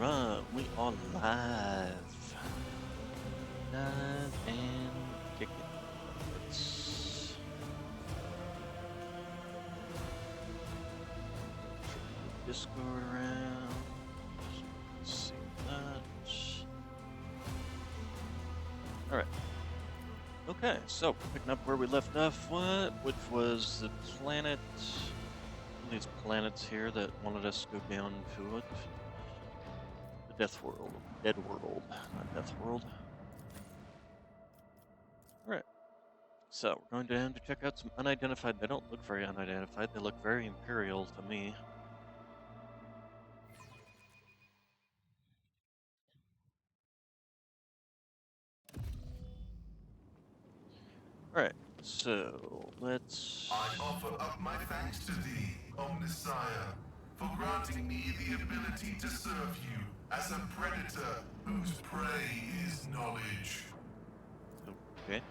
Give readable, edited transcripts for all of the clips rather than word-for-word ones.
Right, we are live. Live and kicking. Let's shuffle the Discord around. So we can see that. Alright. Okay, so picking up where we left off, which was the planet. These planets here that wanted us to go down to it. The Death World. Dead World, not Death World. Alright. So, we're going down to check out some unidentified. They don't look very unidentified. They look very Imperial to me. Alright, so let's. I offer up my thanks to thee, Omnissiah, for granting me the ability to serve you as a predator whose prey is knowledge. Okay.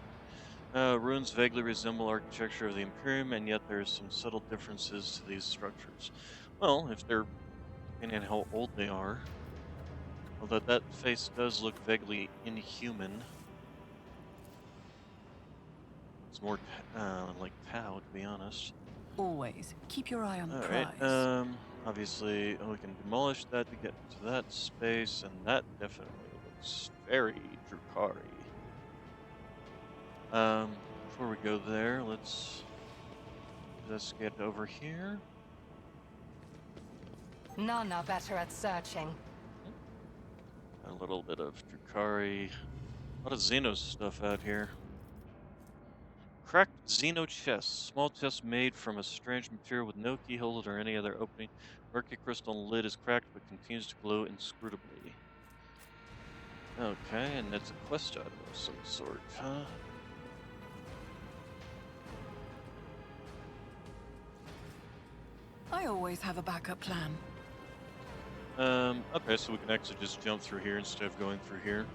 Ruins vaguely resemble architecture of the Imperium, and yet there are some subtle differences to these structures. Well, if they're depending on how old they are, although that face does look vaguely inhuman. It's more like Tau, to be honest. Always keep your eye on the Alright, prize. obviously we can demolish that to get to that space, and that definitely looks very Drukari. Before we go there, let's get over here. None are better at searching. A little bit of Drukari. A lot of Xenos stuff out here. Cracked Xeno chest. Small chest made from a strange material with no keyhole or any other opening. Murky crystal lid is cracked but continues to glow inscrutably. Okay, and that's a quest item of some sort, huh? I always have a backup plan. Okay, so we can actually just jump through here instead of going through here.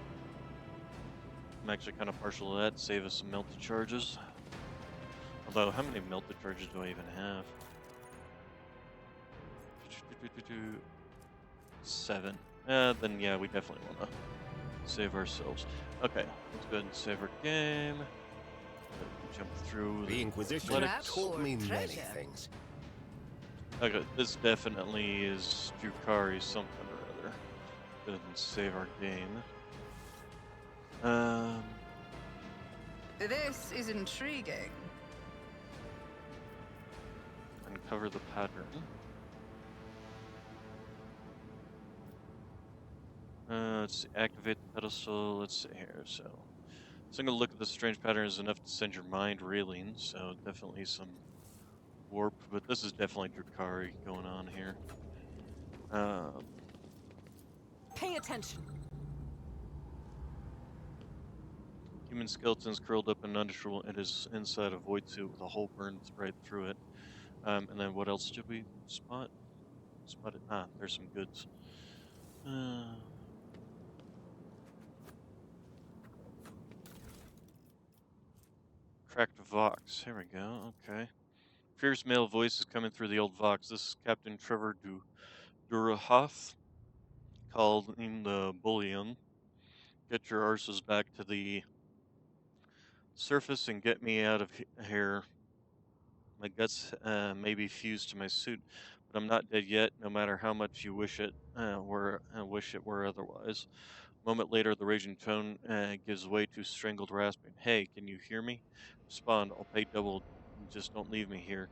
I'm actually kind of partial to that, save us some melted charges. Although, how many melted charges do I even have? 7. Then yeah, we definitely want to save ourselves. Okay, let's go ahead and save our game. Jump through The Inquisition athletics. taught me many treasure. things. Okay, this definitely is Drukari something or other. Go ahead and save our game. This is intriguing. Uncover the pattern. Let's see, activate the pedestal. Let's see here. So, single look at the strange pattern is enough to send your mind reeling. So, definitely some warp, but this is definitely Drukari going on here. Pay attention. Human skeletons curled up in undershell. It is inside a void suit with a hole burned right through it. And then what else did we spot? Spotted. Ah, there's some goods. Cracked Vox. Here we go. Okay. Fierce male voice is coming through the old Vox. This is Captain Trevor Durahoth, calling the bullion. Get your arses back to the surface and get me out of here. My guts may be fused to my suit, but I'm not dead yet. No matter how much you wish it wish it were otherwise. A moment later, the raging tone gives way to strangled rasping. Hey, can you hear me? Respond. I'll pay double. Just don't leave me here.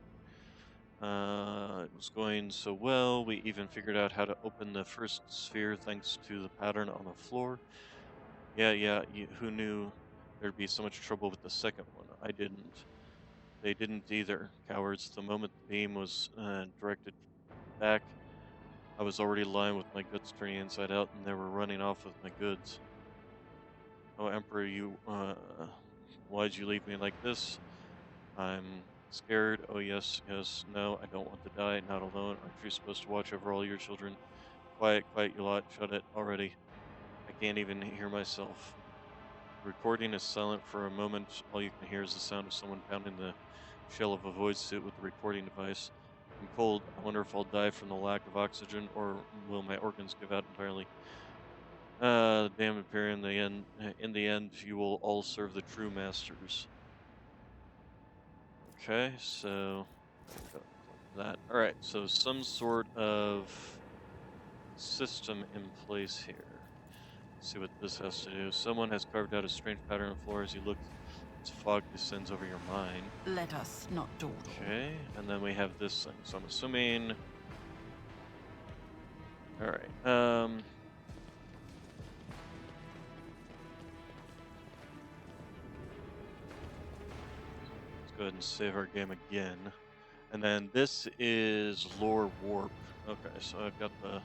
It was going so well. We even figured out how to open the first sphere thanks to the pattern on the floor. Yeah. Who knew there'd be so much trouble with the second one? I didn't. They didn't either, cowards. The moment the beam was directed back, I was already lying with my guts turning inside out, and they were running off with my goods. Oh, Emperor, why'd you leave me like this? I'm scared. Oh, yes. No, I don't want to die. Not alone. Aren't you supposed to watch over all your children? Quiet, you lot. Shut it already. I can't even hear myself. The recording is silent for a moment. All you can hear is the sound of someone pounding the shell of a void suit with the recording device. I'm cold. I wonder if I'll die from the lack of oxygen, or will my organs give out entirely? Damn Imperium. In the end, you will all serve the true masters. Okay, so go click that. All right, so some sort of system in place here. Let's see what this has to do. Someone has carved out a strange pattern on the floor. As you look, as fog descends over your mind. Let us not dawdle. Okay, and then we have this thing. So I'm assuming. All right. Let's go ahead and save our game again. And then this is lore warp. Okay, so I've got the.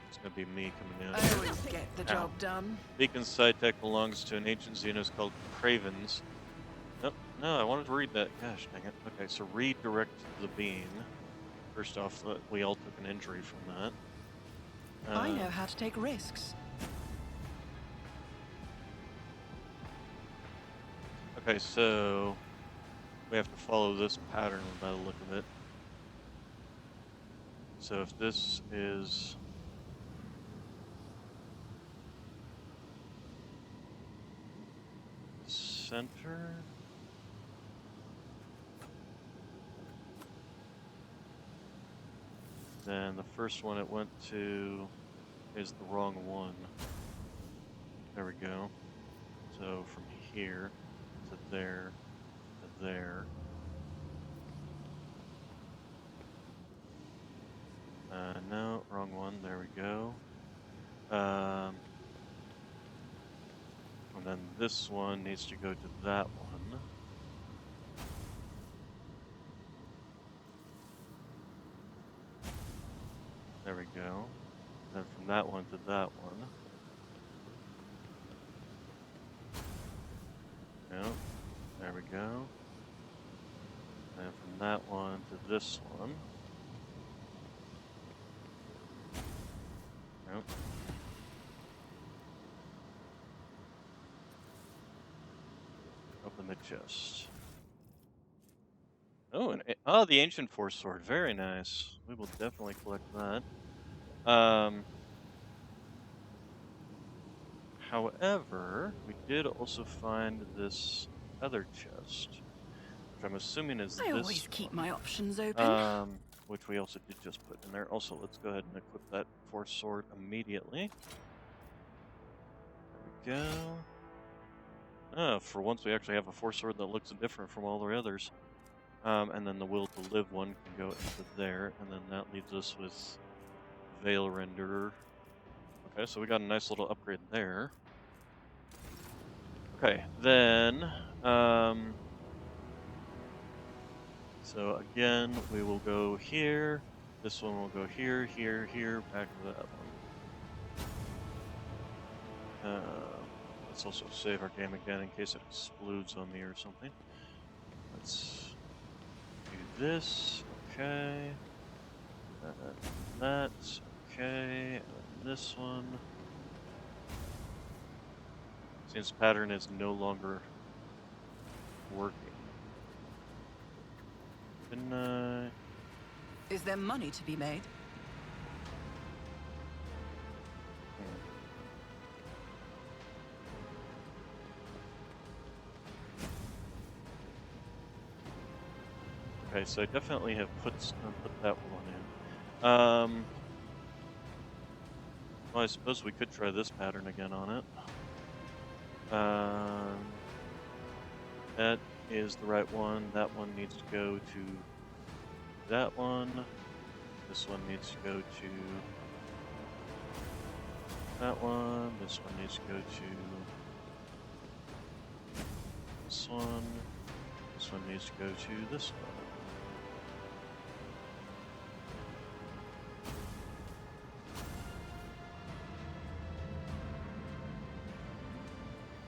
It's gonna be me coming in. I always get the Ow. job done. Beacon side tech belongs to an ancient Xenos called Cravens. Nope, no, I wanted to read that. Gosh dang it. Okay, so redirect the beam. First off, we all took an injury from that. I know how to take risks. Okay, so we have to follow this pattern by the look of it. So if this is center, then the first one it went to is the wrong one. There we go. So from here to there to there. No, wrong one. There we go. And then this one needs to go to that one. There we go. Then from that one to that one. No, there we go. And from that one to this one. Nope. Open the chest. Oh, the ancient force sword. Very nice. We will definitely collect that. However, we did also find this other chest, which I'm assuming is I this always keep one. my options open. Which we also did just put in there. Also, let's go ahead and equip that force sword immediately. There we go. Oh, for once we actually have a force sword that looks different from all the others. And then the will to live one can go into there, and then that leaves us with Veil Renderer. Okay, so we got a nice little upgrade there. Okay, then, so again, we will go here. This one will go here, here, here, back to that one. Let's also save our game again in case it explodes on me or something. Let's do this, okay. That's okay, and this one. Since pattern is no longer working. Didn't I? Is there money to be made? Okay, so I definitely have put that one in. Well, I suppose we could try this pattern again on it. That is the right one. That one needs to go to that one. This one needs to go to that one. This one needs to go to this one. This one needs to go to this one.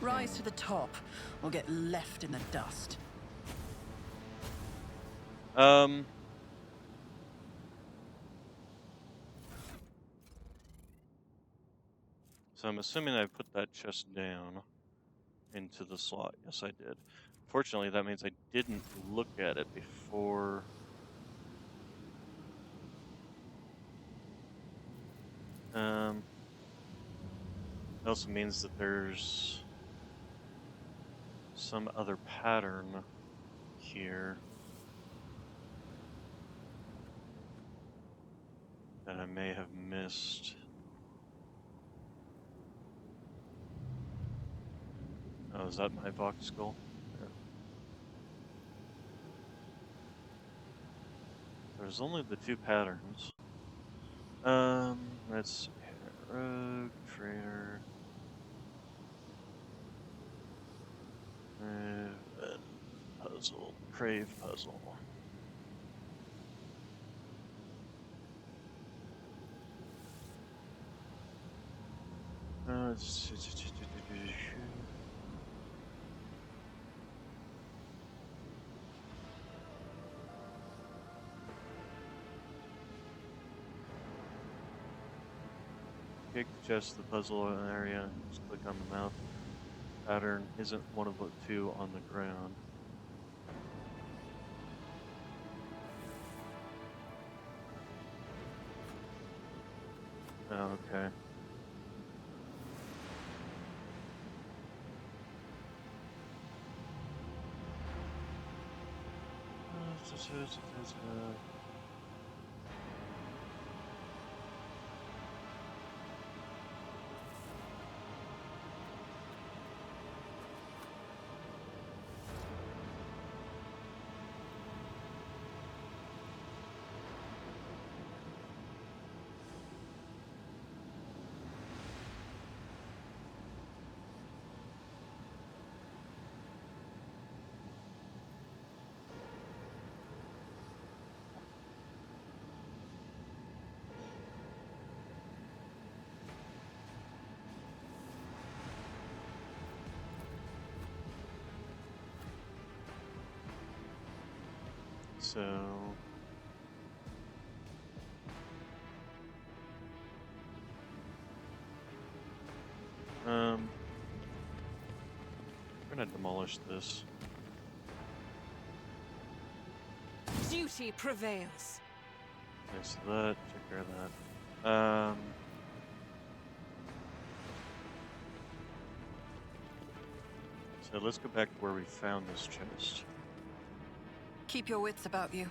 Rise to the top, or get left in the dust. So I'm assuming I put that chest down into the slot. Yes, I did. Fortunately, that means I didn't look at it before also means that there's some other pattern here that I may have missed. Oh, is that my Vox skull? Yeah. There's only the two patterns. Let's see here. Rogue, Trader, and Puzzle, Crave Puzzle. Let's see. Kick just the puzzle area, just click on the mouth. Pattern isn't one of the two on the ground. Oh, okay. So, we're gonna demolish this. Duty prevails. Okay, so that, take care of that. So let's go back to where we found this chest. Keep your wits about you.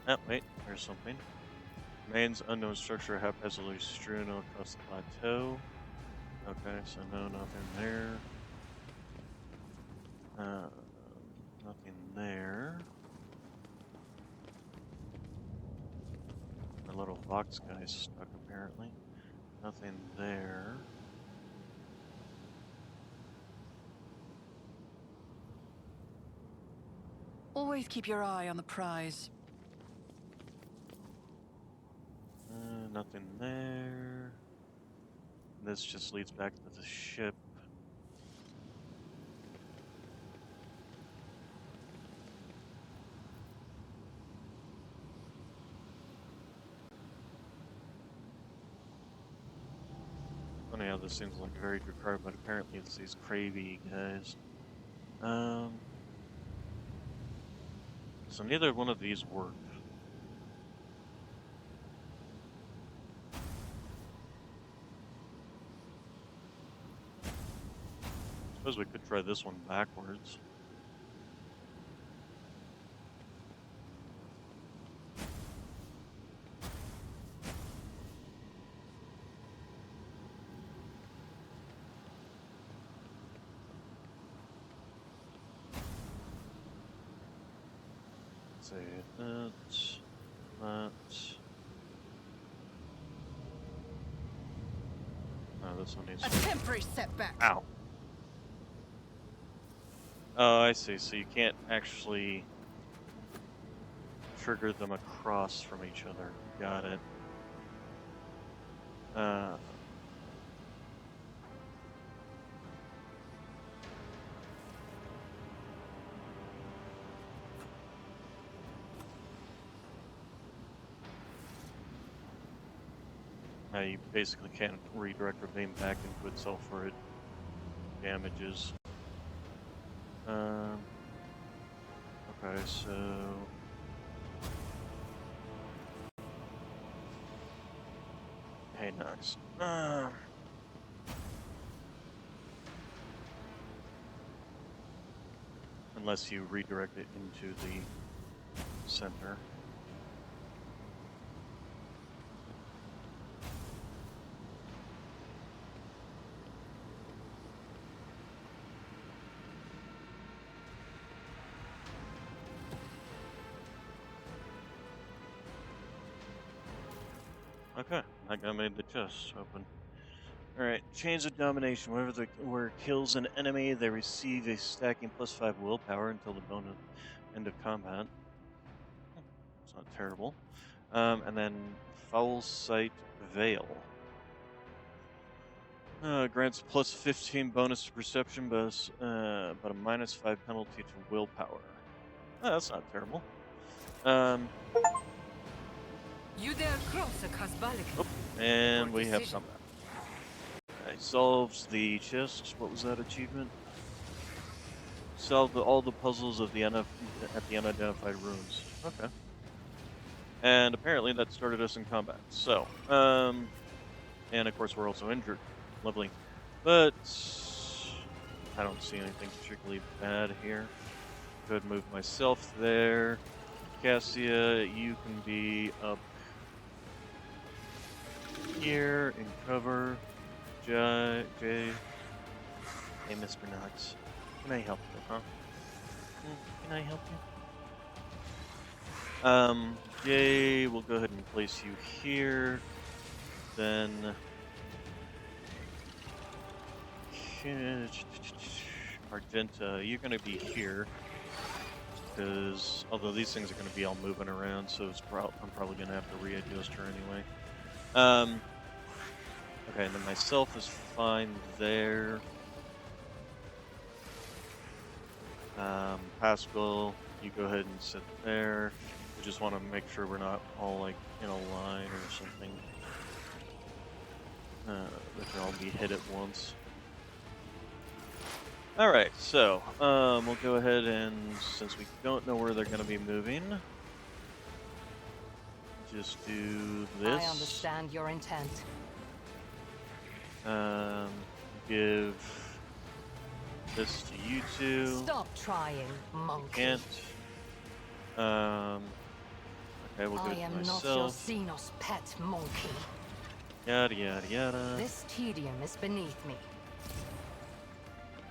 Oh, wait, there's something. Remains unknown structure haphazardly strewn across the plateau. Okay, so no, nothing there. Nothing there. My little Vox guy's stuck apparently. Nothing there. Always keep your eye on the prize. Nothing there. This just leads back to the ship. Funny how this seems like a very good card, but apparently it's these cravey guys. So neither one of these work. Suppose we could try this one backwards. Let's see, that. No, this one needs A to... temporary setback. Ow. Oh, I see. So you can't actually trigger them across from each other. Got it. You basically can't redirect a beam back into itself where it damages. Okay, so... Hey, next? Unless you redirect it into the center. Okay, I got made the chest open. Alright, Chains of Domination. Where it kills an enemy, they receive a stacking +5 willpower until the bonus end of combat. It's not terrible. And then Foul Sight Veil. Grants +15 bonus to perception, but a -5 penalty to willpower. Oh, that's not terrible. You dare cross a Kasbalik. Oh, and Poor we have decision. combat. Okay, solves the chest. What was that achievement? Solve all the puzzles of the at the unidentified ruins. Okay. And apparently that started us in combat. So, and of course we're also injured. Lovely. But I don't see anything particularly bad here. Could move myself there. Cassia, you can be up here in cover. Jay. Hey, Mr. Knox. Can I help you, huh? Can I help you? Jay, we'll go ahead and place you here. Then Argenta, you're gonna be here. Because although these things are gonna be all moving around, so I'm probably gonna have to readjust her anyway. Okay, and then myself is fine there. Pascal, you go ahead and sit there. We just want to make sure we're not all like in a line or something. They can all be hit at once. Alright, so, we'll go ahead and, since we don't know where they're going to be moving, just do this. I understand your intent. Give this to you two. Stop trying, monkey. Can't. Okay, we'll I give it to am not your myself. Xenos pet monkey. Yada yada yada. This tedium is beneath me.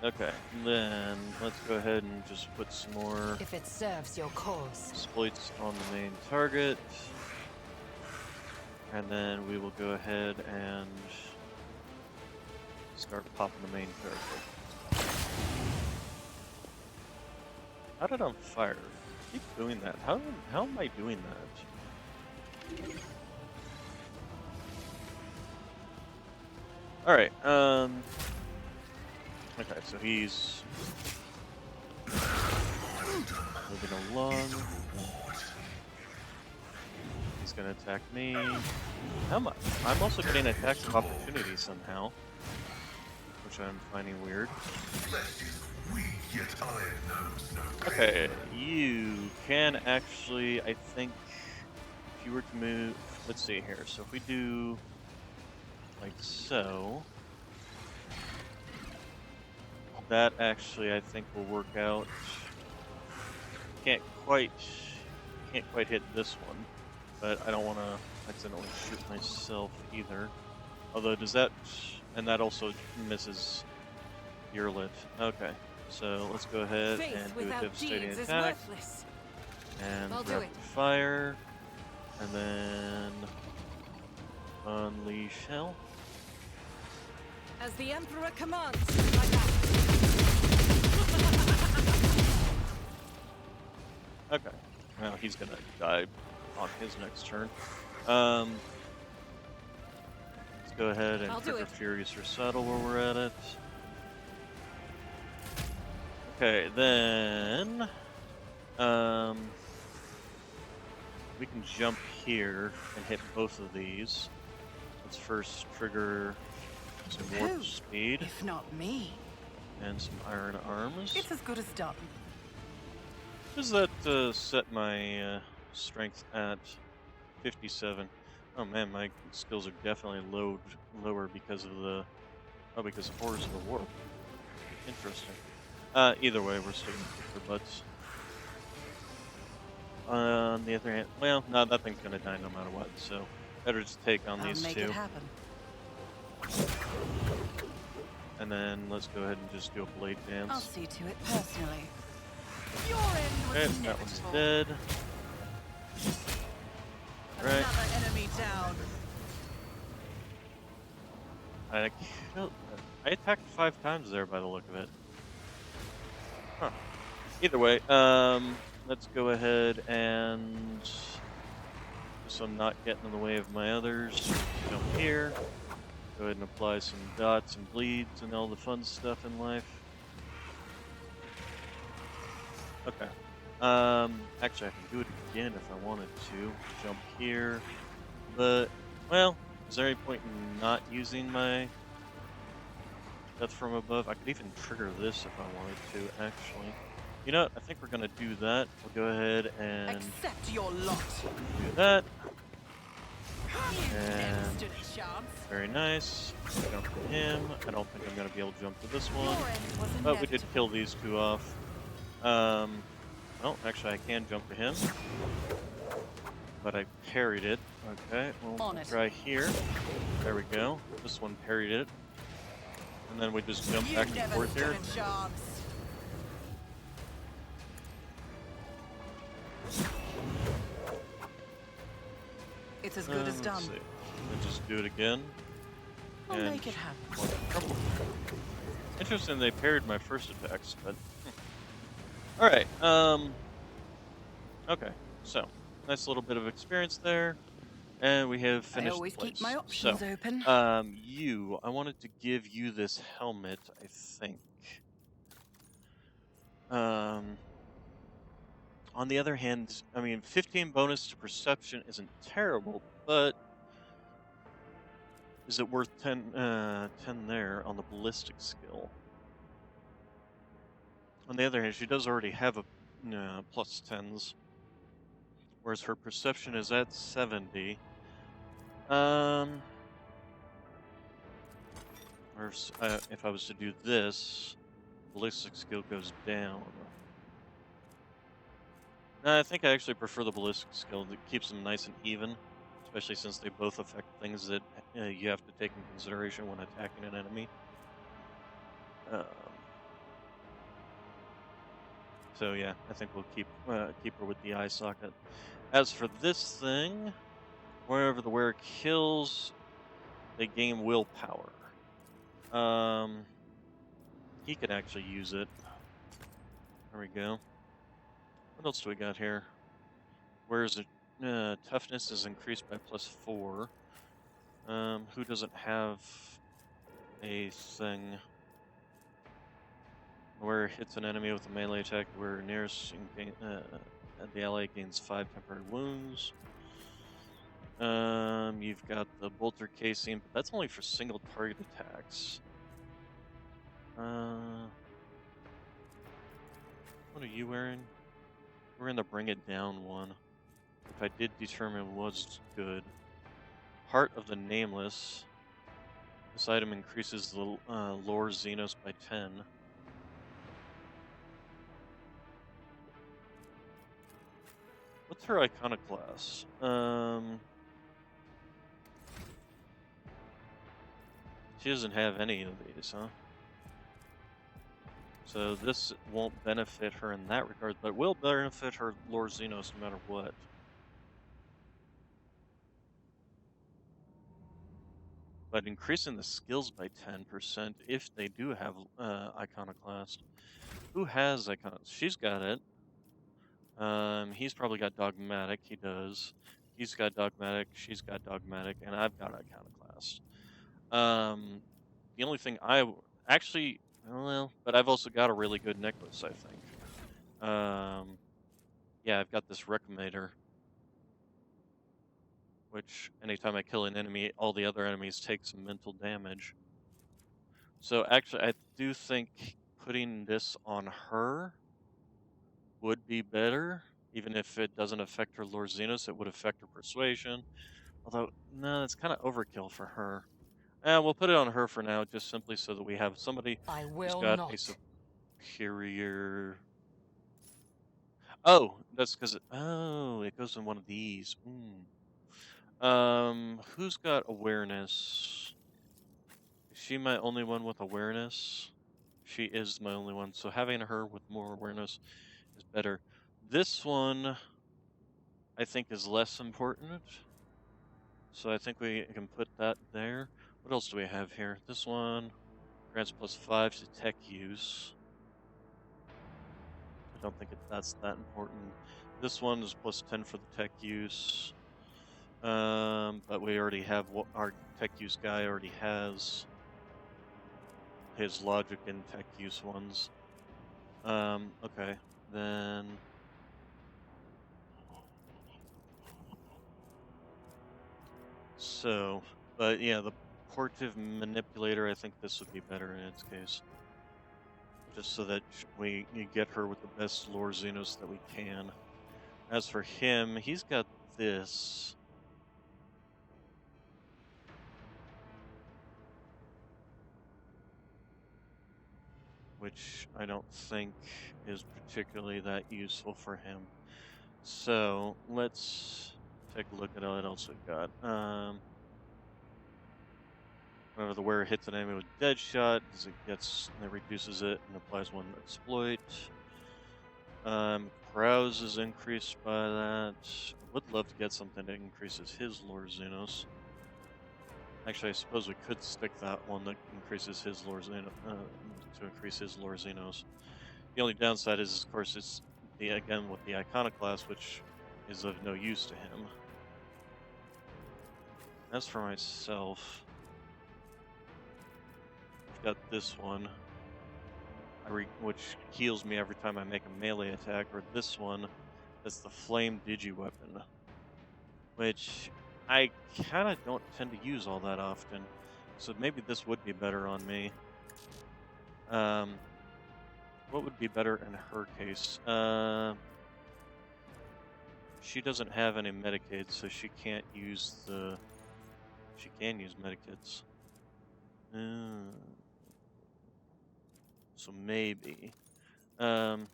Okay, then let's go ahead and just put some more If it serves your cause. exploits on the main target. And then we will go ahead and start popping the main character. How did I fire? Keep doing that. How am I doing that? Alright, okay, so he's moving along. He's gonna attack me. How much? I'm also getting attacks of opportunity somehow, which I'm finding weird. Flesh is weak, yet iron knows no pain. Okay, you can actually, I think, if you were to move, let's see here. So if we do like so, that actually I think will work out. Can't quite hit this one, but I don't want to accidentally shoot myself either. Although does that, and that also misses your lit. Okay, so let's go ahead Faith and do a without devastating deeds is attack worthless. and I'll do grab it. the fire, and then unleash hell. As the Emperor commands, like that. Okay, well he's gonna die on his next turn. Let's go ahead and I'll do trigger it. Furious Recital while we're at it. Okay, then we can jump here and hit both of these. Let's first trigger some warp Who, speed if not me? and some iron arms. It's as good as done. Does that set my strength at 57? Oh man, my skills are definitely lower because of the because of Horrors of the Warp. Interesting. Either way, we're still gonna kick their butts. On the other hand, well, no, that thing's gonna die no matter what. So better to take on I'll these make it two, happen. and then let's go ahead and just do a blade I'll dance. see to it personally. Your end was Okay, that one's inevitable. dead. Right. Another enemy down. I killed. I attacked 5 times there by the look of it. Huh. Either way, let's go ahead and just so I'm not getting in the way of my others. Jump here. Go ahead and apply some dots and bleeds and all the fun stuff in life. Okay. Actually, I can do it again if I wanted to. Jump here, but well, is there any point in not using my death from above? I could even trigger this if I wanted to. Actually, you know what? I think we're gonna do that. We'll go ahead and Accept your lot. do that. You never And stood a chance. very nice. Jump to him. I don't think I'm gonna be able to jump to this Your one, end was but we did inevitable. kill these two off. Um, well, actually, I can jump to him, but I parried it. Okay, well, On we'll it. try here. There we go. This one parried it, and then we just jump You back and never forth stood here. a chance. It's as good as Let's done. see. Let's just do it again. I'll And make it happen. one trouble. Interesting, they parried my first attacks, but all right. Okay. So nice little bit of experience there, and we have I finished always the keep my place. So, options open. I wanted to give you this helmet. I think. Um, on the other hand, I mean, 15 bonus to perception isn't terrible, but is it worth 10 there on the ballistic skill? On the other hand, she does already have a plus 10s, whereas her perception is at 70. Um, if I was to do this, ballistic skill goes down. No, I think I actually prefer the ballistic skill that keeps them nice and even, especially since they both affect things that you have to take in consideration when attacking an enemy. Um, so yeah, I think we'll keep her with the eye socket. As for this thing, wherever the wearer kills, they gain willpower. Um, he could actually use it. There we go. What else do we got here? Whereas toughness is increased by +4. Who doesn't have a thing where it hits an enemy with a melee attack where nearest the ally gains 5 temporary wounds? You've got the bolter casing, but that's only for single target attacks. What are you wearing? We're in the bring it down one. If I did determine was good. Heart of the Nameless. This item increases the lore Xenos by 10. What's her iconoclast? She doesn't have any of these, huh? So this won't benefit her in that regard, but will benefit her lore Xenos no matter what. But increasing the skills by 10% if they do have iconoclast. Who has iconoclast? She's got it. He's probably got dogmatic. He does. He's got dogmatic. She's got dogmatic, and I've got iconoclast. Um, the only thing actually, well, but I've also got a really good necklace, I think. Yeah, I've got this Reclamator, which anytime I kill an enemy, all the other enemies take some mental damage. So actually, I do think putting this on her would be better, even if it doesn't affect her Lord Xenos. It would affect her persuasion, Although, no, it's kind of overkill for her. We'll put it on her for now, just simply so that we have somebody I who's will got a not. superior. Oh, that's because oh, it goes in one of these. Who's got awareness? Is she my only one with awareness? She is my only one, so having her with more awareness is better. This one, I think, is less important, so I think we can put that there. What else do we have here? This one grants +5 to tech use. I don't think that's that important. This one is +10 for the tech use. But we already have what our tech use guy already has his logic and tech use ones. Okay, then. So, but yeah, the portive manipulator, I think this would be better in its case. Just so that we get her with the best lore Xenos that we can. As for him, he's got this. Which I don't think is particularly that useful for him. So let's take a look at what else we've got. Whenever the wearer hits an enemy with dead shot, it reduces it and applies one exploit. Carouse is increased by that. Would love to get something that increases his lore Xenos. Actually, I suppose we could stick that one that increases his lore Xenos to increase his lore Xenos. The only downside is, of course, it's again with the iconoclast, which is of no use to him. As for myself, I've got this one, which heals me every time I make a melee attack, or this one, that's the flame digi weapon, which I kind of don't tend to use all that often. So maybe this would be better on me. What would be better in her case? She doesn't have any Medicaid, so she can't use the. She can use Medikits. So maybe. What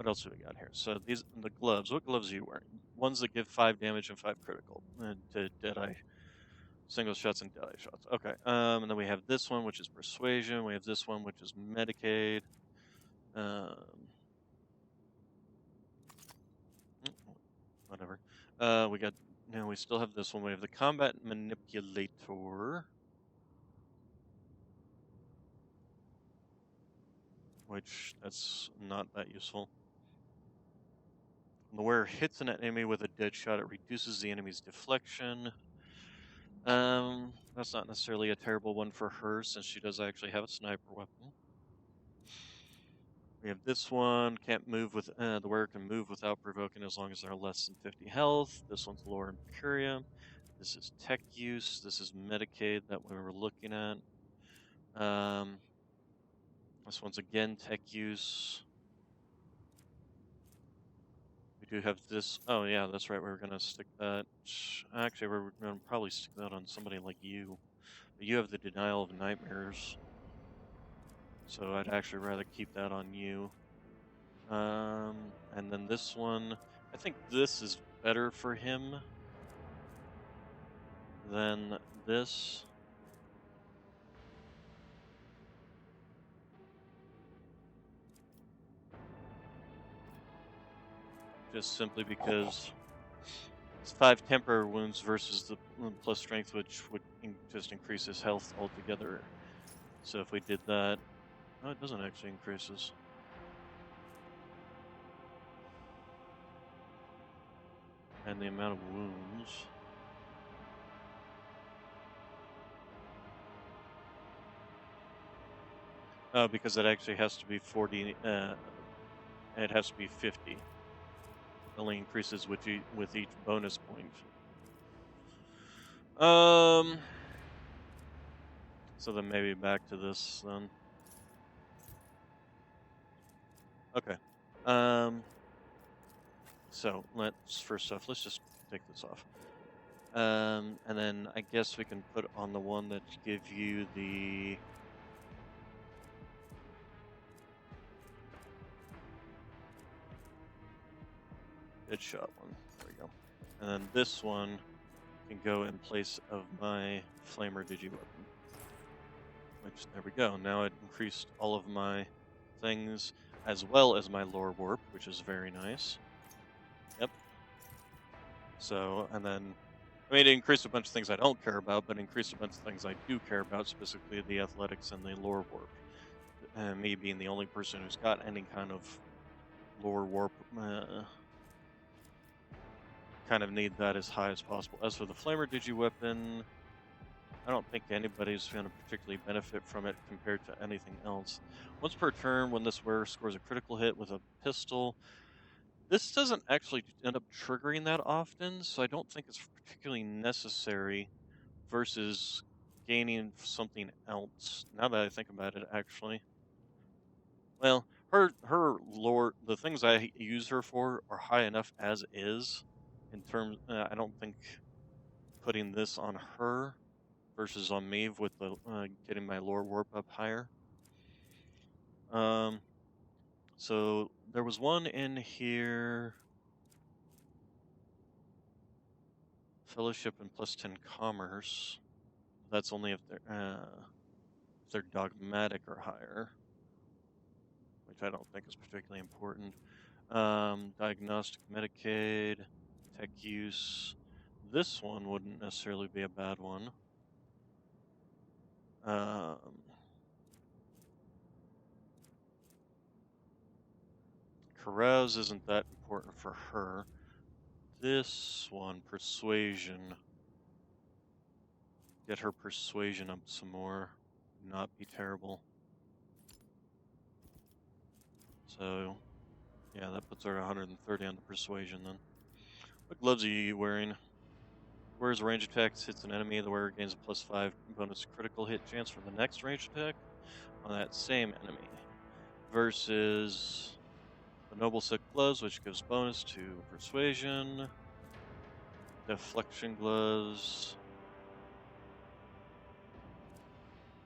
else do we got here? So the gloves. What gloves are you wearing? Ones that give 5 damage and 5 critical to Deadeye. Single shots and Deadeye shots. Okay. And then we have this one, which is Persuasion. We have this one, which is Medicaid. Whatever. We got. We still have this one. We have the Combat Manipulator, which that's not that useful. When the wearer hits an enemy with a dead shot, it reduces the enemy's deflection. That's not necessarily a terrible one for her, since she does actually have a sniper weapon. We have this one, can't move with, the wearer can move without provoking as long as they're less than 50 health. This one's Lore Imperium. This is tech use. This is Medicaid that we were looking at. This one's again tech use. We do have this. Oh yeah, that's right. We were gonna stick that. Actually, we're gonna probably stick that on somebody like you. But you have the denial of nightmares, so I'd actually rather keep that on you. And then this one, I think this is better for him than this. Just simply because it's 5 temporary wounds versus the plus strength, which would just increase his health altogether. So if we did that, oh, it doesn't actually increase his. And the amount of wounds. Oh, because it actually has to be 40. It has to be 50. It only increases with each bonus point. So then maybe back to this then. Okay. So let's first off, let's just take this off. And then I guess we can put on the one that give you the good shot one. There we go. And then this one can go in place of my flamer digi weapon. Which, there we go. Now it increased all of my things as well as my lore warp, which is very nice. Yep. So, and then, I mean, it increased a bunch of things I don't care about, but increased a bunch of things I do care about, specifically the athletics and the lore warp. Me being the only person who's got any kind of lore warp, kind of need that as high as possible. As for the flamer digi weapon, I don't think anybody's going to particularly benefit from it compared to anything else. Once per turn, when this wearer scores a critical hit with a pistol, this doesn't actually end up triggering that often, so I don't think it's particularly necessary versus gaining something else. Now that I think about it, actually. Well, her lore, the things I use her for are high enough as is. In terms, I don't think putting this on her versus on me with the getting my lore warp up higher. So there was one in here. Fellowship and +10 commerce. That's only if they're dogmatic or higher, which I don't think is particularly important. Diagnostic Medicaid, tech use. This one wouldn't necessarily be a bad one. Carouse isn't that important for her. This one, persuasion. Get her persuasion up some more. Not be terrible. So, yeah, that puts her at 130 on the persuasion then. What gloves are you wearing? Wears range attacks, hits an enemy. The wearer gains a +5 bonus critical hit chance for the next range attack on that same enemy. Versus the Noble Silk gloves, which gives bonus to persuasion. Deflection gloves.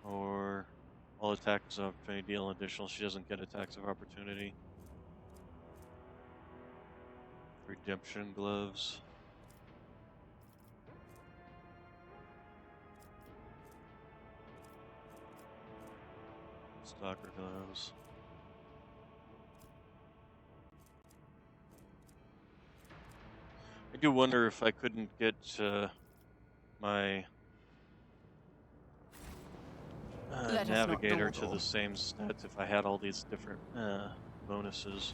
Or all attacks of opportunity deal additional. She doesn't get attacks of opportunity. Redemption gloves. Stalker gloves. I do wonder if I couldn't get my Let us not navigator to dawdle. the same stats if I had all these different bonuses.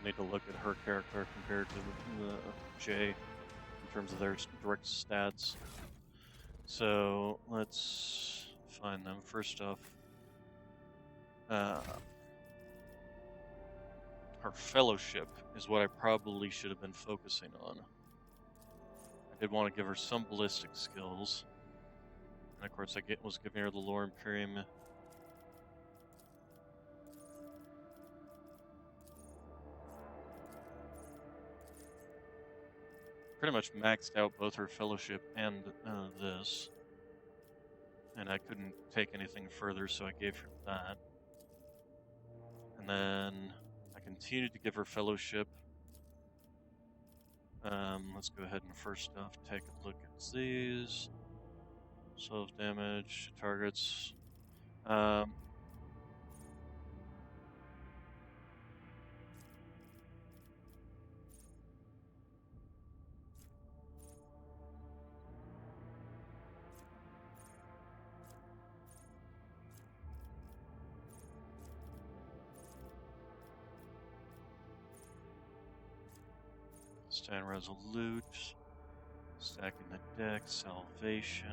I need to look at her character compared to the J in terms of their direct stats. So let's find them. First off, her fellowship is what I probably should have been focusing on. I did want to give her some ballistic skills, and of course I was giving her the Lore Imperium. Pretty much maxed out both her fellowship and this, and I couldn't take anything further, so I gave her that. And then I continued to give her fellowship. Let's go ahead and first off take a look at these. Self-damage, targets. Stand resolute. Stacking the deck, salvation.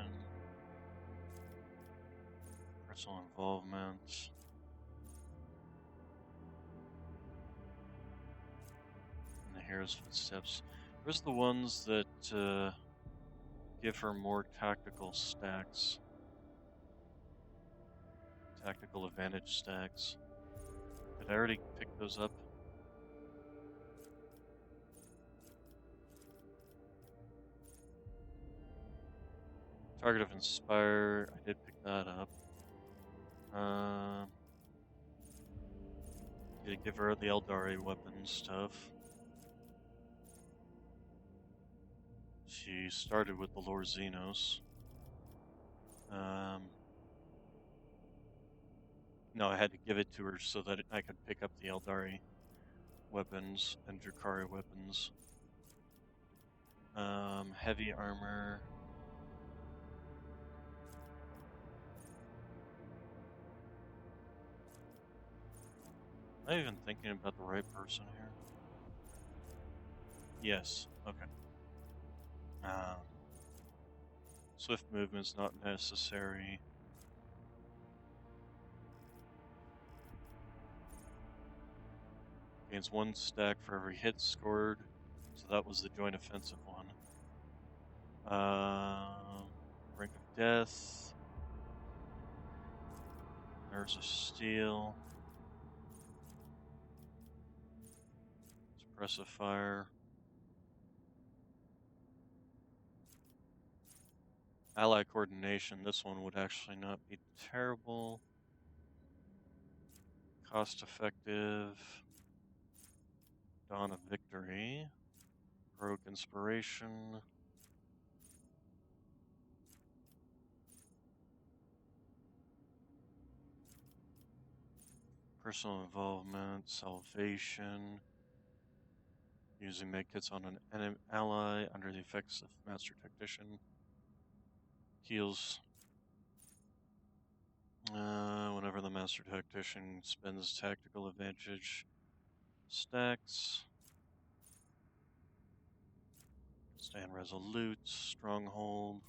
Personal involvement. And the hero's footsteps. Where's the ones that give her more tactical stacks? Tactical advantage stacks. Did I already pick those up? Target of Inspire, I did pick that up. Gonna give her the Aeldari weapon stuff. She started with the Lord Xenos. No, I had to give it to her so that I could pick up the Aeldari weapons and Drukhari weapons. Heavy armor. Am I even thinking about the right person here? Yes, okay. Swift movement's not necessary. Gains 1 stack for every hit scored, so that was the joint offensive one. Brink of Death. Nerves of Steel. Suppressive Fire. Ally Coordination, this one would actually not be terrible. Cost effective. Dawn of Victory. Heroic Inspiration. Personal Involvement. Salvation. Using medkits on an enemy ally under the effects of Master Tactician. Heals whenever the Master Tactician spends tactical advantage. Stacks. Stand Resolute. Stronghold.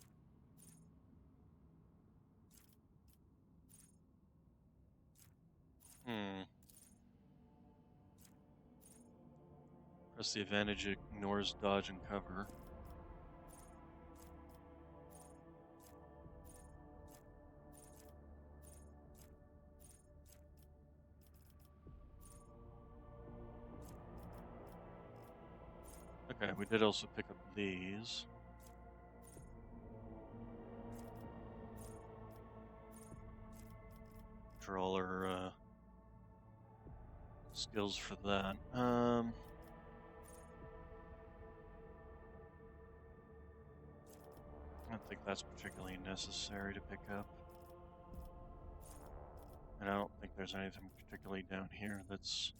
Press the advantage, ignores dodge and cover. Okay, we did also pick up these. For all our skills for that. I don't think that's particularly necessary to pick up. And I don't think there's anything particularly down here that's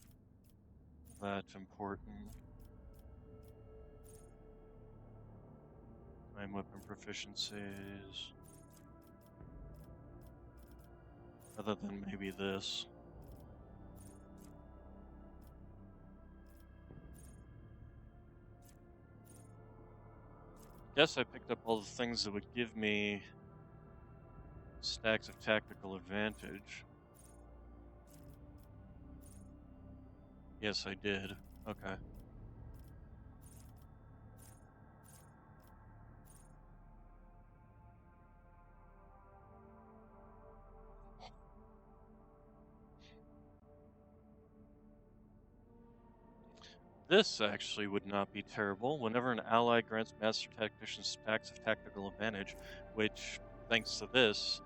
that important. Flame weapon proficiencies. Other than maybe this. Guess I picked up all the things that would give me stacks of tactical advantage. Yes, I did. Okay. This actually would not be terrible. Whenever an ally grants Master Tactician stacks of tactical advantage, which, thanks to this,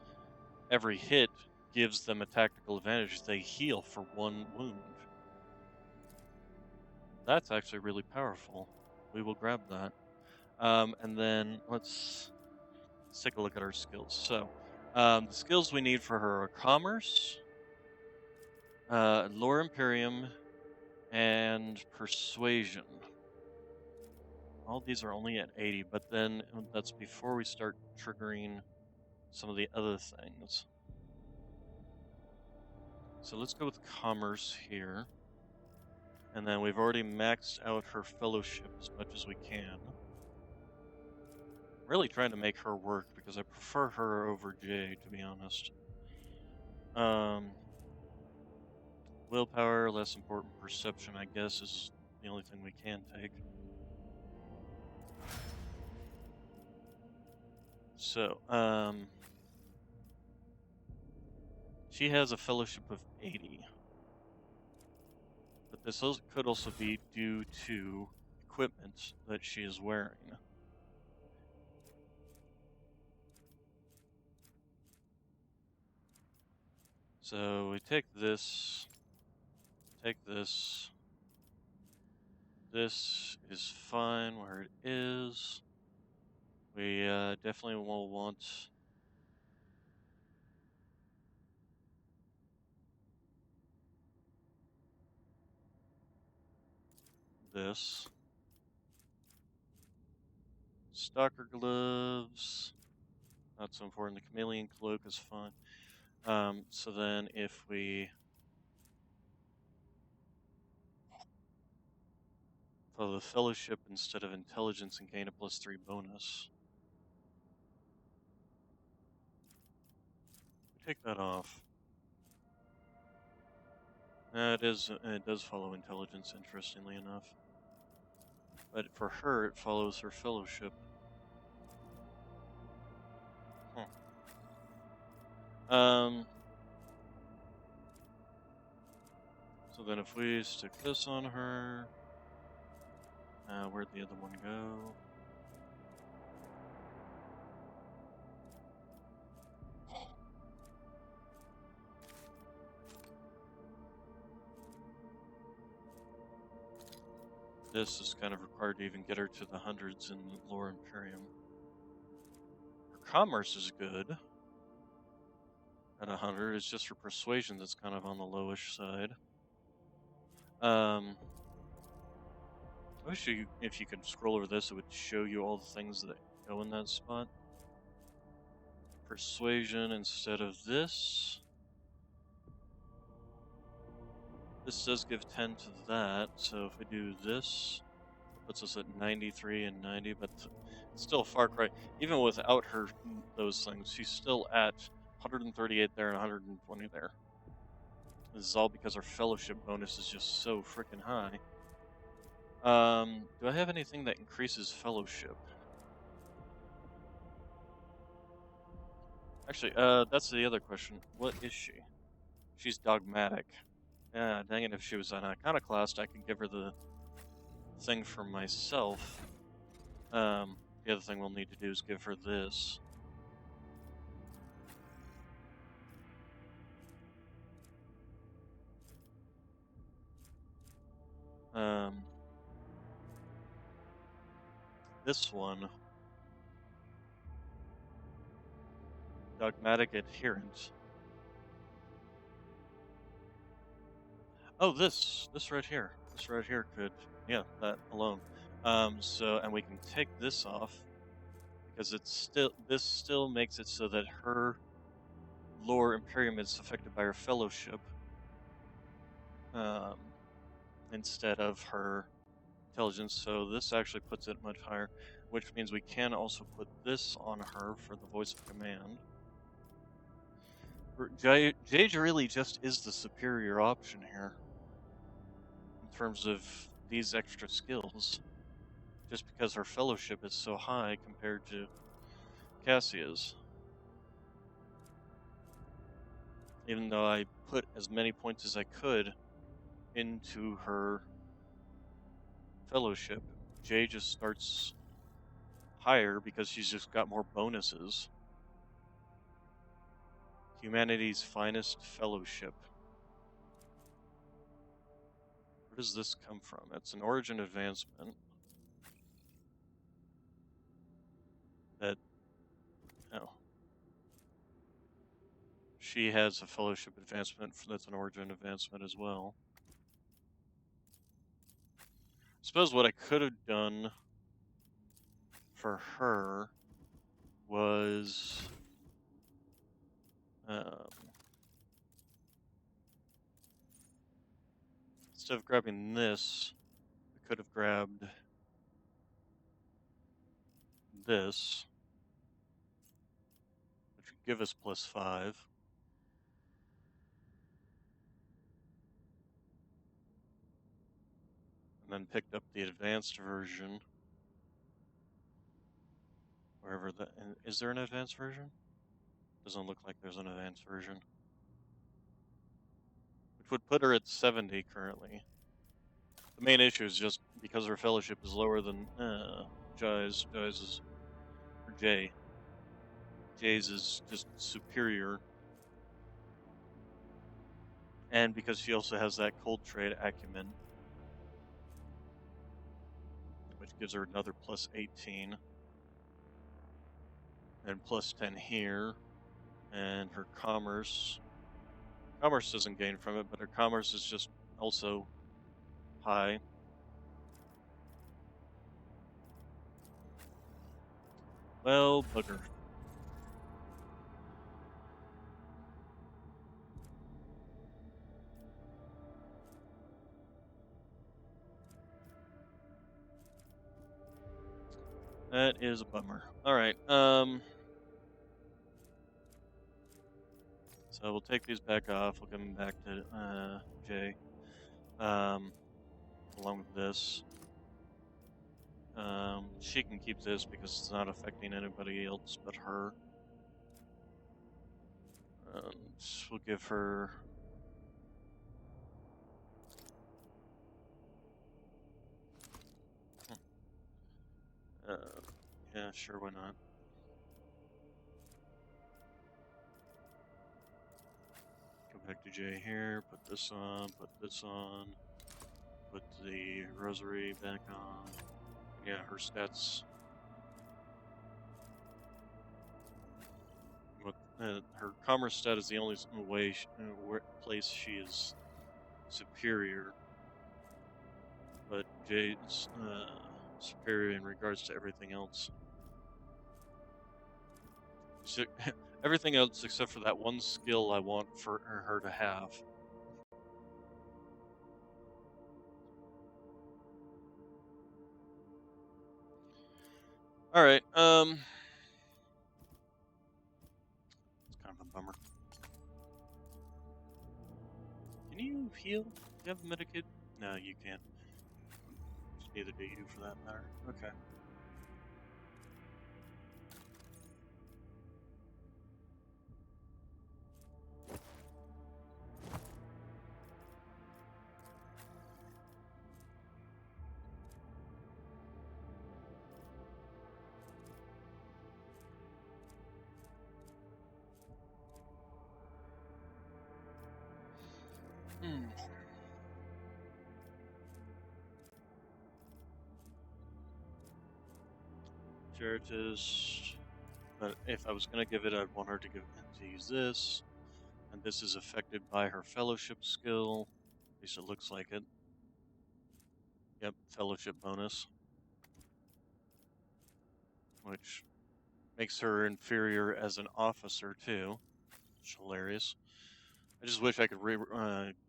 every hit gives them a tactical advantage, they heal for 1 wound. That's actually really powerful. We will grab that. And then let's take a look at our skills. So, the skills we need for her are Commerce, Lore Imperium, and Persuasion. All these are only at 80, but then that's before we start triggering some of the other things. So let's go with Commerce here. And then we've already maxed out her Fellowship as much as we can. Really trying to make her work because I prefer her over Jay, to be honest. Willpower, less important. Perception, I guess, is the only thing we can take. So, she has a Fellowship of 80. But this could also be due to equipment that she is wearing. So we take this, take this. This is fine where it is. We definitely will want this. Stalker gloves, not so important. The chameleon cloak is fine. So then if we follow the fellowship instead of intelligence and gain a +3 bonus, we take that off. It does follow intelligence, interestingly enough. But for her, it follows her fellowship. Huh. So then if we stick this on her, where'd the other one go? This is kind of required to even get her to the hundreds in the Lore Imperium. Her commerce is good at 100. It's just her persuasion that's kind of on the lowish side. I wish if you could scroll over this, it would show you all the things that go in that spot. Persuasion instead of this. This does give 10 to that, so if we do this, puts us at 93 and 90, but it's still a far cry. Even without her, those things, she's still at 138 there and 120 there. This is all because our fellowship bonus is just so freaking high. Do I have anything that increases fellowship? Actually, that's the other question. What is she? She's dogmatic. Yeah, dang it, if she was an iconoclast, I could give her the thing for myself. The other thing we'll need to do is give her this. This one. Dogmatic adherence. Oh, this right here. This right here could, yeah, that alone. And we can take this off because this still makes it so that her lore Imperium is affected by her fellowship, instead of her intelligence. So this actually puts it much higher, which means we can also put this on her for the voice of command. Jade really just is the superior option here in terms of these extra skills, just because her fellowship is so high compared to Cassia's. Even though I put as many points as I could into her fellowship, Jade just starts higher because she's just got more bonuses. Humanity's finest fellowship. Where does this come from? It's an origin advancement that, oh, she has a fellowship advancement that's an origin advancement as well. I suppose what I could have done for her was instead of grabbing this, I could have grabbed this, which would give us +5. And then picked up the advanced version. Wherever that is, there an advanced version? Doesn't look like there's an advanced version. Which would put her at 70 currently. The main issue is just because her fellowship is lower than Jay's is, or Jay's is just superior. and because she also has that cold trade acumen, which gives her another plus 18 and plus 10 here, and her commerce doesn't gain from it, but her commerce is just also high. Well, bugger. That is a bummer. All right. So we'll take these back off. We'll give them back to Jay. Along with this. She can keep this because it's not affecting anybody else but her. We'll give her. Uh, yeah, sure, why not? Go back to Jay here. Put this on. Put this on. Put the rosary back on. Yeah, her stats. Her commerce stat is the only place she is superior, but Jade's superior in regards to everything else. So, everything else except for that one skill I want for her to have. All right. It's kind of a bummer. Can you heal? Do you have a medikit? No, you can't. Neither do you, for that matter. Okay. Hmm. Jeritus. But if I was gonna give it, I'd want her to use this, and this is affected by her fellowship skill. At least it looks like it. Yep, fellowship bonus, which makes her inferior as an officer too. Which is hilarious. I just wish I could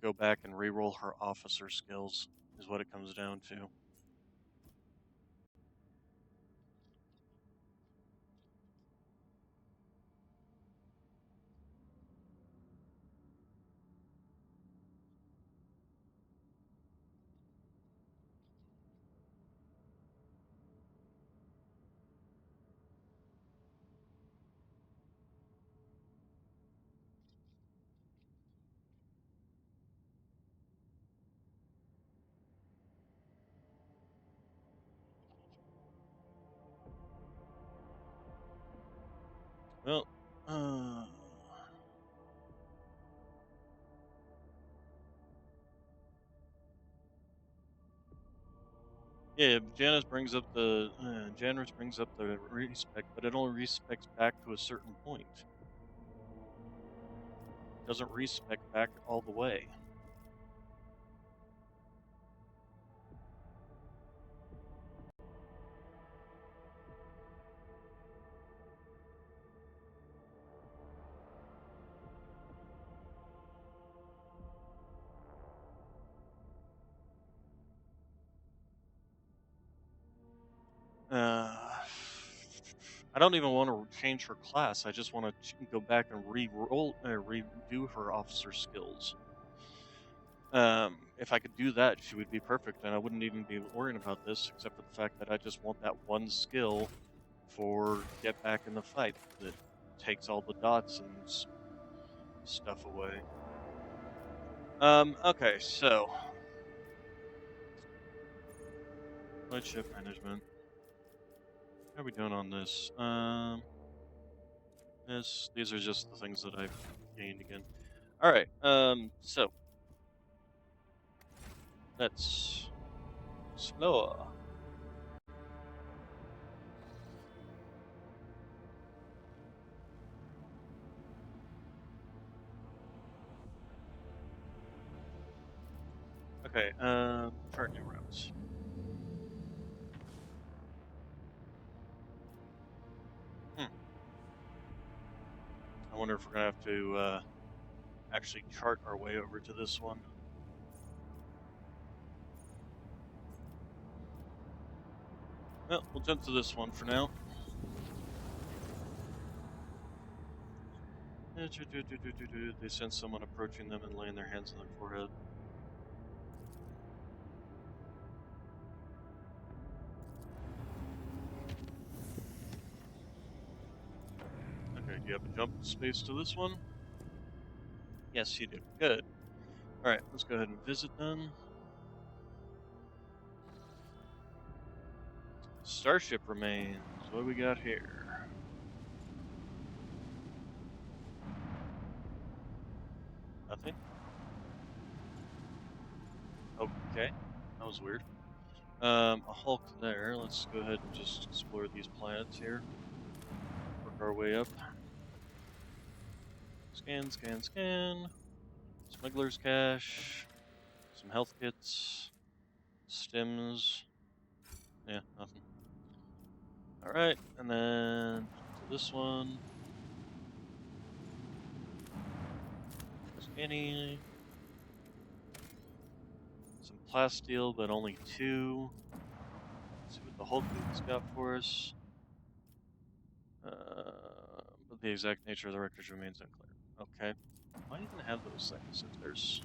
go back and re-roll her officer skills. Is what it comes down to. Well, yeah, Janice brings up the respect, but it only respects back to a certain point. It doesn't respect back all the way. Uh, I don't even want to change her class. I just want to go back and redo her officer skills. If I could do that, she would be perfect, and I wouldn't even be worrying about this, except for the fact that I just want that one skill for get back in the fight that takes all the dots and stuff away. Okay, so ship management. How are we doing on this? These are just the things that I've gained again. All right. So Let's explore. Okay, chart new routes. Hmm. I wonder if we're gonna have to actually chart our way over to this one. Well, we'll jump to this one for now. They sense someone approaching them and laying their hands on their forehead. Okay, do you have a jump space to this one? Yes, you do. Good. Alright, let's go ahead and visit then. Starship remains. What do we got here? Nothing? Okay. That was weird. A Hulk there. Let's go ahead and just explore these planets here. Work our way up. Scan, scan, scan. Smuggler's cache. Some health kits. Stims. Yeah, nothing. Alright, and then to this one. Scanning. Some plasteel, but only 2. Let's see what the Hulk has got for us. But the exact nature of the records remains unclear. Okay. Why even have those things if there's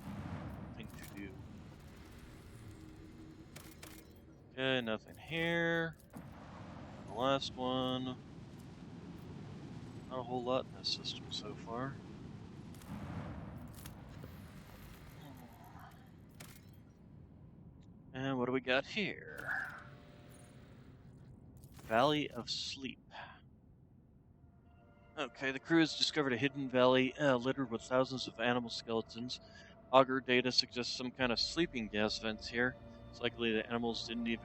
nothing to do? Okay, nothing here. And the last one. Not a whole lot in this system so far. And what do we got here? Valley of Sleep. Okay, the crew has discovered a hidden valley littered with thousands of animal skeletons. Auger data suggests some kind of sleeping gas vents here. It's likely the animals didn't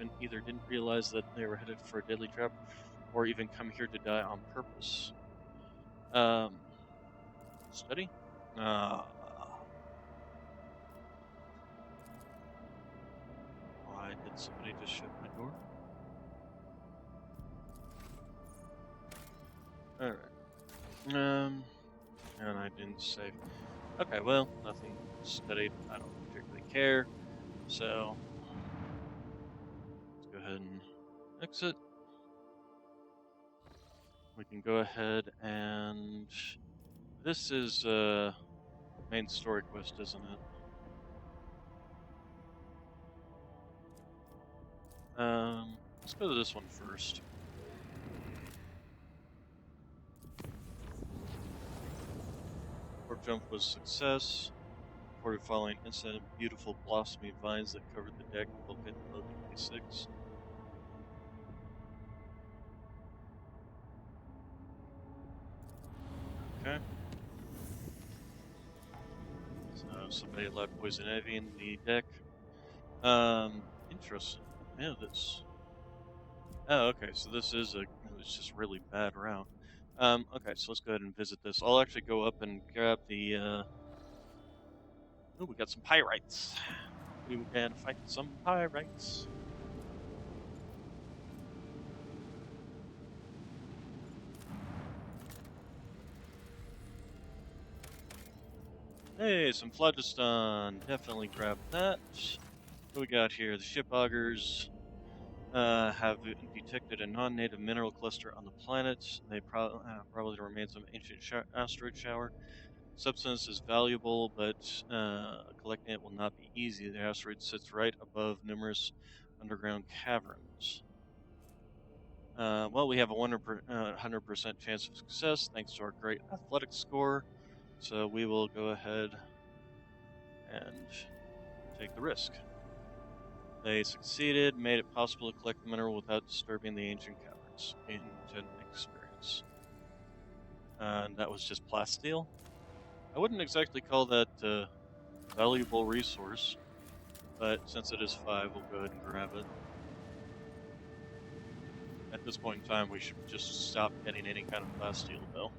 realize that they were headed for a deadly trap, or even come here to die on purpose. Study? Why did somebody just shut my door? Alright. And I didn't save. Okay, well, nothing studied. I don't particularly care. So, let's go ahead and exit. We can go ahead and... This is main story quest, isn't it? Let's go to this one first. Warp jump was a success. Reported following incident, beautiful blossoming vines that covered the deck located below the A6. Okay. So somebody allowed poison ivy in the deck. Interesting. Yeah, this. Oh, okay. So this is it's just really bad route. Okay. So let's go ahead and visit this. I'll actually go up and grab the. Oh, we got some pyrites. We can fight some pyrites. Hey, some phlogiston. Definitely grab that. What we got here? The ship augers have detected a non-native mineral cluster on the planet. They probably the remains of an ancient asteroid shower. Substance is valuable, but collecting it will not be easy. The asteroid sits right above numerous underground caverns. Well, we have a 100% chance of success thanks to our great athletic score. So we will go ahead and take the risk. They succeeded, made it possible to collect the mineral without disturbing the ancient caverns. Ancient experience. And that was just plasteel. I wouldn't exactly call that a valuable resource. but since it is 5, we'll go ahead and grab it. At this point in time, we should just stop getting any kind of plasteel, though.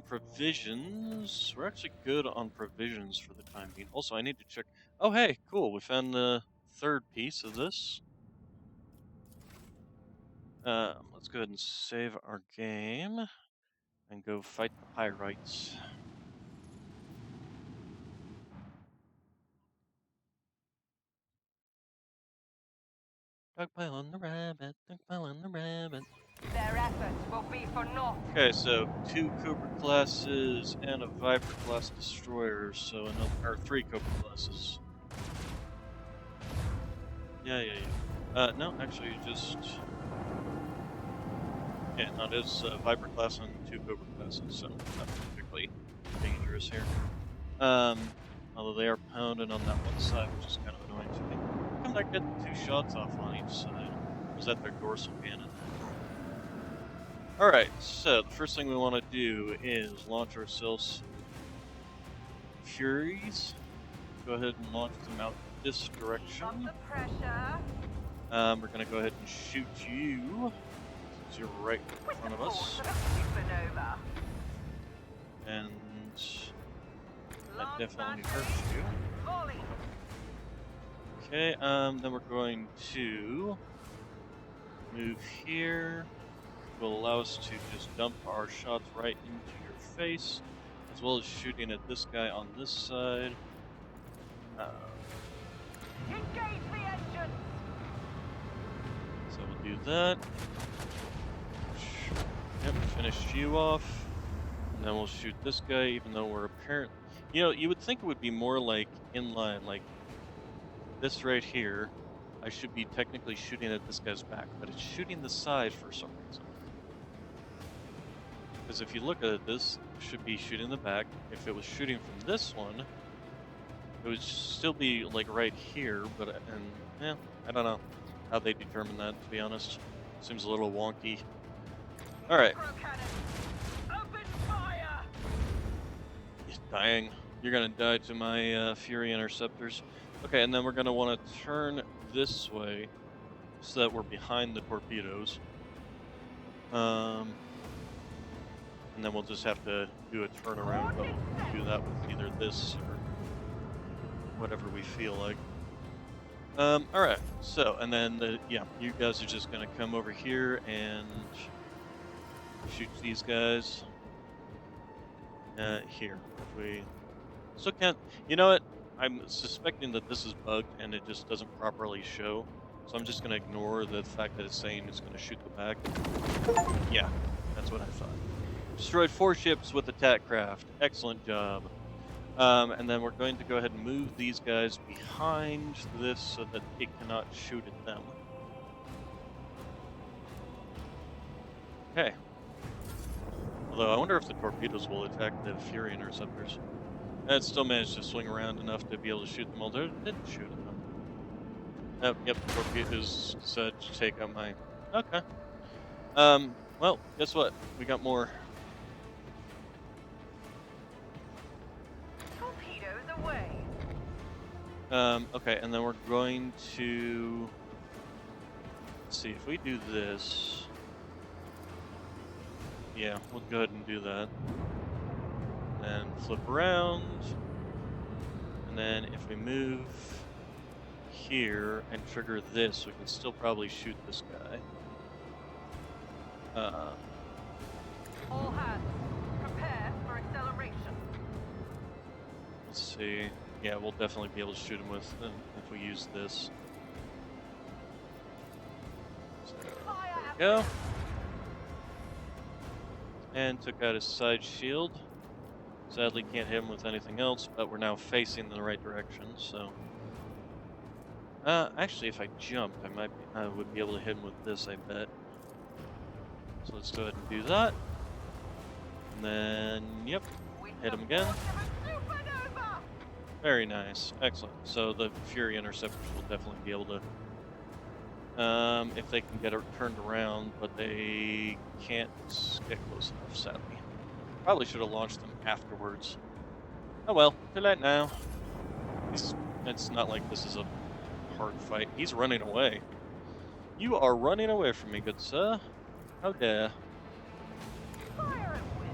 Provisions. We're actually good on provisions for the time being. Also, I need to check. Oh, hey, cool. We found the third piece of this. Let's go ahead and save our game and go fight the pyrites. Dogpile on the rabbit, dogpile on the rabbit. Their efforts will be for naught. Okay, so 2 Cobra classes and a Viper class destroyer, so another, or 3 Cobra classes. Yeah. No, actually, just yeah, no, it is Viper class and 2 Cobra classes, so not particularly dangerous here. Although they are pounding on that one side, which is kind of annoying to me. How come they're getting 2 shots off on each side? Was that their dorsal cannon? Alright, so the first thing we want to do is launch ourselves Furies. Go ahead and launch them out this direction. Under pressure. We're going to go ahead and shoot you, since you're right in front of us. Supernova. And that Last definitely man hurts you. volley. Okay, then we're going to move here. Will allow us to just dump our shots right into your face, as well as shooting at this guy on this side. Engage the engine. So we'll do that. Yep, finished you off. And then we'll shoot this guy, even though we're apparent. You know, you would think it would be more like in line, like this right here. I should be technically shooting at this guy's back, but it's shooting the side for some reason. Because if you look at it, this should be shooting the back. If it was shooting from this one, it would still be like right here, but I don't know how they determine that, to be honest. Seems a little wonky. Alright. Open fire. He's dying. You're gonna die to my Fury interceptors. Okay, and then we're gonna want to turn this way so that we're behind the torpedoes. And then we'll just have to do a turnaround, but we'll do that with either this or whatever we feel like. Alright, so, and then, you guys are just gonna come over here and shoot these guys. Here. If we still can't, you know what? I'm suspecting that this is bugged and it just doesn't properly show. So I'm just gonna ignore the fact that it's saying it's gonna shoot the back. Yeah, that's what I thought. Destroyed 4 ships with attack craft. Excellent job. And then we're going to go ahead and move these guys behind this so that it cannot shoot at them. Okay. Although I wonder if the torpedoes will attack the Fury interceptors. And it still managed to swing around enough to be able to shoot them all. They didn't shoot at them. Oh, yep, torpedoes decided to take out my... Okay. Well, guess what? We got more. Torpedoes away. Okay, and then we're going to... Let's see, if we do this... Yeah, we'll go ahead and do that. Then flip around. And then if we move here and trigger this, we can still probably shoot this guy. All hands, prepare for acceleration. Let's see. Yeah, we'll definitely be able to shoot him with if we use this. So, there we go. And took out his side shield. Sadly can't hit him with anything else, but we're now facing in the right direction, so... actually, if I jumped, I would be able to hit him with this, I bet. So let's go ahead and do that. And then, yep, hit him again. Very nice, excellent. So the Fury interceptors will definitely be able to, if they can get it turned around, but they can't get close enough, sadly. Probably should have launched them afterwards. Oh well, too late now. He's, it's not like this is a hard fight. He's running away. You are running away from me, good sir. How dare. Fire at will.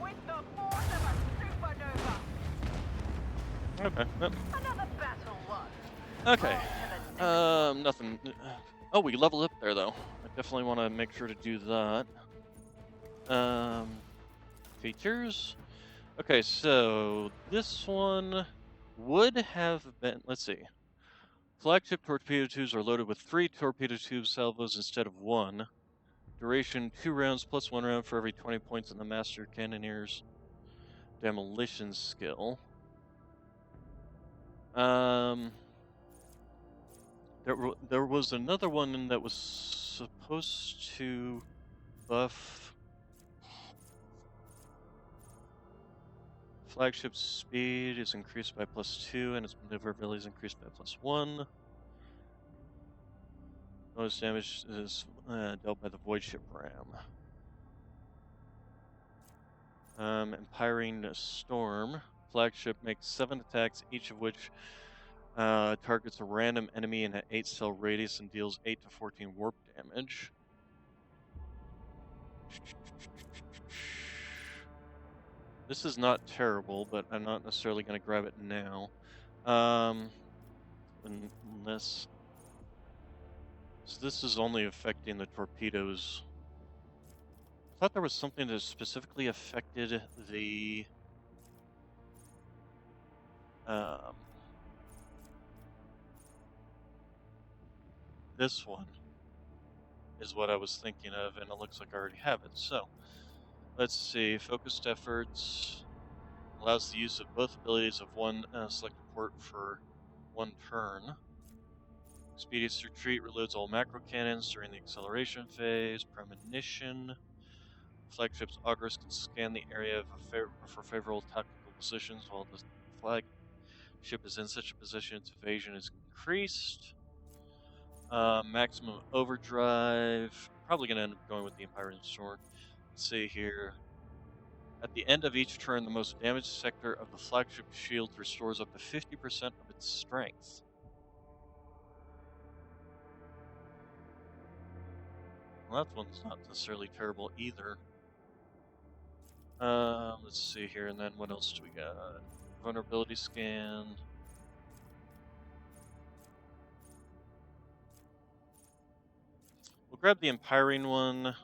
With the force of a supernova. Okay, yep. Another battle won. Okay. On to the next. Nothing. Oh, we leveled up there, though. I definitely want to make sure to do that. Features? Okay, so this one would have been, let's see. Flagship torpedo tubes are loaded with 3 torpedo tube salvos instead of 1. Duration 2 rounds plus 1 round for every 20 points in the Master Cannoneer's demolition skill. There was another one that was supposed to buff flagship speed is increased by +2 and its maneuverability is increased by +1. Bonus damage is dealt by the void ship ram. Empiring storm. Flagship makes 7 attacks, each of which targets a random enemy in an 8-cell radius and deals 8 to 14 warp damage. This is not terrible, but I'm not necessarily going to grab it now. Unless... So this is only affecting the torpedoes. I thought there was something that specifically affected the... this one is what I was thinking of, and it looks like I already have it. So, let's see. Focused efforts allows the use of both abilities of one selected port for 1 turn. Expedious Retreat reloads all macro cannons during the acceleration phase. Premonition. Flagship's augurs can scan the area for favorable tactical positions while the flagship is in such a position its evasion is increased. Maximum overdrive. Probably going to end up going with the Empiring Storm. Let's see here. At the end of each turn, the most damaged sector of the flagship shield restores up to 50% of its strength. Well, that one's not necessarily terrible either. Let's see here, and then what else do we got? Vulnerability scan. We'll grab the Empiring one,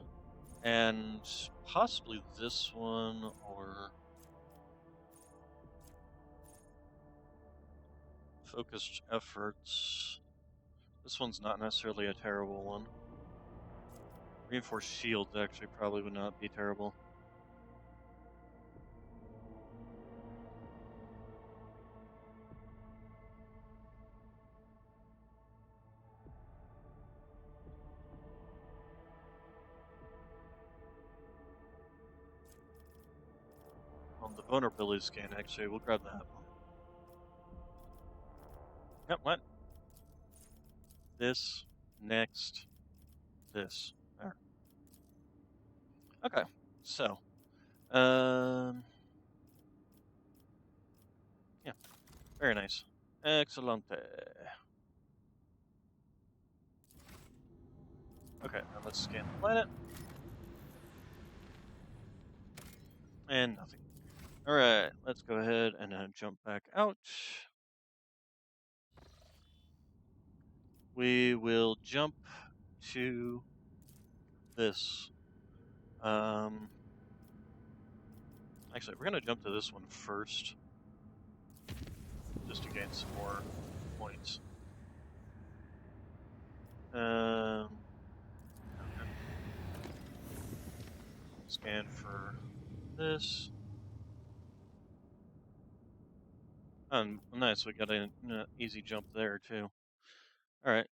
and possibly this one, or focused efforts. This one's not necessarily a terrible one. Reinforced shields actually probably would not be terrible. On the vulnerability scan, actually, we'll grab that one. Yep, what? This, next, this. There. Okay, so, yeah, very nice. Excellente. Okay, now let's scan the planet. And nothing. Alright, let's go ahead and jump back out. We will jump to this. Actually, we're going to jump to this one first, just to gain some more points. Okay. Scan for this. Oh, nice, we got an easy jump there, too. Alright.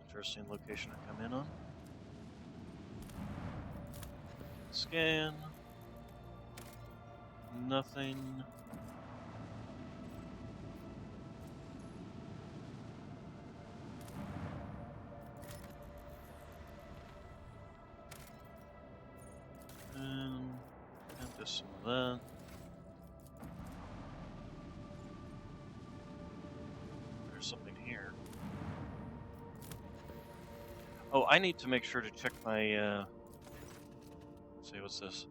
Interesting location to come in on. Scan. Nothing. some of that. There's something here. Oh, I need to make sure to check my, let's see, what's this?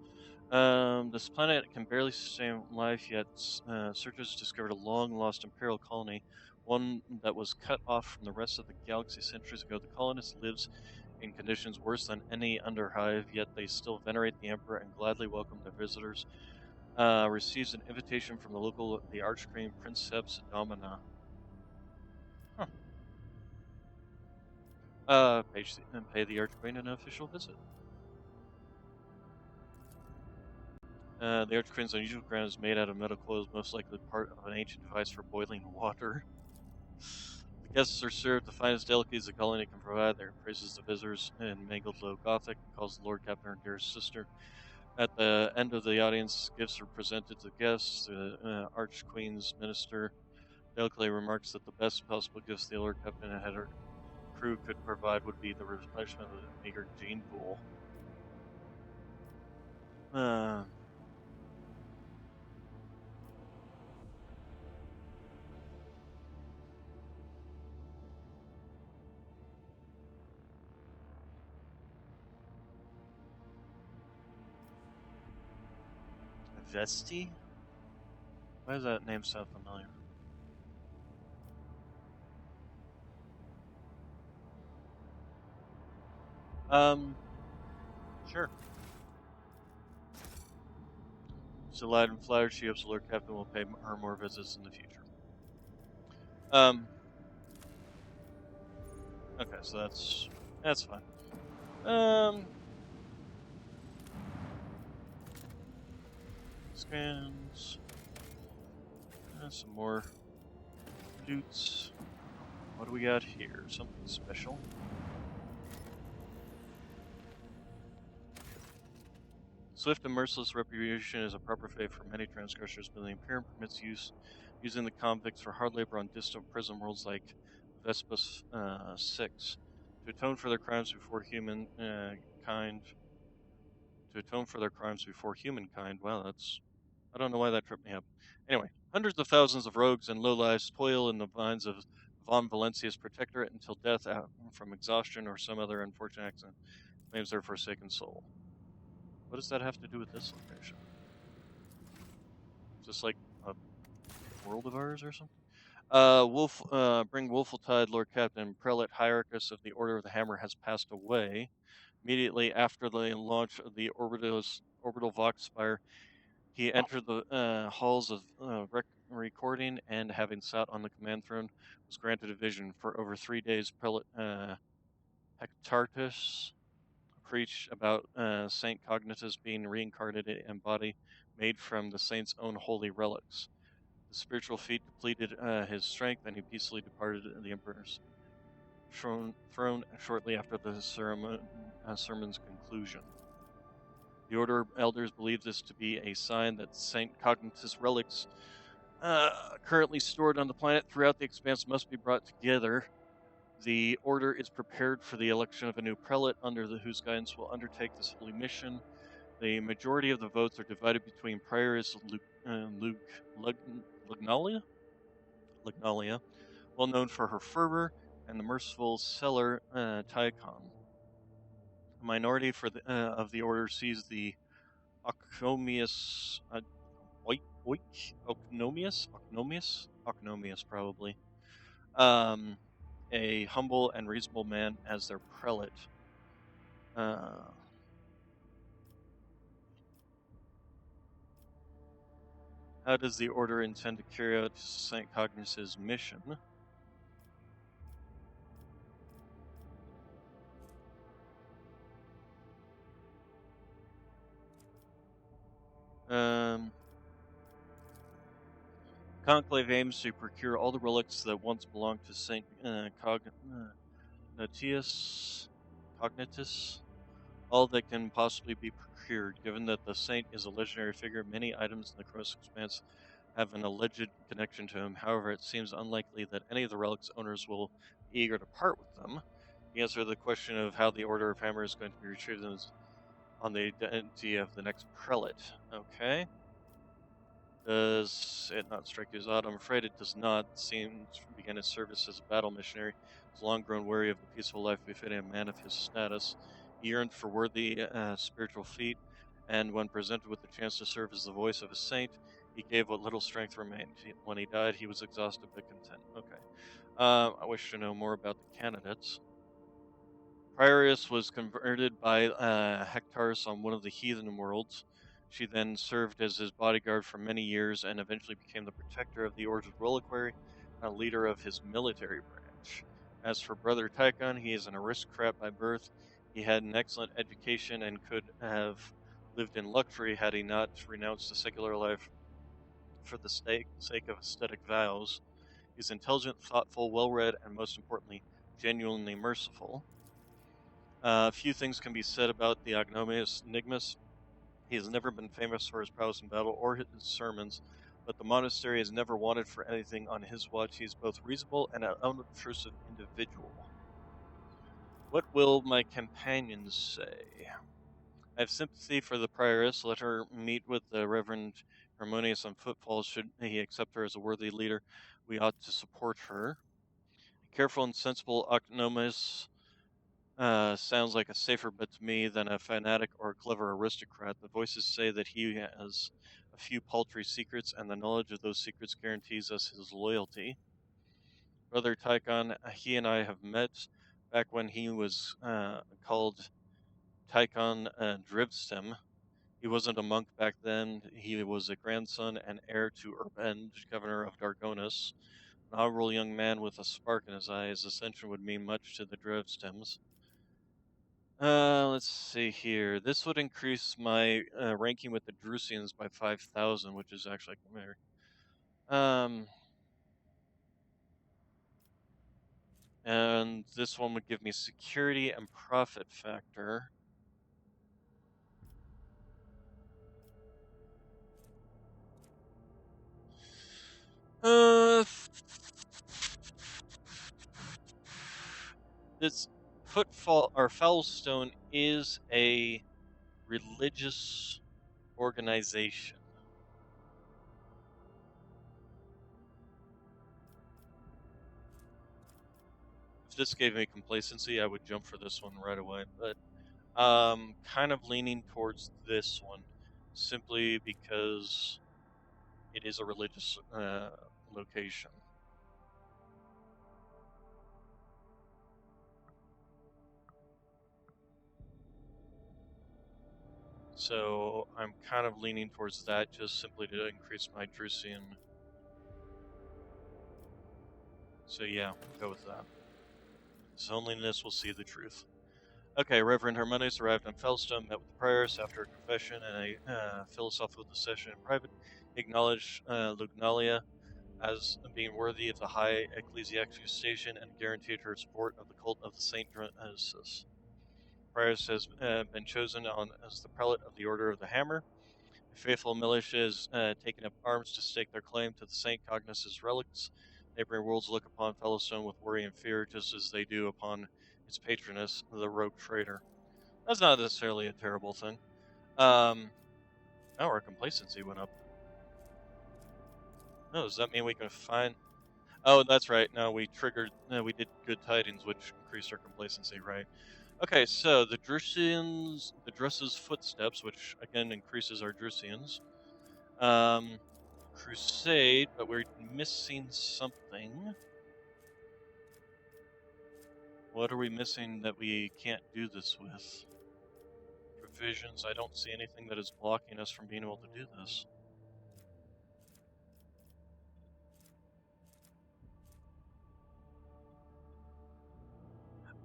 This planet can barely sustain life, yet searchers discovered a long-lost Imperial colony, one that was cut off from the rest of the galaxy centuries ago. The colonist lives in conditions worse than any underhive, yet they still venerate the Emperor and gladly welcome their visitors. Receives an invitation from the Archqueen Princeps Domina. Huh. Pay the Archqueen an official visit. The Archqueen's unusual crown is made out of metal coils, most likely part of an ancient device for boiling water. The guests are served the finest delicacies the colony can provide. They praises the visitors in mangled low Gothic and calls the Lord Captain her dearest sister. At the end of the audience, gifts are presented to the guests. The Archqueen's minister delicately remarks that the best possible gifts the Lord Captain and her crew could provide would be the replenishment of the meager gene pool. Uh, Vesti? Why does that name sound familiar? Sure. Delighted and flattered, she hopes the Lord Captain will pay her more visits in the future. Um, okay, so that's fine. Scans. Some more loots. What do we got here? Something special. Swift and merciless retribution is a proper fate for many transgressors, but the Imperium permits using the convicts for hard labor on distant prison worlds like Vespus 6 to atone for their crimes before humankind. To atone for their crimes before humankind. Wow, I don't know why that tripped me up. Anyway, hundreds of thousands of rogues and lowlives toil in the vines of Von Valencia's protectorate until death from exhaustion or some other unfortunate accident claims their forsaken soul. What does that have to do with this location? Is this like a world of ours or something? Bring Wolfeltide, Lord Captain, Prelate Hierarchus of the Order of the Hammer has passed away. Immediately after the launch of the orbital Vox Spire, he entered the halls of recording and, having sat on the command throne, was granted a vision. For over 3 days, Prelate Hectartus preached about Saint Cognitus being reincarnated in body made from the saint's own holy relics. The spiritual feat depleted his strength, and he peacefully departed the emperor's throne shortly after the sermon's conclusion. The Order of Elders believe this to be a sign that Saint Cognitus relics currently stored on the planet throughout the expanse must be brought together. The Order is prepared for the election of a new prelate under whose guidance will undertake this holy mission. The majority of the votes are divided between Prioress Lugnalia, well known for her fervor, and the merciful Seller Tycon. A minority of the Order sees the Ocnomius, Ocnomius probably, a humble and reasonable man as their prelate. How does the Order intend to carry out St. Cognis's mission? Conclave aims to procure all the relics that once belonged to Saint Cognitus, all that can possibly be procured. Given that the saint is a legendary figure, many items in the Cross Expanse have an alleged connection to him. However, it seems unlikely that any of the relics' owners will be eager to part with them. The answer to the question of how the Order of Hammer is going to be retrieved is on the identity of the next prelate. Okay. Does it not strike you as odd? I'm afraid it does not. Seems began his service as a battle missionary. He's long grown weary of the peaceful life befitting a man of his status. He yearned for worthy spiritual feat, and when presented with the chance to serve as the voice of a saint, he gave what little strength remained. When he died, he was exhausted but content. Okay. I wish to know more about the candidates. Prioress was converted by Hectares on one of the heathen worlds. She then served as his bodyguard for many years and eventually became the protector of the Ordered Reliquary and a leader of his military branch. As for Brother Tychon, he is an aristocrat by birth. He had an excellent education and could have lived in luxury had he not renounced the secular life for the sake of aesthetic vows. He's intelligent, thoughtful, well read, and most importantly, genuinely merciful. A few things can be said about the Agnomius Nigmus. He has never been famous for his prowess in battle or his sermons, but the monastery has never wanted for anything on his watch. He is both reasonable and an unobtrusive individual. What will my companions say? I have sympathy for the prioress. Let her meet with the Reverend Harmonius on footfalls. Should he accept her as a worthy leader, we ought to support her. Careful and sensible Agnomius sounds like a safer bet to me than a fanatic or a clever aristocrat. The voices say that he has a few paltry secrets, and the knowledge of those secrets guarantees us his loyalty. Brother Tychon, he and I have met back when he was called Tychon Drivstem. He wasn't a monk back then. He was a grandson and heir to Urbend, governor of Dargonus. An honorable young man with a spark in his eye. His ascension would mean much to the Drivstems. Let's see here. This would increase my ranking with the Drusians by 5,000, which is actually very. Um, and this one would give me security and profit factor. Uh, this footfall or Foulstone is a religious organization. If this gave me complacency, I would jump for this one right away, but kind of leaning towards this one simply because it is a religious location. So I'm kind of leaning towards that just simply to increase my Drusian. So yeah, we'll go with that. His holiness will see the truth. Okay, Reverend Harmonius arrived on Felstone, met with the prioress after a confession and a philosophical discussion in private. He acknowledged Lugnalia as being worthy of the high ecclesiastical station and guaranteed her support of the cult of the Saint Genesis. Prioress has been chosen as the prelate of the Order of the Hammer. A faithful militia has taken up arms to stake their claim to the Saint Cognos's relics. Neighboring worlds look upon Fellowstone with worry and fear, just as they do upon its patroness, the rogue trader. That's not necessarily a terrible thing. Oh, our complacency went up. Oh, does that mean we can find... Oh, that's right. No, we triggered... we did good tidings, which increased our complacency, right? Okay, so the Druss's footsteps, which again increases our Drusians. Crusade, but we're missing something. What are we missing that we can't do this with? Provisions, I don't see anything that is blocking us from being able to do this.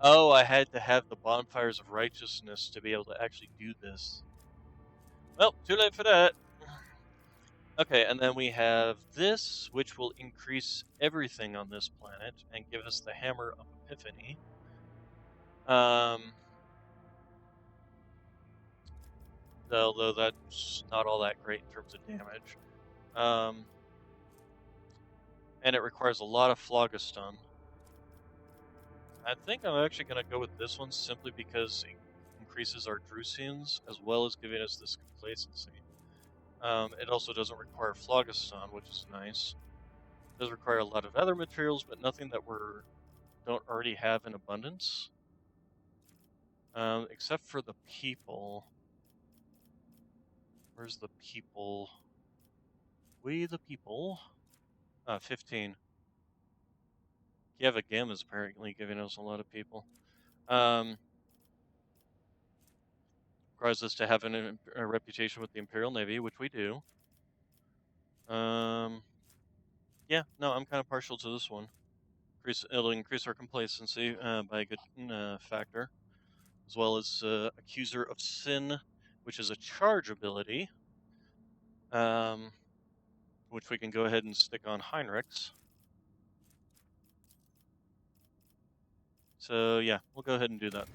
Oh, I had to have the bonfires of righteousness to be able to actually do this. Well, too late for that. Okay, and then we have this, which will increase everything on this planet and give us the Hammer of Epiphany. Although that's not all that great in terms of damage. And it requires a lot of Phlogiston. I think I'm actually going to go with this one simply because it increases our Drusians, as well as giving us this complacency. It also doesn't require phlogiston, which is nice. It does require a lot of other materials, but nothing that we don't already have in abundance. Except for the people. Where's the people? We the people. 15. Gamma is apparently giving us a lot of people. Requires us to have a reputation with the Imperial Navy, which we do. Yeah, no, I'm kind of partial to this one. It'll increase our complacency by a good factor, as well as Accuser of Sin, which is a charge ability, which we can go ahead and stick on Heinrichs. So yeah, we'll go ahead and do that.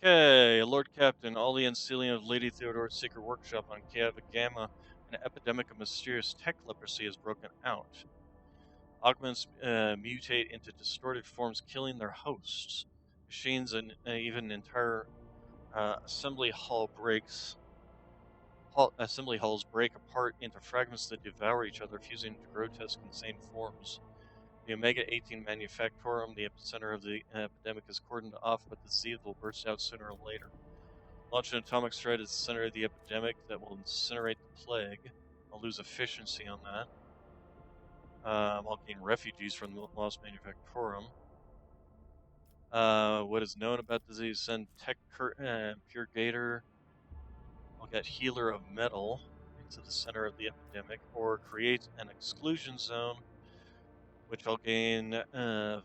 Okay, Lord Captain, all the unsealing of Lady Theodore's secret workshop on Kiava Gamma, an epidemic of mysterious tech leprosy has broken out. Augments mutate into distorted forms, killing their hosts. Machines and even entire assembly halls break apart into fragments that devour each other, fusing into grotesque, insane forms. The Omega-18 Manufactorum, the epicenter of the epidemic, is cordoned off, but the disease will burst out sooner or later. Launch an atomic strike at the center of the epidemic that will incinerate the plague. I'll lose efficiency on that. I'll gain refugees from the Lost Manufactorum. What is known about the disease? Send Tech Purgator. I'll get Healer of Metal into the center of the epidemic, or create an exclusion zone, which I'll gain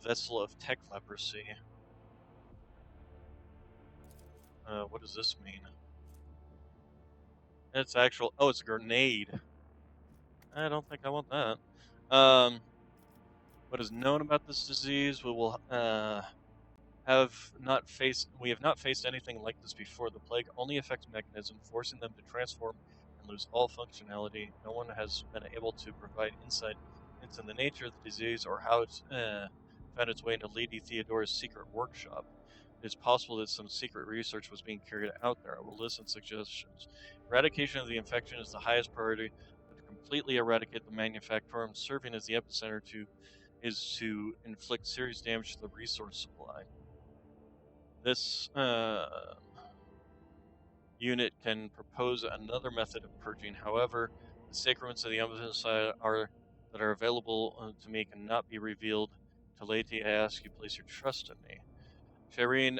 Vessel of Tech Leprosy. What does this mean? It's actual. Oh, it's a grenade. I don't think I want that. What is known about this disease? We have not faced anything like this before. The plague only affects mechanism, forcing them to transform and lose all functionality. No one has been able to provide insight into the nature of the disease or how it's found its way into Lady Theodore's secret workshop. It is possible that some secret research was being carried out there. I will listen to suggestions. Eradication of the infection is the highest priority, but to completely eradicate the Manufactorum serving as the epicenter is to inflict serious damage to the resource supply. This unit can propose another method of purging. However, the sacraments of the Umphasis that are available to me cannot be revealed to Lady. I ask you place your trust in me. Shireen,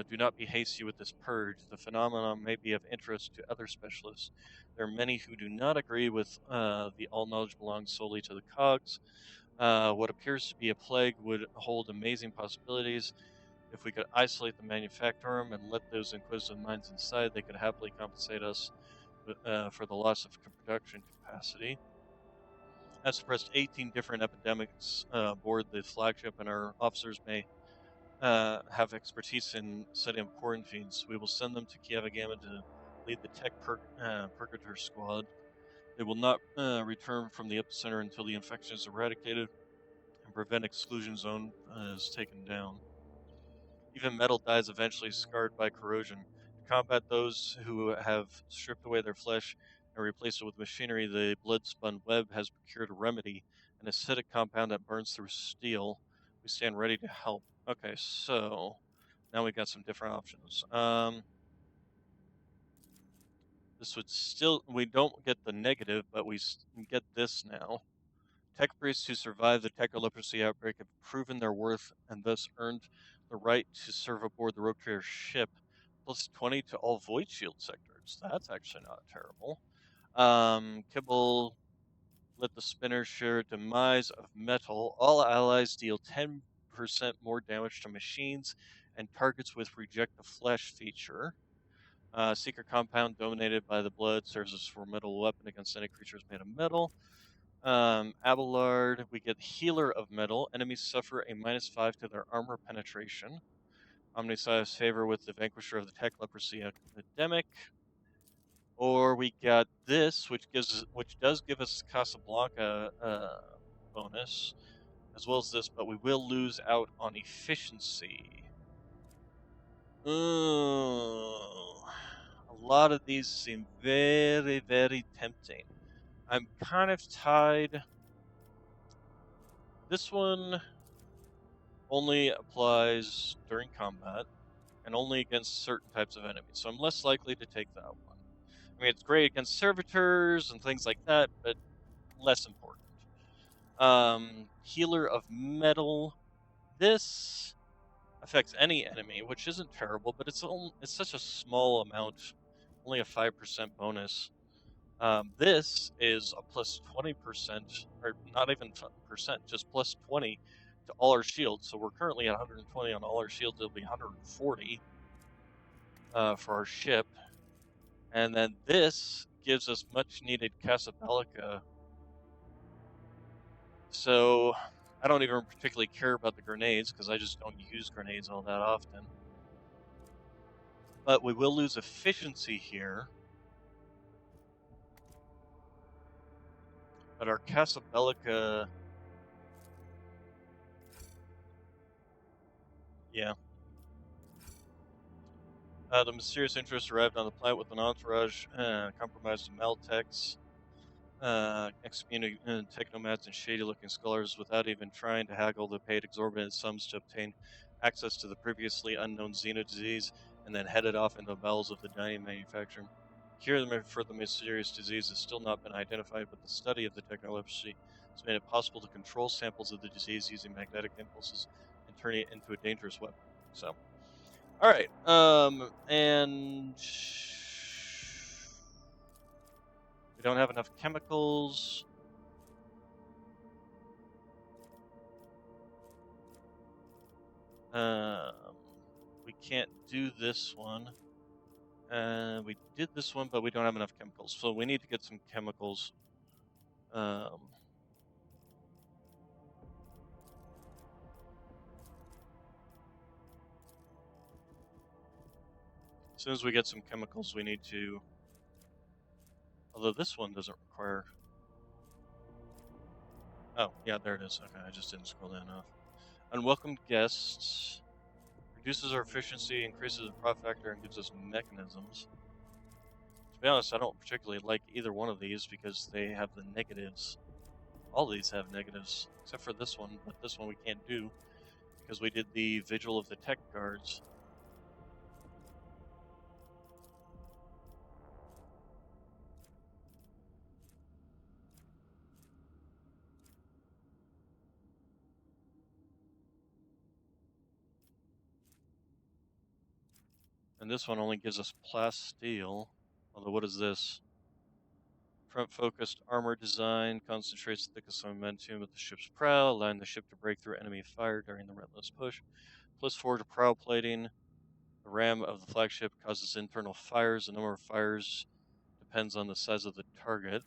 do not be hasty with this purge. The phenomenon may be of interest to other specialists. There are many who do not agree with the all knowledge belongs solely to the cogs. What appears to be a plague would hold amazing possibilities. If we could isolate the Manufactorum and let those inquisitive minds inside, they could happily compensate us for the loss of production capacity. I've suppressed 18 different epidemics aboard the flagship, and our officers may have expertise in setting up quarantines. We will send them to Kiava Gamma to lead the Tech Purgator Squad. They will not return from the epicenter until the infection is eradicated and prevent exclusion zone is taken down. Even metal dies eventually, scarred by corrosion. To combat those who have stripped away their flesh and replaced it with machinery, the blood-spun web has procured a remedy, an acidic compound that burns through steel. We stand ready to help. Okay, so now we've got some different options. This would still, we don't get the negative, but we get this now. Tech priests who survived the tech leprosy outbreak have proven their worth and thus earned the right to serve aboard the Rogue Trader ship, plus 20 to all void shield sectors. That's actually not terrible. Kibble let the spinner share demise of metal. All allies deal 10% more damage to machines and targets with reject the flesh feature. Secret compound dominated by the blood serves as a formidable weapon against any creatures made of metal. Abelard, we get Healer of Metal. Enemies suffer a -5 to their armor penetration. Omniscience favor with the Vanquisher of the Tech Leprosy Epidemic. Or we got this, which does give us Casablanca bonus, as well as this, but we will lose out on efficiency. A lot of these seem very, very tempting. I'm kind of tied. This one only applies during combat and only against certain types of enemies, so I'm less likely to take that one. I mean, it's great against servitors and things like that, but less important. Healer of Metal. This affects any enemy, which isn't terrible, but it's such a small amount, only a 5% bonus. This is a plus 20%, or not even percent, just plus 20 to all our shields. So we're currently at 120 on all our shields. It'll be 140 for our ship. And then this gives us much needed Casabelica. So I don't even particularly care about the grenades because I just don't use grenades all that often. But we will lose efficiency here. But our Casabelica, yeah. The mysterious interest arrived on the planet with an entourage, compromised Maltex, excommunicated technomats and shady-looking scholars without even trying to haggle. They paid exorbitant sums to obtain access to the previously unknown Xeno disease, and then headed off into the bowels of the dying manufacturer. Cure for the mysterious disease has still not been identified, but the study of the technology has made it possible to control samples of the disease using magnetic impulses and turn it into a dangerous weapon. So, all right, and we don't have enough chemicals. We can't do this one. We did this one, but we don't have enough chemicals, so we need to get some chemicals. As soon as we get some chemicals, we need to. Although this one doesn't require. Oh, yeah, there it is. Okay, I just didn't scroll down enough. Unwelcome guests. Reduces our efficiency, increases the profit factor, and gives us mechanisms. To be honest, I don't particularly like either one of these because they have the negatives. All these have negatives, except for this one, but this one we can't do because we did the Vigil of the Tech Guards. And this one only gives us plasteel. Although, what is this? Front-focused armor design concentrates the thickest momentum of the ship's prow, allowing the ship to break through enemy fire during the relentless push. +4 to prow plating. The ram of the flagship causes internal fires. The number of fires depends on the size of the target.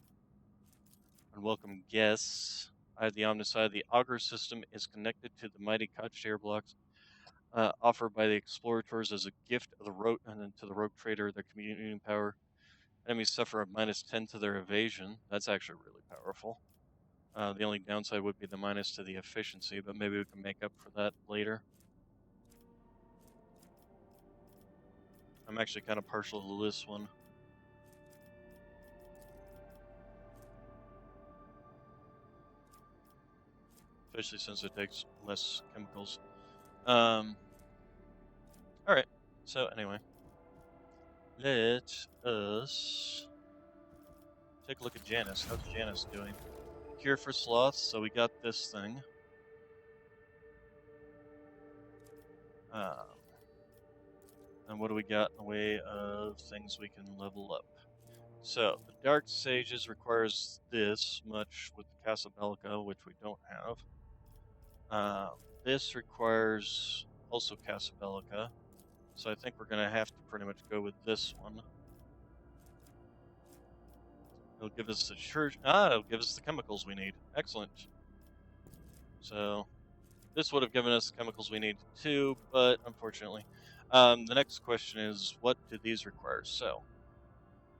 Unwelcome guests. I have the Omnicide. The auger system is connected to the mighty cottage air blocks offered by the explorators as a gift of the rogue and then to the rogue trader, their communicating power. Enemies suffer a -10 to their evasion. That's actually really powerful. The only downside would be the minus to the efficiency, but maybe we can make up for that later. I'm actually kind of partial to this one. Especially since it takes less chemicals. Alright, so anyway. Let us take a look at Janice. How's Janice doing? Cure for sloths, so we got this thing. And what do we got in the way of things we can level up? So, the Dark Sages requires this much with the Casabelica, which we don't have. This requires also Casabelica, so I think we're going to have to pretty much go with this one. It'll give us the church. It'll give us the chemicals we need. Excellent. So, this would have given us the chemicals we need too, but unfortunately. The next question is, what do these require? So,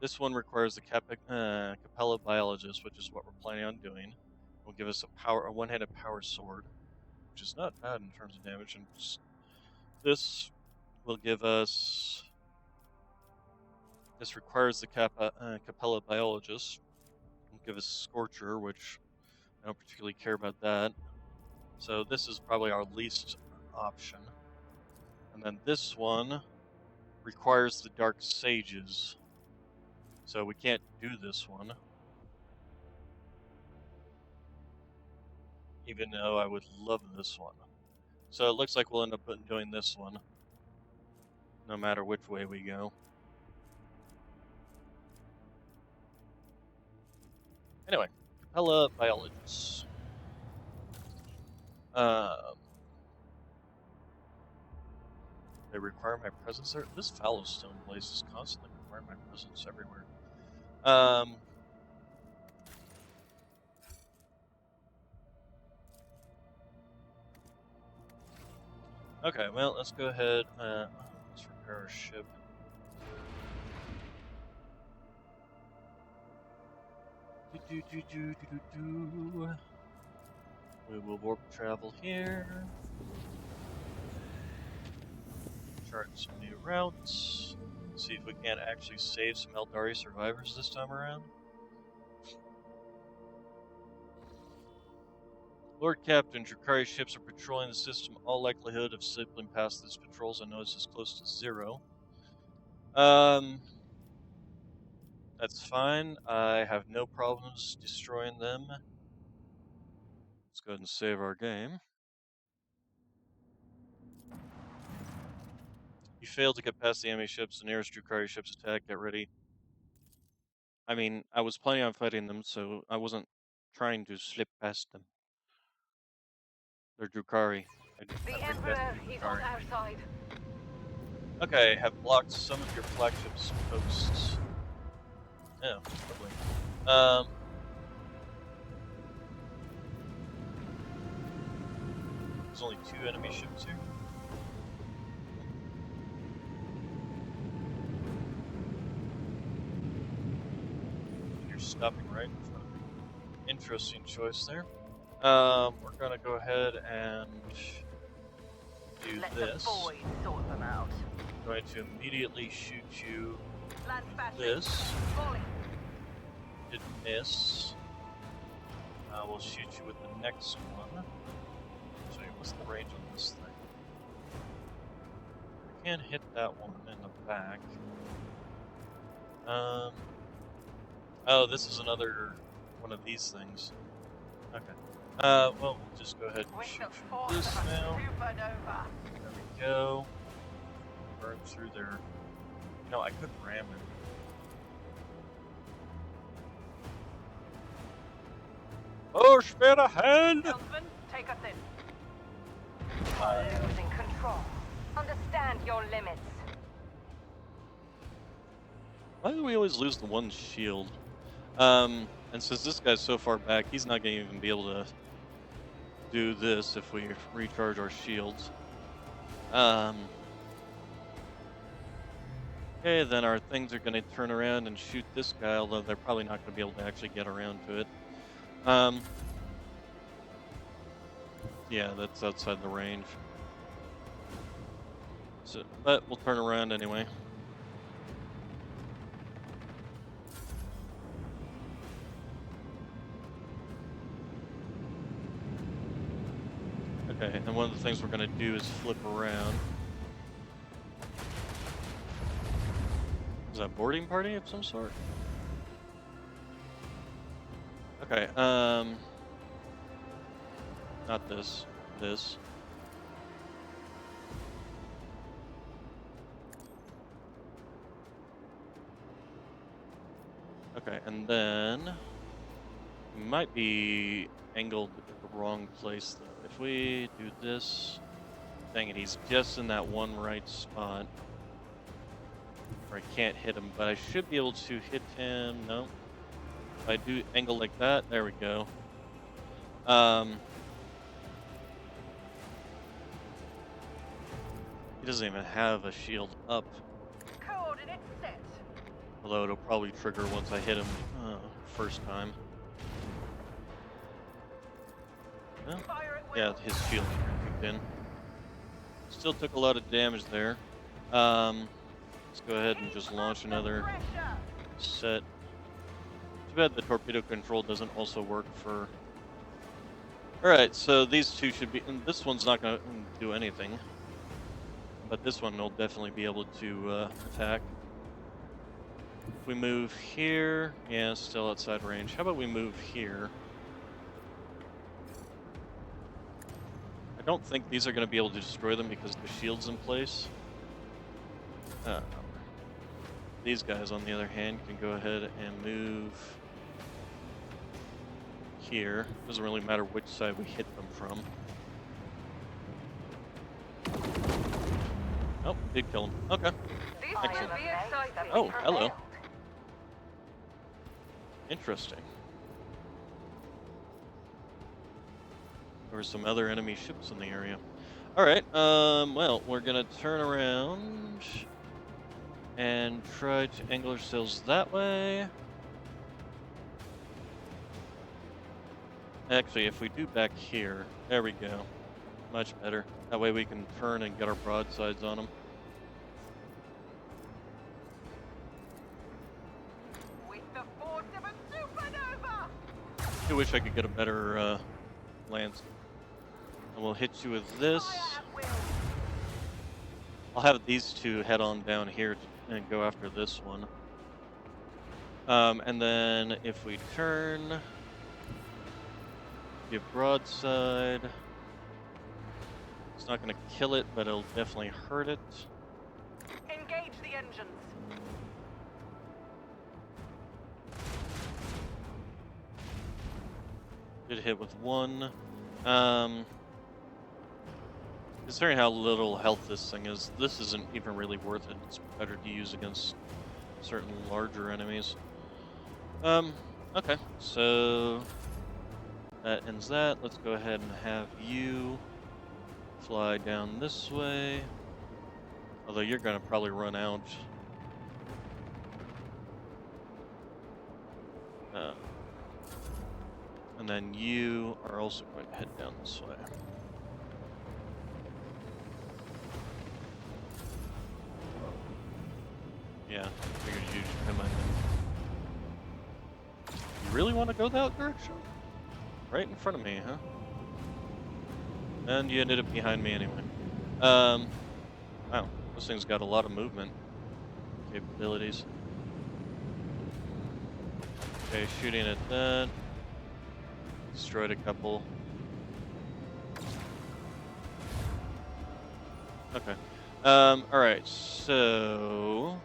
this one requires the Capella Biologist, which is what we're planning on doing. Will give us a one-handed power sword, which is not bad in terms of damage. And this will give us. This requires the Capella Biologist. Will give us Scorcher, which I don't particularly care about that. So this is probably our least option. And then this one requires the Dark Sages. So we can't do this one. Even though I would love this one. So it looks like we'll end up doing this one. No matter which way we go. Anyway, Capella Biologists. They require my presence there. This Fallowstone place is constantly requiring my presence everywhere. Okay, well, let's go ahead. Let's repair our ship. We will warp travel here. Chart some new routes. See if we can't actually save some Aeldari survivors this time around. Lord Captain, Drakari ships are patrolling the system. All likelihood of slipping past these patrols, I know it's as close to 0. That's fine. I have no problems destroying them. Let's go ahead and save our game. You failed to get past the enemy ships. The nearest Drakari ships attack. Get ready. I mean, I was planning on fighting them, so I wasn't trying to slip past them. They're Drakari. The I bring Emperor best is on Drakari. our side. Okay, have blocked some of your flagship's posts. Yeah, lovely. There's only 2 enemy ships here. And you're stopping right in front of me. Interesting choice there. We're gonna go ahead and do Let this. the boys sort them out. I'm going to immediately shoot you Land battery. this. Volley. Didn't miss. We'll shoot you with the next one. So what's the range on this thing? I can't hit that one in the back. Oh, this is another one of these things. Okay. Well, we'll just go ahead and With shoot the you force with this of a now. supernova. There we go. Burn through there. You know, I could ram it. Oh, speed ahead! Helmsman, take us in. Uh, Losing control. Understand your limits. Why do we always lose the one shield? And since this guy's so far back, he's not going to even be able to do this if we recharge our shields. Okay, then our things are going to turn around and shoot this guy, although they're probably not going to be able to actually get around to it. Yeah, that's outside the range. So, but we'll turn around anyway. Okay, and one of the things we're going to do is flip around. Is that a boarding party of some sort? Okay, not this. This. Okay, and then we might be angled at the wrong place though. If we do this, dang it, he's just in that one right spot where I can't hit him, but I should be able to hit him. No, if I do angle like that, there we go. He doesn't even have a shield up. Coordinates set. Although it'll probably trigger once I hit him first time. Well, Fire at will. yeah, his shield kicked in. Still took a lot of damage there. Let's go ahead and just Keep up launch the another pressure. set. Too bad the torpedo control doesn't also work for. All right, so these two should be. And this one's not going to do anything, but this one will definitely be able to attack. If we move here, yeah, still outside range. How about we move here? I don't think these are going to be able to destroy them because the shield's in place. These guys, on the other hand, can go ahead and move here. Doesn't really matter which side we hit them from. Oh, did kill him. Okay. This Excellent. will be exciting. Oh, hello. Interesting. There were some other enemy ships in the area. All right. Well, we're gonna turn around and try to angle ourselves that way. Actually, if we do back here, there we go. Much better. That way we can turn and get our broadsides on them. With the force of a supernova. I wish I could get a better lance. And we'll hit you with this. Fire at will. I'll have these two head on down here and go after this one. And then if we turn, give broadside. It's not going to kill it, but it'll definitely hurt it. Engage the engines. Did hit with one. Considering how little health this thing is, this isn't even really worth it. It's better to use against certain larger enemies. Okay, so that ends that. Let's go ahead and have you fly down this way. Although you're gonna probably run out. And then you are also going to head down this way. Yeah, figured you'd come in. You really want to go that direction? Right in front of me, huh? And you ended up behind me anyway. Wow, this thing's got a lot of movement capabilities. Okay, shooting at that. Destroyed a couple. Okay. Alright, so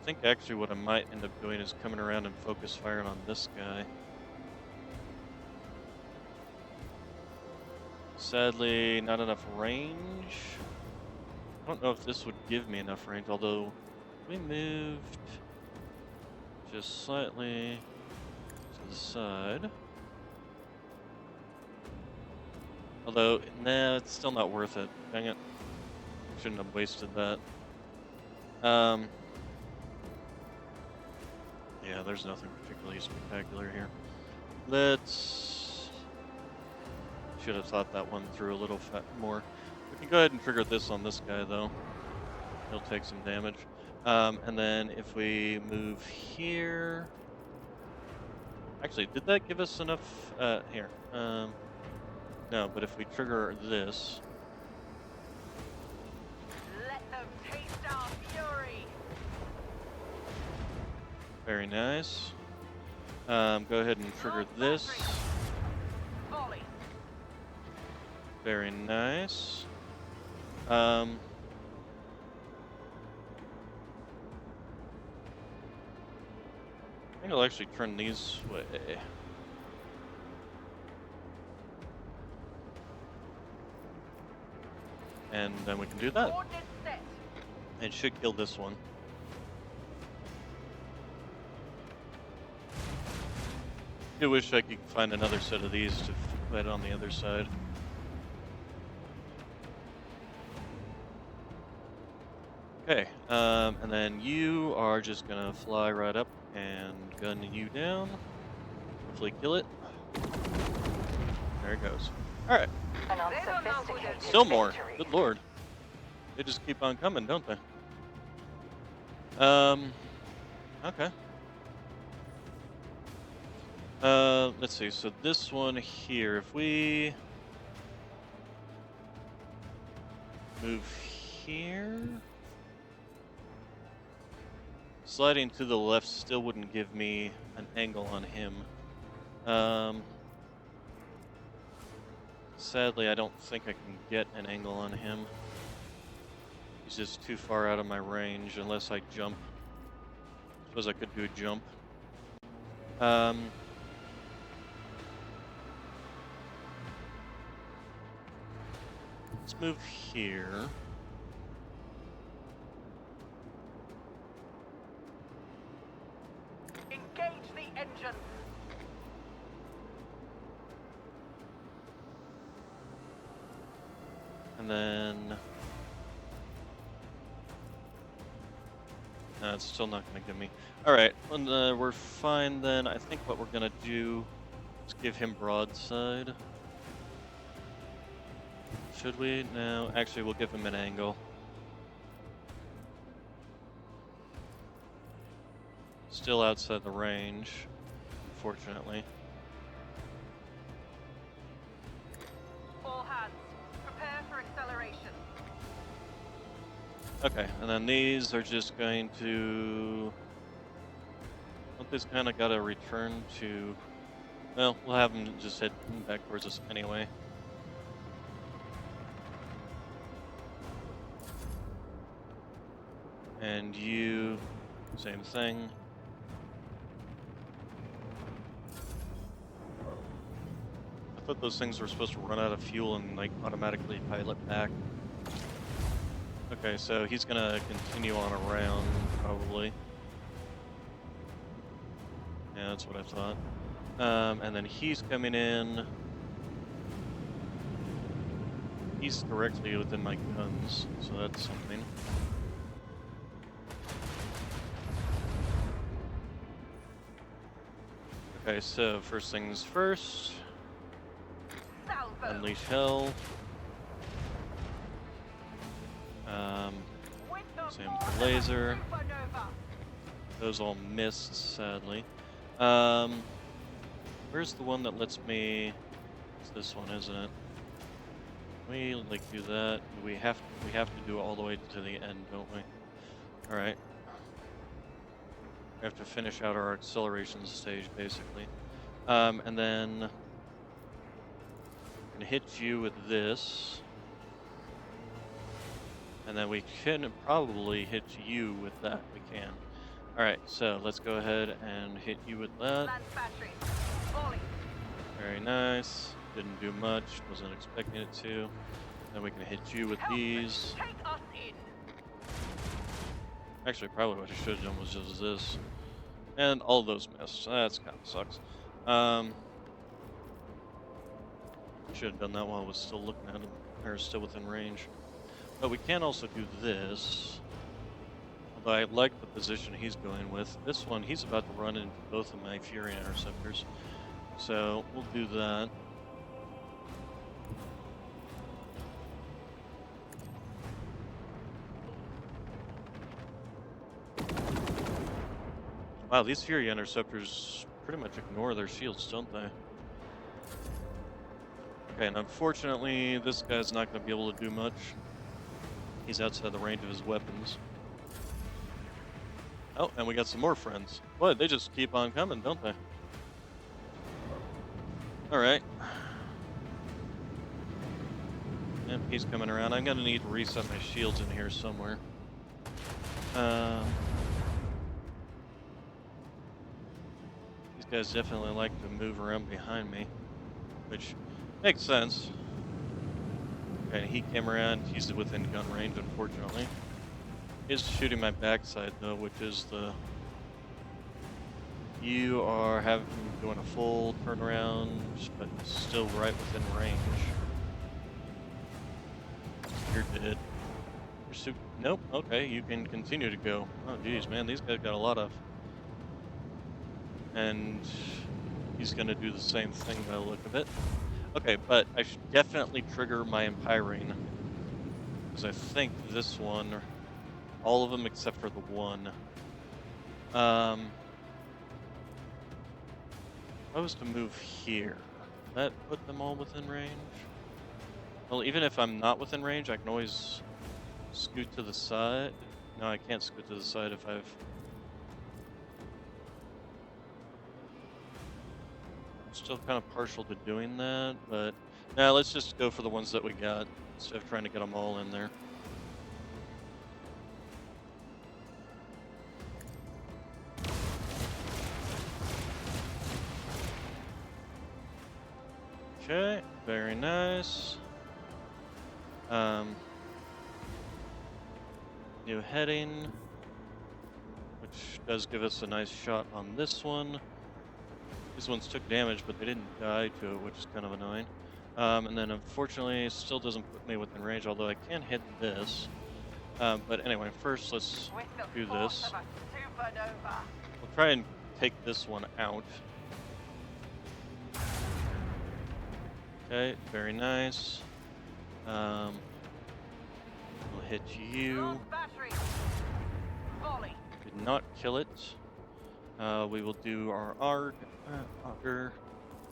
I think actually what I might end up doing is coming around and focus firing on this guy. Sadly, not enough range. I don't know if this would give me enough range, although we moved just slightly to the side. Although, nah, it's still not worth it. Dang it. Shouldn't have wasted that. Yeah, there's nothing particularly spectacular here. Let's... Should have thought that one through a little more. We can go ahead and trigger this on this guy, though. He'll take some damage. And then if we move here... Actually, did that give us enough... here. No, but if we trigger this... Let them taste our fury. Very nice. Go ahead and trigger this. Volley. Very nice. I think I'll actually turn these way. And then we can do that. Coordinates set. It should kill this one. I wish I could find another set of these to put on the other side. Okay, and then you are just gonna fly right up and gun you down. Hopefully kill it. There it goes. Alright, An unsophisticated still more. victory. Good lord. They just keep on coming, don't they? Um, okay. Let's see. So this one here, if we move here, sliding to the left still wouldn't give me an angle on him. Um, Sadly, I don't think I can get an angle on him. He's just too far out of my range unless I jump. Suppose I could do a jump. Um, let's move here. Engage the engine. And then... No, it's still not going to give me. Alright, we're fine then. I think what we're going to do is give him broadside. Should we? No, actually we'll give him an angle. Still outside the range, unfortunately. All hands, prepare for acceleration. Okay, and then these are just going to... Don't these kind of got to return to... Well, we'll have them just head back towards us anyway. And you, same thing. I thought those things were supposed to run out of fuel and like automatically pilot back. Okay, so he's gonna continue on around, probably. Yeah, that's what I thought. And then he's coming in. He's directly within my guns, so that's something. Okay, so first things first. Salvo. Unleash hell. With the Same force with of the a laser. supernova. Those all missed, sadly. Where's the one that lets me... It's this one, isn't it? We like do that. We have to do it all the way to the end, don't we? All right. We have to finish out our acceleration stage, basically. And then I'm gonna hit you with this, and then we can probably hit you with that. We can. All right. So let's go ahead and hit you with that. Land battery. Falling. Very nice. Didn't do much. Wasn't expecting it to. Then we can hit you with Help these. take us in. Actually, probably what I should have done was just this. And all those missed. That's kind of sucks. Should have done that while I was still looking at him, or still within range. But we can also do this. Although I like the position he's going with. This one, he's about to run into both of my Fury interceptors. So we'll do that. Wow, these Fury interceptors pretty much ignore their shields, don't they? Okay, and unfortunately, this guy's not going to be able to do much. He's outside the range of his weapons. Oh, and we got some more friends. What? They just keep on coming, don't they? Alright. Yep, he's coming around. I'm going to need to reset my shields in here somewhere. These guys definitely like to move around behind me, which makes sense. Okay, he came around. He's within gun range, unfortunately. He's shooting my backside, though, which is the... You are doing a full turnaround, but still right within range. You're dead. Nope, okay, you can continue to go. Oh, geez, man, these guys got a lot of... And he's going to do the same thing by the look of it. Okay, but I should definitely trigger my Empyring. because I think this one, all of them except for the one. If I was to move here, would that put them all within range? Well, even if I'm not within range, I can always scoot to the side. No, I can't scoot to the side if I've... I'm still kind of partial to doing that, but now let's just go for the ones that we got instead of trying to get them all in there. Okay, very nice. New heading, which does give us a nice shot on this one. These ones took damage, but they didn't die to it, which is kind of annoying. And then unfortunately, it still doesn't put me within range, although I can hit this. But anyway, first let's With the do force this. of a supernova. We'll try and take this one out. Okay, very nice. We'll hit you. Lost battery. Volley. Did not kill it. We will do our auger,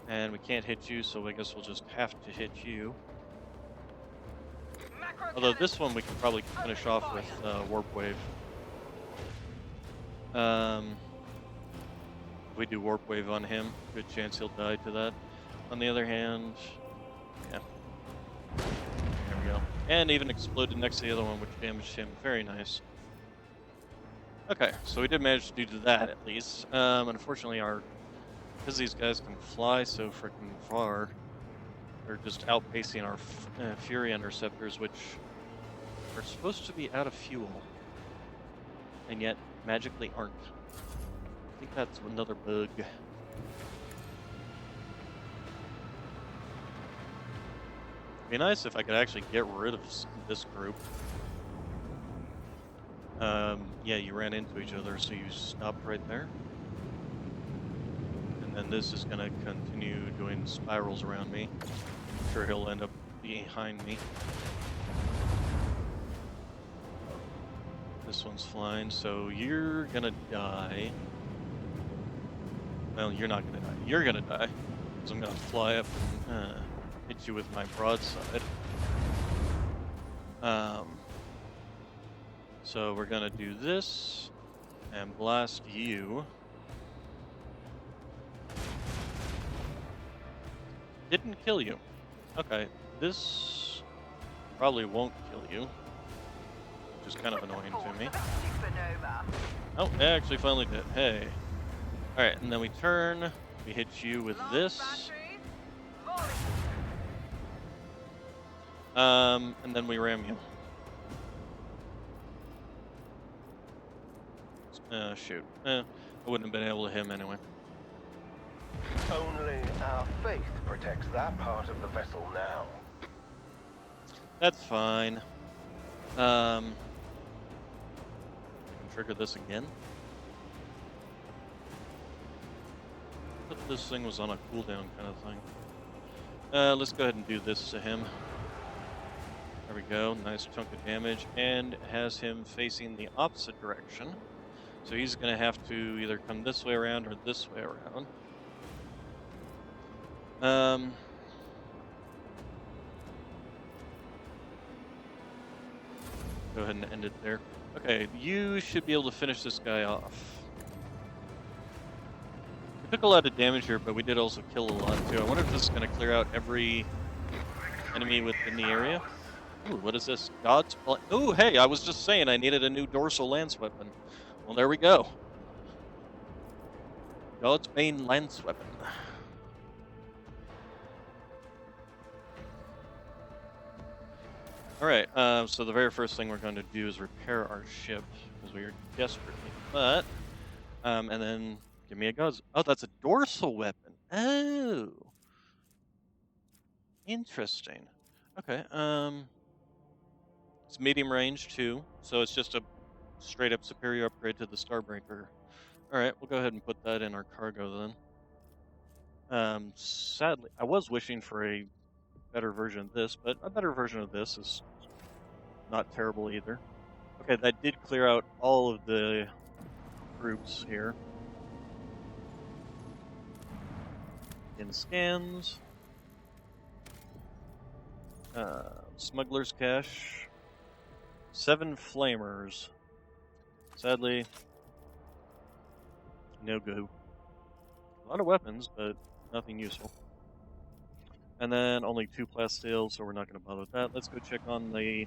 and we can't hit you, so I guess we'll just have to hit you. Macro Although cannon. this one we can probably finish off with Warp Wave. If we do Warp Wave on him, good chance he'll die to that. On the other hand, yeah. There we go. And even exploded next to the other one, which damaged him. Very nice. Okay, so we did manage to do that at least. Unfortunately, because these guys can fly so freaking far, they're just outpacing our Fury interceptors, which are supposed to be out of fuel, and yet magically aren't. I think that's another bug. Be nice if I could actually get rid of this group. Yeah, you ran into each other, so you stopped right there. And then this is gonna continue doing spirals around me. I'm sure he'll end up behind me. This one's flying, so you're gonna die. Well, you're not gonna die. You're gonna die, because I'm gonna fly up and hit you with my broadside. So we're gonna do this and blast you. Didn't kill you. Okay, this probably won't kill you, which is kind of annoying to me. Supernova. Oh, it actually finally did. Hey. Alright, and then we turn, we hit you with Lost this. batteries. Volley. And then we ram you. Shoot. I wouldn't have been able to hit him anyway. Only our faith protects that part of the vessel now. That's fine. I can trigger this again. I thought this thing was on a cooldown kind of thing. Let's go ahead and do this to him. There we go, nice chunk of damage, and has him facing the opposite direction. So he's gonna have to either come this way around or this way around. Go ahead and end it there. Okay, you should be able to finish this guy off. We took a lot of damage here, but we did also kill a lot too. I wonder if this is gonna clear out every enemy within the area. Ooh, what is this? God's... Ooh, hey, I was just saying I needed a new dorsal lance weapon. Well, there we go. God's Bane lance weapon. Alright, so the very first thing we're going to do is repair our ship, because we are desperately... But, and then give me a God's... Oh, that's a dorsal weapon. Oh. Interesting. Okay, it's medium range too, so it's just a straight up superior upgrade to the Starbreaker. Alright, we'll go ahead and put that in our cargo then. Sadly, I was wishing for a better version of this, but a better version of this is not terrible either. Okay, that did clear out all of the groups here. In scans. Smuggler's cache. 7 flamers. Sadly, no go. A lot of weapons, but nothing useful. And then only 2 plastiles, so we're not going to bother with that. Let's go check on the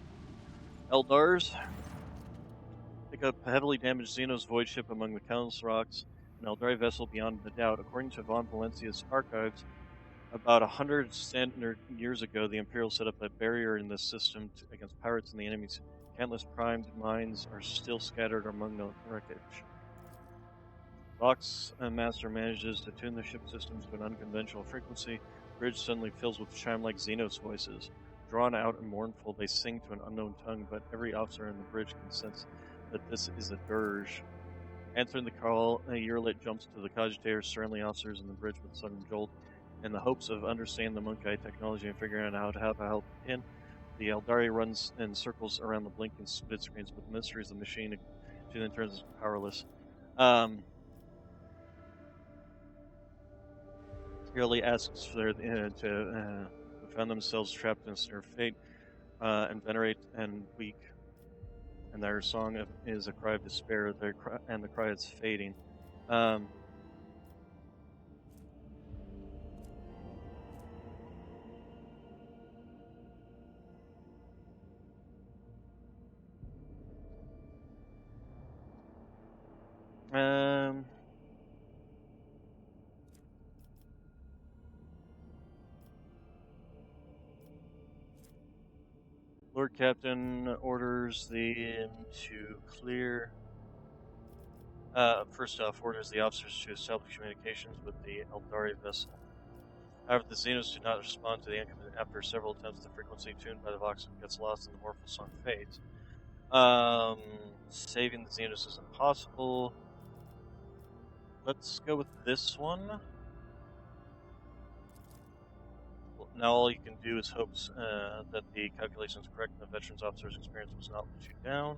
Aeldars. Pick up a heavily damaged Xenos void ship among the countless rocks, an Aeldari vessel beyond a doubt. According to Von Valencia's archives, about 100 standard years ago, the Imperial set up a barrier in this system against pirates and the enemy's countless primed mines are still scattered among the wreckage. Vox Master manages to tune the ship systems to an unconventional frequency. The bridge suddenly fills with chime-like Xenos voices. Drawn out and mournful, they sing to an unknown tongue, but every officer in the bridge can sense that this is a dirge. Answering the call, a Yearlit jumps to the cogitators, surrounding officers in the bridge with a sudden jolt. In the hopes of understanding the monkey technology and figuring out how to help in, the Aeldari runs in circles around the blinking split screens, but the mysteries of the machine, she then turns powerless. Yearly asks for to found themselves trapped in a snare of fate, and venerate and weak. And their song is a cry of despair, and the cry is fading. Lord Captain orders to clear. First off, orders the officers to establish communications with the Aeldari vessel. However, the Xenos do not respond to the incoming. After several attempts, the frequency tuned by the Vox gets lost and the mournful song fades. Saving the Xenos is impossible. Let's go with this one. Now all you can do is hope that the calculation is correct and the veterans officer's experience was not let you down.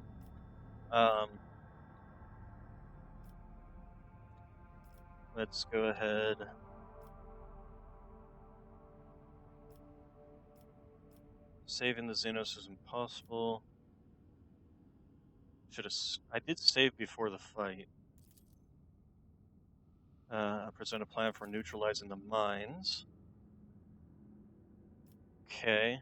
Let's go ahead. Saving the Xenos is impossible. I did save before the fight. Present a plan for neutralizing the mines. Okay.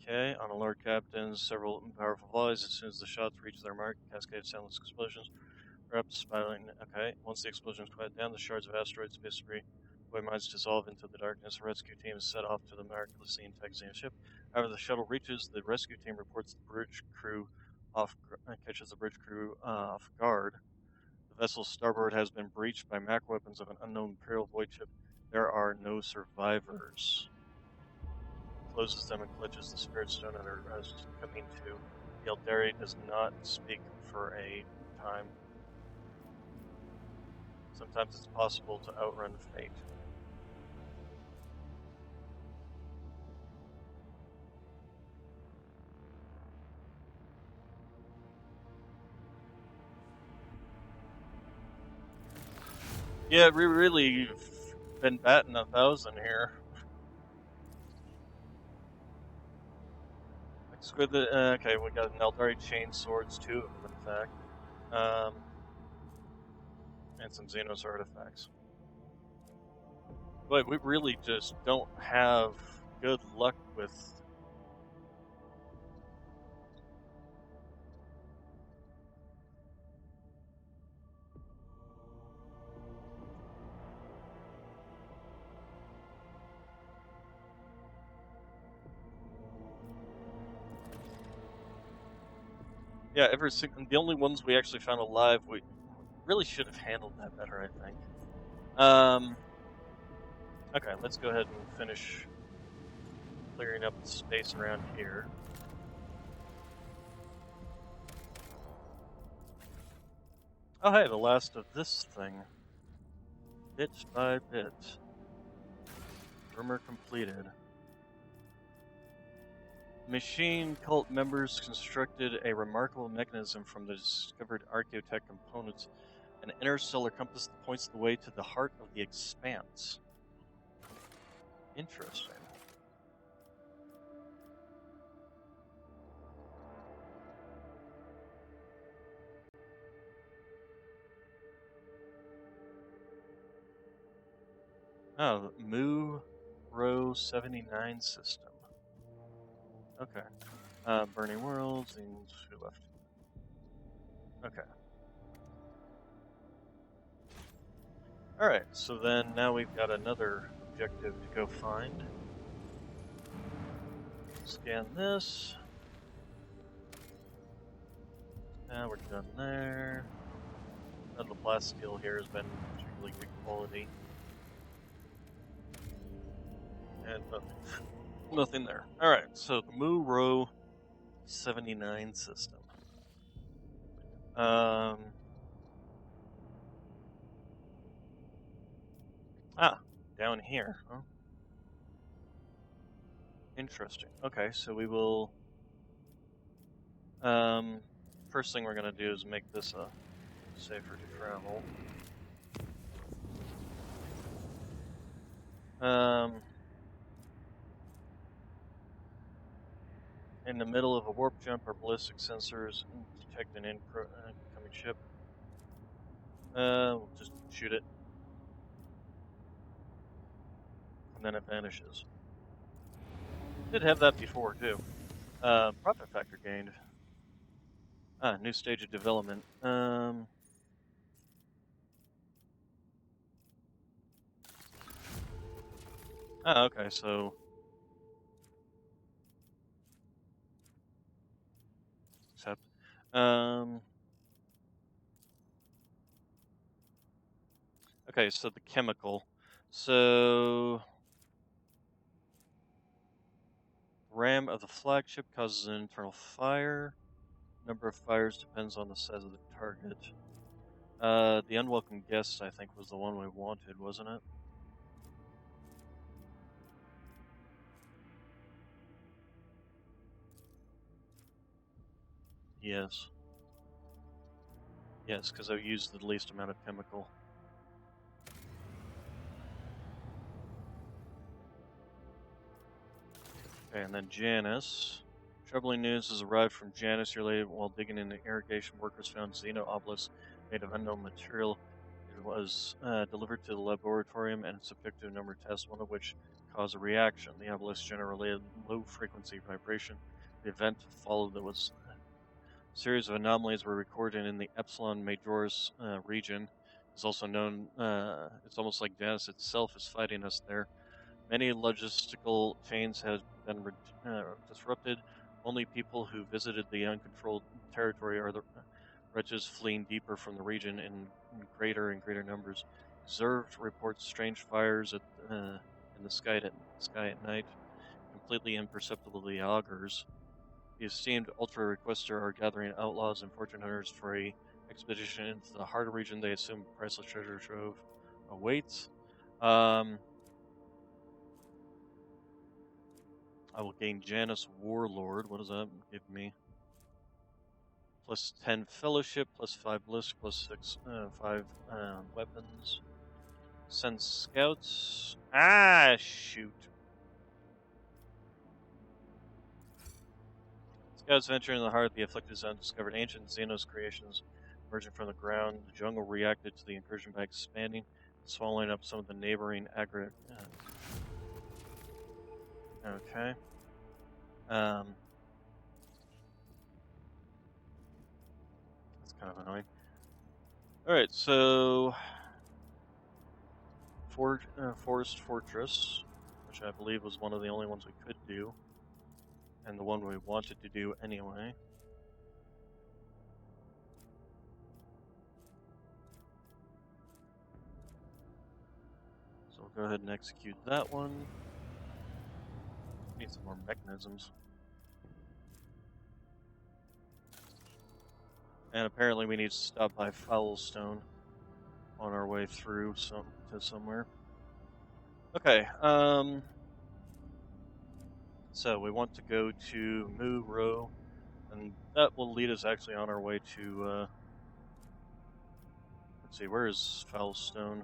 Okay, on the Lord Captains, several powerful volleys. As soon as the shots reach their mark, cascade of soundless explosions erupt, spiraling. Okay, once the explosions quiet down, the shards of asteroid space debris void mines dissolve into the darkness. A rescue team is set off to the miraculously intact Xeno ship. However, the shuttle reaches the rescue team, reports the bridge crew catches the bridge crew off guard. The vessel's starboard has been breached by macro weapons of an unknown Imperial void ship. There are no survivors. Closes them and clutches the spirit stone and are coming to. The Aeldari does not speak for a time. Sometimes it's possible to outrun fate. Yeah, we really been batting 1,000 here. Let's go okay, we got an Aeldari chain swords, 2 of them in fact. And some Xenos artifacts. But we really just don't have good luck with yeah, the only ones we actually found alive, we really should have handled that better, I think. Okay, let's go ahead and finish clearing up the space around here. Oh hey, the last of this thing. Bit by bit. Rumor completed. Machine cult members constructed a remarkable mechanism from the discovered archaeotech components. An interstellar compass that points the way to the heart of the expanse. Interesting. Oh, Mu Row 79 system. Okay. Burning Worlds and who left? Okay. Alright, so then now we've got another objective to go find. Scan this. Now we're done there. And the blast steel here has been particularly good quality. And nothing there. Alright, so the Mu Row 79 system. Down here, huh? Interesting. Okay, so we will... first thing we're going to do is make this safer to travel. In the middle of a warp jump, our ballistic sensors detect an incoming ship. We'll just shoot it. And then it vanishes. Did have that before, too. Profit factor gained. New stage of development. Okay, so... Accept. Okay, so the chemical. So... RAM of the flagship causes an internal fire. Number of fires depends on the size of the target. The unwelcome guest, I think, was the one we wanted, wasn't it? Yes. Yes, because I've used the least amount of chemical. Okay, and then Janus. Troubling news has arrived from Janus related while digging in the irrigation workers found Xeno obelisks made of unknown material. It was delivered to the laboratorium and subject to a number of tests, one of which caused a reaction. The obelisk generated low-frequency vibration. The event followed that was a series of anomalies were recorded in the Epsilon Majoris region. It's also known, it's almost like Janus itself is fighting us there. Many logistical chains have been disrupted. Only people who visited the uncontrolled territory are the wretches fleeing deeper from the region in greater and greater numbers. Observed reports strange fires in the sky at night, completely imperceptible to the augurs. The esteemed Ultra Requester are gathering outlaws and fortune hunters for a expedition into the heart region. They assume priceless treasure trove awaits. I will gain Janus Warlord. What does that give me? Plus 10 Fellowship, plus 5 Ballistic, plus 5 weapons. Send Scouts. Shoot. Scouts venture in the heart of the afflicted zone, discovered ancient Xenos creations emerging from the ground. The jungle reacted to the incursion by expanding and swallowing up some of the neighboring agri. Okay. That's kind of annoying. Alright, so... Forest Fortress, which I believe was one of the only ones we could do, and the one we wanted to do anyway. So we'll go ahead and execute that one. Need some more mechanisms. And apparently we need to stop by Foulstone on our way through to somewhere. Okay. So we want to go to Moo Row, and that will lead us actually on our way to. Let's see, where is Foulstone?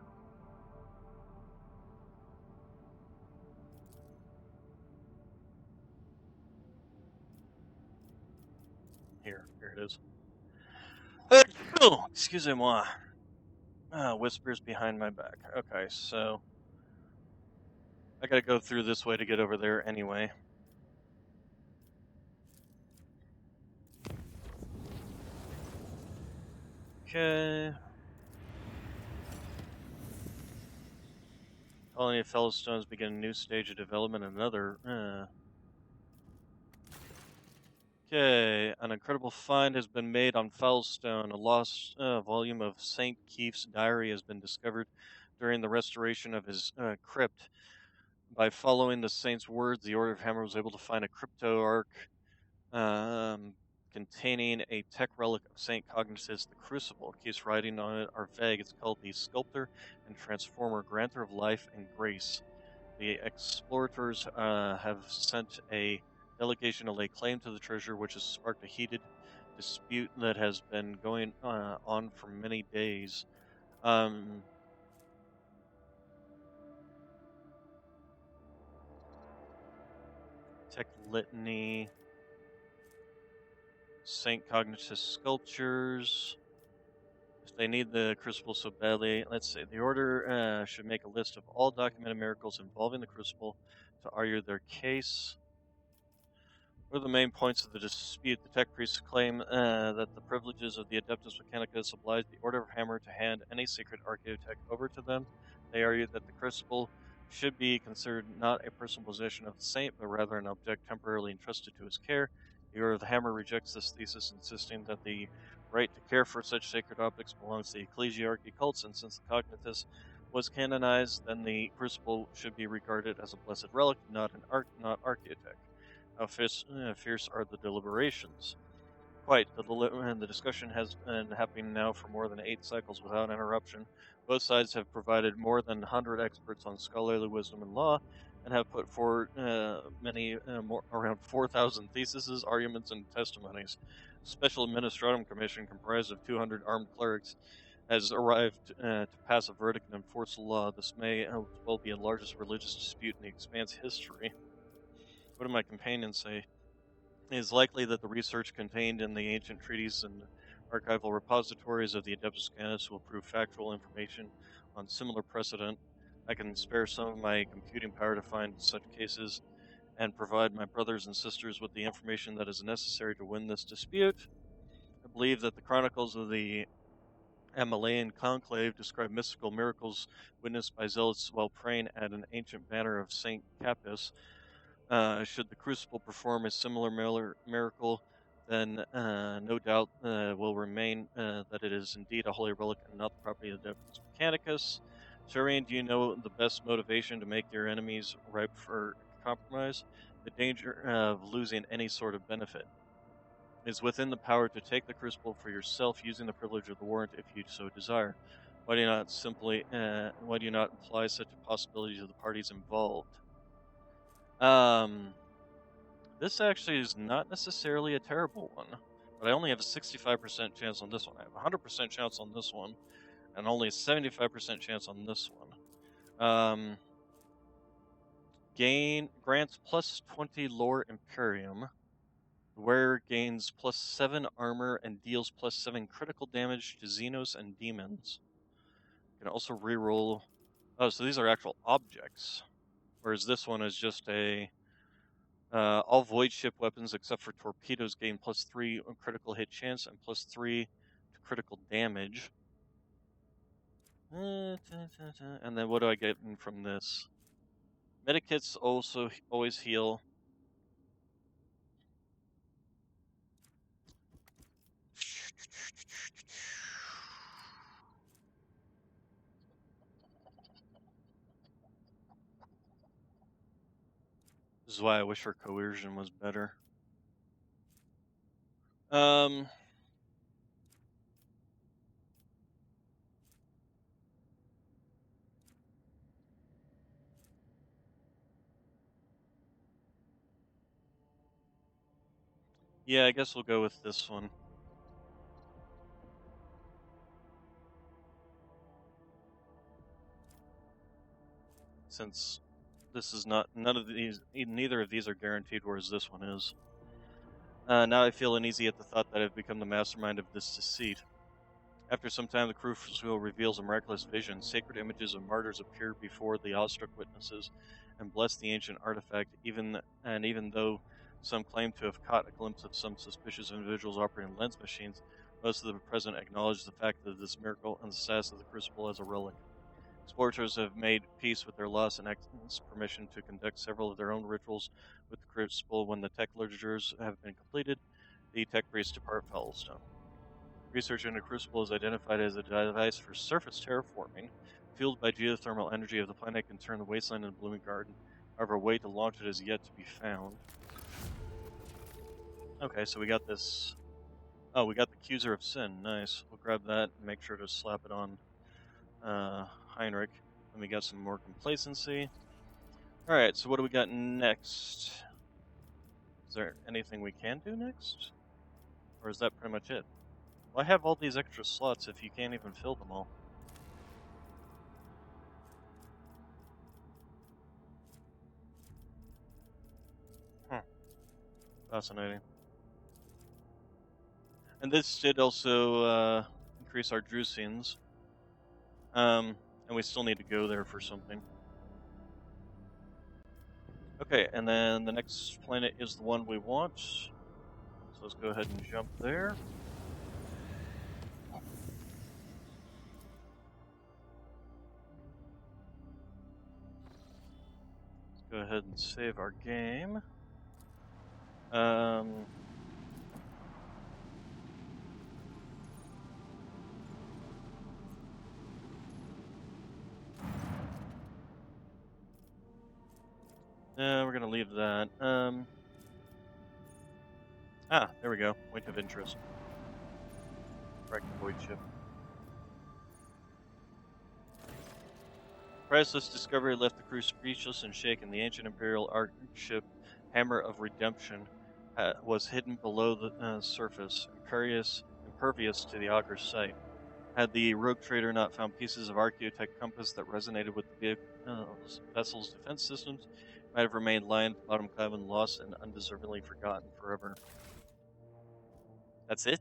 Here it is. Excusez-moi. Whispers behind my back. Okay, so I gotta go through this way to get over there anyway. Okay. Colony of Fellowstones begin a new stage of development. Okay, an incredible find has been made on Foulstone. A lost volume of St. Keith's diary has been discovered during the restoration of his crypt. By following the saint's words, the Order of Hammer was able to find a crypto-arc um, containing a tech relic of St. Cognitus the Crucible. Keith's writing on it are vague. It's called the Sculptor and Transformer, Granter of Life and Grace. The explorators have sent a delegation to lay claim to the treasure, which has sparked a heated dispute that has been going on for many days. Tech litany, Saint Cognitus sculptures. If they need the crucible so badly, let's see. The order should make a list of all documented miracles involving the crucible to argue their case. What are the main points of the dispute? The tech priests claim that the privileges of the Adeptus Mechanicus oblige the Order of Hammer to hand any secret archaeotech over to them. They argue that the crucible should be considered not a personal possession of the saint, but rather an object temporarily entrusted to his care. The Order of the Hammer rejects this thesis, insisting that the right to care for such sacred objects belongs to the ecclesiarchy cults, and since the Cognitus was canonized, then the crucible should be regarded as a blessed relic, not archaeotech. How fierce are the deliberations? Quite. The discussion has been happening now for more than 8 cycles without interruption. Both sides have provided more than 100 experts on scholarly wisdom and law, and have put forward around 4,000 theses, arguments, and testimonies. A special administratum commission comprised of 200 armed clerics has arrived to pass a verdict and enforce the law. This may well be the largest religious dispute in the expanse history. What do my companions say? It is likely that the research contained in the ancient treaties and archival repositories of the Adeptus Mechanicus will prove factual information on similar precedent. I can spare some of my computing power to find such cases and provide my brothers and sisters with the information that is necessary to win this dispute. I believe that the chronicles of the Amalean conclave describe mystical miracles witnessed by zealots while praying at an ancient banner of Saint Capus. Should the crucible perform a similar miracle, then no doubt will remain that it is indeed a holy relic and not the property of Adeptus Mechanicus. Turian, do you know the best motivation to make your enemies ripe for compromise? The danger of losing any sort of benefit. It is within the power to take the crucible for yourself using the privilege of the warrant if you so desire. Why do you not imply such a possibility to the parties involved? This actually is not necessarily a terrible one, but I only have a 65% chance on this one. I have a 100% chance on this one, and only a 75% chance on this one. Grants plus 20 lore Imperium. The wearer gains plus 7 armor and deals plus 7 critical damage to Xenos and demons. You can also reroll. Oh, so these are actual objects, whereas this one is just a. All void ship weapons except for torpedoes gain plus 3 on critical hit chance and plus 3 to critical damage. And then what do I get from this? Medikits also always heal. This is why I wish her coercion was better. Yeah, I guess we'll go with this one. Since this is not, none of these, neither of these are guaranteed, whereas this one is. Now I feel uneasy at the thought that I've become the mastermind of this deceit. After some time, the crucible reveals a miraculous vision. Sacred images of martyrs appear before the awestruck witnesses and bless the ancient artifact. Even though some claim to have caught a glimpse of some suspicious individuals operating lens machines, most of the present acknowledge the fact of this miracle and the status of the crucible as a relic. Explorers have made peace with their loss and asked permission to conduct several of their own rituals with the crucible. When the tech ligatures have been completed, the tech priests depart Foulstone. Research into Crucible is identified as a device for surface terraforming. Fueled by geothermal energy of the planet, can turn the wasteland into a blooming garden. However, a way to launch it is yet to be found. Okay, so we got this. Oh, we got the Accuser of Sin. Nice. We'll grab that and make sure to slap it on Heinrich. And we got some more complacency. Alright, so what do we got next? Is there anything we can do next? Or is that pretty much it? Why have all these extra slots if you can't even fill them all? Fascinating. And this did also increase our Drusians. And we still need to go there for something. Okay, and then the next planet is the one we want. So let's go ahead and jump there. Let's go ahead and save our game. We're gonna leave that. There we go. Point of interest. Wrecked void ship. Priceless discovery left the crew speechless and shaken. The ancient Imperial Ark ship Hammer of Redemption was hidden below the surface, impervious to the Auger's sight. Had the rogue trader not found pieces of Archaeotech compass that resonated with the vessel's defense systems, it might have remained lying at the bottom cabin, lost and undeservingly forgotten forever. That's it?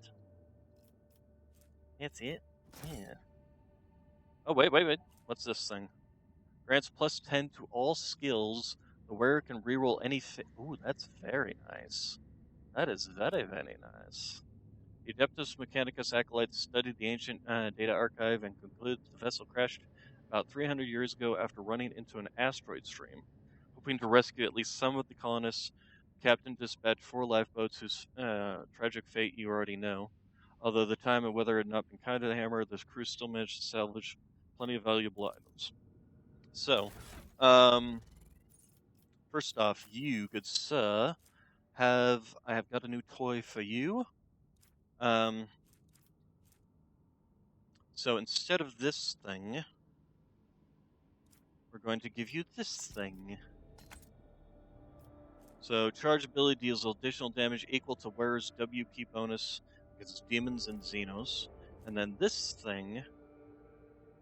That's it? Yeah. Oh, wait. What's this thing? Grants plus 10 to all skills. The wearer can reroll any Ooh, that's very nice. That is very, very nice. The Adeptus Mechanicus acolytes studied the ancient data archive and concluded the vessel crashed about 300 years ago after running into an asteroid stream. Hoping to rescue at least some of the colonists, the captain dispatched 4 lifeboats whose tragic fate you already know. Although the time and weather had not been kind to the Hammer, the crew still managed to salvage plenty of valuable items. So, first off, you, good sir, I have got a new toy for you. So instead of this thing, we're going to give you this thing. So charge ability deals additional damage equal to wearer's WP bonus against demons and Xenos. And then this thing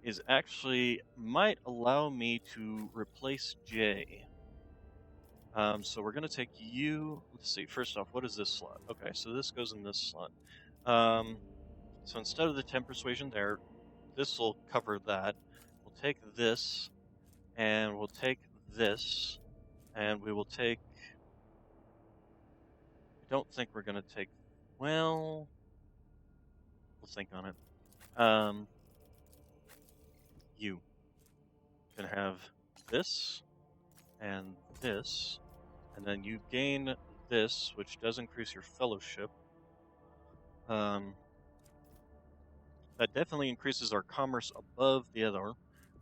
is actually might allow me to replace Jay. So we're going to take you. Let's see. First off, what is this slot? Okay, so this goes in this slot. So instead of the 10 persuasion there, this will cover that. We'll take this, and we'll take this, and we will take. I don't think we're going to take. Well, we'll think on it. You can have this and this, and then you gain this, which does increase your fellowship. That definitely increases our commerce above the other.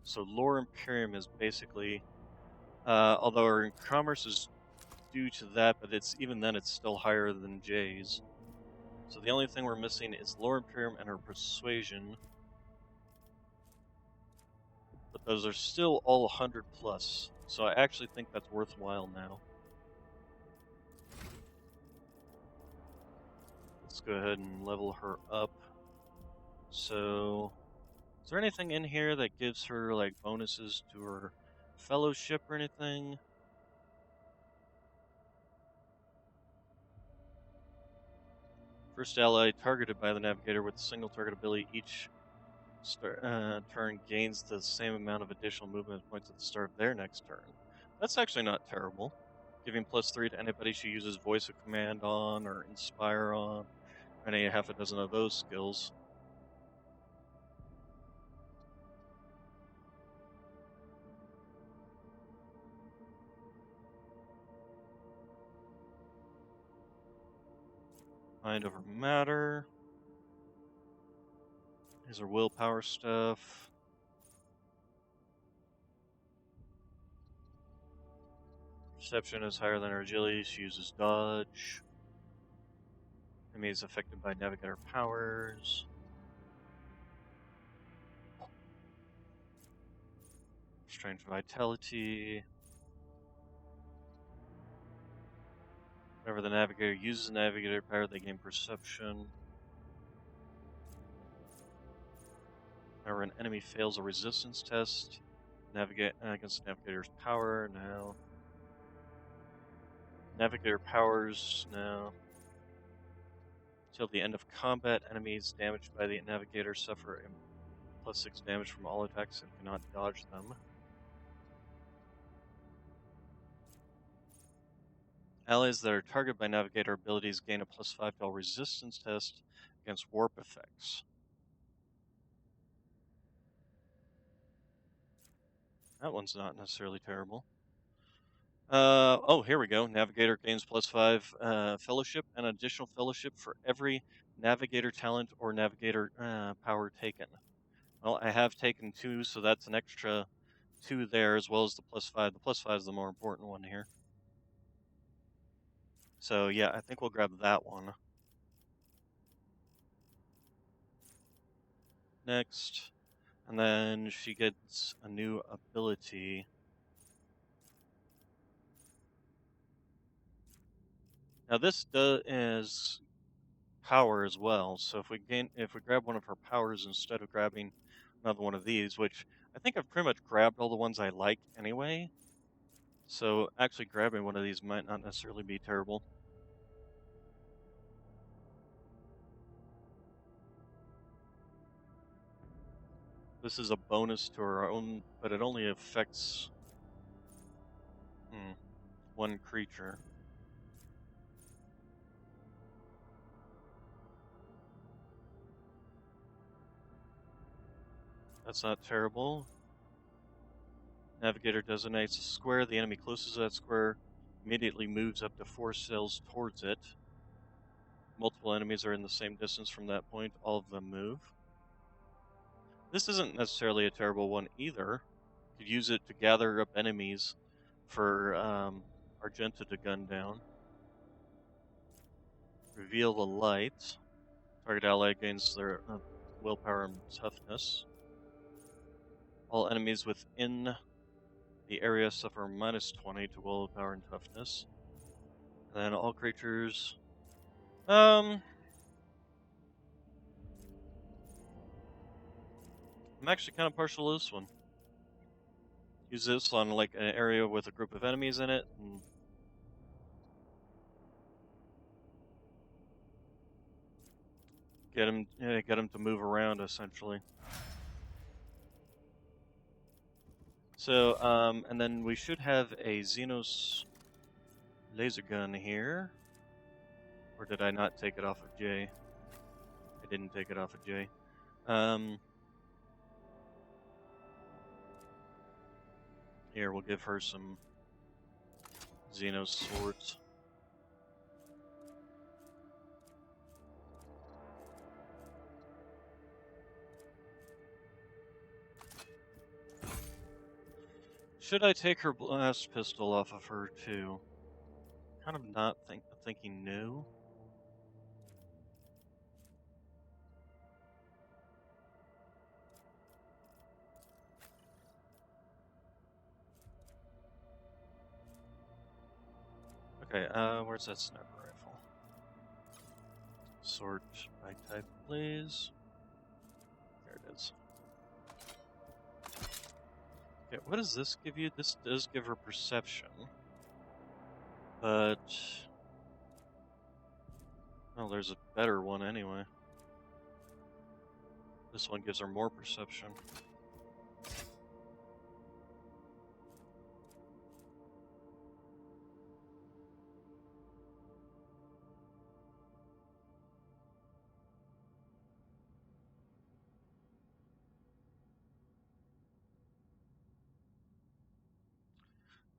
So Lore Imperium is basically, although our commerce is due to that, but even then it's still higher than Jay's. So the only thing we're missing is Lore Imperium and our Persuasion. But those are still all 100 plus. So I actually think that's worthwhile now. Let's go ahead and level her up. So, is there anything in here that gives her like bonuses to her fellowship or anything? First ally targeted by the navigator with a single target ability each turn gains the same amount of additional movement points at the start of their next turn. That's actually not terrible. Giving +3 to anybody she uses voice of command on or inspire on, any half a dozen of those skills. Mind over matter. Here's her willpower stuff. Perception is higher than her agility. She uses dodge. Enemy is affected by navigator powers. Strength vitality. Whenever the navigator uses navigator power, they gain perception. Whenever an enemy fails a resistance test, navigate against the navigator's power. Now, navigator powers now. Till the end of combat, enemies damaged by the navigator suffer +6 damage from all attacks and cannot dodge them. Allies that are targeted by navigator abilities gain a +5 to all resistance test against warp effects. That one's not necessarily terrible. Oh, here we go. Navigator gains +5 fellowship and additional fellowship for every navigator talent or navigator power taken. Well, I have taken 2, so that's an extra 2 there, as well as the +5. The +5 is the more important one here. So yeah, I think we'll grab that one. Next. And then she gets a new ability. Now this is power as well. So if we grab one of her powers instead of grabbing another one of these, which I think I've pretty much grabbed all the ones I like anyway. So actually grabbing one of these might not necessarily be terrible. This is a bonus to our own, but it only affects one creature. That's not terrible. Navigator designates a square. The enemy closest to that square immediately moves up to 4 cells towards it. Multiple enemies are in the same distance from that point. All of them move. This isn't necessarily a terrible one either. You could use it to gather up enemies for Argenta to gun down. Reveal the light. Target ally gains their willpower and toughness. All enemies within the area suffer -20 to willpower and toughness. And then all creatures. I'm actually kind of partial to this one. Use this on like an area with a group of enemies in it, and get them to move around essentially. So, and then we should have a Xenos laser gun here. Or did I not take it off of Jay? I didn't take it off of Jay. Here, we'll give her some Xenos swords. Should I take her blast pistol off of her too? Kind of not thinking no. Okay, where's that sniper rifle? Sort by type, please. There it is. Okay, what does this give you? This does give her perception. But... oh, there's a better one anyway. This one gives her more perception.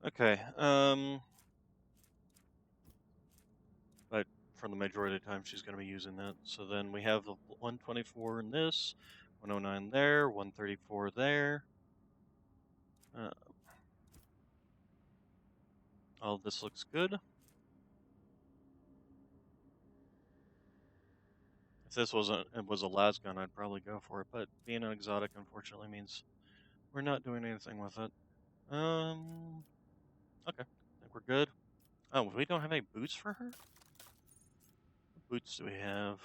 Okay, but for the majority of the time she's going to be using that. So then we have the 124 in this, 109 there, 134 there. All this looks good. If this was a las gun, I'd probably go for it, but being an exotic unfortunately means we're not doing anything with it. Okay, I think we're good. Oh, we don't have any boots for her? What boots do we have?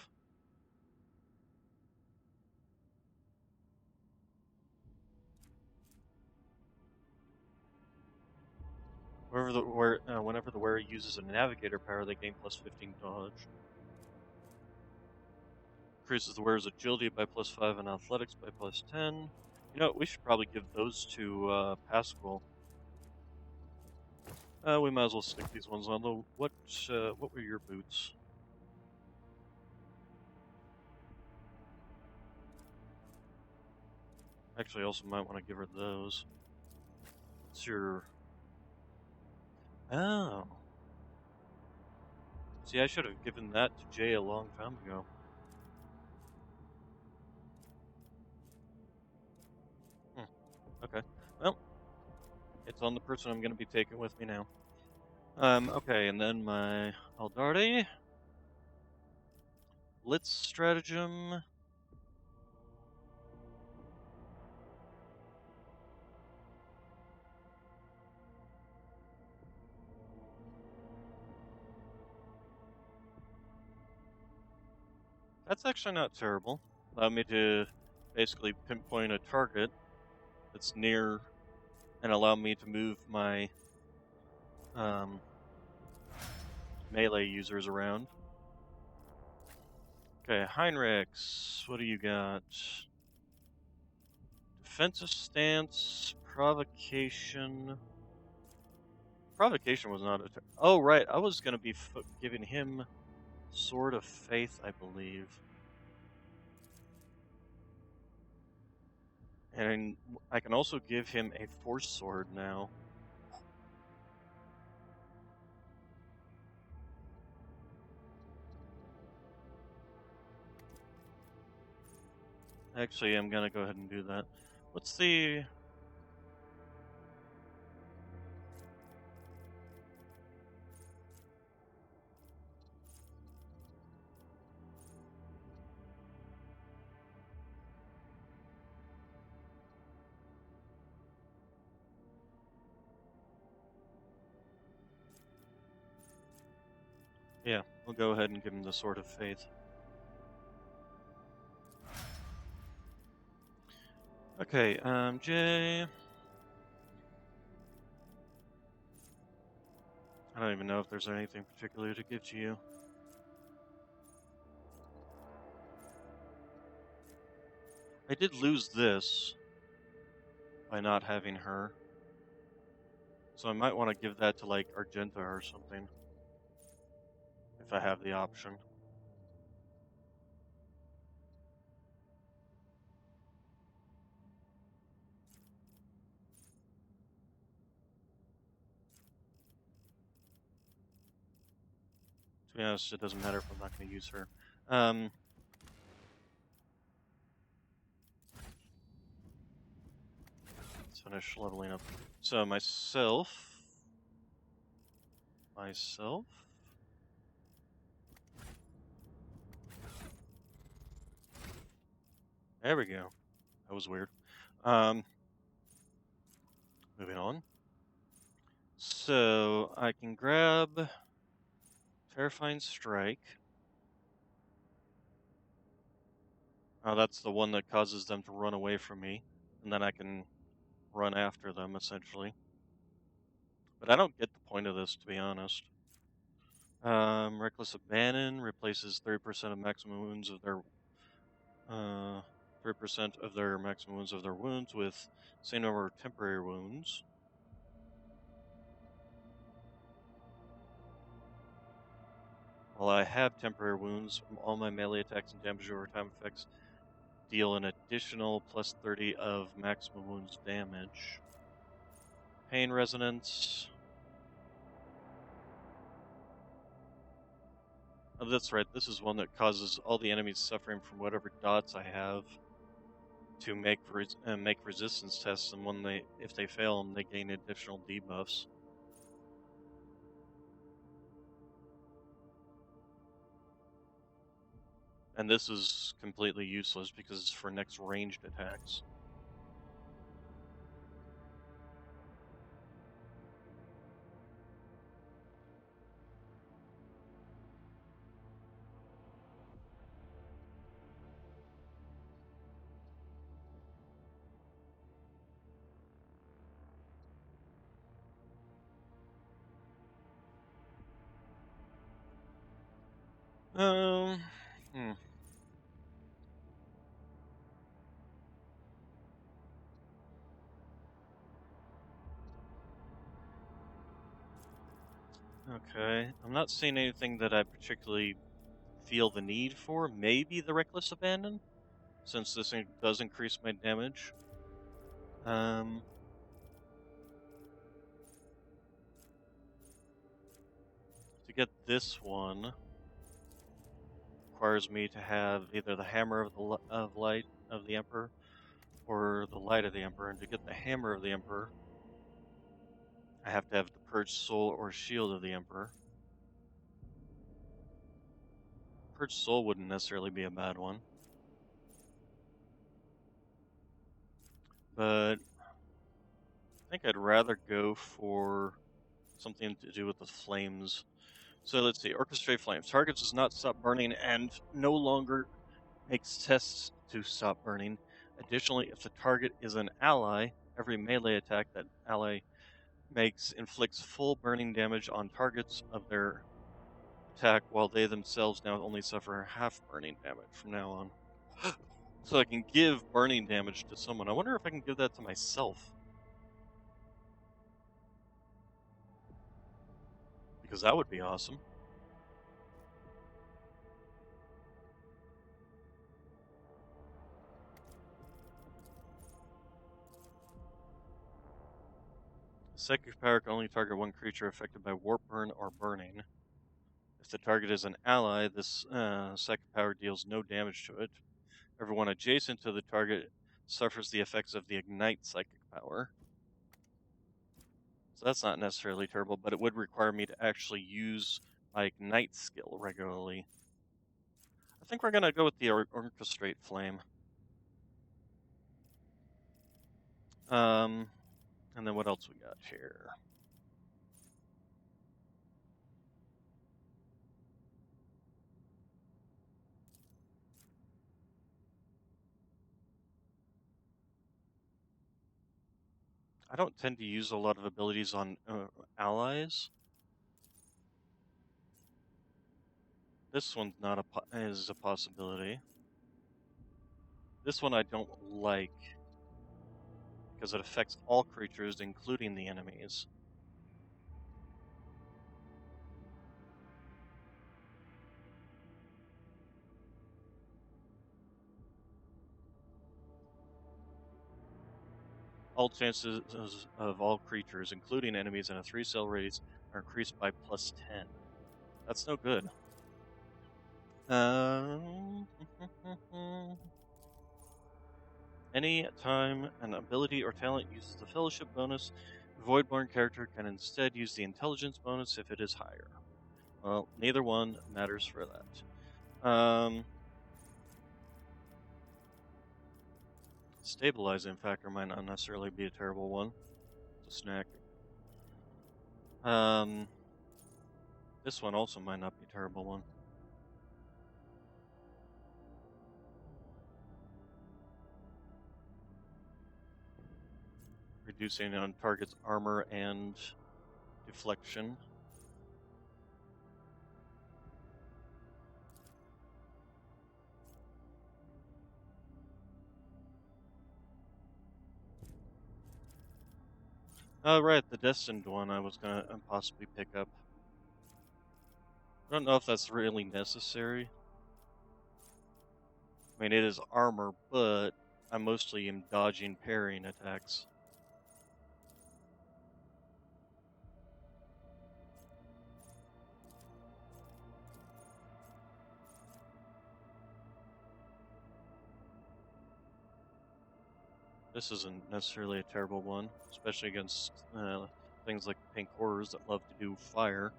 Whenever the wearer uses a navigator power, they gain plus 15 dodge. Increases the wearer's agility by plus 5 and athletics by plus 10. You know, we should probably give those to Pascal. We might as well stick these ones on though. What were your boots? Actually, I also might want to give her those. What's your... oh. See, I should have given that to Jay a long time ago. Okay. Well, it's on the person I'm going to be taking with me now. Okay, and then my Aeldari. Blitz stratagem. That's actually not terrible. Allow me to basically pinpoint a target that's near and allow me to move my melee users around. Okay, Heinrichs, what do you got? Defensive stance, provocation. Provocation was not a... oh, right, I was going to be giving him Sword of Faith, I believe. And I can also give him a Force Sword now. Actually, I'm gonna go ahead and do that. What's the... yeah, we'll go ahead and give him the Sword of Faith. Okay, Jay... I don't even know if there's anything particular to give to you. I did lose this by not having her. So I might want to give that to, like, Argenta or something. If I have the option. To be honest, it doesn't matter if I'm not going to use her. Let's finish leveling up. So myself... There we go. That was weird. Moving on. So I can grab Terrifying Strike. That's the one that causes them to run away from me, and then I can run after them essentially. But I don't get the point of this, to be honest. Reckless Abandon replaces 30% of maximum wounds of their 3% of their maximum wounds of their wounds with same number of temporary wounds. While I have temporary wounds, all my melee attacks and damage over time effects deal an additional plus 30 of maximum wounds damage. Pain Resonance. Oh, that's right. This is one that causes all the enemies suffering from whatever dots I have to make resistance tests, and if they fail them, they gain additional debuffs. And this is completely useless because it's for next ranged attacks. Um, hmm. Okay, I'm not seeing anything that I particularly feel the need for. Maybe the Reckless Abandon, since does increase my damage. Um, to get this one requires me to have either the Hammer of Light of the Emperor or the Light of the Emperor, and to get the Hammer of the Emperor, I have to have the Purged Soul or Shield of the Emperor. Purged Soul wouldn't necessarily be a bad one, but I think I'd rather go for something to do with the flames. So let's see. Orchestrate flames. Target does not stop burning and no longer makes tests to stop burning. Additionally, if the target is an ally, every melee attack that ally makes inflicts full burning damage on targets of their attack, while they themselves now only suffer half burning damage from now on. So I can give burning damage to someone. I wonder if I can give that to myself. Because that would be awesome. Psychic power can only target one creature affected by warp burn or burning. If the target is an ally, this psychic power deals no damage to it. Everyone adjacent to the target suffers the effects of the ignite psychic power. So that's not necessarily terrible, but it would require me to actually use my ignite skill regularly. I think we're going to go with the orchestrate flame. And then what else we got here? I don't tend to use a lot of abilities on allies. This one's not is a possibility. This one I don't like because it affects all creatures, including the enemies. All chances of all creatures, including enemies in a 3-cell radius, are increased by +10. That's no good. Any time an ability or talent uses the fellowship bonus, the Voidborn character can instead use the intelligence bonus if it is higher. Well, neither one matters for that. Stabilizing factor might not necessarily be a terrible one to snack. This one also might not be a terrible one. reducing on target's armor and deflection. Oh, right, the destined one I was gonna possibly pick up. I don't know if that's really necessary. I mean, it is armor, but I mostly am dodging parrying attacks. This isn't necessarily a terrible one, especially against things like pink horrors that love to do fire.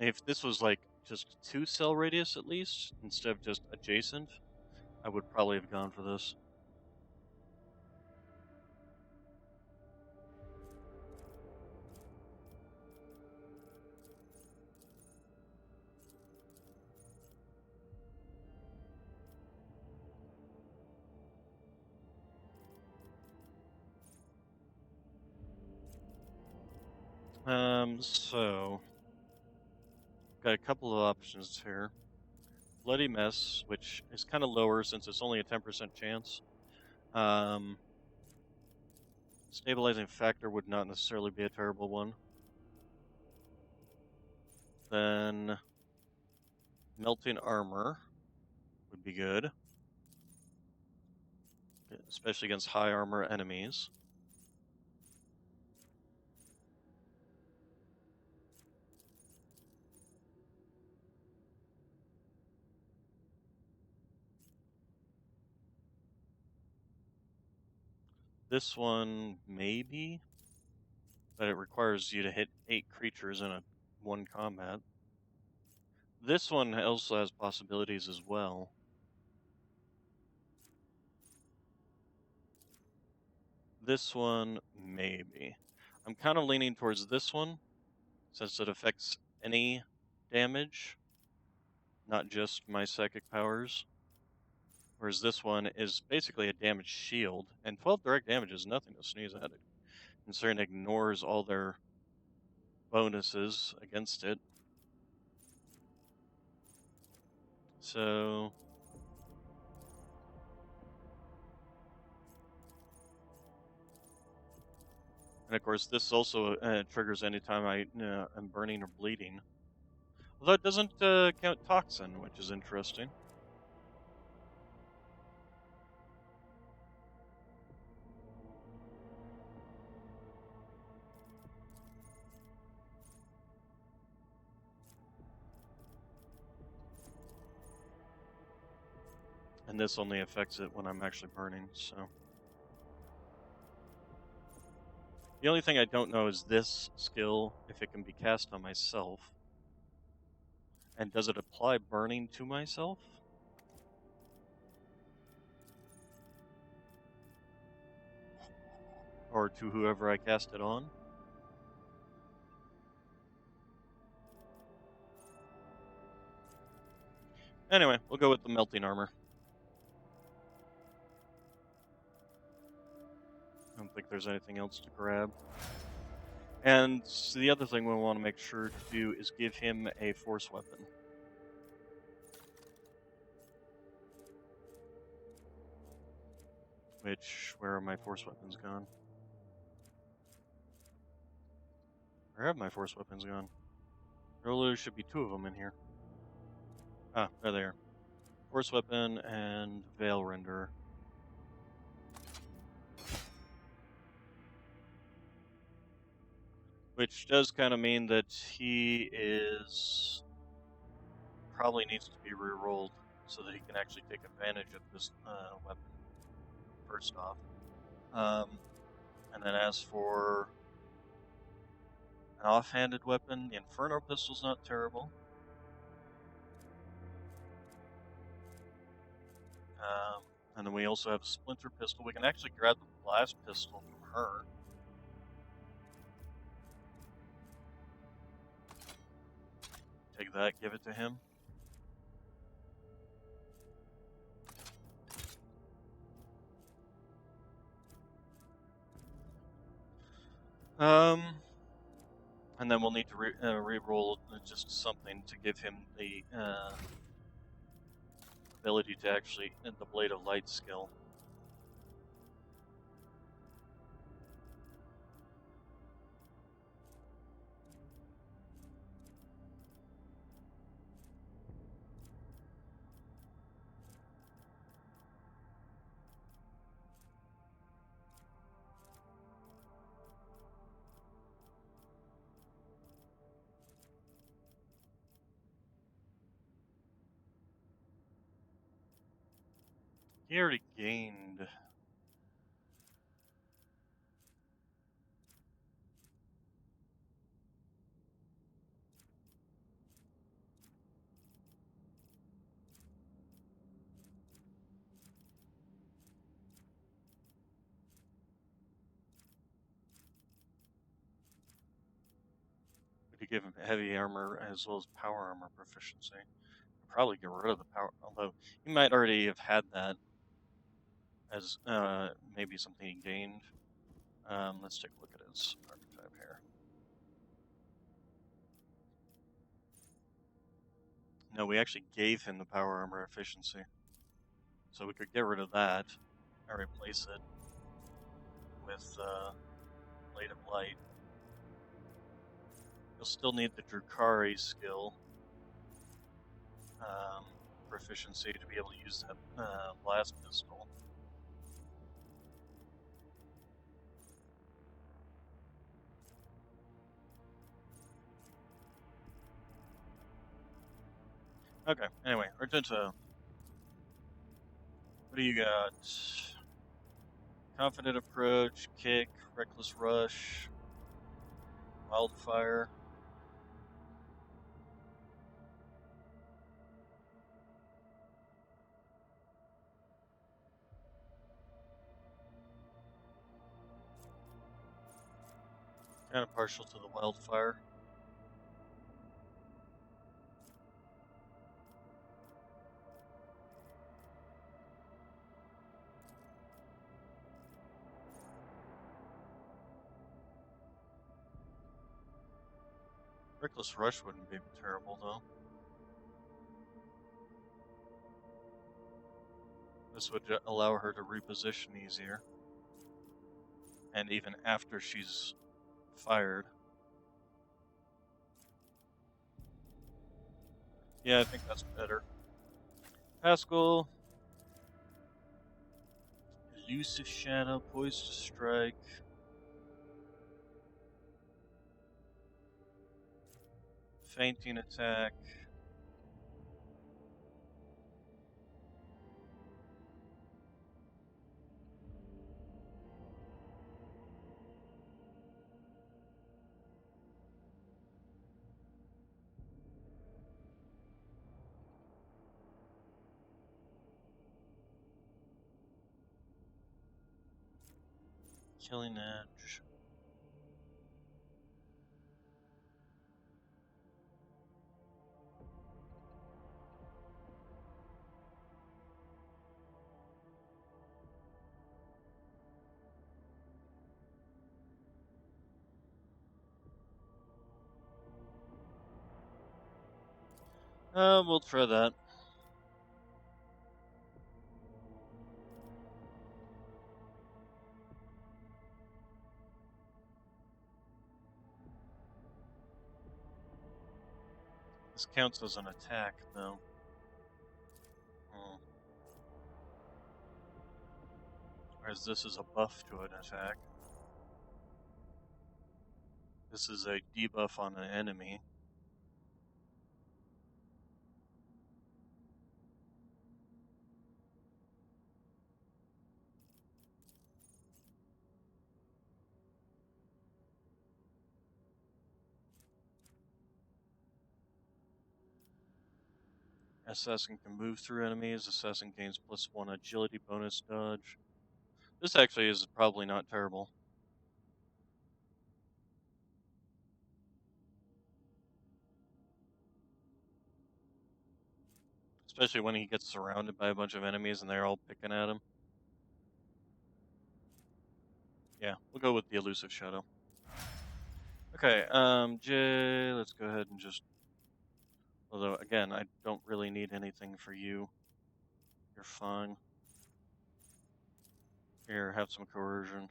If this was like just 2 cell radius at least, instead of just adjacent, I would probably have gone for this. So got a couple of options here. Bloody Mess, which is kind of lower since it's only a 10% chance. Stabilizing Factor would not necessarily be a terrible one. Then Melting Armor would be good, especially against high armor enemies. This one, maybe, but it requires you to hit 8 creatures in one combat. This one also has possibilities as well. This one, maybe. I'm kind of leaning towards this one, since it affects any damage, not just my psychic powers. Whereas this one is basically a damage shield, and 12 direct damage is nothing to sneeze at. It considering it ignores all their bonuses against it. So, and of course, this also triggers anytime I'm burning or bleeding. Although it doesn't count toxin, which is interesting. And this only affects it when I'm actually burning, so. The only thing I don't know is this skill, if it can be cast on myself. And does it apply burning to myself? Or to whoever I cast it on? Anyway, we'll go with the melting armor. I don't think there's anything else to grab. And so the other thing we want to make sure to do is give him a force weapon. Where are my force weapons gone? Where have my force weapons gone? There should be 2 of them in here. Ah, there they are. Force weapon and Veil Renderer. Which does kind of mean that he is probably needs to be re-rolled so that he can actually take advantage of this weapon. First off, and then as for an offhanded weapon, the Inferno Pistol's not terrible. And then we also have a splinter pistol. We can actually grab the blast pistol from her. Take that, give it to him. And then we'll need to re-roll just something to give him the ability to actually the Blade of Light skill. He already gained. We could give him heavy armor as well as power armor proficiency. Probably get rid of the power, although he might already have had that as maybe something he gained. Let's take a look at his archetype here. No, we actually gave him the power armor efficiency. So we could get rid of that and replace it with Blade of Light. You'll still need the Drukari skill proficiency to be able to use that blast pistol. Okay, anyway, Argento. What do you got? Confident approach, kick, reckless rush, wildfire. Kind of partial to the wildfire. Reckless rush wouldn't be terrible though. This would allow her to reposition easier. And even after she's fired. Yeah, I think that's better. Pascal. Elusive Shadow, poised to strike. Fainting attack. Killing Edge. We'll try that. This counts as an attack, though. Whereas this is a buff to an attack. This is a debuff on an enemy. Assassin can move through enemies. Assassin gains +1 agility bonus dodge. This actually is probably not terrible. Especially when he gets surrounded by a bunch of enemies and they're all picking at him. Yeah, we'll go with the elusive shadow. Okay, Jay, let's go ahead and just... Although, again, I don't really need anything for you. You're fine. Here, have some coercion.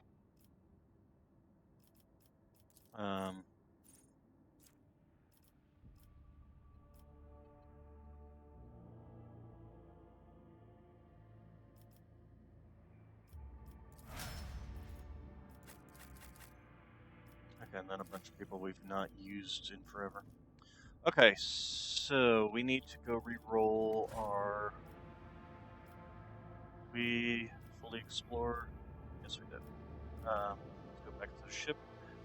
Um, okay, and then a bunch of people we've not used in forever. Okay, so we need to go re-roll our... We fully explore? Yes, we did. Let's go back to the ship.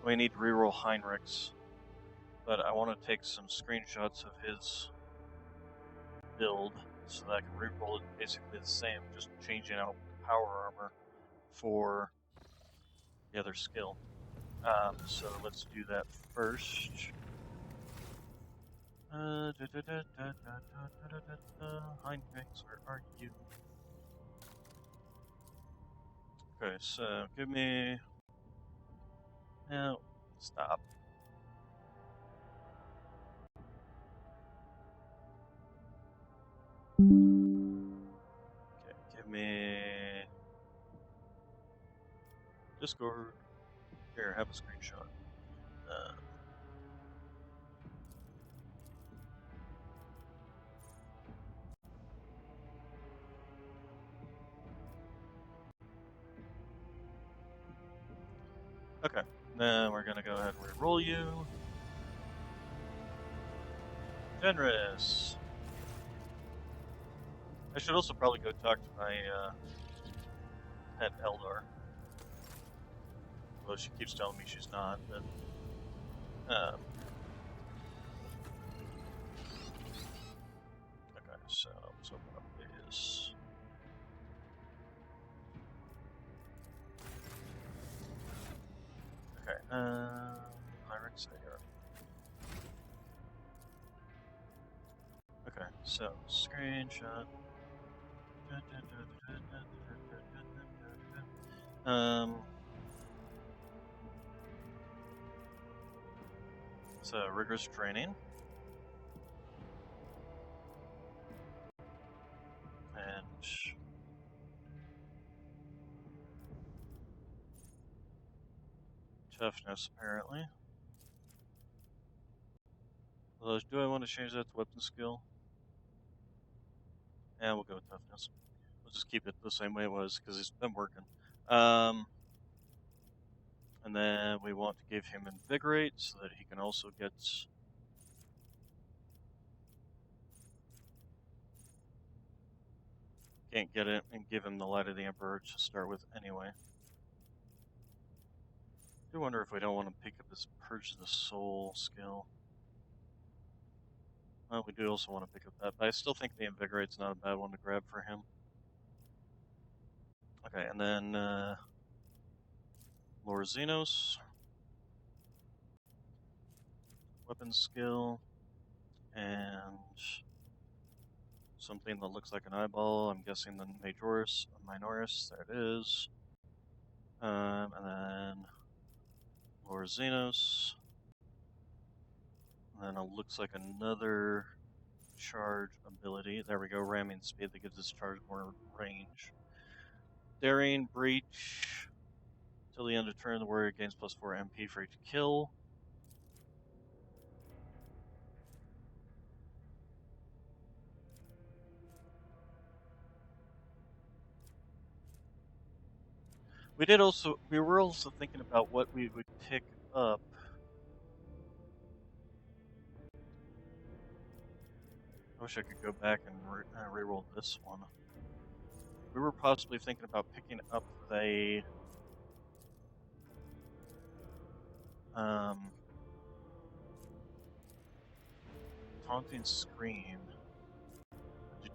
We need to re-roll Heinrich's, but I want to take some screenshots of his build so that I can re-roll it basically the same, just changing out power armor for the other skill. So let's do that first. Heinrichs, where are you? Okay, so give me... No, stop. Okay, give me... Discord. Here, have a screenshot. Okay, then we're gonna go ahead and re-roll you. Generous. I should also probably go talk to my pet Eldar. Although she keeps telling me she's not, but... okay, so let's open up his... Okay, Pirates there. Okay, so screenshot. So rigorous training. And toughness, apparently. Although, do I want to change that to weapon skill? Yeah, we'll go with toughness. We'll just keep it the same way it was, because it's been working. And then we want to give him Invigorate, so that he can also get... Can't get it, and give him the Light of the Emperor to start with anyway. I do wonder if we don't want to pick up this Purge the Soul skill. Well, we do also want to pick up that, but I still think the Invigorate's not a bad one to grab for him. Okay, and then Lord Xenos. Weapon skill. And something that looks like an eyeball. I'm guessing the Minoris. There it is. And then Lord Xenos. And then it looks like another charge ability. There we go, ramming speed that gives this charge more range. Daring Breach. Till the end of turn, the warrior gains +4 MP for each kill. We were also thinking about what we would pick up. I wish I could go back and re-roll this one. We were possibly thinking about picking up the Taunting Scream.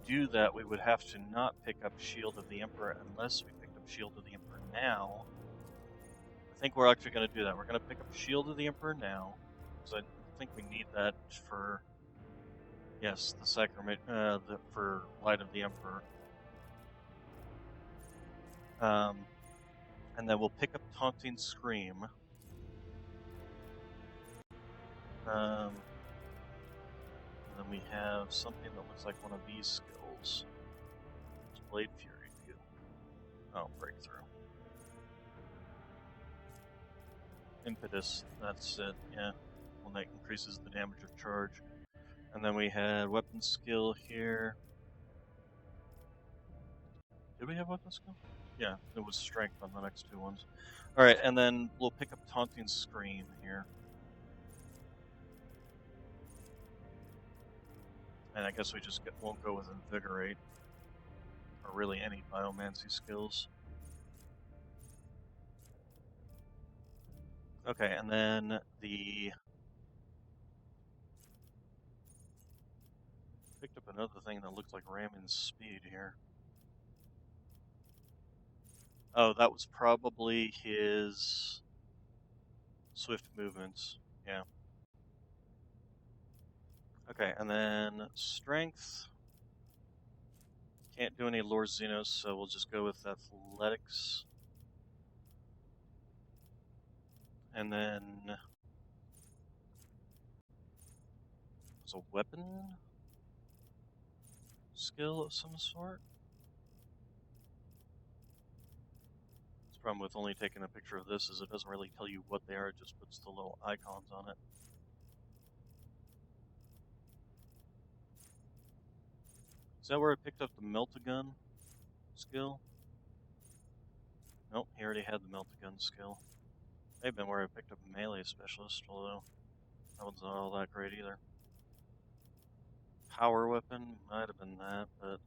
do that, we would have to not pick up Shield of the Emperor unless we picked up Shield of the Emperor now. I think we're actually going to do that. We're going to pick up Shield of the Emperor now, because I think we need that for, yes, the Sacrament, for Light of the Emperor. And then we'll pick up Taunting Scream. And then we have something that looks like one of these skills. It's Blade Fury. Oh, Breakthrough. Impetus, that's it, yeah. One that increases the damage of charge. And then we had Weapon Skill here. Did we have Weapon Skill? Yeah, it was Strength on the next two ones. Alright, and then we'll pick up Taunting Scream here. And I guess we just won't go with Invigorate. Or really any Biomancy skills. Okay, and then the... Picked up another thing that looks like ramming speed here. Oh, that was probably his swift movements. Yeah. Okay, and then strength. Can't do any Lord Xenos, so we'll just go with athletics. And then there's a weapon skill of some sort. The problem with only taking a picture of this is it doesn't really tell you what they are, it just puts the little icons on it. Is that where I picked up the Melt-A-Gun skill? Nope, he already had the Melt-A-Gun skill. May have been where I picked up a melee specialist, although that one's not all that great either. Power weapon, might have been that, but...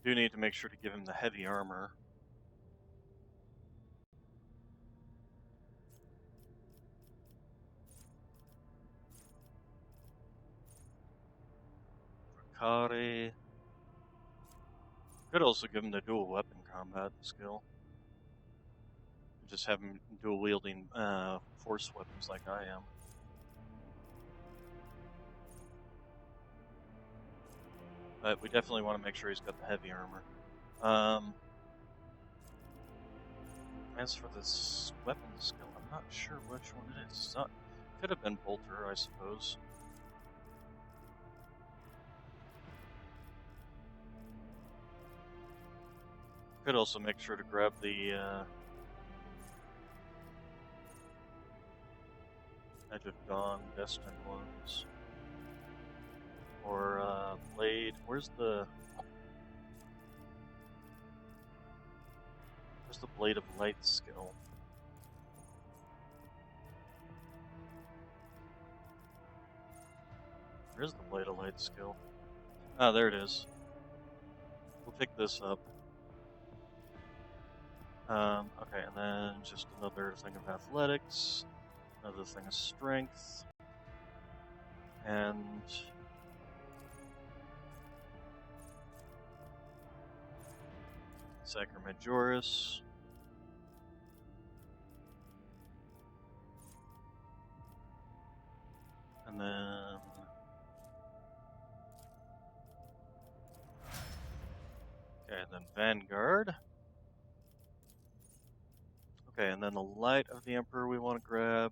We do need to make sure to give him the heavy armor. Drakari. Could also give him the dual weapon combat skill. Just have him dual wielding force weapons like I am. But we definitely want to make sure he's got the heavy armor. As for this weapon skill, I'm not sure which one it is. It's not, could have been Bolter, I suppose. Could also make sure to grab the Edge of Dawn Destined ones. Or Blade. Where's the Blade of Light skill? Where's the Blade of Light skill? Ah, there it is. We'll pick this up. Okay, and then just another thing of athletics, another thing of strength, and Sacra Majoris. And then okay, and then Vanguard. Okay, and then the Light of the Emperor we want to grab.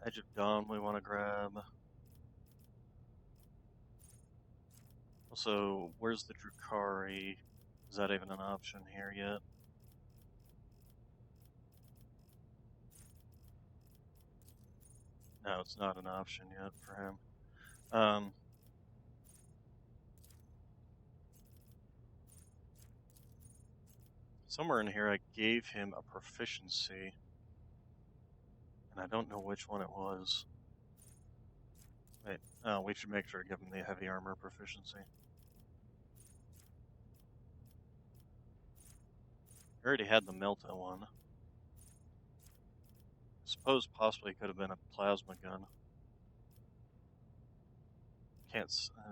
Edge of Dawn we want to grab. Also, where's the Drakari? Is that even an option here yet? No, it's not an option yet for him. Somewhere in here I gave him a proficiency, and I don't know which one it was. Wait, oh, we should make sure to give him the heavy armor proficiency. I already had the Melta one. I suppose possibly it could have been a plasma gun. Can't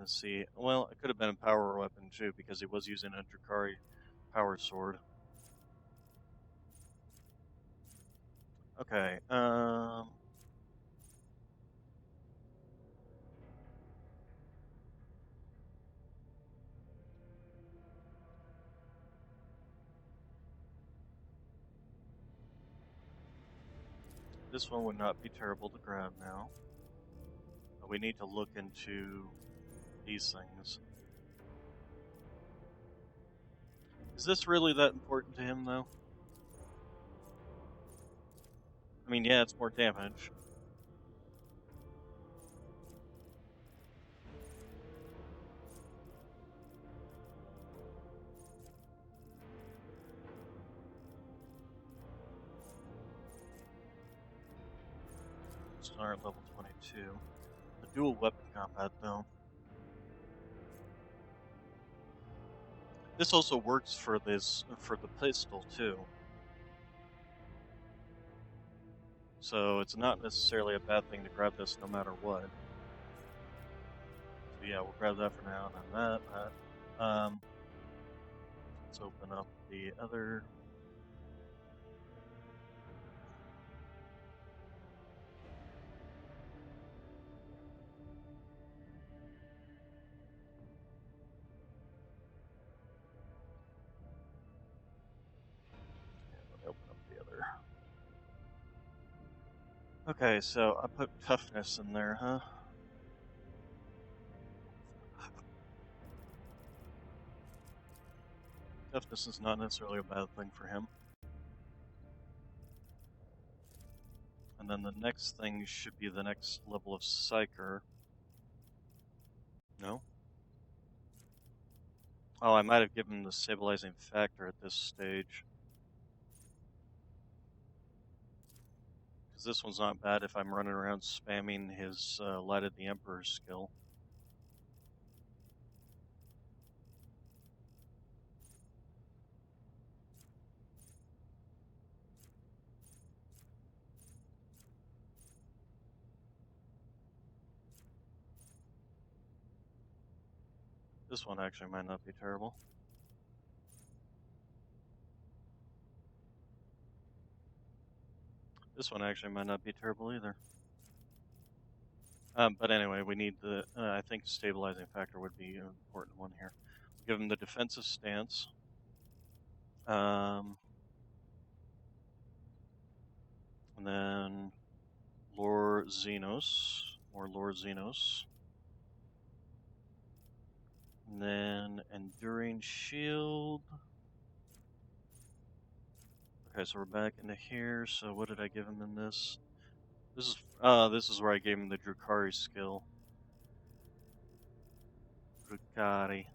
see. Well, it could have been a power weapon too, because he was using a Drukhari power sword. Okay. This one would not be terrible to grab now. But we need to look into these things. Is this really that important to him, though? I mean, yeah, it's more damage. Start level 22. The dual weapon combat, though. This also works for the pistol too. So it's not necessarily a bad thing to grab this no matter what. So yeah, we'll grab that for now, and then that. Let's open up the other. Yeah, let me open up the other. Okay, so I put toughness in there, huh? Toughness is not necessarily a bad thing for him. And then the next thing should be the next level of Psyker. No? Oh, I might have given him the stabilizing factor at this stage. Because this one's not bad if I'm running around spamming his Light of the Emperor skill. This one actually might not be terrible. This one actually might not be terrible either. But anyway, we need the, I think stabilizing factor would be an important one here. Give him the defensive stance. And then Lore Xenos, more Lore Xenos. And then Enduring Shield. Okay, so we're back into here. So what did I give him in this? This is where I gave him the Drukhari skill. Drukhari.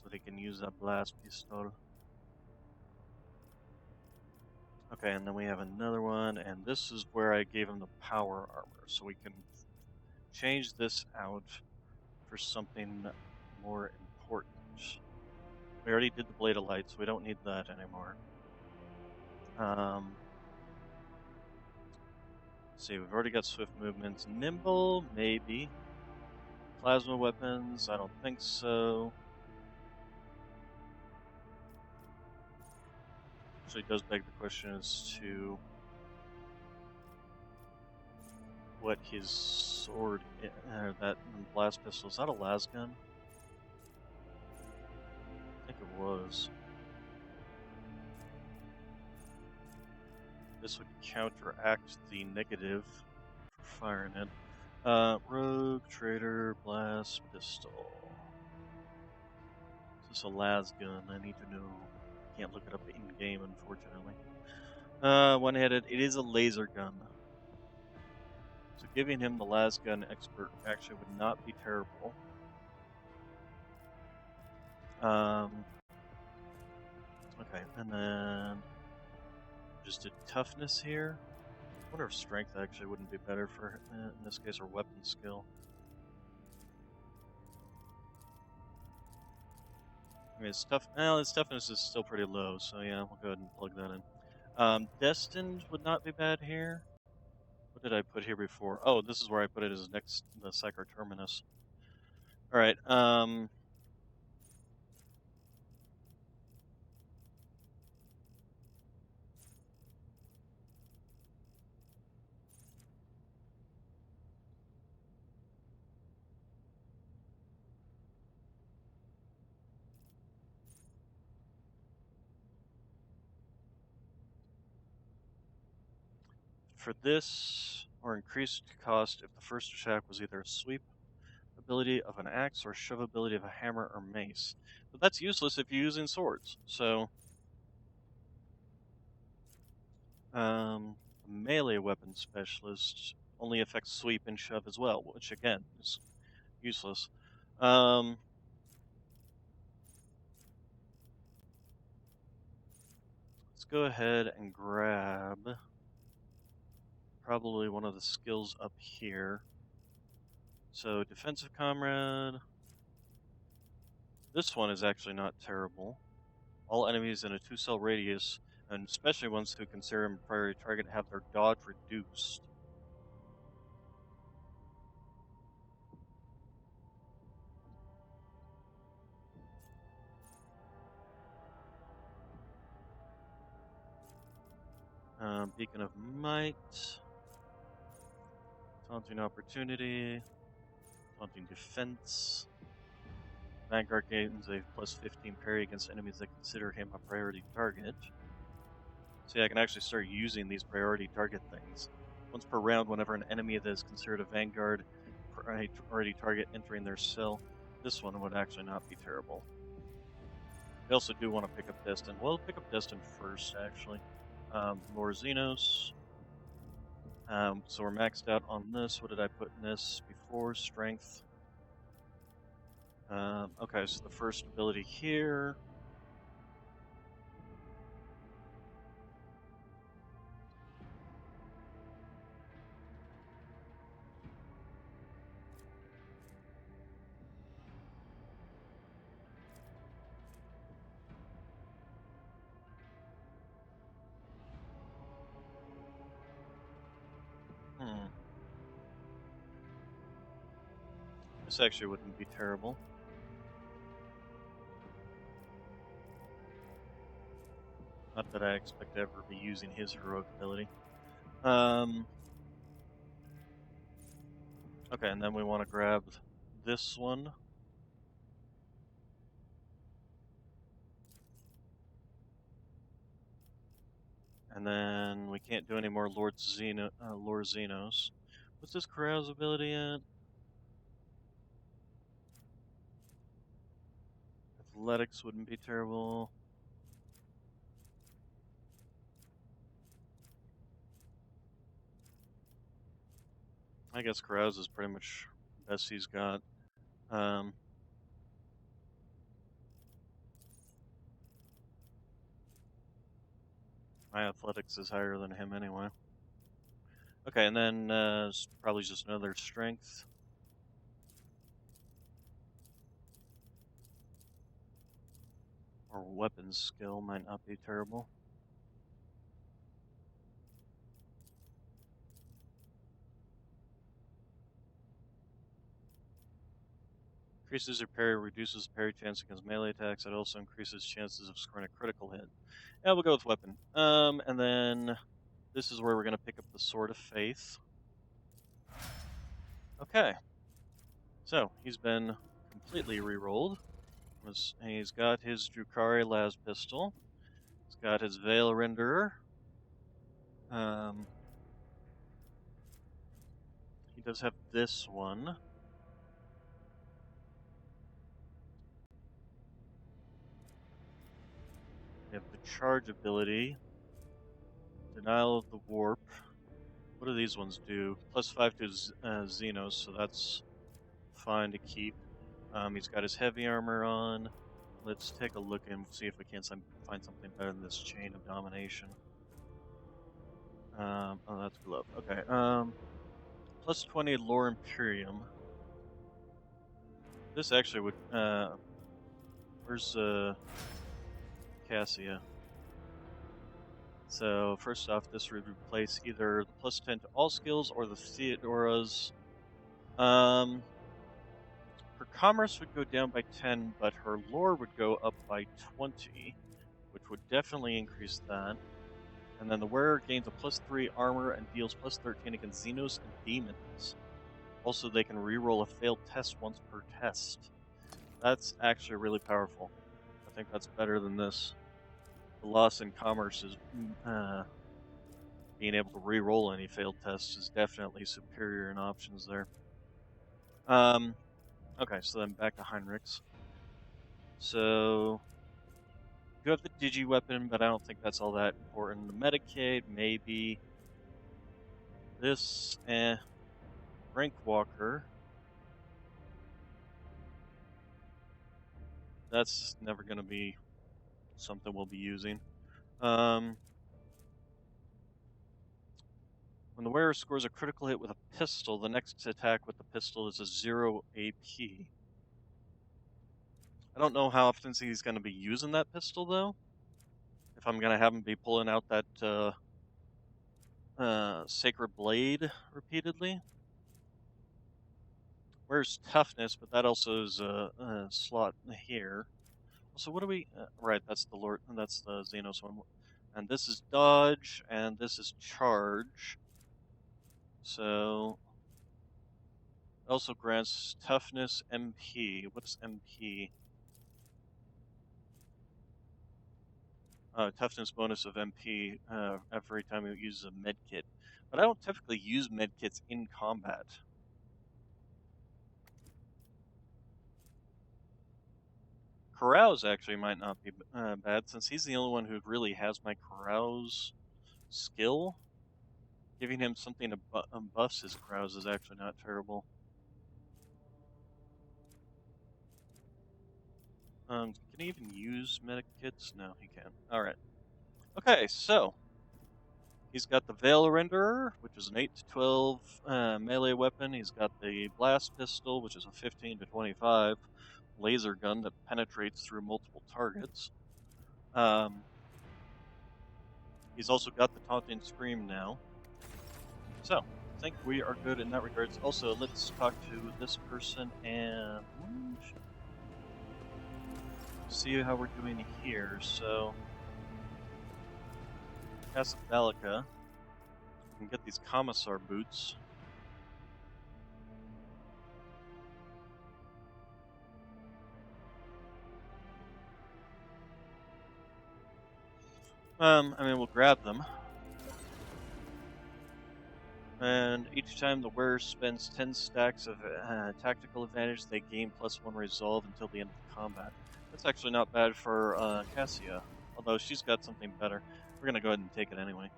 So they can use that blast pistol. Okay, and then we have another one, and this is where I gave him the power armor. So we can change this out for something more important. We already did the Blade of Light, so we don't need that anymore. Let's see, we've already got swift movements. Nimble, maybe. Plasma weapons, I don't think so. So it does beg the question as to what his sword, that blast pistol, is that a las gun? I think it was. This would counteract the negative for firing it. Rogue, Trader, Blast, Pistol. Is this a las gun? I need to know. Can't look it up in game, unfortunately. One-headed. It is a laser gun. So giving him the las gun expert actually would not be terrible. Okay, and then just did toughness here. I wonder if strength actually wouldn't be better for, in this case, or weapon skill. I mean, its toughness is still pretty low, so yeah, we'll go ahead and plug that in. Destined would not be bad here. What did I put here before? Oh, this is where I put it as next the Psycho Terminus. All right. For this, or increased cost if the first attack was either a sweep ability of an axe or shove ability of a hammer or mace. But that's useless if you're using swords. So, melee weapon specialist only affects sweep and shove as well, which again is useless. Let's go ahead and grab probably one of the skills up here. So, defensive comrade. This one is actually not terrible. All enemies in a 2-cell radius, and especially ones who consider him a priority target, have their dodge reduced. Beacon of Might, Taunting Opportunity, Taunting Defense. Vanguard gains a plus 15 parry against enemies that consider him a priority target. See, I can actually start using these priority target things. Once per round, whenever an enemy that is considered a Vanguard priority target entering their cell, this one would actually not be terrible. I also do want to pick up Destin. Well, pick up Destin first, actually. Lord Xenos. So we're maxed out on this. What did I put in this before? Strength. Okay, so the first ability here. This actually wouldn't be terrible. Not that I expect to ever be using his heroic ability. Okay, and then we want to grab this one. And then we can't do any more Lord Xenos. What's this carouse ability at? Athletics wouldn't be terrible. I guess carouse is pretty much the best he's got. My athletics is higher than him anyway. Okay, and then probably just another strength. Or weapons skill might not be terrible. Increases your parry, reduces parry chance against melee attacks. It also increases chances of scoring a critical hit. Yeah, we'll go with weapon. And then this is where we're going to pick up the Sword of Faith. Okay. So, he's been completely re-rolled. He's got his Drukari las pistol. He's got his Veil Renderer. He does have this one. We have the charge ability. Denial of the Warp. What do these ones do? Plus 5 to Xenos, so that's fine to keep. He's got his heavy armor on. Let's take a look and see if we can find something better than this Chain of Domination. Oh, that's glove. Okay. Plus 20 Lore Imperium. This actually would Where's Cassia? So first off, this would replace either the +10 to all skills or the Theodora's. Her commerce would go down by 10, but her lore would go up by 20, which would definitely increase that. And then the wearer gains a +3 armor and deals +13 against Xenos and demons. Also, they can reroll a failed test once per test. That's actually really powerful. I think that's better than this. The loss in commerce is being able to re-roll any failed tests is definitely superior in options there. Okay, so then back to Heinrich's. So you have the digi weapon, but I don't think that's all that important. The Medicaid, maybe. This, Rank Walker. That's never going to be something we'll be using. When the wearer scores a critical hit with a pistol, the next attack with the pistol is a 0 AP. I don't know how often he's going to be using that pistol, though. If I'm going to have him be pulling out that Sacred Blade repeatedly. Where's Toughness, but that also is a slot here. So what do we... right, that's the Lord, that's the Xenos one. And this is Dodge, and this is Charge. So... also grants Toughness MP. What is MP? Toughness bonus of MP every time you use a medkit. But I don't typically use medkits in combat. Carouse actually might not be bad, since he's the only one who really has my Carouse skill. Giving him something to buffs his Carouse is actually not terrible. Can he even use medkits? No, he can't. Alright. Okay, so he's got the Veil Renderer, which is an 8 to 12 melee weapon. He's got the Blast Pistol, which is a 15 to 25 laser gun that penetrates through multiple targets. He's also got the Taunting Scream now. So, I think we are good in that regards. Also, let's talk to this person and see how we're doing here. So, Casabelica. We can get these Commissar boots. I mean, we'll grab them. And each time the wearer spends 10 stacks of tactical advantage, they gain +1 resolve until the end of combat. That's actually not bad for Cassia, although she's got something better. We're going to go ahead and take it anyway.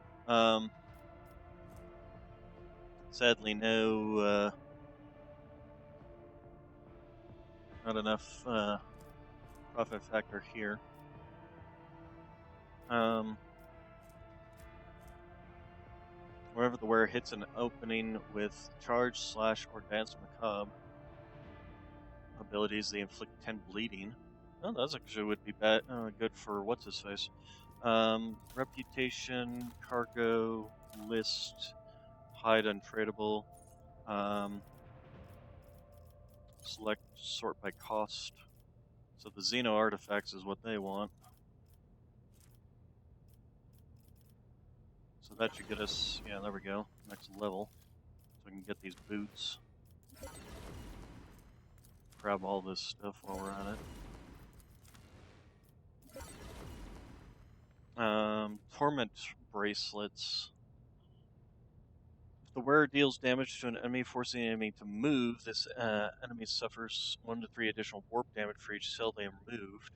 Sadly, no, not enough profit factor here. Wherever the wearer hits an opening with Charge, Slash, or Dance Macabre abilities, they inflict 10 bleeding. Oh, that actually would be good for what's-his-face. Reputation, Cargo, List, Hide Untradeable, select Sort by Cost. So the Xeno artifacts is what they want. So that should get us, yeah, there we go, next level. So we can get these boots. Grab all this stuff while we're at it. Torment bracelets. If the wearer deals damage to an enemy, forcing the enemy to move, this enemy suffers 1 to 3 additional warp damage for each cell they removed.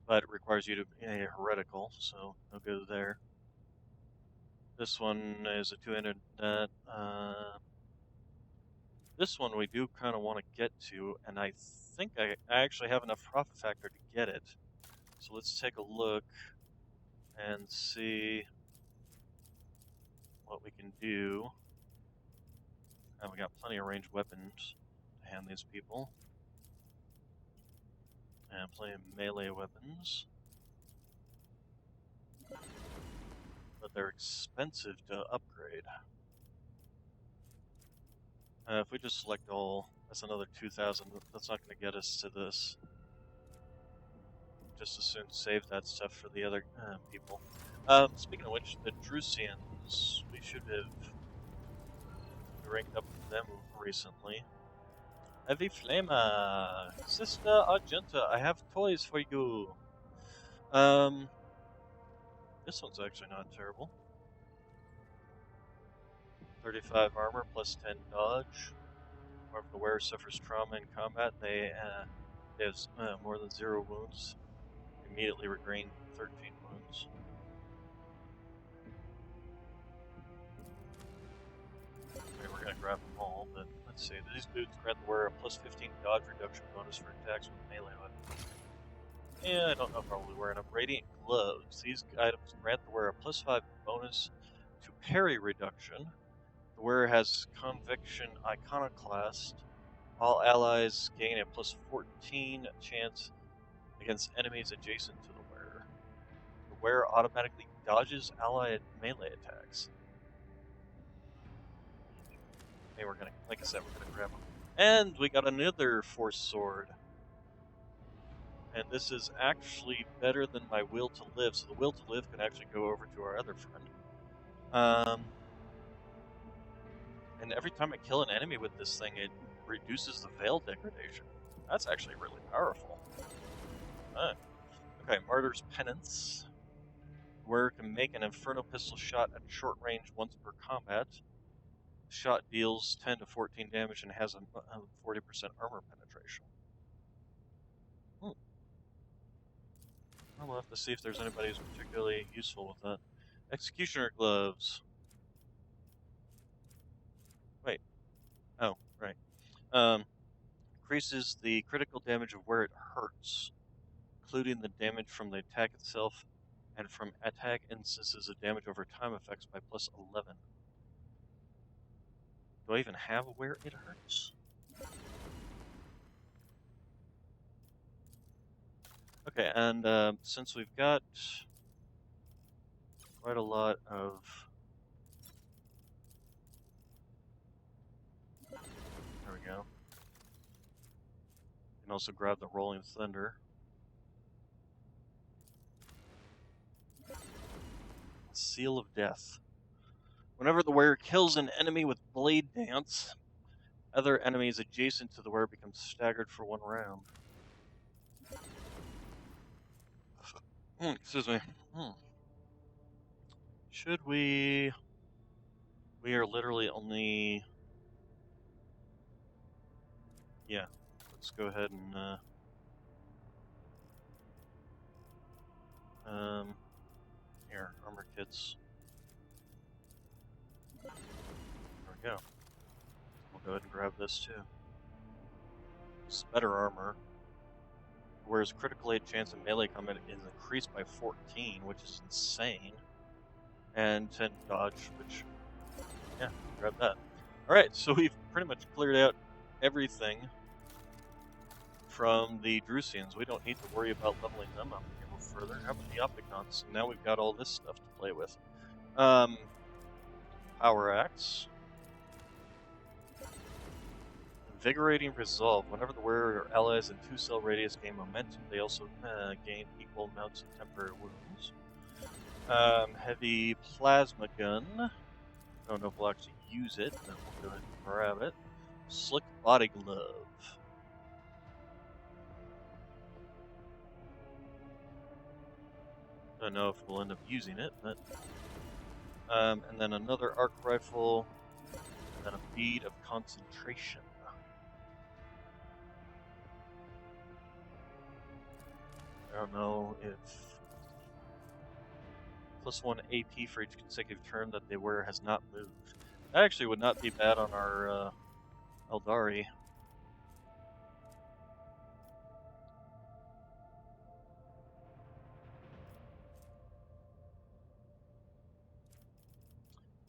But it requires you to be heretical, so no go there. This one is a 200 net. This one we do kind of want to get to, and I think I actually have enough profit factor to get it. So let's take a look and see what we can do. And we got plenty of ranged weapons to hand these people. and playing melee weapons. But they're expensive to upgrade. If we just select all, that's another 2,000. That's not going to get us to this. Just as soon save that stuff for the other people. Speaking of which, the Drusians, we should have ranked up with them recently. Heavy Flamer, Sister Argenta, I have toys for you. This one's actually not terrible. 35 armor plus 10 dodge. Whenever the wearer suffers trauma in combat, they have more than 0 wounds. Immediately regain 13 wounds. Okay, we're gonna grab them all, but let's see. These boots grant the wearer a plus 15 dodge reduction bonus for attacks with melee weapons. Yeah, I don't know if I'll be wearing them. Radiant gloves. These items grant the wearer a plus 5 bonus to parry reduction. The wearer has Conviction Iconoclast. All allies gain a plus 14 chance against enemies adjacent to the wearer. The wearer automatically dodges allied melee attacks. Okay, we're gonna, like I said, we're gonna grab them. And we got another Force Sword. And this is actually better than my Will to Live, so the Will to Live can actually go over to our other friend. And every time I kill an enemy with this thing, it reduces the Veil degradation. That's actually really powerful. Okay, Martyr's Penance. Wearer can make an Inferno Pistol shot at short range once per combat. The shot deals 10 to 14 damage and has a 40% armor penetration. We'll have to see if there's anybody who's particularly useful with that. Executioner Gloves. Wait. Oh, right. Increases the critical damage of where it hurts, including the damage from the attack itself and from attack instances of damage over time effects by plus 11. Do I even have where it hurts? Okay, and since we've got quite a lot of... There we go. You can also grab the Rolling Thunder. Seal of Death. Whenever the wearer kills an enemy with Blade Dance, other enemies adjacent to the wearer become staggered for 1 round. Excuse me. Should we... We are literally only... Yeah, let's go ahead and... Here, armor kits. There we go. We'll go ahead and grab this too. It's better armor. Whereas critical hit chance in melee combat is increased by 14, which is insane. And 10 dodge, which, yeah, grab that. Alright, so we've pretty much cleared out everything from the Drusians. We don't need to worry about leveling them up any further. How about the Opticons? Now we've got all this stuff to play with. Power Axe. Invigorating Resolve. Whenever the wearer or allies in 2-cell radius gain momentum, they also gain equal amounts of temporary wounds. Heavy Plasma Gun. I don't know if we'll actually use it, but we'll go ahead and grab it. Slick Body Glove. Don't know if we'll end up using it, but... and then another Arc Rifle, and then a Bead of Concentration. I don't know if... +1 AP for each consecutive turn that the wearer has not moved. That actually would not be bad on our Aeldari.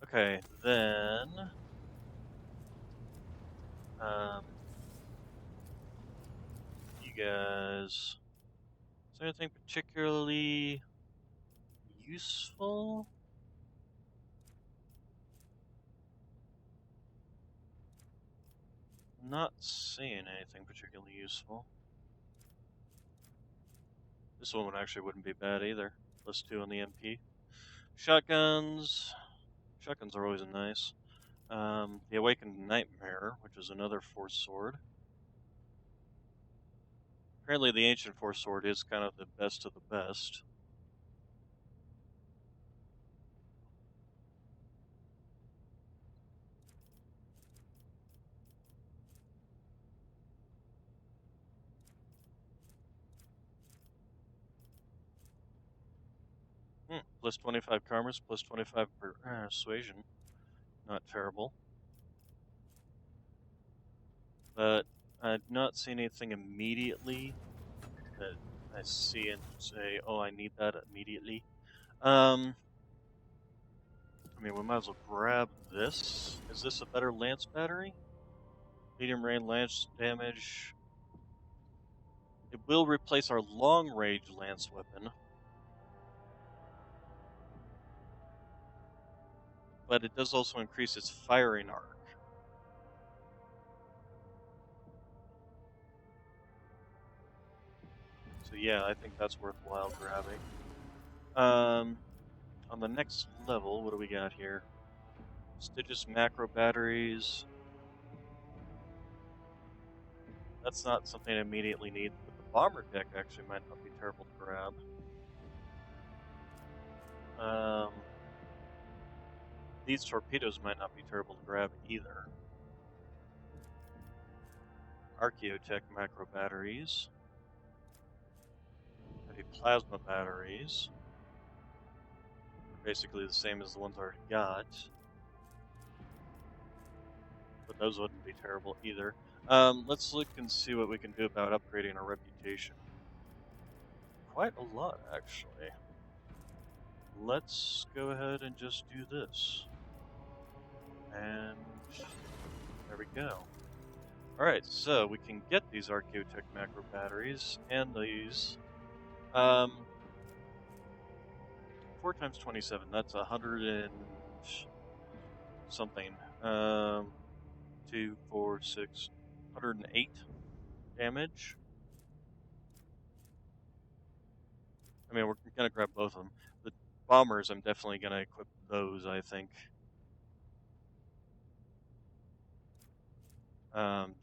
Okay, then... you guys... there anything particularly useful? Not seeing anything particularly useful. This one actually wouldn't be bad either. +2 on the MP. Shotguns. Shotguns are always nice. The Awakened Nightmare, which is another Force Sword. Apparently the Ancient Force Sword is kind of the best of the best. +25 Karmas, +25 Persuasion. Not terrible. But I've not seen anything immediately that I see and say, oh, I need that immediately. I mean, we might as well grab this. Is this a better lance battery? Medium range lance damage. It will replace our long range lance weapon, but it does also increase its firing arc. So yeah, I think that's worthwhile grabbing. On the next level, what do we got here? Prestigious macro batteries. That's not something I immediately need, but the bomber deck actually might not be terrible to grab. These torpedoes might not be terrible to grab either. Archaeotech macro batteries. Heavy plasma batteries. Basically the same as the ones I already got. But those wouldn't be terrible either. Let's look and see what we can do about upgrading our reputation. Quite a lot, actually. Let's go ahead and just do this. And there we go. Alright, so we can get these Archaeotech macro batteries and these. 4 times 27, that's 100 and something. 2, 4, 6, 108 damage. I mean, we're gonna grab both of them. The bombers, I'm definitely gonna equip those, I think.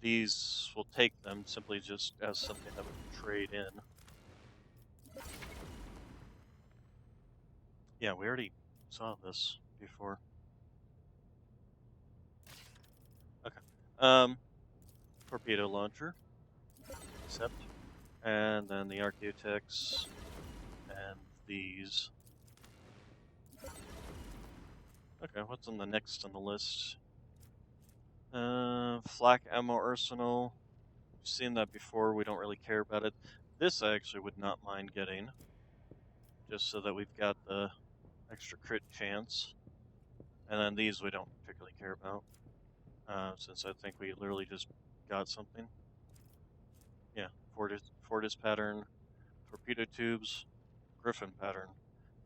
These will take them simply just as something that we can trade in. Yeah, we already saw this before. Okay. Torpedo launcher. Accept. And then the Archaeotechs. And these. Okay, what's on the next on the list? Flak ammo arsenal. We've seen that before, we don't really care about it. This I actually would not mind getting. Just so that we've got the extra crit chance. And then these we don't particularly care about. Since I think we literally just got something. Yeah, Fortis pattern, torpedo tubes, Griffin pattern.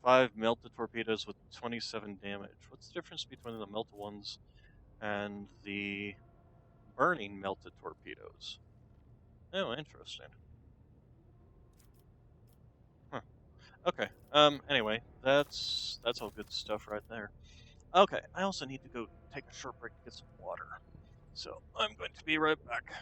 5 melted torpedoes with 27 damage. What's the difference between the melted ones and the burning melted torpedoes? Oh, interesting. Huh. Okay. Anyway, that's all good stuff right there. Okay, I also need to go take a short break to get some water. So I'm going to be right back.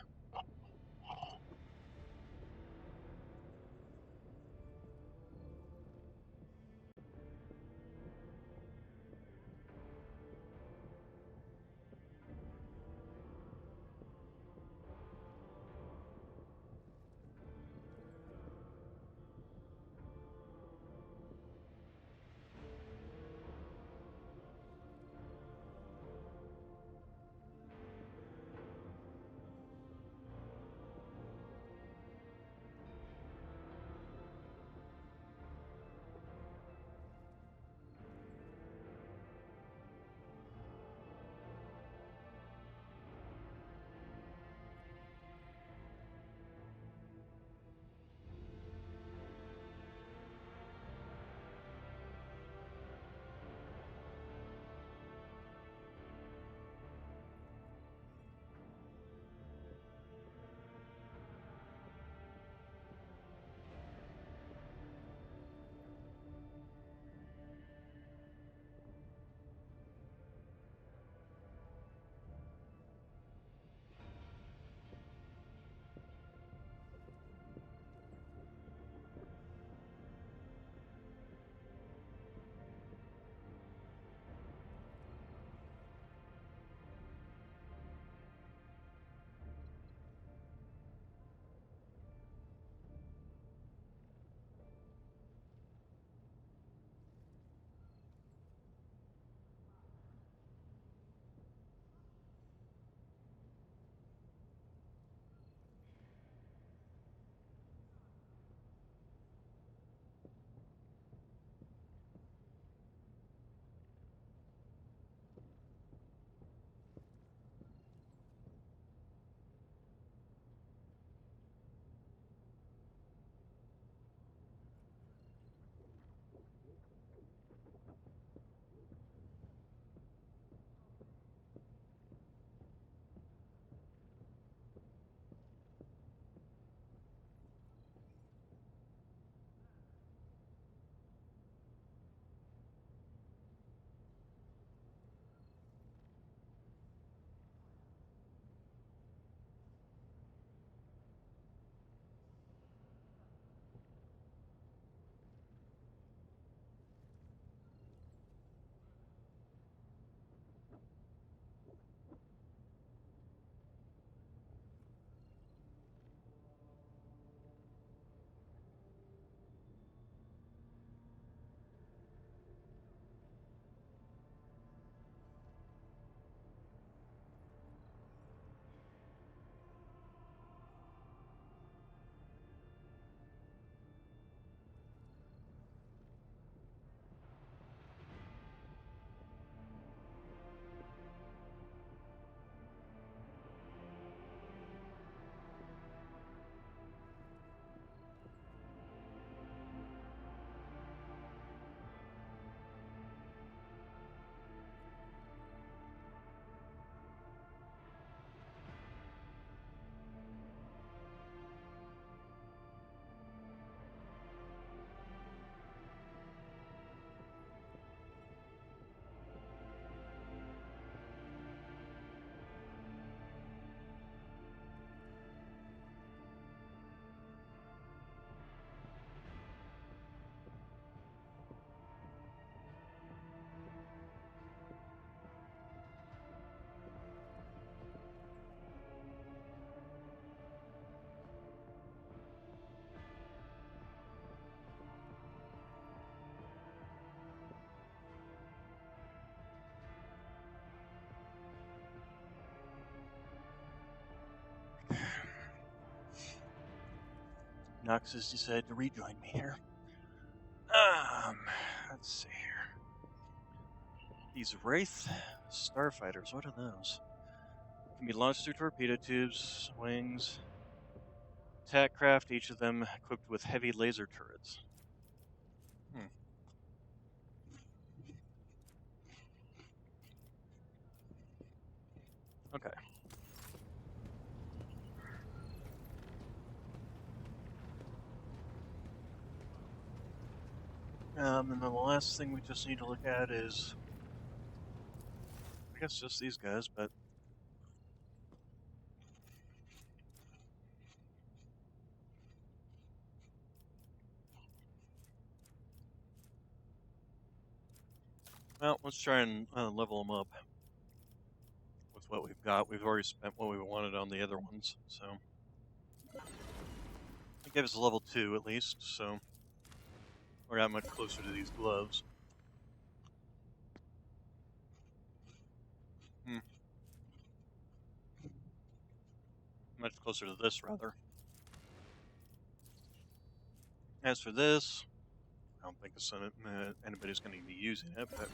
Nox has decided to rejoin me here. Let's see here. These Wraith Starfighters, what are those? Can be launched through torpedo tubes, wings, attack craft, each of them equipped with heavy laser turrets. Okay. And then the last thing we just need to look at is, I guess, just these guys, but well, let's try and level them up with what we've got. We've already spent what we wanted on the other ones, so it gave us a level 2 at least, so we're not much closer to these gloves. Much closer to this, rather. As for this, I don't think anybody's going to be using it, but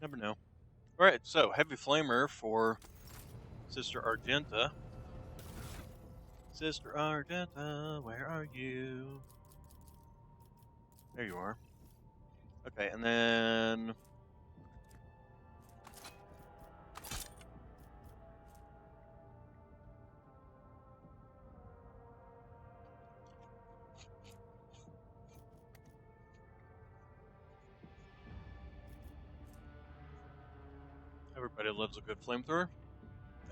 never know. Alright, so Heavy Flamer for Sister Argenta. Sister Argenta, where are you? There you are. Okay, and then everybody loves a good flamethrower.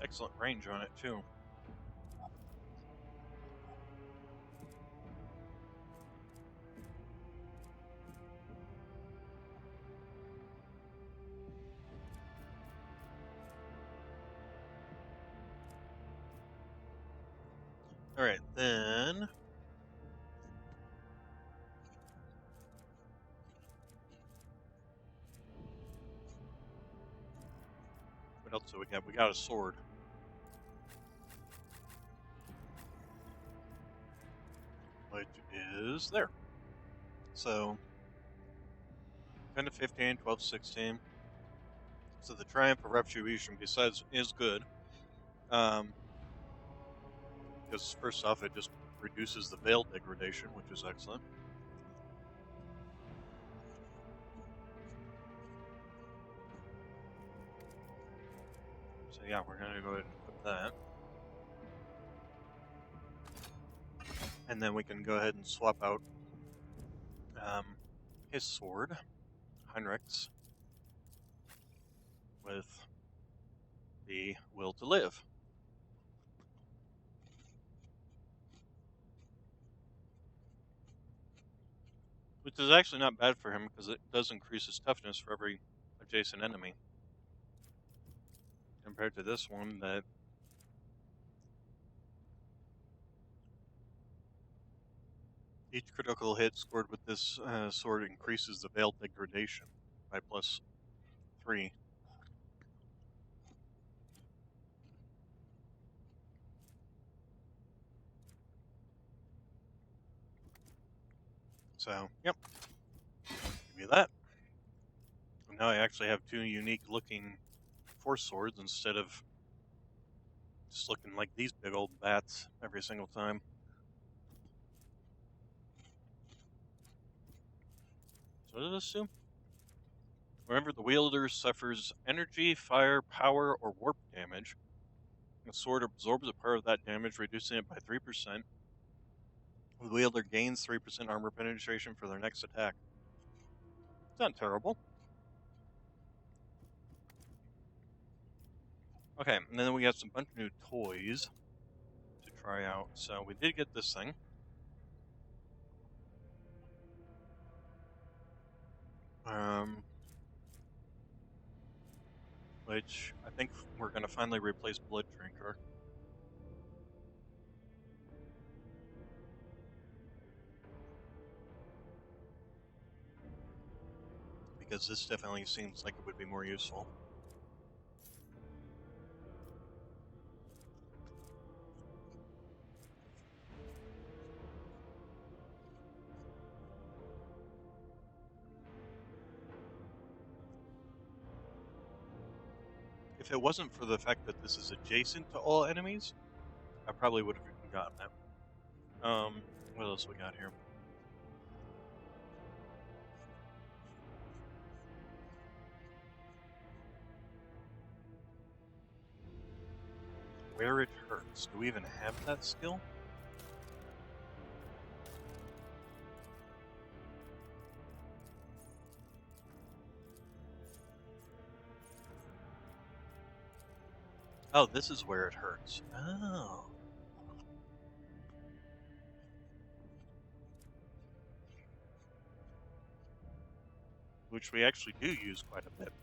Excellent range on it, too. Alright, then what else do we got? We got a sword. Which is there. So 10 to 15, 12 to 16. So the Triumph of Retribution besides is good. Because first off, it just reduces the veil degradation, which is excellent. So yeah, we're going to go ahead and put that. And then we can go ahead and swap out his sword, Heinrich's, with the Will to Live. Which is actually not bad for him, because it does increase his toughness for every adjacent enemy. Compared to this one that each critical hit scored with this sword increases the veil degradation by +3. So, yep. Give me that. And now I actually have two unique looking force swords instead of just looking like these big old bats every single time. So what does this do? Whenever the wielder suffers energy, fire, power, or warp damage, the sword absorbs a part of that damage, reducing it by 3%. The wielder gains 3% armor penetration for their next attack. It's not terrible. Okay, and then we got some bunch of new toys to try out. So we did get this thing. Which I think we're going to finally replace Blood Drinker. Because this definitely seems like it would be more useful. If it wasn't for the fact that this is adjacent to all enemies, I probably would have gotten it. What else we got here? Where it hurts. Do we even have that skill? Oh, this is where it hurts. Oh. Which we actually do use quite a bit.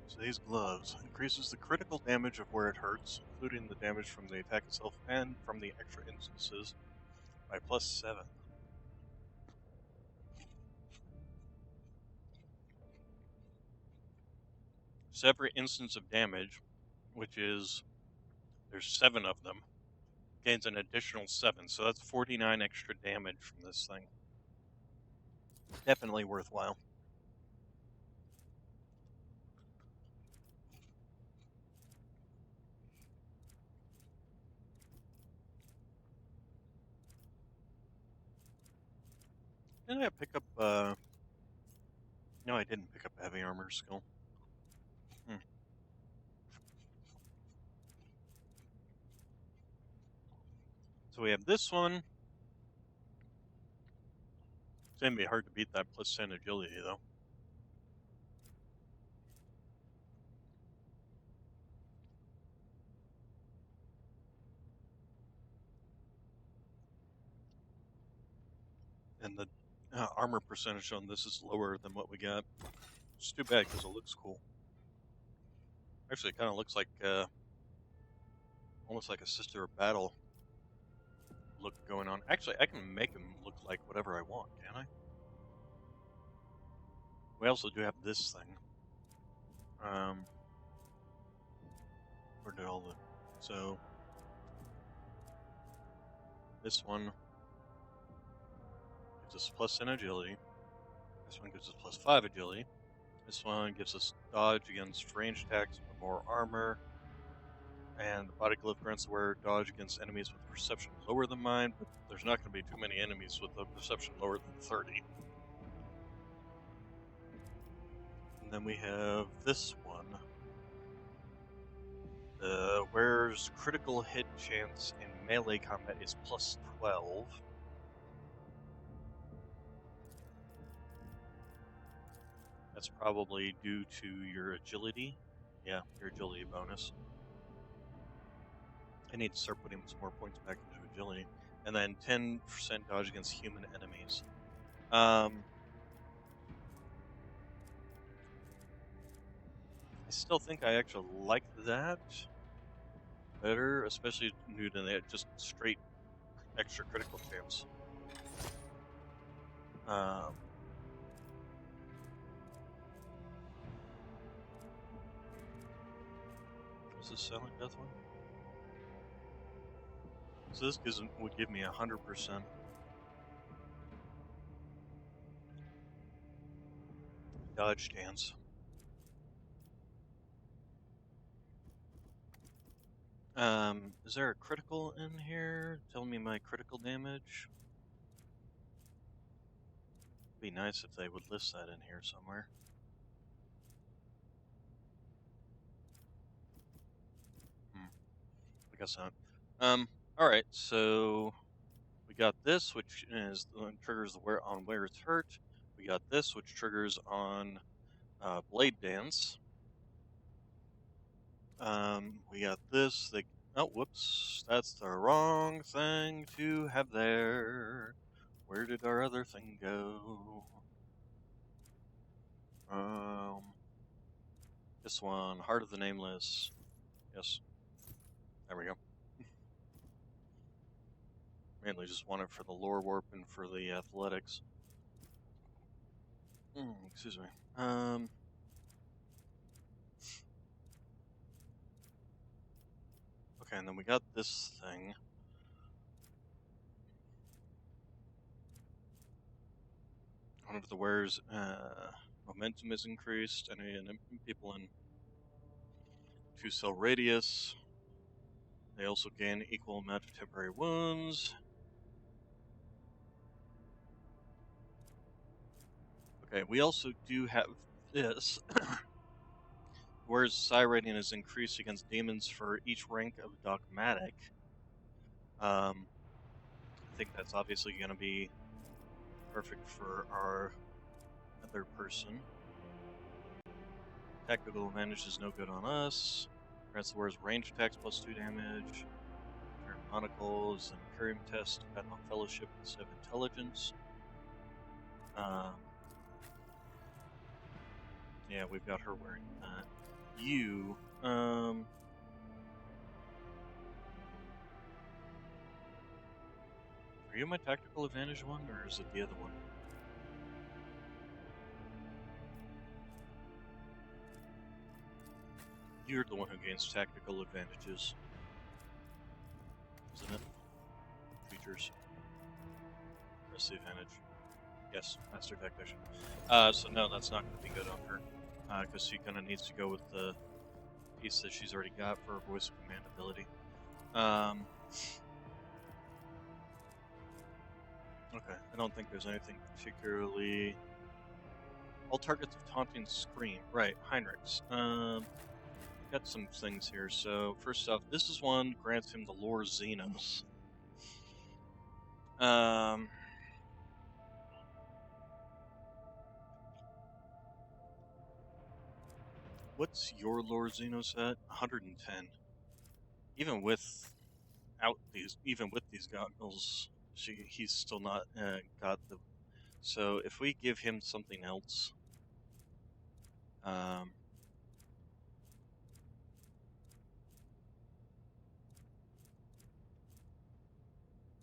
So these gloves increases the critical damage of where it hurts, including the damage from the attack itself and from the extra instances, by +7. So every instance of damage, which is there's 7 of them, gains an additional 7. So that's 49 extra damage from this thing. Definitely worthwhile. Did I pick up? No, I didn't pick up a heavy armor skill. So we have this one. It's gonna be hard to beat that +10 agility though. And the armor percentage on this is lower than what we got. It's too bad because it looks cool. Actually, it kind of looks like almost like a Sister of Battle look going on. Actually, I can make him look like whatever I want, can I? We also do have this thing. Where did all the... So, this one gives us +10 agility. This one gives us +5 agility. This one gives us dodge against range attacks with more armor. And the body glove grants the wearer dodge against enemies with perception lower than mine, but there's not going to be too many enemies with a perception lower than 30. And then we have this one. The wearer's critical hit chance in melee combat is +12. That's probably due to your agility. Yeah, your agility bonus. I need to start putting some more points back into agility. And then 10% dodge against human enemies. I still think I actually like that better, especially due to that just straight extra critical chance. What's this Silent Death one? So this would give me 100%. Dodge stance. Is there a critical in here? Tell me my critical damage. Be nice if they would list that in here somewhere. I guess not. Alright, so we got this, which is triggers the where it's hurt. We got this, which triggers on Blade Dance. We got this. Oh, whoops! That's the wrong thing to have there. Where did our other thing go? This one, Heart of the Nameless. Yes. There we go. Mainly just want it for the lore warp and for the athletics. Excuse me. Okay, and then we got this thing. Whenever the wearer's momentum is increased, and people in 2-cell radius, they also gain equal amount of temporary wounds. Okay, we also do have this. Whereas psi rating is increased against demons for each rank of dogmatic. I think that's obviously going to be perfect for our other person. Tactical advantage is no good on us. Grants the wearer's range attacks plus 2 damage. Turn monocles and Imperium test depend on fellowship instead of intelligence. Yeah, we've got her wearing that. You, are you my tactical advantage one, or is it the other one? You're the one who gains tactical advantages, isn't it? Features. Press the advantage. Yes, Master Tactician. So no, that's not going to be good on her, because she kind of needs to go with the piece that she's already got for her Voice of Command ability. Okay, I don't think there's anything particularly... All targets of taunting scream. Right, Heinrichs. Got some things here. So, first off, this is one grants him the Lore Xenos. What's your Lore Xenos at? 110. Even with these goggles, he's still not got the. So if we give him something else,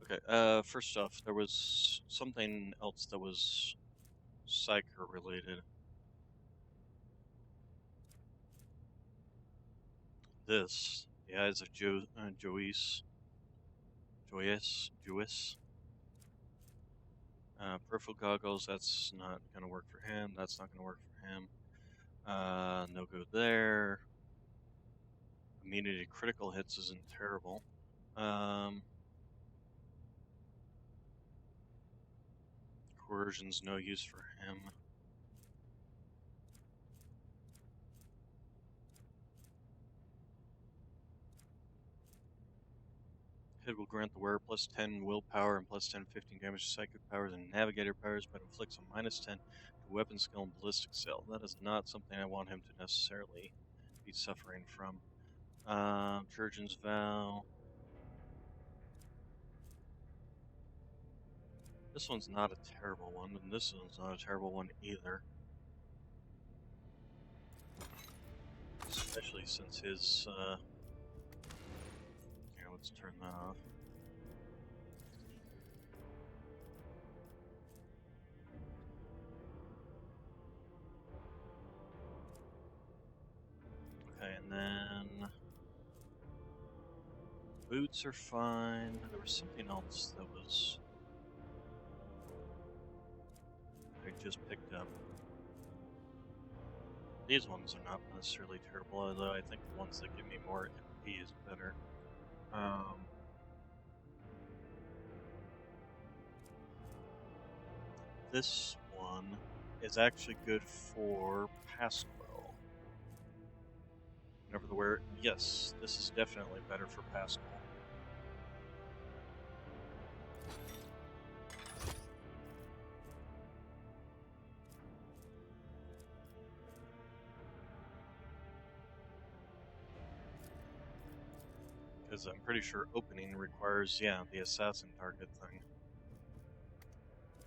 okay. First off, there was something else that was psyker related. This, the eyes of Joyce. Peripheral goggles, that's not going to work for him. That's not going to work for him. No go there. Immunity to critical hits isn't terrible. Coercion's no use for him. Hit will grant the wearer plus 10 willpower and plus 10, 15 damage to psychic powers and navigator powers, but inflicts a minus 10 to weapon skill and ballistic skill. That is not something I want him to necessarily be suffering from. Chirurgeon's Vow. This one's not a terrible one, and this one's not a terrible one either. Especially since his, here, let's turn that off. Okay, and then boots are fine. There was something else that was I just picked up. These ones are not necessarily terrible, although I think the ones that give me more MP is better. This one is actually good for Pascal. Whenever the wearer, yes, this is definitely better for Pascal. Because I'm pretty sure opening requires, yeah, the assassin target thing.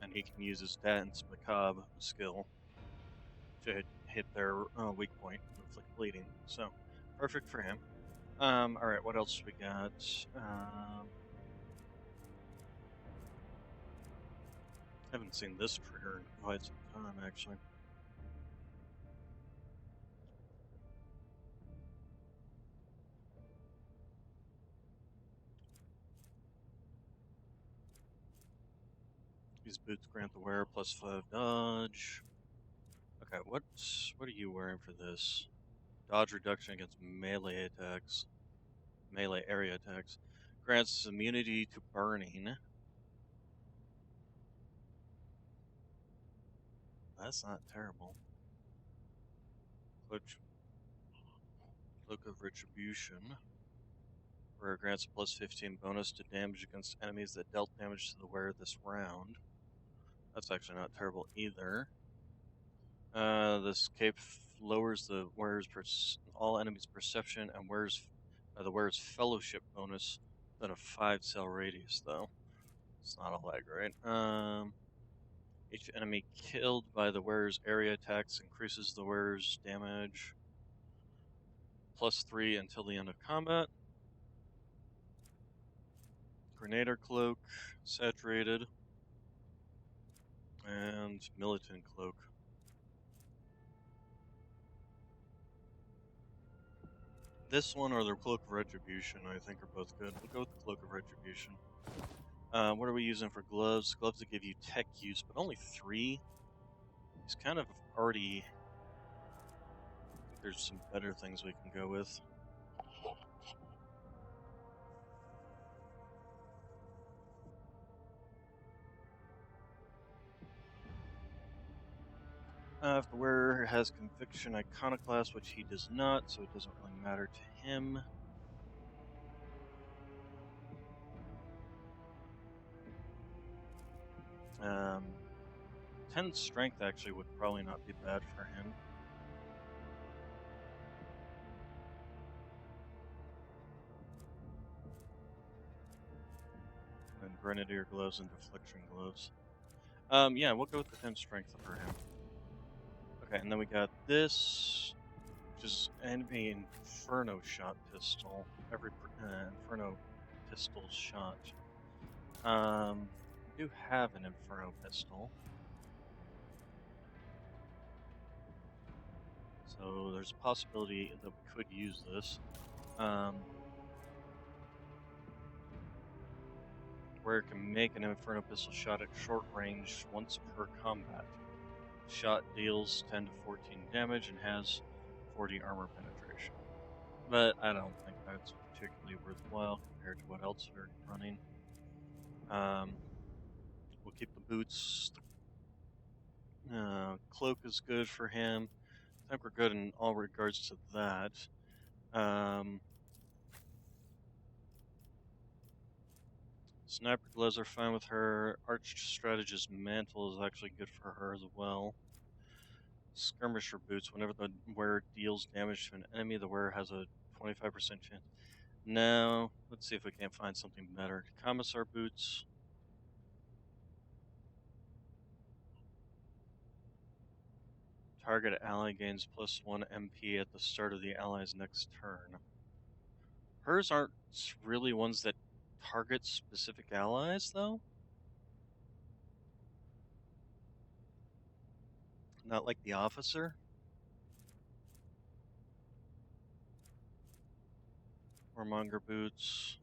And he can use his Dance Macabre skill to hit their weak point and inflict bleeding. So, perfect for him. Alright, what else we got? Haven't seen this trigger in quite some time, actually. These boots grant the wearer +5 dodge. Okay, what are you wearing for this? Dodge reduction against melee attacks. Melee area attacks. Grants immunity to burning. That's not terrible. Cloak of Retribution. Where grants a +15 bonus to damage against enemies that dealt damage to the wearer this round. That's actually not terrible either. This cape lowers the wearer's all enemies' perception and the wearer's fellowship bonus within a 5-cell radius, though. It's not all that great. Each enemy killed by the wearer's area attacks increases the wearer's damage +3 until the end of combat. Grenadier Cloak, Saturated, and Militant Cloak. This one or the Cloak of Retribution, I think, are both good. We'll go with the Cloak of Retribution. What are we using for gloves? Gloves that give you tech use, but only 3. It's kind of already... I think there's some better things we can go with. If the wearer has Conviction Iconoclast, which he does not, so it doesn't really matter to him. Um, 10 Strength actually would probably not be bad for him. And Grenadier Gloves and Deflection Gloves. Yeah, we'll go with the 10 Strength for him. Okay, and then we got this, which is enemy Inferno Shot Pistol. Every Inferno Pistol shot. We do have an Inferno Pistol. So there's a possibility that we could use this. Where it can make an Inferno Pistol shot at short range once per combat. Shot deals 10 to 14 damage and has 40 armor penetration. But I don't think that's particularly worthwhile compared to what else we're running. We'll keep the boots. Cloak is good for him. I think we're good in all regards to that. Sniper gloves are fine with her. Arch Strategist Mantle is actually good for her as well. Skirmisher Boots. Whenever the wearer deals damage to an enemy, the wearer has a 25% chance. No, let's see if we can't find something better. Commissar Boots. Target ally gains +1 MP at the start of the ally's next turn. Hers aren't really ones that target specific allies, though. Not like the officer. Warmonger Boots.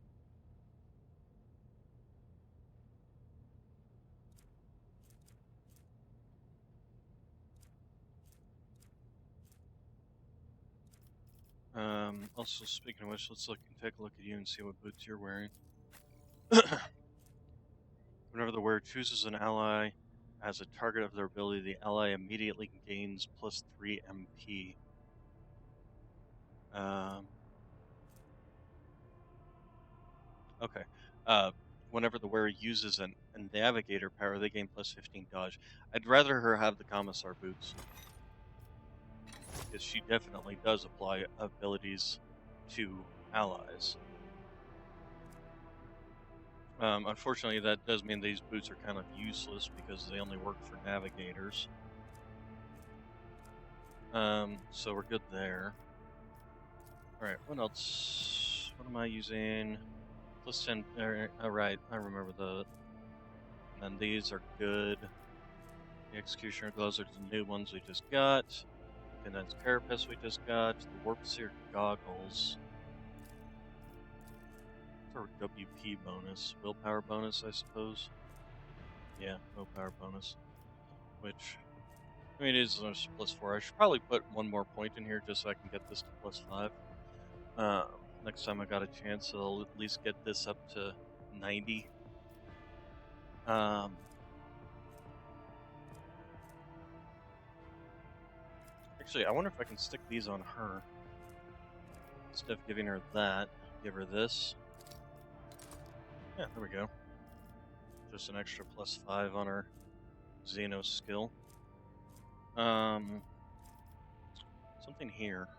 Also, speaking of which, let's take a look at you and see what boots you're wearing. Whenever the wearer chooses an ally as a target of their ability, the ally immediately gains +3 MP. Okay. Whenever the wearer uses a navigator power, they gain +15 dodge. I'd rather her have the Commissar Boots, because she definitely does apply abilities to allies. Unfortunately, that does mean these boots are kind of useless because they only work for navigators. So we're good there. Alright, what else? What am I using? +10. Alright, I remember the. And then these are good. The Executioner Gloves are the new ones we just got. Condensed Carapace we just got. The Warp Seer Goggles. Or WP bonus. Willpower bonus, I suppose. Yeah, no power bonus. Which, I mean, it is a +4. I should probably put one more point in here just so I can get this to +5. Next time I got a chance, I'll at least get this up to 90. Um, Actually, I wonder if I can stick these on her. Instead of giving her that, give her this. Yeah, there we go. Just an extra +5 on her Xeno skill. Something here.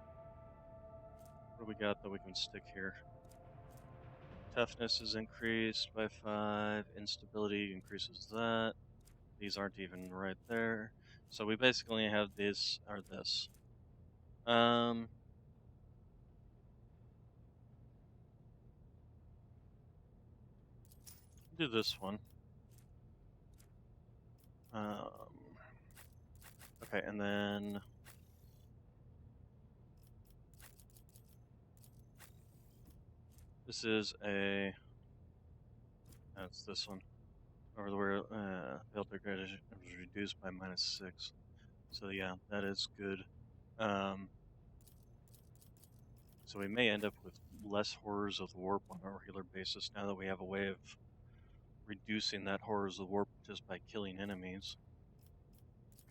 What do we got that we can stick here? Toughness is increased by 5. Instability increases that. These aren't even right there. So we basically have this or this. Um, do this one. Um, okay, and then this is a. That's this one. Over the where build is reduced by -6. So yeah, that is good. Um, so we may end up with less horrors of the warp on a regular basis now that we have a way of reducing that horrors of the warp just by killing enemies.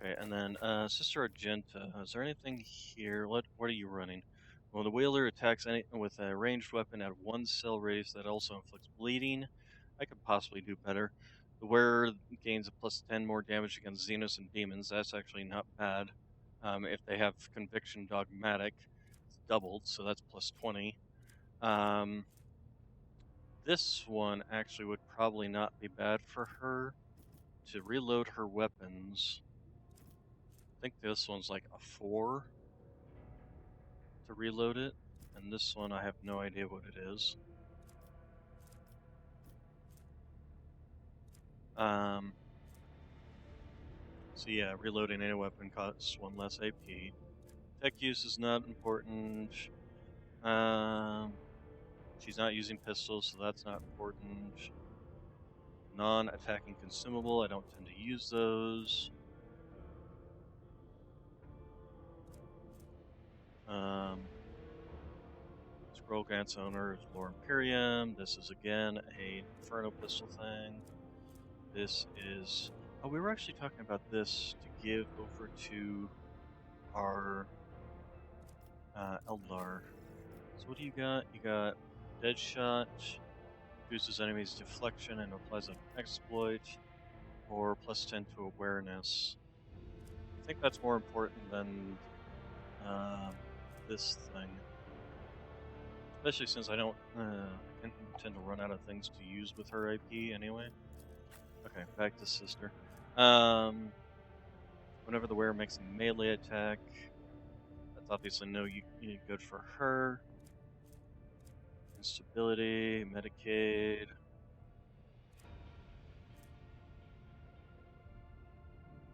Okay, and then Sister Argenta, is there anything here? What are you running? Well, the wheeler attacks any with a ranged weapon at 1 cell radius that also inflicts bleeding. I could possibly do better. The wearer gains a +10 more damage against Xenos and demons. That's actually not bad. If they have Conviction Dogmatic, it's doubled, so that's +20. This one actually would probably not be bad for her to reload her weapons. I think this one's like a 4 to reload it, and this one I have no idea what it is. Um, so yeah, reloading any weapon costs 1 less AP. Tech use is not important. Um, she's not using pistols, so that's not important. Non-attacking consumable, I don't tend to use those. Scroll Grants owner is Lore Imperium. This is again a Inferno pistol thing. This is. Oh, we were actually talking about this to give over to our Eldar. So what do you got? You got Deadshot, reduces enemies' deflection and applies an exploit, or +10 to awareness. I think that's more important than this thing. Especially since I don't tend to run out of things to use with her AP anyway. Okay, back to Sister. Whenever the wearer makes a melee attack, that's obviously good for her. Instability, Medicaid.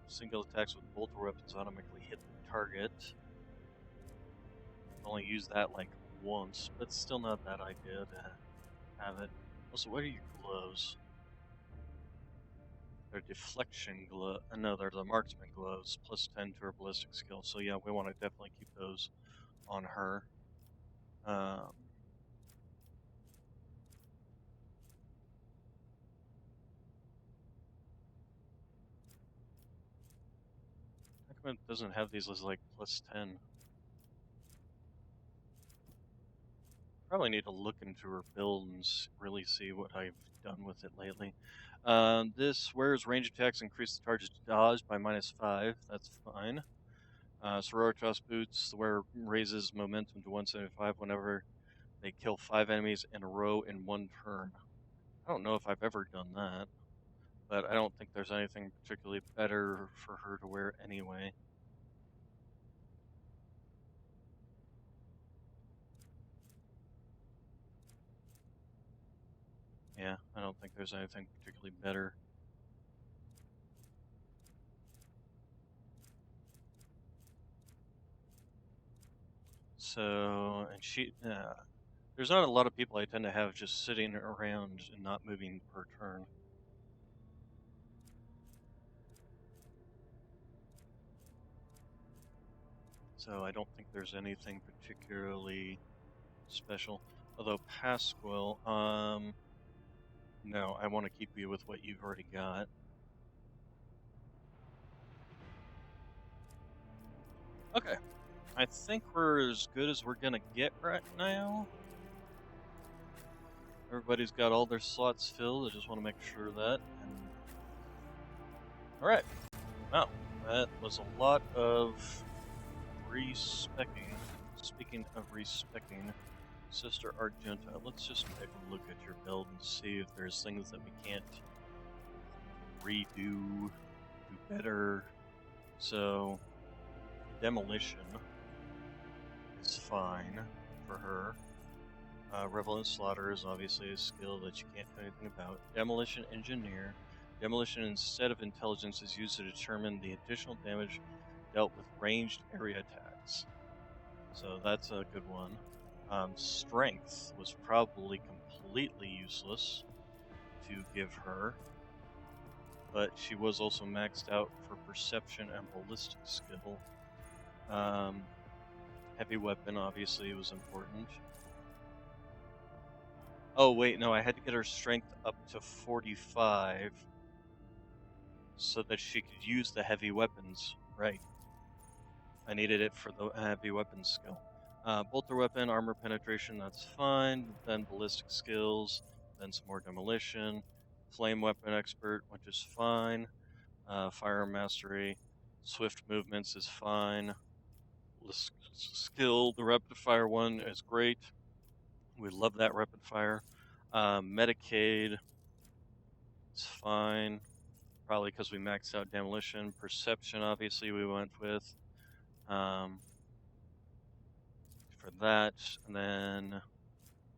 Single attacks with bolter weapons automatically hit the target. Only use that like once, but still not a bad idea to have it. Also, what are your gloves? They're deflection glove. No, they're the marksman gloves, +10 to her ballistic skill. So yeah, we want to definitely keep those on her. Um, how come it doesn't have these as like +10? Probably need to look into her build and really see what I've done with it lately. This wears range attacks increase the target's dodge by -5. That's fine. Sororitas boots, the wearer raises momentum to 175 whenever they kill 5 enemies in a row in 1 turn. I don't know if I've ever done that, but I don't think there's anything particularly better for her to wear anyway. Yeah, I don't think there's anything particularly better. So, and there's not a lot of people I tend to have just sitting around and not moving per turn. So I don't think there's anything particularly special. Although Pasquale, no, I want to keep you with what you've already got. Okay, I think we're as good as we're gonna get right now. Everybody's got all their slots filled. I just want to make sure of that. And all right, wow, that was a lot of respecking. Speaking of respecting, Sister Argenta, let's just take a look at your build and see if there's things that we can't redo, do better. So, demolition is fine for her. Revel and Slaughter is obviously a skill that you can't do anything about. Demolition Engineer. Demolition instead of intelligence is used to determine the additional damage dealt with ranged area attacks. So that's a good one. Strength was probably completely useless to give her, but she was also maxed out for perception and ballistic skill. Heavy weapon obviously was important. Oh wait, no, I had to get her strength up to 45 so that she could use the heavy weapons. Right. I needed it for the heavy weapons skill. Bolter weapon, armor penetration, that's fine. Then ballistic skills, then some more demolition. Flame weapon expert, which is fine. Firearm mastery, swift movements is fine. Skill, the rapid fire one is great. We love that rapid fire. Medicaid, it's fine. Probably because we maxed out demolition. Perception, obviously, we went with for that. And then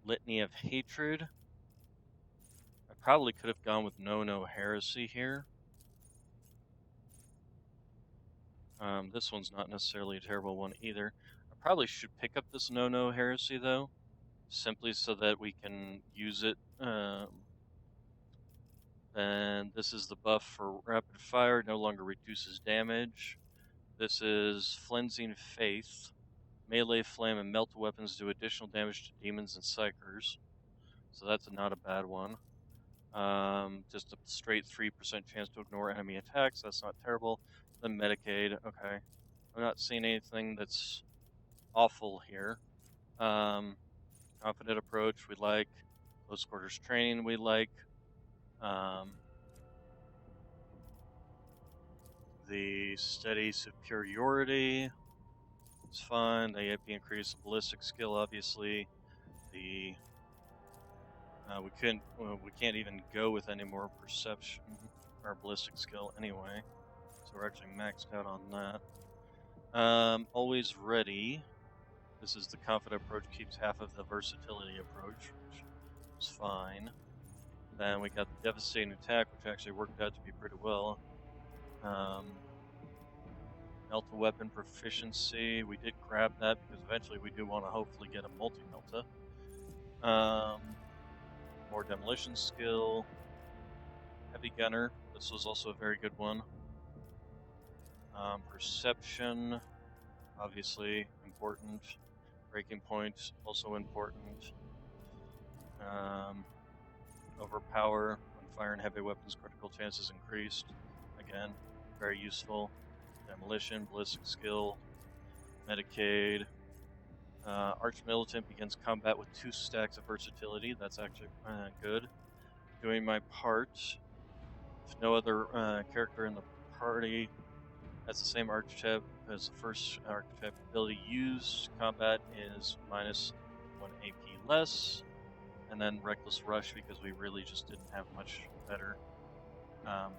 Litany of Hatred. I probably could have gone with No Heresy here. This one's not necessarily a terrible one either. I probably should pick up this No Heresy though, simply so that we can use it. And this is the buff for rapid fire, no longer reduces damage. This is Flensing Faith. Melee, flame, and melt weapons do additional damage to demons and psychers. So that's not a bad one. Just a straight 3% chance to ignore enemy attacks. That's not terrible. Then Medicaid. Okay. I'm not seeing anything that's awful here. Confident approach we like. Close quarters training we like. The steady superiority is fine. The AP increase in ballistic skill, obviously. The we can't even go with any more perception or ballistic skill anyway, so we're actually maxed out on that. Always ready. This is the confident approach, keeps half of the versatility approach, which is fine. Then we got the devastating attack, which actually worked out to be pretty well. Melta weapon proficiency, we did grab that because eventually we do want to hopefully get a multi-melta. More demolition skill. Heavy gunner, this was also a very good one. Perception, obviously important. Breaking point, also important. Overpower, when firing heavy weapons, critical chances increased. Again, very useful. Demolition, ballistic skill, Medicaid. Arch Militant begins combat with 2 stacks of versatility. That's actually good. Doing my part. If no other character in the party has the same archetype as the first archetype ability used, combat is minus 1 AP less. And then Reckless Rush because we really just didn't have much better.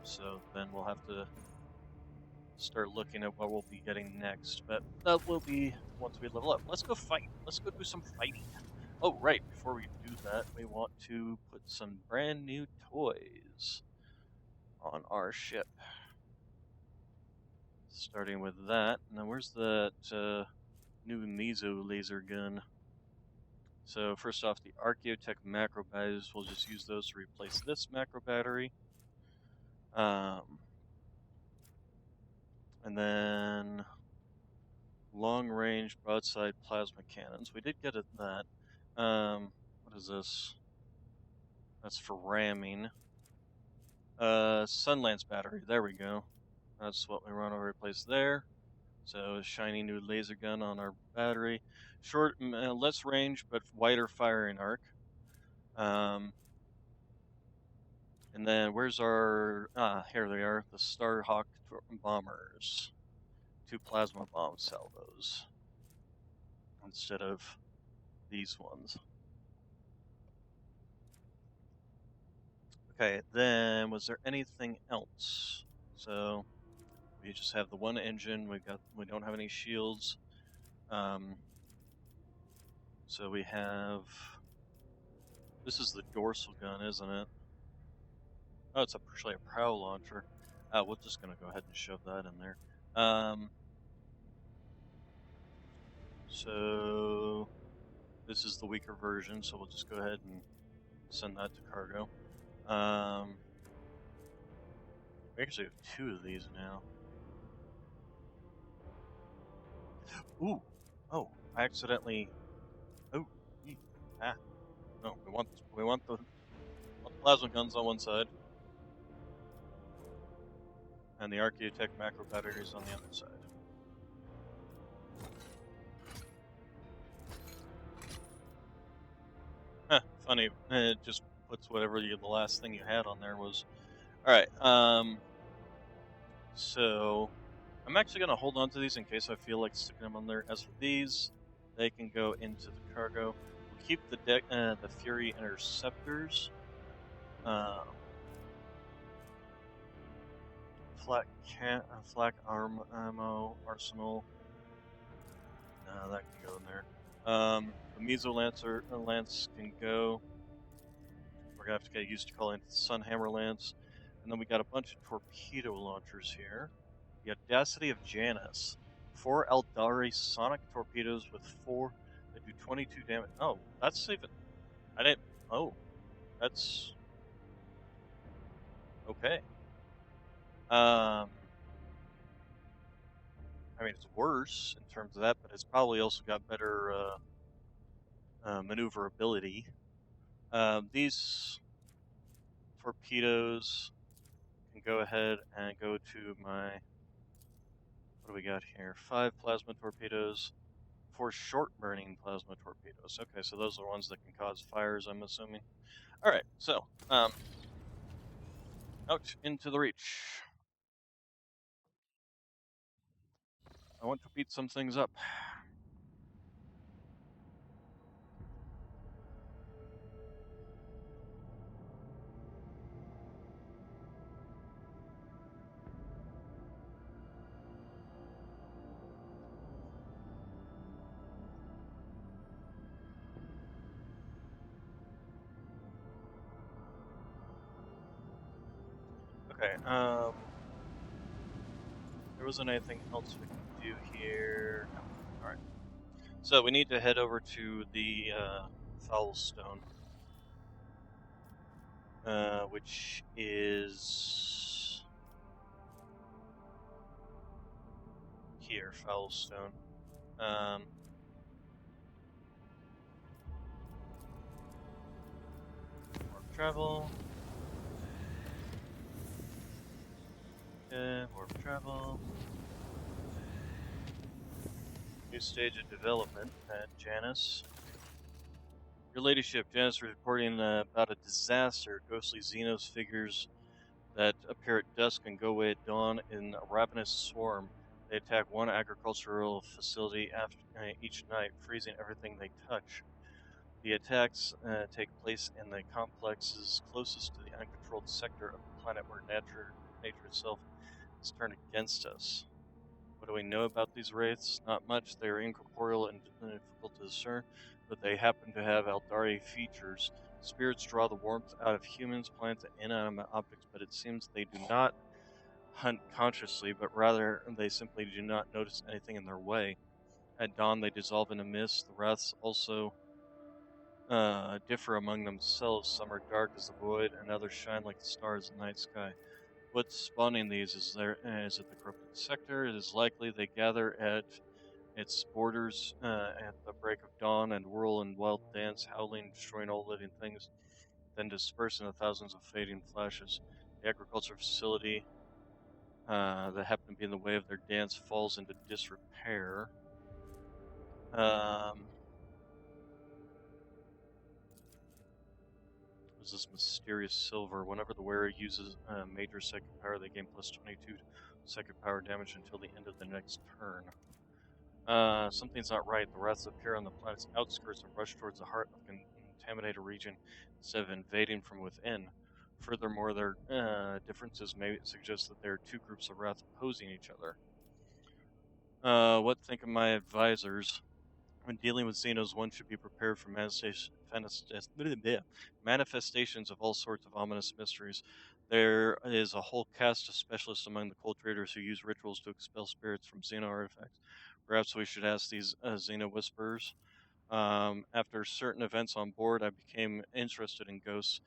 So then we'll have to start looking at what we'll be getting next, but that will be once we level up. Let's go fight. Let's go do some fighting. Oh, right, before we do that, we want to put some brand new toys on our ship. Starting with that. Now, where's that new Meso laser gun? So, first off, the Archaeotech macro batteries, we'll just use those to replace this macro battery. And then long-range broadside plasma cannons. We did get that. What is this? That's for ramming. Sunlance battery. There we go. That's what we want to replace there. So shiny new laser gun on our battery. Short, less range, but wider firing arc. And then where's our, here they are, the Starhawk bombers. 2 plasma bomb salvos instead of these ones. Okay, then was there anything else? So we just have the one engine. We don't have any shields. So we have, this is the dorsal gun, isn't it? Oh, it's actually a prow launcher. We're just gonna go ahead and shove that in there. So this is the weaker version, so we'll just go ahead and send that to cargo. We actually have 2 of these now. Ooh, oh, I accidentally. Oh, no, we want the plasma guns on one side, and the Archaeotech macro batteries on the other side. Funny, it just puts whatever the last thing you had on there was. All right, so I'm actually gonna hold on to these in case I feel like sticking them on there. As for these, they can go into the cargo. We'll keep the Fury interceptors. Flak arm ammo arsenal. That can go in there. The Meso lance can go. We're gonna have to get used to calling it the Sunhammer lance. And then we got a bunch of torpedo launchers here. The Audacity of Janus. 4 Aeldari sonic torpedoes with 4 that do 22 damage. Oh, that's even. I didn't. Oh, that's okay. I mean, it's worse in terms of that, but it's probably also got better maneuverability. These torpedoes can go ahead and go to my. What do we got here? 5 plasma torpedoes, 4 short burning plasma torpedoes. Okay, so those are the ones that can cause fires, I'm assuming. All right, so out into the Reach. I want to beat some things up. Okay, there wasn't anything else we can do here. No. Alright. So we need to head over to the Foul Stone, which is here, Foul Stone. Warp travel. Okay, warp travel. New stage of development at Janus. Your ladyship, Janus, is reporting about a disaster. Ghostly Xenos figures that appear at dusk and go away at dawn in a ravenous swarm. They attack one agricultural facility after each night, freezing everything they touch. The attacks take place in the complexes closest to the uncontrolled sector of the planet where nature itself is turned against us. What do we know about these wraiths? Not much. They are incorporeal and difficult to discern, but they happen to have Aeldari features. Spirits draw the warmth out of humans, plants, and inanimate objects, but it seems they do not hunt consciously, but rather they simply do not notice anything in their way. At dawn, they dissolve into mist. The wraiths also differ among themselves. Some are dark as the void, and others shine like the stars in the night sky. What's spawning these is it the corrupted sector? It is likely they gather at Its borders at the break of dawn and whirl in wild dance, howling, destroying all living things, then disperse into thousands of fading flashes. The agriculture facility that happened to be in the way of their dance falls into disrepair. Was this mysterious silver? Whenever the wearer uses major psychic power, they gain plus 22 psychic power damage until the end of the next turn. Something's not right. The wraths appear on the planet's outskirts and rush towards the heart of the contaminated region instead of invading from within. Furthermore, their differences may suggest that there are two groups of wrath opposing each other. What think of my advisors? When dealing with Xenos, one should be prepared for manifestations of all sorts of ominous mysteries. There is a whole cast of specialists among the cult traders who use rituals to expel spirits from Xeno artifacts. Perhaps we should ask these Xeno whisperers. After certain events on board, I became interested in ghosts.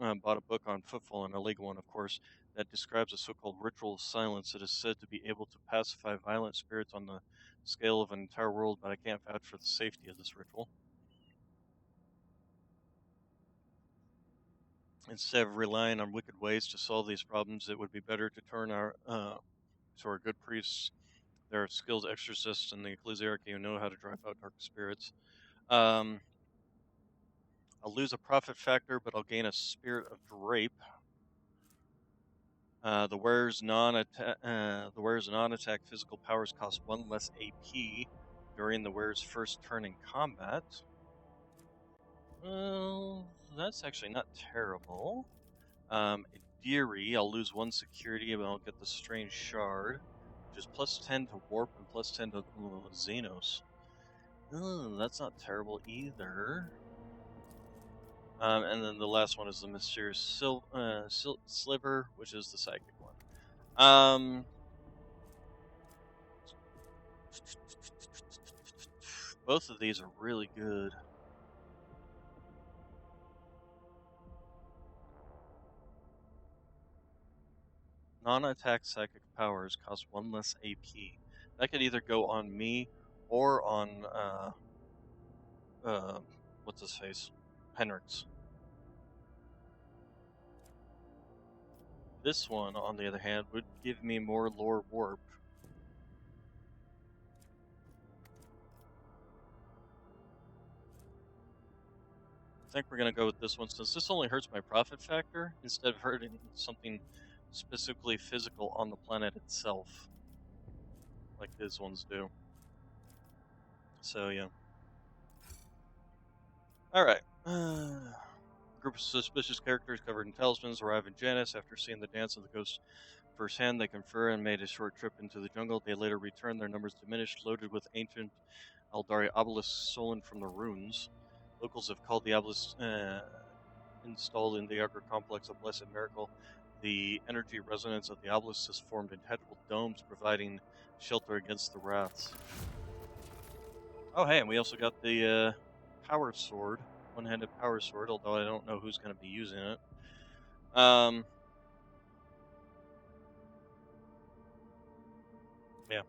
I bought a book on Footfall, an illegal one, of course, that describes a so-called ritual of silence that is said to be able to pacify violent spirits on the scale of an entire world, but I can't vouch for the safety of this ritual. Instead of relying on wicked ways to solve these problems, it would be better to turn to our good priests. There are skilled exorcists in the ecclesiarchy who know how to drive out dark spirits. Um, I'll lose a profit factor, but I'll gain a spirit of drape. The wearer's non-attack physical powers cost 1 less AP during the wearer's first turn in combat. Well, that's actually not terrible. Aeldari, I'll lose 1 security, but I'll get the strange shard, which is plus 10 to warp and plus 10 to Xenos. That's not terrible either. And then the last one is the mysterious sliver, which is the psychic one. Both of these are really good. Non-attack psychic powers cost 1 less AP. That could either go on me or on what's his face, Henrik's. This one, on the other hand, would give me more lore warp. I think we're gonna go with this one since this only hurts my profit factor instead of hurting something specifically physical on the planet itself, like these ones do. So yeah. All right. Group of suspicious characters covered in talismans arrive in Janus after seeing the dance of the ghosts firsthand. They confer and made a short trip into the jungle. They later return, their numbers diminished, loaded with ancient Aeldari obelisks stolen from the ruins. Locals have called the obelisks installed in the Agri complex a blessed miracle. The energy resonance of the obelisk has formed integral domes, providing shelter against the wraths. Oh, hey, and we also got the power sword, one-handed power sword, although I don't know who's going to be using it. Yeah.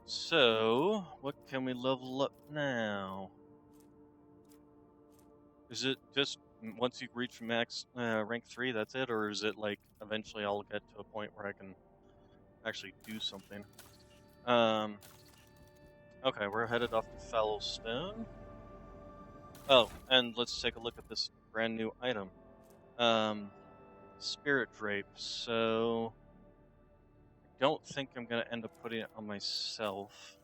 So, what can we level up now? Is it just once you reach max rank 3, that's it? Or is it like eventually I'll get to a point where I can actually do something? Okay, we're headed off to Fallow Stone. Oh, and let's take a look at this brand new item. Spirit Drape. So, I don't think I'm going to end up putting it on myself.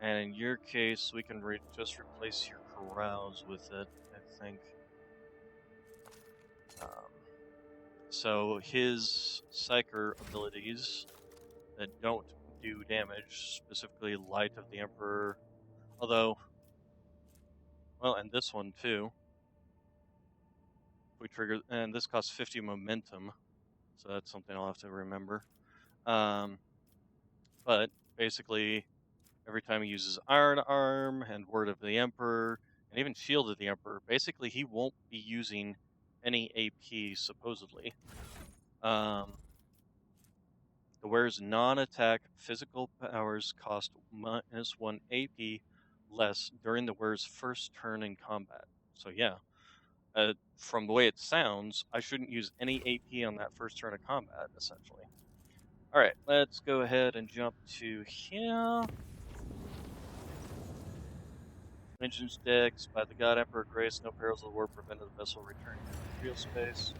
And in your case, we can just replace your carouse with it, I think. So his Psyker abilities that don't do damage, specifically Light of the Emperor, although, well, and this one too. We trigger, and this costs 50 momentum, so that's something I'll have to remember. But basically, every time he uses Iron Arm and Word of the Emperor, and even Shield of the Emperor, basically he won't be using any AP, supposedly. The wearer's non-attack physical powers cost -1 AP less during the wearer's first turn in combat. So yeah, from the way it sounds, I shouldn't use any AP on that first turn of combat, essentially. All right, let's go ahead and jump to here. Engines decks by the God Emperor Grace, no perils of the war prevented the vessel returning to material space.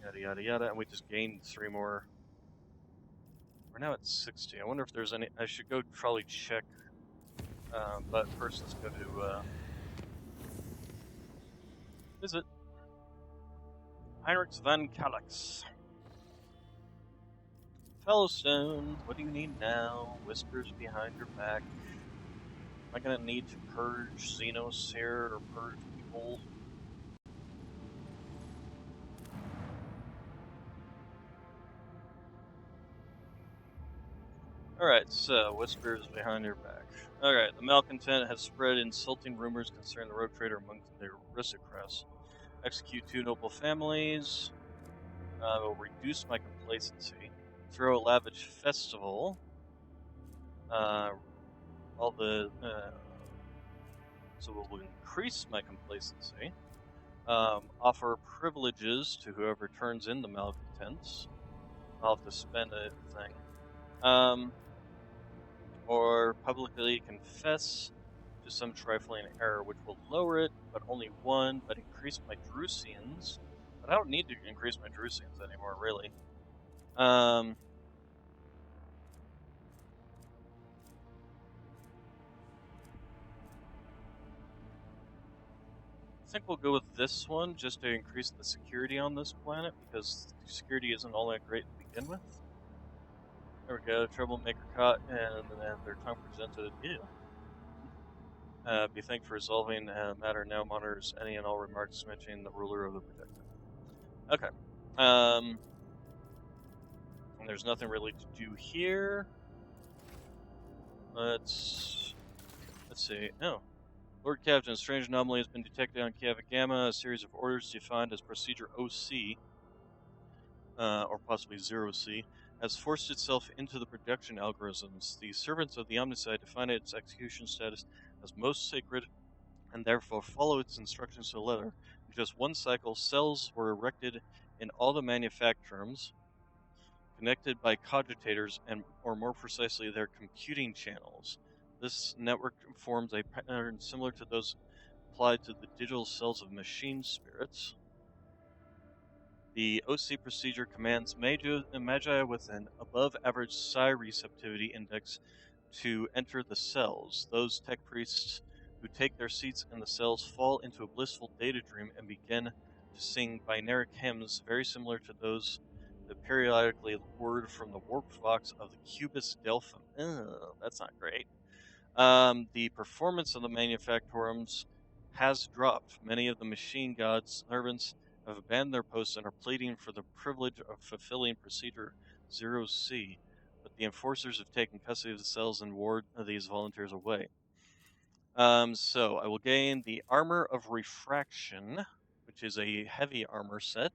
Yada yada yada, and we just gained 3 more. We're now at 60. I wonder if there's any. I should go probably check, but first let's go to visit Heinrich van Calix. Fellowstone, what do you need now? Whispers behind your back. Am I gonna need to purge Xenos here, or purge people? Alright, so, whispers behind your back. Alright, the malcontent has spread insulting rumors concerning the rogue trader among the aristocrats. Execute 2 noble families. Will reduce my complacency. Throw a lavish festival. So will increase my complacency. Offer privileges to whoever turns in the malcontents. I'll have to spend a thing. Or publicly confess to some trifling error, which will lower it, but only 1, but increase my Drusians. But I don't need to increase my Drusians anymore, really. I think we'll go with this one just to increase the security on this planet, because security isn't all that great to begin with. There we go, troublemaker caught, and then their tongue presented. Ew. Be thanked for resolving matter now monitors any and all remarks mentioning the ruler of the protector. Okay. And there's nothing really to do here. Let's see. Oh. Lord Captain, a strange anomaly has been detected on Kiava Gamma. A series of orders defined as Procedure OC, or possibly 0C, has forced itself into the production algorithms. The servants of the Omnicide define its execution status as most sacred and therefore follow its instructions to the letter. In just 1 cycle, cells were erected in all the manufacturums, connected by cogitators and, or more precisely, their computing channels. This network forms a pattern similar to those applied to the digital cells of machine spirits. The OC procedure commands Magi with an above-average psi receptivity index to enter the cells. Those tech priests who take their seats in the cells fall into a blissful data dream and begin to sing binaric hymns very similar to those that periodically word from the warped box of the Cubus Delphim. That's not great. The performance of the manufactorums has dropped. Many of the machine gods' servants have abandoned their posts and are pleading for the privilege of fulfilling Procedure 0C, but the enforcers have taken custody of the cells and ward these volunteers away. So I will gain the Armor of Refraction, which is a heavy armor set.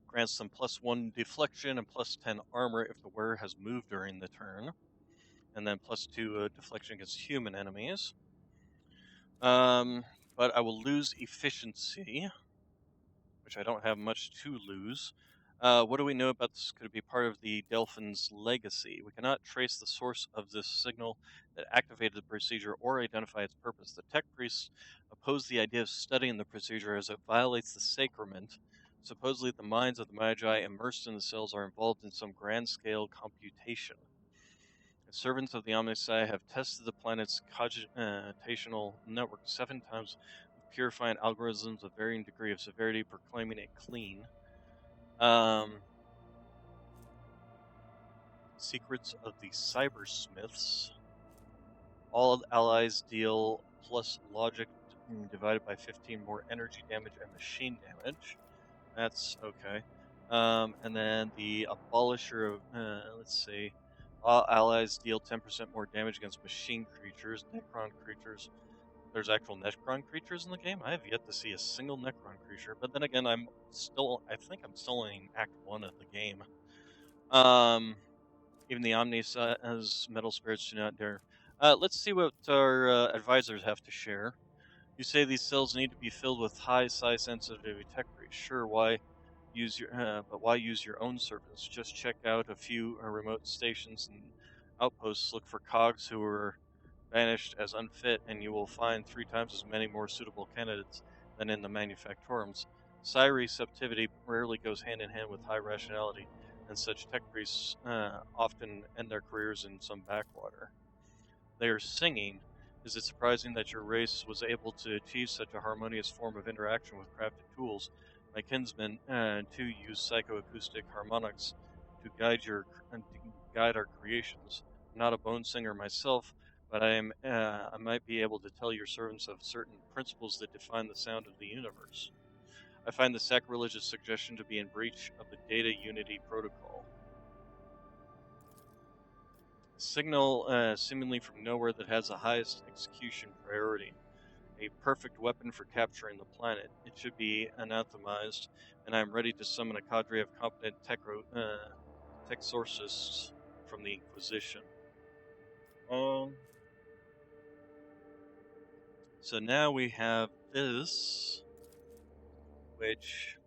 Grants them +1 deflection and +10 armor if the wearer has moved during the turn, and then +2 deflection against human enemies. But I will lose efficiency, which I don't have much to lose. What do we know about this? Could it be part of the Delphin's legacy? We cannot trace the source of this signal that activated the procedure or identify its purpose. The tech priests oppose the idea of studying the procedure as it violates the sacrament. Supposedly, the minds of the Magi immersed in the cells are involved in some grand-scale computation. The servants of the Omnicide have tested the planet's cogitational network 7 times with purifying algorithms of varying degree of severity, proclaiming it clean. Secrets of the Cybersmiths. All allies deal plus logic divided by 15 more energy damage and machine damage. That's okay. And then the Abolisher of, let's see. All allies deal 10% more damage against machine creatures, Necron creatures. there's actual Necron creatures in the game. I have yet to see a single Necron creature, but then again, I think I'm still in Act 1 of the game. Even the Omnis as metal spirits do not dare. Let's see what our advisors have to share. You say these cells need to be filled with high size sensitivity tech breach. Sure, but why use your own servants? Just check out a few remote stations and outposts. Look for cogs who are banished as unfit, and you will find 3 times as many more suitable candidates than in the manufactorums. Psi receptivity rarely goes hand in hand with high rationality, and such tech priests often end their careers in some backwater. They are singing. Is it surprising that your race was able to achieve such a harmonious form of interaction with crafted tools? My kinsmen, too, use psychoacoustic harmonics to guide our creations. I'm not a bone singer myself, but I might be able to tell your servants of certain principles that define the sound of the universe. I find the sacrilegious suggestion to be in breach of the data unity protocol. Signal seemingly from nowhere that has the highest execution priority. A perfect weapon for capturing the planet. It should be anathemized, and I am ready to summon a cadre of competent texorcists from the Inquisition. So now we have this, which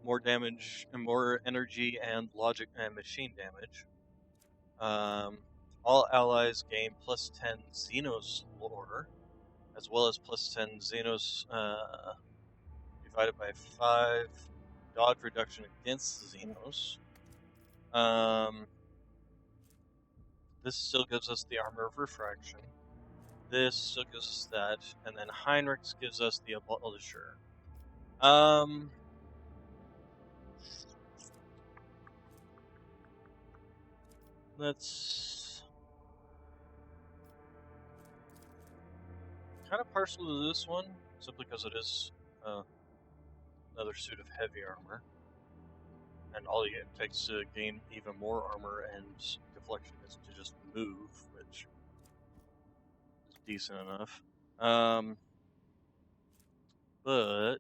more damage and more energy and logic and machine damage. All allies gain plus 10 Xenos lore, as well as plus 10 Xenos divided by 5 dodge reduction against the Xenos. This still gives us the armor of refraction. This still gives us that, and then Heinrichs gives us the abolisher. Let's kind of partial to this one, simply because it is another suit of heavy armor, and all it takes to gain even more armor and deflection is to just move, which is decent enough. But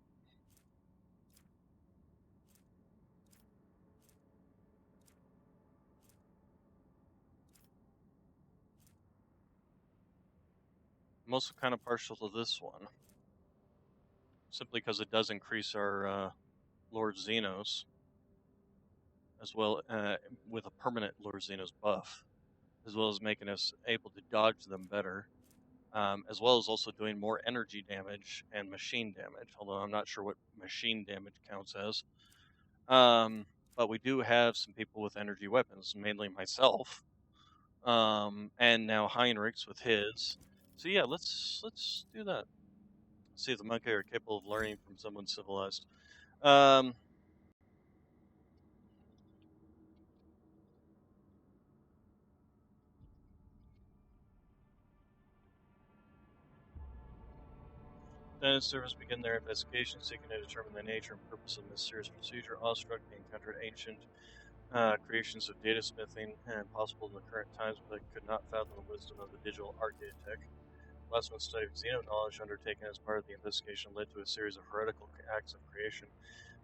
I'm also kind of partial to this one, simply because it does increase our Lord Xenos, as well with a permanent Lord Xenos buff, as well as making us able to dodge them better, as well as also doing more energy damage and machine damage, although I'm not sure what machine damage counts as. But we do have some people with energy weapons, mainly myself, and now Heinrichs with his. So yeah, let's do that. See if the monkey are capable of learning from someone civilized. Then servants begin their investigation, seeking to determine the nature and purpose of the mysterious procedure. Awestruck, they encountered ancient creations of data smithing and possible in the current times, but could not fathom the wisdom of the digital architect. Last month's study of Xeno knowledge undertaken as part of the investigation led to a series of heretical acts of creation.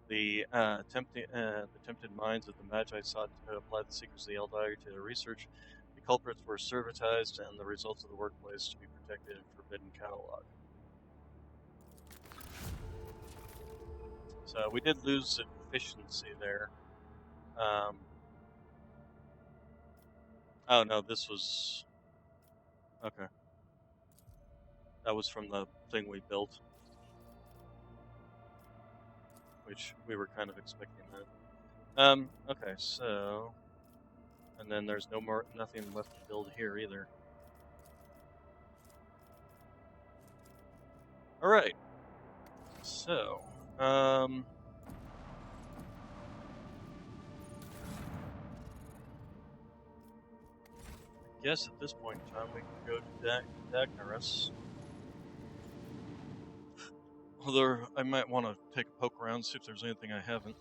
The tempted minds of the Magi sought to apply the secrets of the Aeldari to their research. The culprits were servitized, and the results of the workplace to be protected in forbidden catalog. So we did lose efficiency there. Oh no, this was okay. That was from the thing we built, which we were kind of expecting that. Okay, so, and then there's nothing left to build here either. All right. So, I guess at this point in time we can go to Dagnaris. Although I might want to take a poke around, see if there's anything I haven't.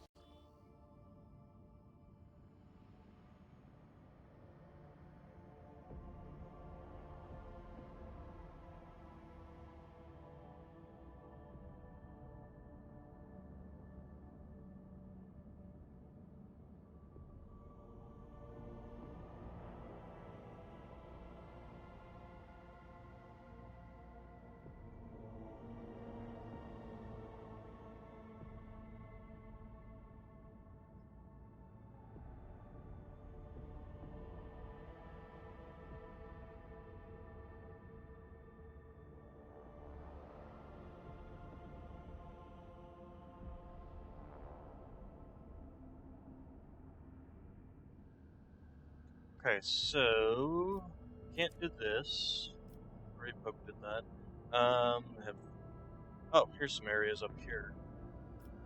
Okay, so can't do this. Already poked at that. Have here's some areas up here.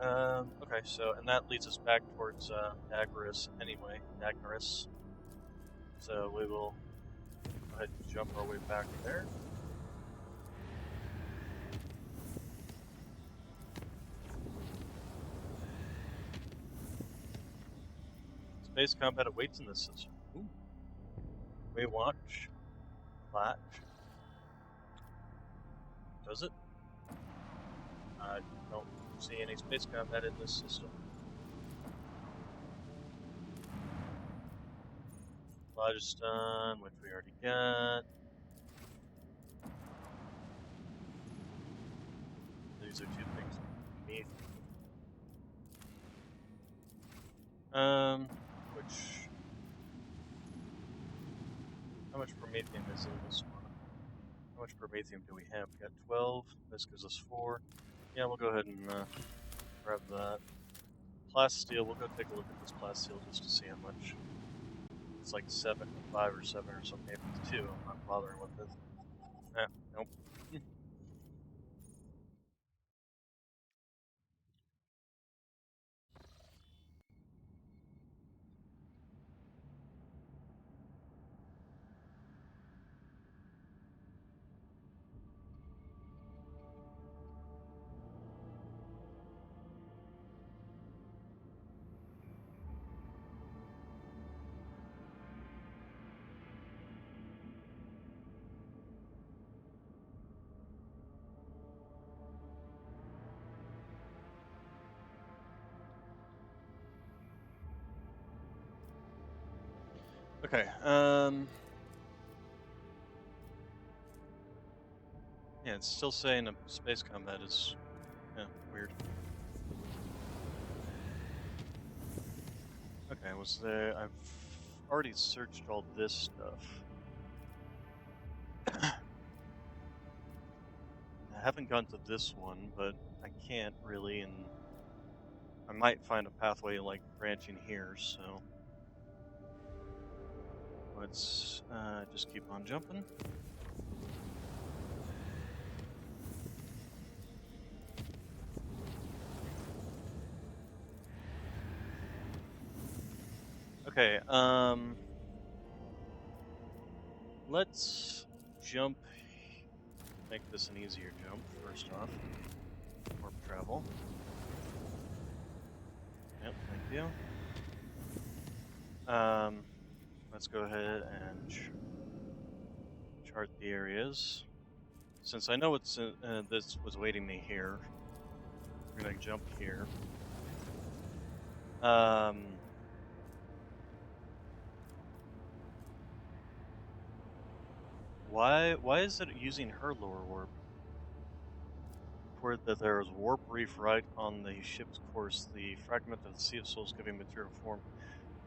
Okay, so and that leads us back towards Dagorus anyway. Dagorus. So we will go ahead and jump our way back there. Space combat awaits in this system. Ooh. We watch. Latch. Does it? I don't see any space combat in this system. Phlogiston, which we already got. These are two things beneath. Which how much promethium is in this one? How much promethium do we have? We got 12. This gives us 4. Yeah, we'll go ahead and grab that. Plasteel, we'll go take a look at this plasteel just to see how much. It's like 7, 5 or 7 or something. Maybe it's 2. I'm not bothering with this. Nope. Okay, yeah, it's still saying space combat is, weird. Okay, was there, I've already searched all this stuff. I haven't gone to this one, but I can't really, and I might find a pathway like branching here, so let's just keep on jumping. Okay, let's jump, make this an easier jump, first off. Warp travel. Yep, thank you. Let's go ahead and chart the areas. Since I know it's this was waiting me here, we're gonna jump here. Why is it using her lower warp? Report that there is warp reef right on the ship's course. The fragment of the Sea of Souls giving material form.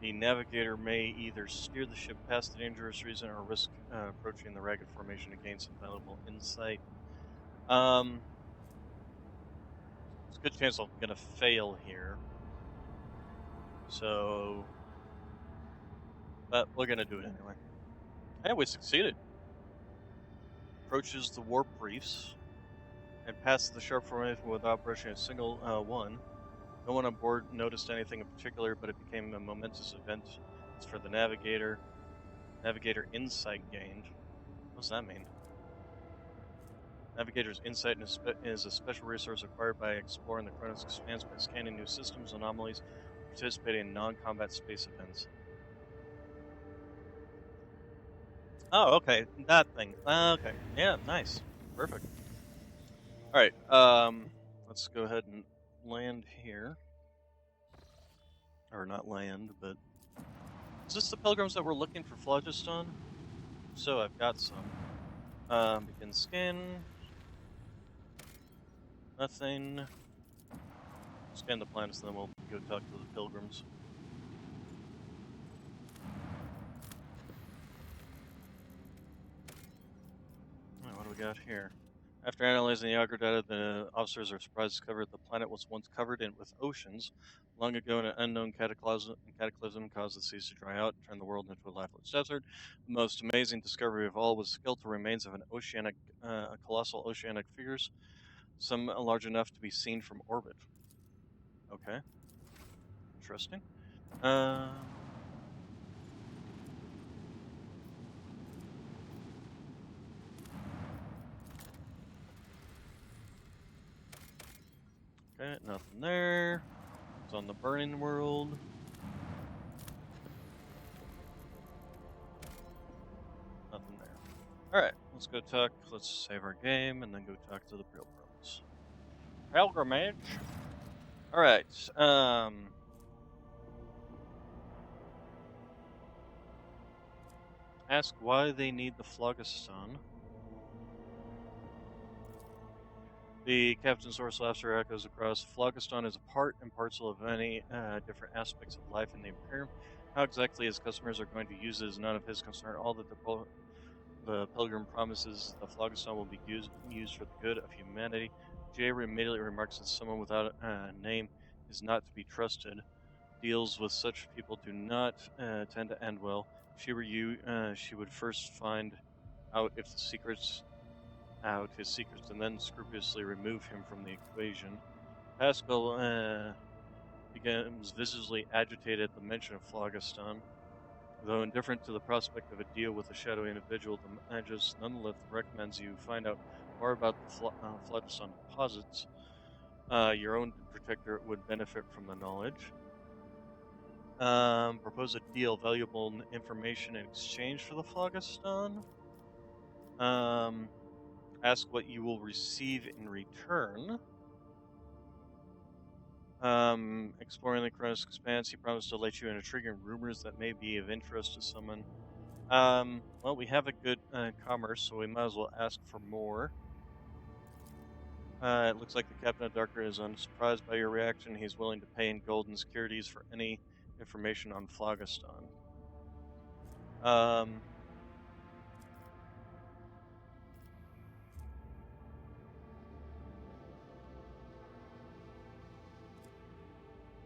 The navigator may either steer the ship past the dangerous region or risk approaching the ragged formation to gain some valuable insight. It's a good chance I'm gonna fail here. So, but we're gonna do it anyway. And we succeeded. Approaches the warp reefs and passes the sharp formation without brushing a single one. No one on board noticed anything in particular, but it became a momentous event. It's for the navigator. Navigator insight gained. What does that mean? Navigator's insight is a special resource acquired by exploring the Chronos Expanse by scanning new systems, anomalies, participating in non-combat space events. Oh, okay, that thing. Okay, yeah, nice, perfect. All right, let's go ahead and land here, or not land, but is this the pilgrims that were looking for phlogiston? So I've got some. Begin scan. Nothing. Scan the planets, then we'll go talk to the pilgrims. Alright, what do we got here? After analyzing the Augur data, the officers are surprised to discover that the planet was once covered with oceans. Long ago, an unknown cataclysm caused the seas to dry out and turn the world into a lifeless desert. The most amazing discovery of all was skeletal remains of a colossal oceanic figures, some large enough to be seen from orbit. Okay, interesting. Um, okay, nothing there. It's on the burning world. Nothing there. All right, let's go talk. Let's save our game and then go talk to the pilgrims. Pilgrimage. All right. Ask why they need the phlogiston. The captain's hoarse laughter echoes across. Phlogiston is a part and parcel of many different aspects of life in the Imperium. How exactly his customers are going to use it is none of his concern. All that the pilgrim promises the phlogiston will be used for the good of humanity. Jay immediately remarks that someone without a name is not to be trusted. Deals with such people do not tend to end well. If she were you, she would first find out if the secrets out his secrets and then scrupulously remove him from the equation. Pascal becomes visibly agitated at the mention of phlogiston. Though indifferent to the prospect of a deal with a shadowy individual, the Magus nonetheless recommends you find out more about the phlogiston deposits. Your own protector would benefit from the knowledge. Propose a deal, valuable information in exchange for the phlogiston. Um, ask what you will receive in return. Exploring the Chronos Expanse, he promised to let you in intriguing rumors that may be of interest to someone. Well, we have a good commerce, so we might as well ask for more. It looks like the Captain of Darker is unsurprised by your reaction. He's willing to pay in gold and securities for any information on Phlogiston. Um,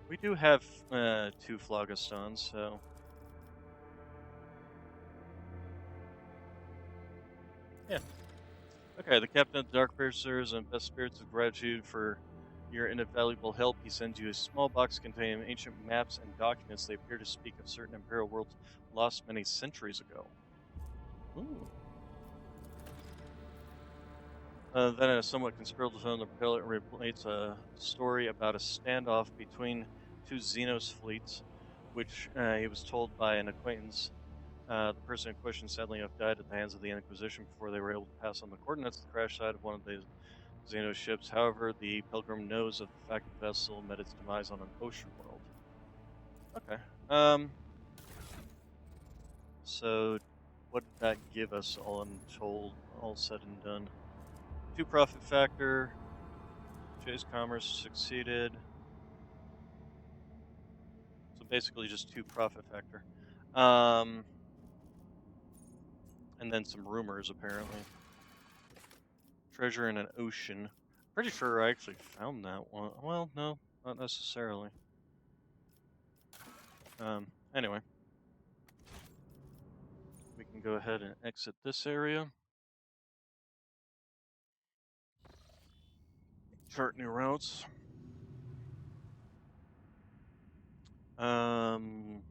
we do have 2 Phlogistons, so yeah. Okay, the Captain of the Dark Piercers and best spirits of gratitude for your invaluable help. He sends you a small box containing ancient maps and documents. They appear to speak of certain Imperial worlds lost many centuries ago. Ooh. Then, in a somewhat conspiratorial tone, the prelate relates a story about a standoff between 2 Xenos fleets, which he was told by an acquaintance. The person in question, sadly enough, died at the hands of the Inquisition before they were able to pass on the coordinates of the crash site of one of the Xenos ships. However, the pilgrim knows of the fact the vessel met its demise on an ocean world. Okay. So what did that give us all untold, all said and done? 2 profit factor. Chase commerce succeeded. So basically just 2 profit factor. And then some rumors apparently. Treasure in an ocean. Pretty sure I actually found that one. Well, no, not necessarily. Anyway. We can go ahead and exit this area. Chart new routes. And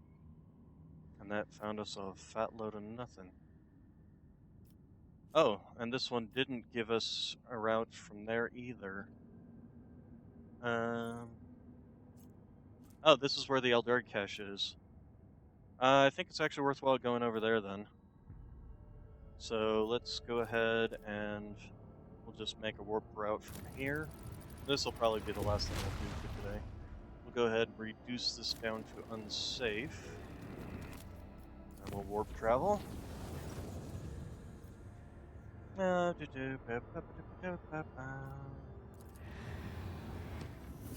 that found us a fat load of nothing. Oh, and this one didn't give us a route from there either. Oh, this is where the Aeldari cache is. I think it's actually worthwhile going over there then. So let's go ahead and we'll just make a warp route from here. This will probably be the last thing we'll do for today. We'll go ahead and reduce this down to unsafe. And we'll warp travel.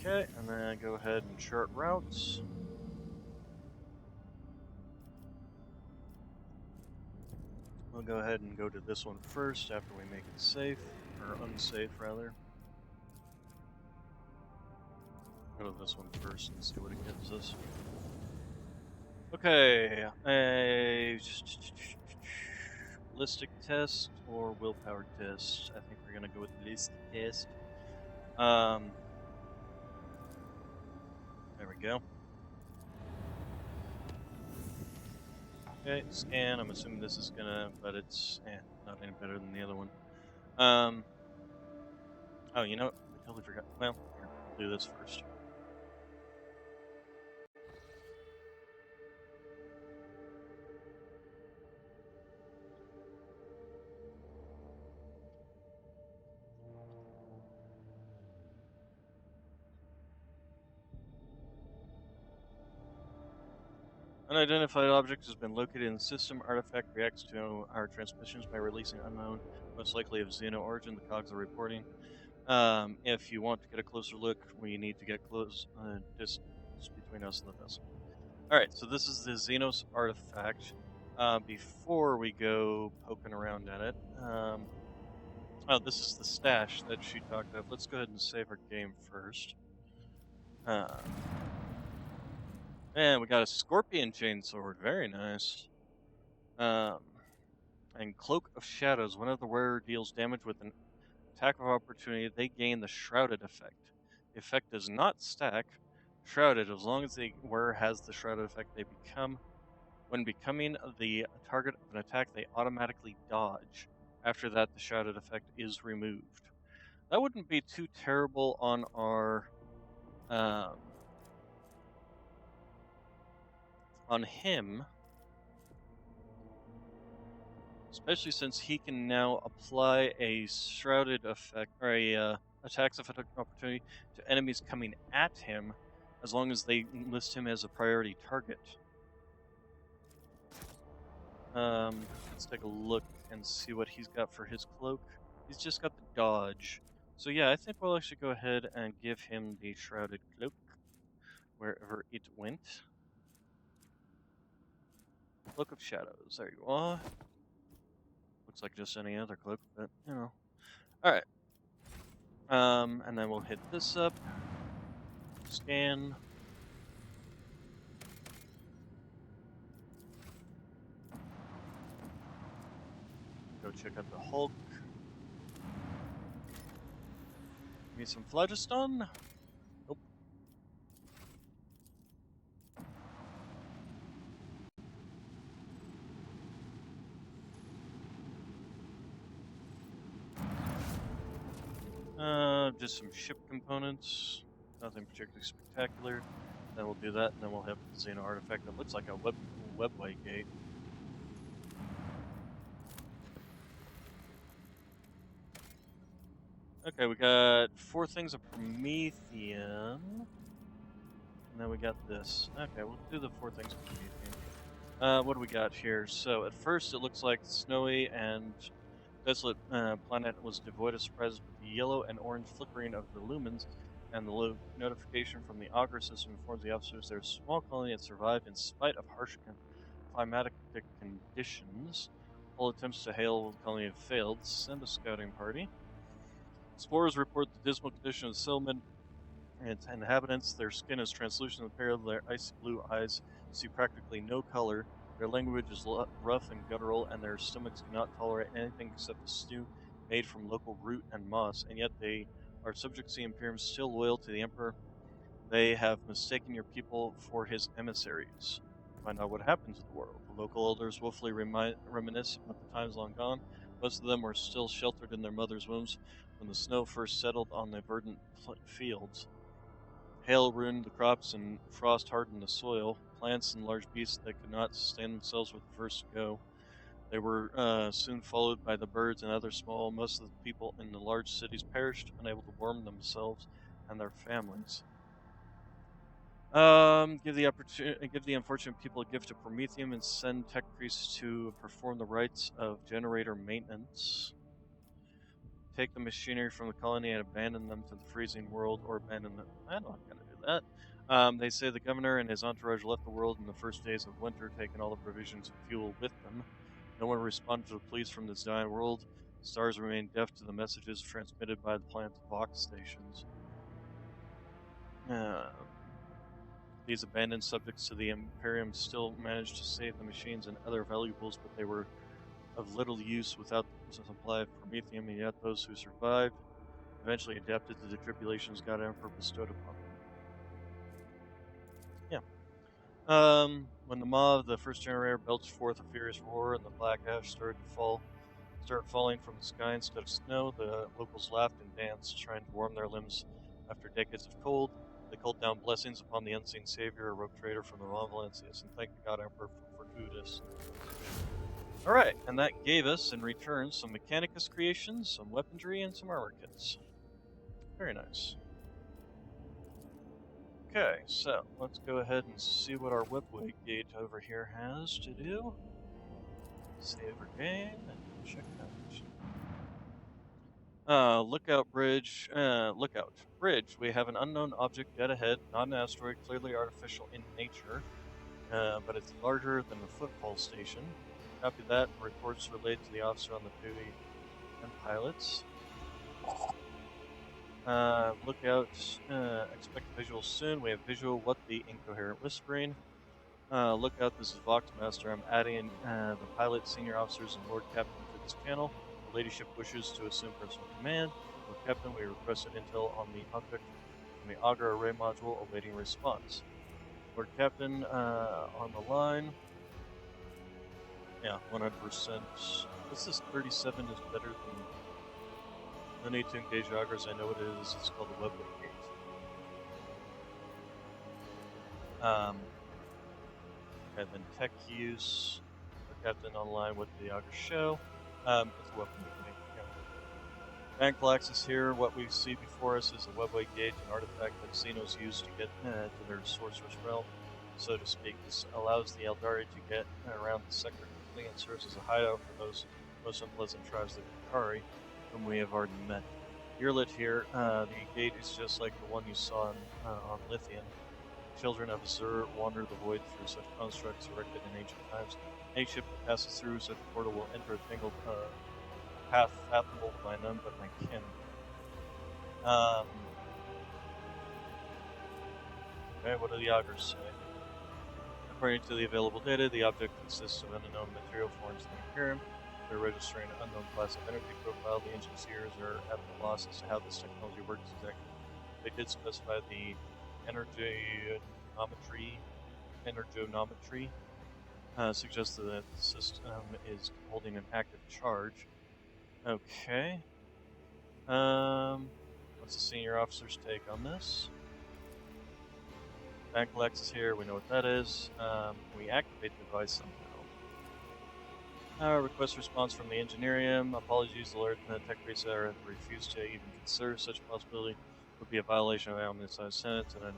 Okay, and then go ahead and chart routes. We'll go ahead and go to this one first after we make it safe, or unsafe rather. go to this one first and see what it gives us. Okay, a ballistic test or willpower test. I think we're gonna go with ballistic test. Um, there we go. Okay, scan. I'm assuming this is gonna, but it's not any better than the other one. Um, oh, you know what? I totally forgot. Well, here, we'll do this first. Unidentified object has been located in the system. Artifact reacts to our transmissions by releasing unknown, most likely of Xeno origin. The cogs are reporting. If you want to get a closer look, we need to get close distance between us and the vessel. All right, so this is the Xenos artifact. Before we go poking around at it, oh, this is the stash that she talked of. Let's go ahead and save our game first. Man, we got a scorpion chainsword. Very nice. And Cloak of Shadows. Whenever the wearer deals damage with an attack of opportunity, they gain the Shrouded effect. The effect does not stack. Shrouded, as long as the wearer has the Shrouded effect, they become, when becoming the target of an attack, they automatically dodge. After that, the Shrouded effect is removed. That wouldn't be too terrible on our, on him, especially since he can now apply a shrouded effect or a attacks of opportunity to enemies coming at him, as long as they list him as a priority target. Let's take a look and see what he's got for his cloak. He's just got the dodge. So yeah, I think we'll actually go ahead and give him the shrouded cloak wherever it went. Cloak of Shadows. There you are. Looks like just any other cloak, but you know. All right. And then we'll hit this up. Scan. Go check out the Hulk. Give me some phlogiston. Nope. Just some ship components. Nothing particularly spectacular. Then we'll do that, and then we'll have the Xeno artifact that looks like a webway gate. Okay, we got 4 things of Promethium. And then we got this. Okay, we'll do the 4 things of Promethium. What do we got here? So, at first, it looks like snowy and desolate planet was devoid of surprises, but the yellow and orange flickering of the lumens and the notification from the auger system informs the officers there's a small colony that survived in spite of harsh climatic conditions. All attempts to hail the colony have failed. Send a scouting party. Explorers report the dismal condition of the settlement and its inhabitants. Their skin is translucent and pale, their icy blue eyes see practically no color. Their language is rough and guttural, and their stomachs cannot tolerate anything except a stew made from local root and moss, and yet they are subjects to the Imperium, still loyal to the Emperor. They have mistaken your people for his emissaries. Find out what happened to the world. The local elders willfully reminisce about the times long gone. Most of them were still sheltered in their mother's wombs when the snow first settled on the verdant fields. Hail ruined the crops and frost hardened the soil. Plants and large beasts that could not sustain themselves were the first to go. They were soon followed by the birds and other small. Most of the people in the large cities perished, unable to warm themselves and their families. Give the unfortunate people a gift of Promethium and send tech priests to perform the rites of generator maintenance. Take the machinery from the colony and abandon them to the freezing world, or abandon them. I'm not gonna do that. They say the governor and his entourage left the world in the first days of winter, taking all the provisions and fuel with them. No one responded to the pleas from this dying world. The stars remained deaf to the messages transmitted by the planet's Vox stations. These abandoned subjects to the Imperium still managed to save the machines and other valuables, but they were of little use without the supply of promethium, and yet those who survived eventually adapted to the tribulations God Emperor bestowed upon them. Yeah. When the maw of the first generator belched forth a furious roar and the black ash started falling from the sky instead of snow, the locals laughed and danced, trying to warm their limbs after decades of cold. They called down blessings upon the unseen savior, a rogue trader from the Von Valencias, and thanked the God Emperor for fortuitous. Alright, and that gave us, in return, some Mechanicus creations, some weaponry, and some armor kits. Very nice. Okay, so let's go ahead and see what our webway gate over here has to do. Save our game and check it out. Lookout bridge. Lookout bridge. We have an unknown object dead ahead, not an asteroid, clearly artificial in nature, but it's larger than the footfall station. Copy that. Reports relate to the officer on the duty and pilots. Lookout. Expect visual soon. We have visual. What the incoherent whispering. Lookout. This is Voxmaster. I'm adding the pilot, senior officers, and Lord Captain to this channel. The ladyship wishes to assume personal command. Lord Captain, we requested intel on the object from the Augur array module, awaiting response. Lord Captain, on the line. Yeah, 100%. This is 37 is better than. No need to engage Augurs. I know what it is. It's called the webway gate. And then tech use. Lord Captain online with the Augur show. It's a weapon gate. Yeah. Bankalax is here. What we see before us is a webway gate, an artifact that Xenos use to get to their sorcerer's realm, so to speak. This allows the Aeldari to get around the sector quickly and serves as a hideout for those most unpleasant tribes like the Kari, whom we have already met. You're lit here. The gate is just like the one you saw on Lithian. Children of Azur wander the void through such constructs erected in ancient times. Any ship that passes through such a portal will enter a tangled path fathomable by none but my kin. Okay, what do the augurs say? According to the available data, the object consists of an unknown material forms in the Imperium. They're registering an unknown class of energy profile. The engineers are at a loss as to how this technology works exactly. They did specify the energonometry suggests that the system is holding an active charge. Okay. What's the senior officer's take on this? Bankalex is here. We know what that is. We activate the device somehow. Request response from the Engineerium. Apologies, alert. The tech resetter refused to even consider such a possibility. Would be a violation of the omniscience sentence and an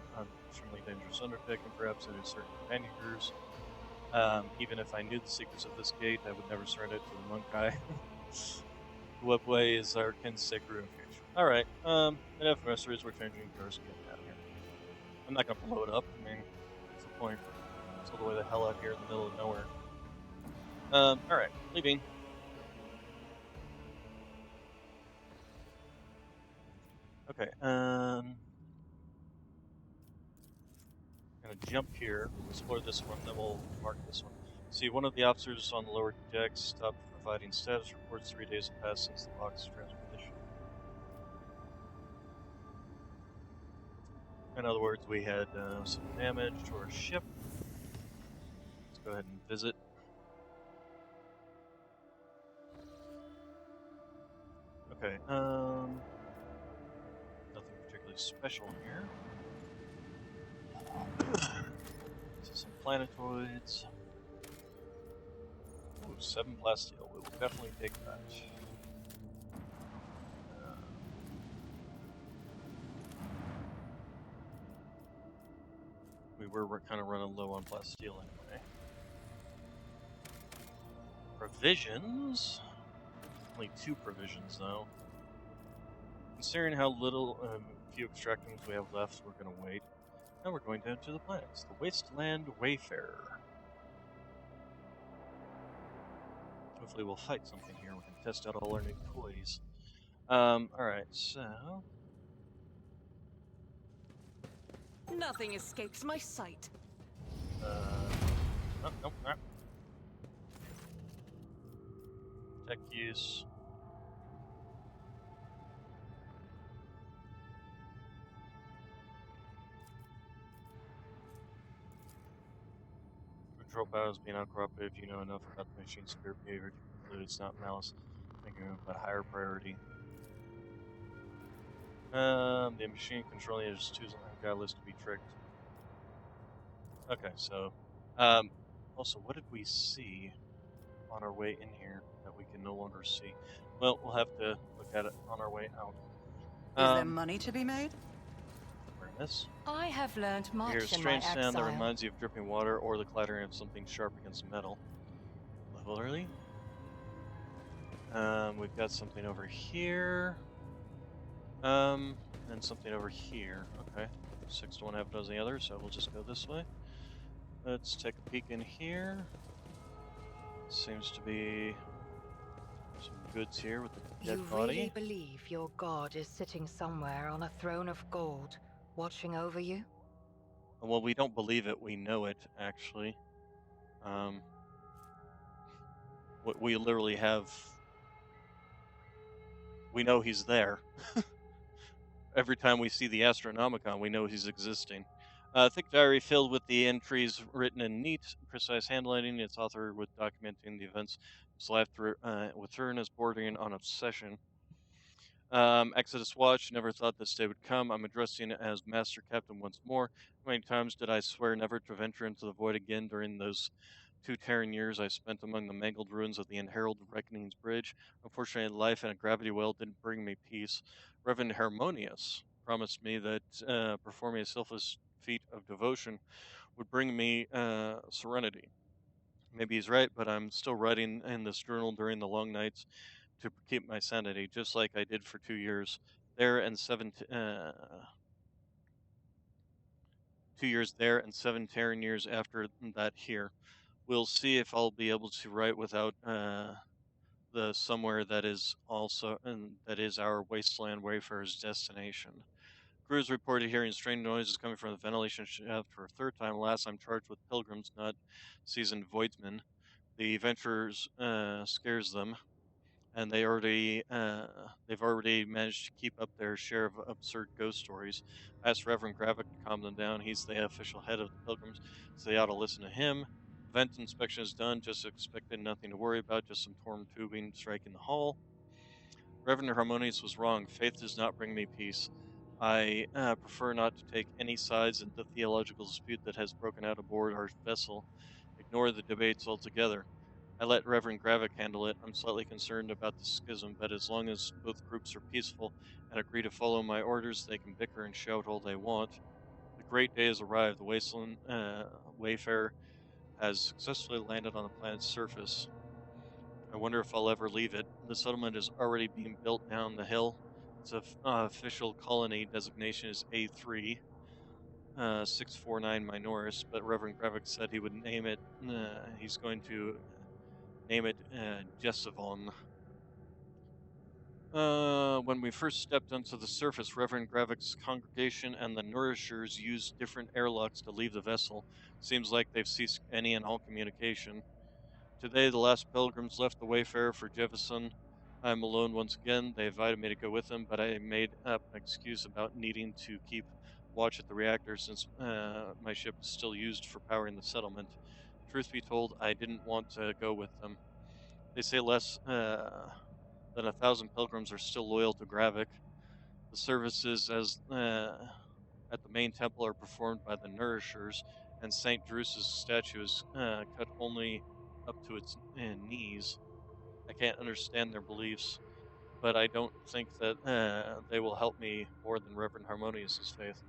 extremely dangerous undertaking, perhaps at certain companion groups. Even if I knew the secrets of this gate, I would never surrender it to the monk guy. The webway is our kin's sacred refuge. Alright, enough mysteries, we're changing course and getting out of here. I'm not gonna blow it up, I mean, what's the point? It's all the way the hell out here in the middle of nowhere. Alright, leaving. Okay, I'm gonna jump here, explore this one, then we'll mark this one. See, one of the officers on the lower deck stopped providing status reports. 3 days have passed since the box transposition. In other words, we had some damage to our ship. Let's go ahead and visit. Okay, nothing particularly special here. So some planetoids. Ooh, 7 plasteel. We will definitely take that. We were kind of running low on plasteel anyway. Provisions. Only 2 provisions though. Considering how little, few extractions we have left, we're going to wait. Now we're going down to the planets. The Wasteland Wayfarer. Hopefully we'll fight something here. We can test out all our new toys. Alright, so... Nothing escapes my sight. Nope, nope, nope. Tech use. Control panels being uncooperative, you know enough about the machine's spirit behavior to conclude it's not malice, making it a higher priority. The machine controlling it is too guileless to be tricked. Okay, so, also, what did we see on our way in here that we can no longer see? Well, we'll have to look at it on our way out. Is there money to be made? Awareness. I have learned You hear a much in my strange sound that exile. reminds you of dripping water or the clattering of something sharp against metal. Level early. We've got something over here. And something over here. Okay. 6 to 1, half a dozen the other, so we'll just go this way. Let's take a peek in here. Seems to be some goods here with the dead You body. really believe your god is sitting somewhere on a throne of gold, watching over you? Well, we don't believe it, we know it, actually. Um, we literally have. We know he's there. Every time we see the Astronomicon, we know he's existing. Thick diary filled with the entries written in neat, precise handwriting. Its author with documenting the events of his life through, with her and his bordering on obsession. Exodus Watch, never thought this day would come. I'm addressing it as Master Captain once more. How many times did I swear never to venture into the void again during those 2 Terran years I spent among the mangled ruins of the Unheralded Reckoning's Bridge? Unfortunately, life in a gravity well didn't bring me peace. Reverend Harmonious promised me that performing a selfless feat of devotion would bring me serenity. Maybe he's right, but I'm still writing in this journal during the long nights to keep my sanity, just like I did for 2 years there and 2 years there and 7 Terran years after that here. We'll see if I'll be able to write without the somewhere that is also and that is our wasteland wayfarer's destination. Crews reported hearing strange noises coming from the ventilation shaft for a third time. Last, I'm charged with pilgrims, not seasoned voidsmen. The venturers scares them, and they've already managed to keep up their share of absurd ghost stories. I asked Reverend Gravik to calm them down. He's the official head of the pilgrims, so they ought to listen to him. Vent inspection is done. Just expected, nothing to worry about. Just some torn tubing striking the hull. Reverend Harmonious was wrong. Faith does not bring me peace. I prefer not to take any sides in the theological dispute that has broken out aboard our vessel. Ignore the debates altogether. I let Reverend Gravik handle it. I'm slightly concerned about the schism, but as long as both groups are peaceful and agree to follow my orders, they can bicker and shout all they want. The great day has arrived. The wasteland wayfarer has successfully landed on the planet's surface. I wonder if I'll ever leave it. The settlement is already being built down the hill. Its official colony designation is A3, 649 Minoris, but Reverend Gravik said he would name it, he's going to name it Jessavon. When we first stepped onto the surface, Reverend Gravik's congregation and the nourishers used different airlocks to leave the vessel. Seems like they've ceased any and all communication. Today, the last pilgrims left the Wayfarer for Jefferson. I'm alone once again. They invited me to go with them, but I made up an excuse about needing to keep watch at the reactor since my ship is still used for powering the settlement. Truth be told, I didn't want to go with them. They say less than 1,000 pilgrims are still loyal to Gravik. The services at the main temple are performed by the nourishers, and Saint Drusus' statue is cut only up to its knees. I can't understand their beliefs, but I don't think that they will help me more than Reverend Harmonious's faith.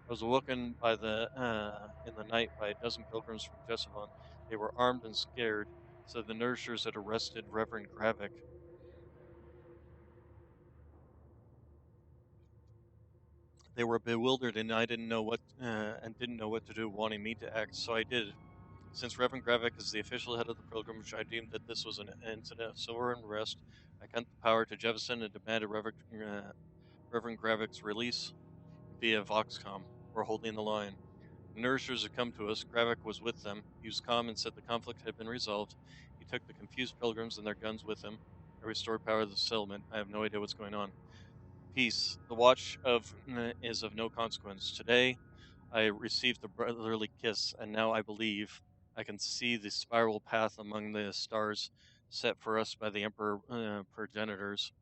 I was awoken by in the night by a dozen pilgrims from Jessamon. They were armed and scared, so the nourishers had arrested Reverend Gravik. They were bewildered, and I didn't know what to do, wanting me to act. So I did. Since Reverend Gravik is the official head of the pilgrimage, I deemed that this was an incident of civil unrest. I got the power to jettison and demanded Reverend Gravik's release via Voxcom. were holding the line. The nourishers had come to us. Gravik was with them. He was calm and said the conflict had been resolved. He took the confused pilgrims and their guns with him. I restored power to the settlement. I have no idea what's going on. Peace. The watch of is of no consequence. Today, I received the brotherly kiss, and now I believe I can see the spiral path among the stars set for us by the Emperor progenitors.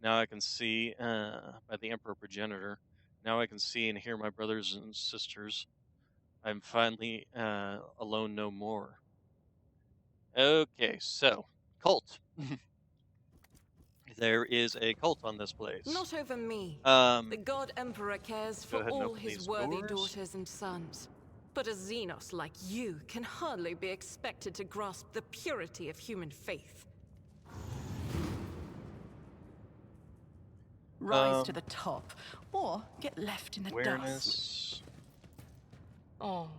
Now I can see by the Emperor progenitor. Now I can see and hear my brothers and sisters. I'm finally alone no more. Okay, so cult. There is a cult on this place. Not over me. The Um, God Emperor cares go for ahead and all open his these worthy doors. daughters and sons. But a Xenos like you can hardly be expected to grasp the purity of human faith. Rise to the top, or get left in the dust. Awareness. Oh, too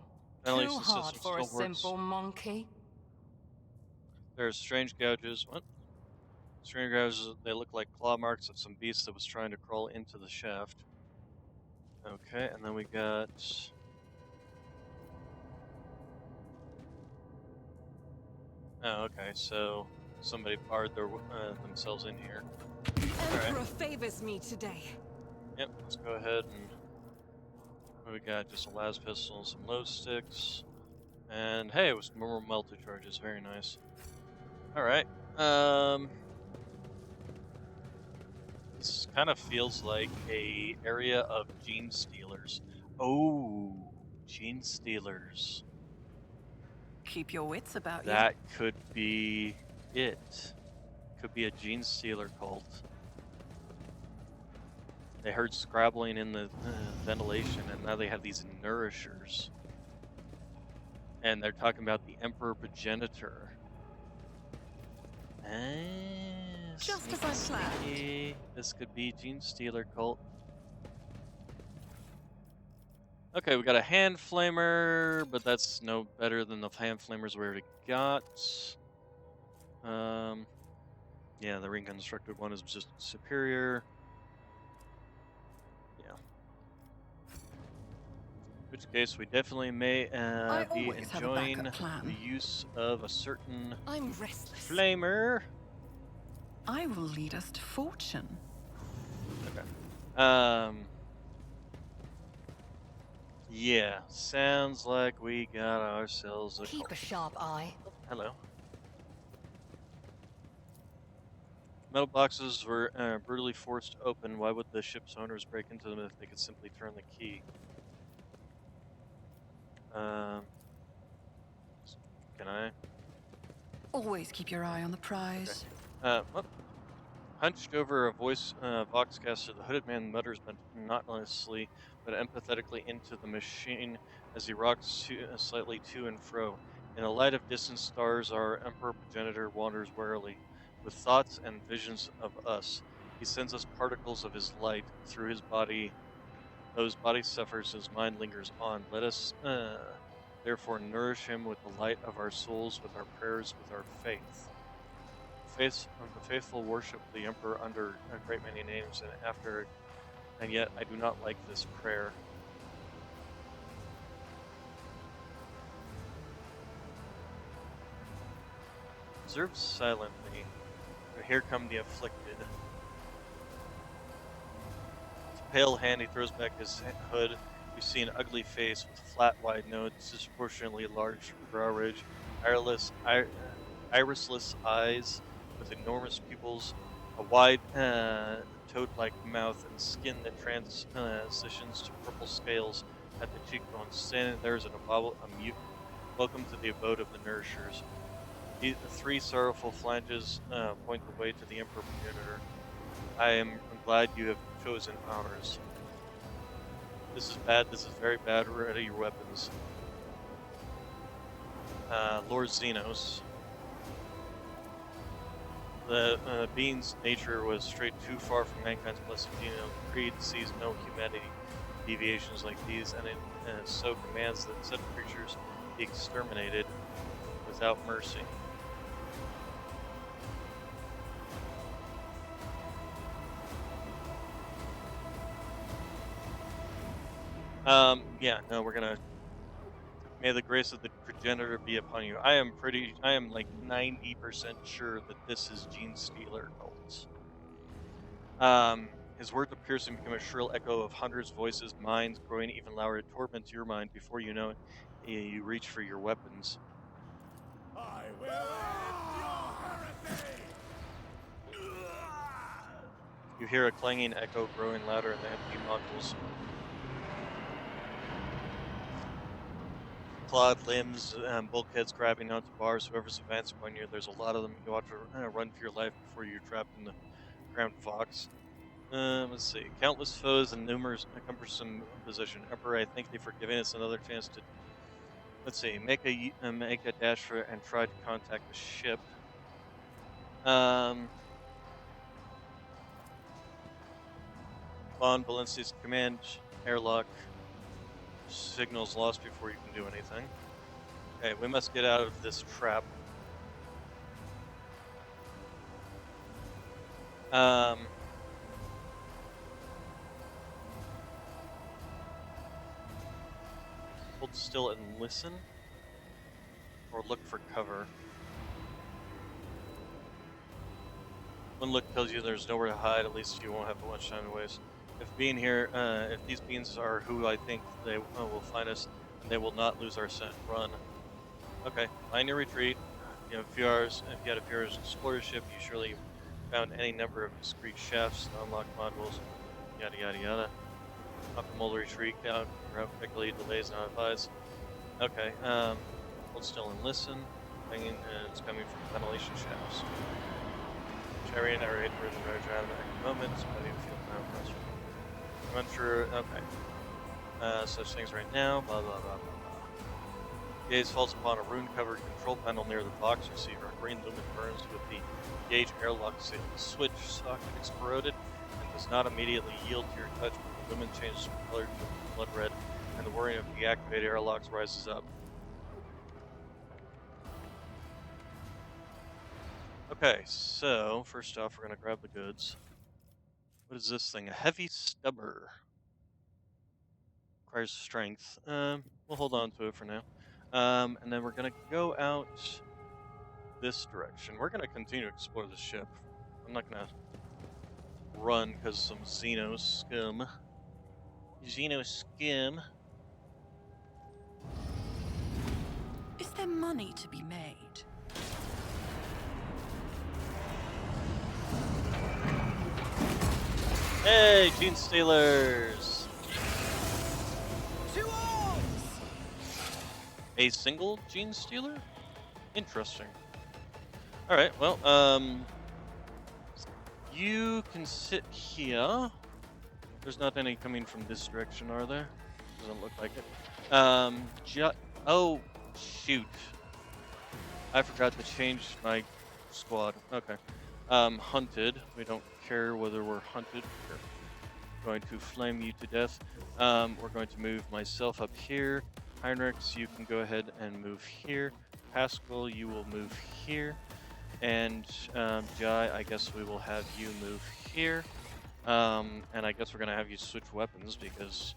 Ventilation hard system for a still works. simple monkey. There's strange gouges. What? Strange gouges. They look like claw marks of some beast that was trying to crawl into the shaft. Okay, and then we got. Oh, okay. So somebody barred themselves in here. All right. Emperor favors me today. Yep. Let's go ahead and. What we got? Just a las pistol, some low sticks, and hey, it was more melted charges. Very nice. All right. This kind of feels like a area of gene stealers. Oh, gene stealers. Keep your wits about you. That could be it. Could be a gene stealer cult. They heard scrabbling in the ventilation, and now they have these nourishers. And they're talking about the Emperor progenitor. Just as I planned. Sneaky. This could be gene stealer cult. Okay, we got a hand flamer, but that's no better than the hand flamers we already got. Yeah, the reconstructed one is just superior. Yeah. In which case, we definitely may I be always have a enjoying backup plan. the use of a certain I'm restless. flamer. I will lead us to fortune. Okay. Yeah, sounds like we got ourselves a Keep cult. a sharp eye. Hello. Metal boxes were brutally forced open. Why would the ship's owners break into them if they could simply turn the key? Can I? Always keep your eye on the prize. What? Hunched over a voxcaster, the hooded man mutters monotonously but empathetically into the machine as he rocks slightly to and fro. In the light of distant stars, our Emperor progenitor wanders warily. With thoughts and visions of us, he sends us particles of his light through his body. Though his body suffers, his mind lingers on. Let us, therefore, nourish him with the light of our souls, with our prayers, with our faith. The faithful worship the Emperor under a great many names, and yet I do not like this prayer. Observe silently. Here come the afflicted. With a pale hand, he throws back his hood. You see an ugly face with flat, wide nose, disproportionately large brow ridge, irisless eyes with enormous pupils, a wide, toad-like mouth, and skin that transitions to purple scales at the cheekbones. Standing there is a mute. Welcome to the abode of the nourishers. The three sorrowful flanges point the way to the Emperor progenitor. I am glad you have chosen ours. This is bad. This is very bad. Ready your weapons. Lord Xenos. The being's nature was straight too far from mankind's blessed genome. Creed sees no humanity deviations like these, and it so commands that such creatures be exterminated without mercy. Yeah, no, we're gonna. May the grace of the progenitor be upon you. I am like 90% sure that this is Gene Stealer cult. His words of piercing become a shrill echo of hundreds of voices, minds growing even louder. It torments your mind. Before you know it, you reach for your weapons. I will end your heresy! You hear a clanging echo growing louder in the empty modules. Clawed limbs, bulkheads grabbing onto bars. Whoever's advancing upon you, there's a lot of them. You ought to run for your life before you're trapped in the cramped Fox. Let's see. Countless foes and numerous cumbersome position. Emperor, I thank thee for giving us another chance to. Let's see. Make a dash for and try to contact the ship. Von Valencia's command airlock signals lost before you can do anything. Okay, we must get out of this trap. Hold still and listen, or look for cover. One look tells you there's nowhere to hide. At least you won't have much time to waste. If these beings are who I think they will find us, they will not lose our scent. Run. Okay, line your retreat. You have a few hours. If you had a few hours to explore your ship, you surely found any number of discrete shafts, unlocked modules, yada yada yada. Optimal retreat count, route quickly, delays not advised. Okay, hold still and listen. It's coming from ventilation shafts. Chariot narrate where the road drive at moments, but you feel now pressure. I'm unsure. Okay. Such things right now. Blah blah blah blah blah. Gaze falls upon a rune-covered control panel near the box receiver. A green lumen burns with the gauge airlock seal. The switch socket exploded and does not immediately yield to your touch, but the lumen changes from color to blood red, and the whirring of deactivated airlocks rises up. Okay, so first off, we're gonna grab the goods. What is this thing? A heavy stubber. Requires strength. We'll hold on to it for now. And then we're gonna go out this direction. We're gonna continue to explore the ship. I'm not gonna run because some Xeno scum. Is there money to be made? Hey, Gene Stealers! To arms! A single Gene Stealer? Interesting. Alright, well, you can sit here. There's not any coming from this direction, are there? Doesn't look like it. Oh, shoot. I forgot to change my squad. Okay. Hunted. We don't care whether we're hunted. We're going to flame you to death. We're going to move myself up here. Heinrichs, you can go ahead and move here. Pascal, you will move here. And Jai, I guess we will have you move here. And I guess we're going to have you switch weapons because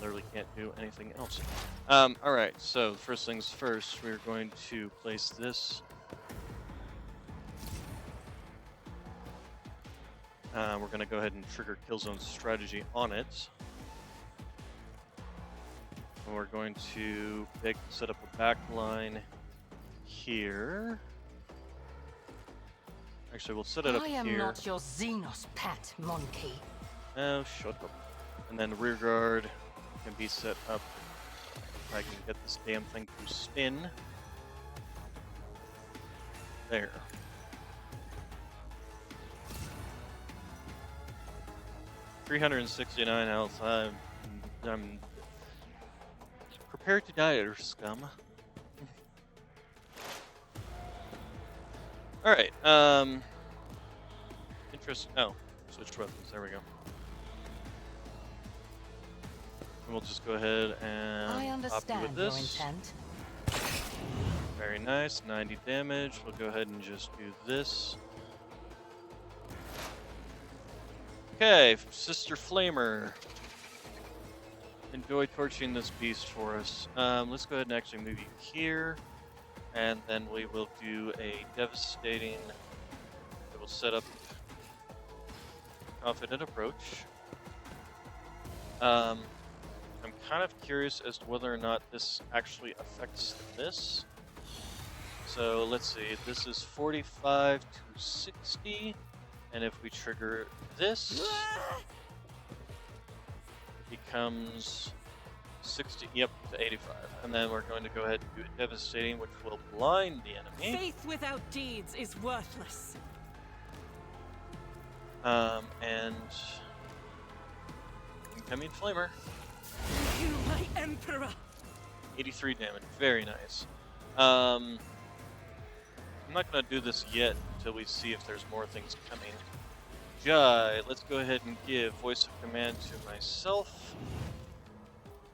literally can't do anything else. Alright, so first things first, we're going to place this. We're going to go ahead and trigger Killzone strategy on it. And we're going to set up a back line here. Actually, we'll set it up here. I am not your Xenos pet, monkey. Oh, shut up. And then the rear guard can be set up. I can get this damn thing to spin. There. $369 health. I'm prepared to die, scum. Alright, interesting. Oh, switch weapons. There we go. And we'll just go ahead and I understand with your this. intent. Very nice, 90 damage. We'll go ahead and just do this. Okay, Sister Flamer. enjoy torching this beast for us. Let's go ahead and actually move you here, and then we will do a devastating. It will set up confident approach. I'm kind of curious as to whether or not this actually affects this. So let's see, this is 45 to 60, and if we trigger this, it becomes 60, yep, to 85. And then we're going to go ahead and do a devastating, which will blind the enemy. Faith without deeds is worthless. And incoming flamer. You, my emperor. 83 damage, very nice. I'm not going to do this yet until we see if there's more things coming. Jai, let's go ahead and give voice of command to myself.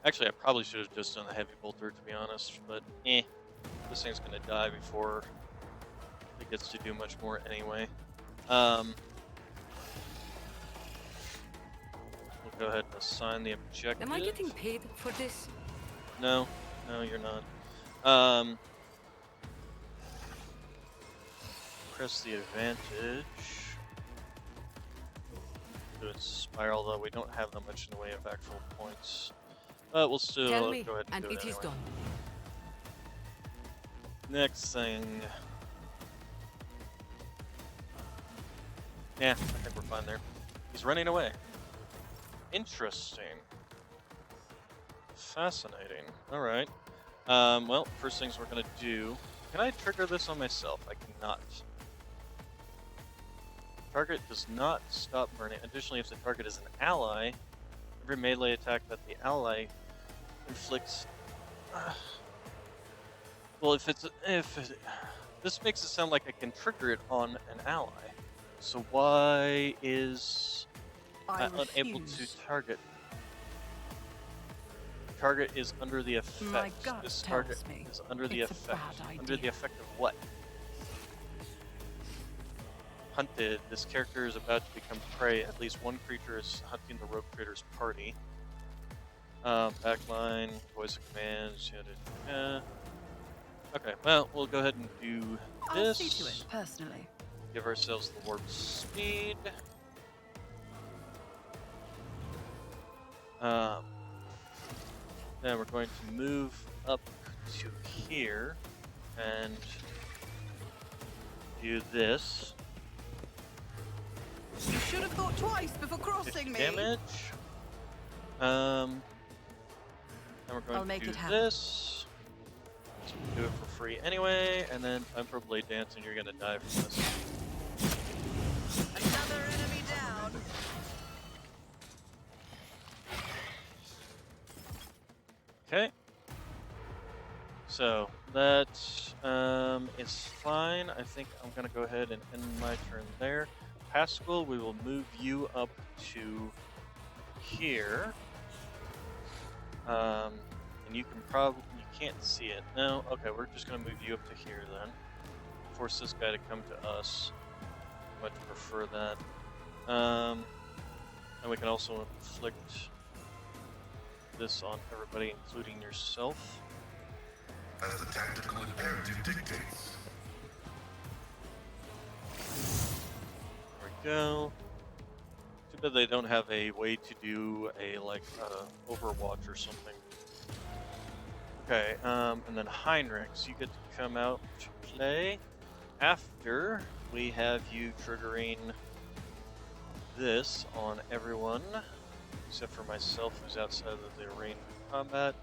Actually, I probably should have just done the heavy bolter, to be honest, but this thing's going to die before it gets to do much more anyway. We'll go ahead and assign the objective. Am I getting paid for this? No, you're not. Press the advantage. Do its spiral, though we don't have that much in the way of actual points. But we'll still Tell me, go ahead and and do it is anyway. done. Next thing. Yeah, I think we're fine there. He's running away. Interesting. Fascinating. Alright. Well, first things we're gonna do. Can I trigger this on myself? I cannot. Target does not stop burning. Additionally, if the target is an ally, every melee attack that the ally inflicts. Well, this makes it sound like I can trigger it on an ally. So why is I unable to target? Target is under the effect. My gut This tells target me is under the it's a effect. bad Under the idea. effect of what? Hunted. This character is about to become prey. At least one creature is hunting the rogue creator's party. Backline, voice of commands. Okay, well, we'll go ahead and do I'll this. see to it, personally. Give ourselves the warp speed. Then we're going to move up to here and do this. You should have thought twice before 50 crossing me. damage. And we're going I'll to make do it happen. this. So we'll do it for free anyway, and then time for blade dance, and you're gonna die from this. Another enemy down. Okay. So that is fine. I think I'm gonna go ahead and end my turn there. Pascal, we will move you up to here. And you can can't see it. No, okay, we're just gonna move you up to here then. Force this guy to come to us. Much prefer that. And we can also inflict this on everybody, including yourself. As the tactical imperative dictates. There we go. Too bad they don't have a way to do a Overwatch or something. Okay, and then Heinrichs, you get to come out to play. After we have you triggering this on everyone, except for myself, who's outside of the range of combat.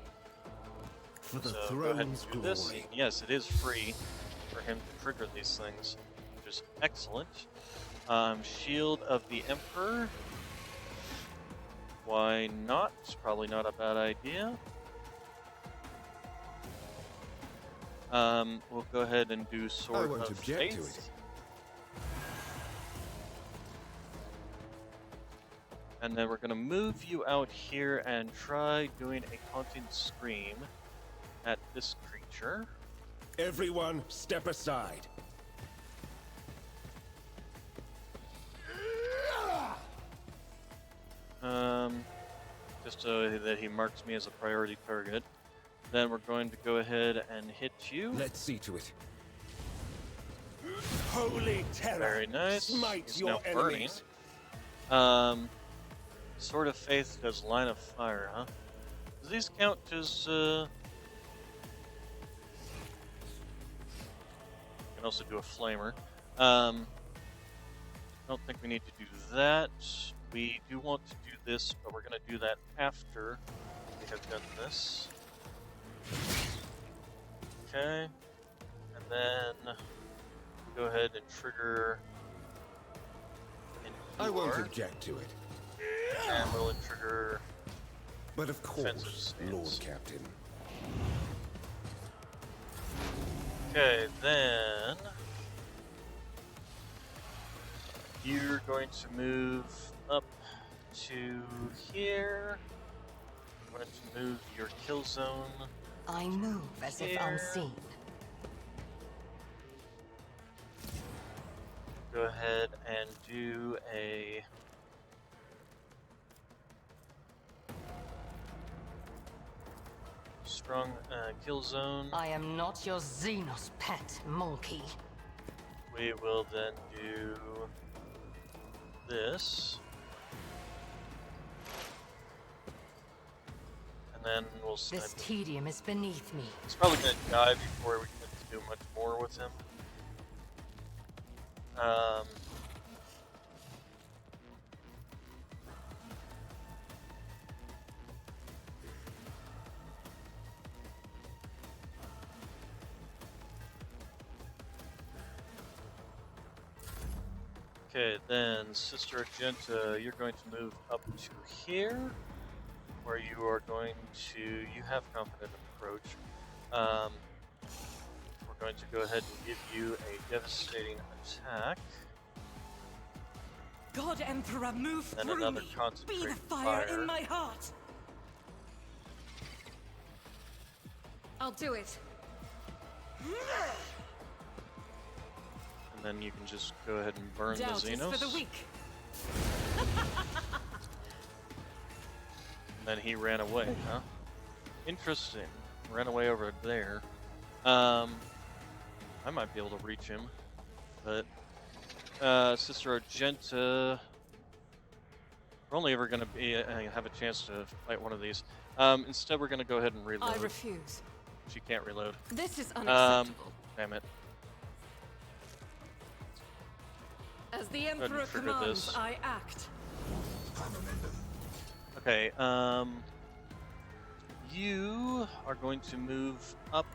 For the So go ahead and throne's do this. glory. Yes, it is free for him to trigger these things, which is excellent. Shield of the Emperor. Why not? It's probably not a bad idea. We'll go ahead and do Sword won't of object to Faith. it. And then we're going to move you out here and try doing a Haunting Scream at this creature. Everyone, step aside. just so that he marks me as a priority target. Then we're going to go ahead and hit you. Let's see to it. Holy terror! Very nice. Smite He's your now burning. enemies. Sword of Faith does line of fire, huh? Does these count as, You can also do a flamer. I don't think we need to do that. We do want to do this, but we're going to do that after we have done this. Okay. And then go ahead and trigger. I won't object to it. And we'll trigger. But of Defensive course, stance. Lord Captain. Okay, then you're going to move up to here. I'm going to move your kill zone. I move as if Here. unseen. Go ahead and do a strong kill zone. I am not your Xenos pet, monkey. We will then do this. And then we'll snipe This him. tedium is beneath me. He's probably going to die before we get to do much more with him. Okay, then Sister Argenta, you're going to move up to here, where you are going to, you have confident approach. We're going to go ahead and give you a devastating attack. God Emperor, move And through another me. Be the concentrated fire fire. in my heart. I'll do it. And then you can just go ahead and burn Doubt the is Xenos. for the weak. And then he ran away, huh? Interesting. Ran away over there. I might be able to reach him, but Sister Argenta, we're only ever going to be have a chance to fight one of these. Instead, we're going to go ahead and reload. I refuse. She can't reload. This is unacceptable. Damn it. As the ahead and Emperor trigger commands, this. I act. Okay, you are going to move up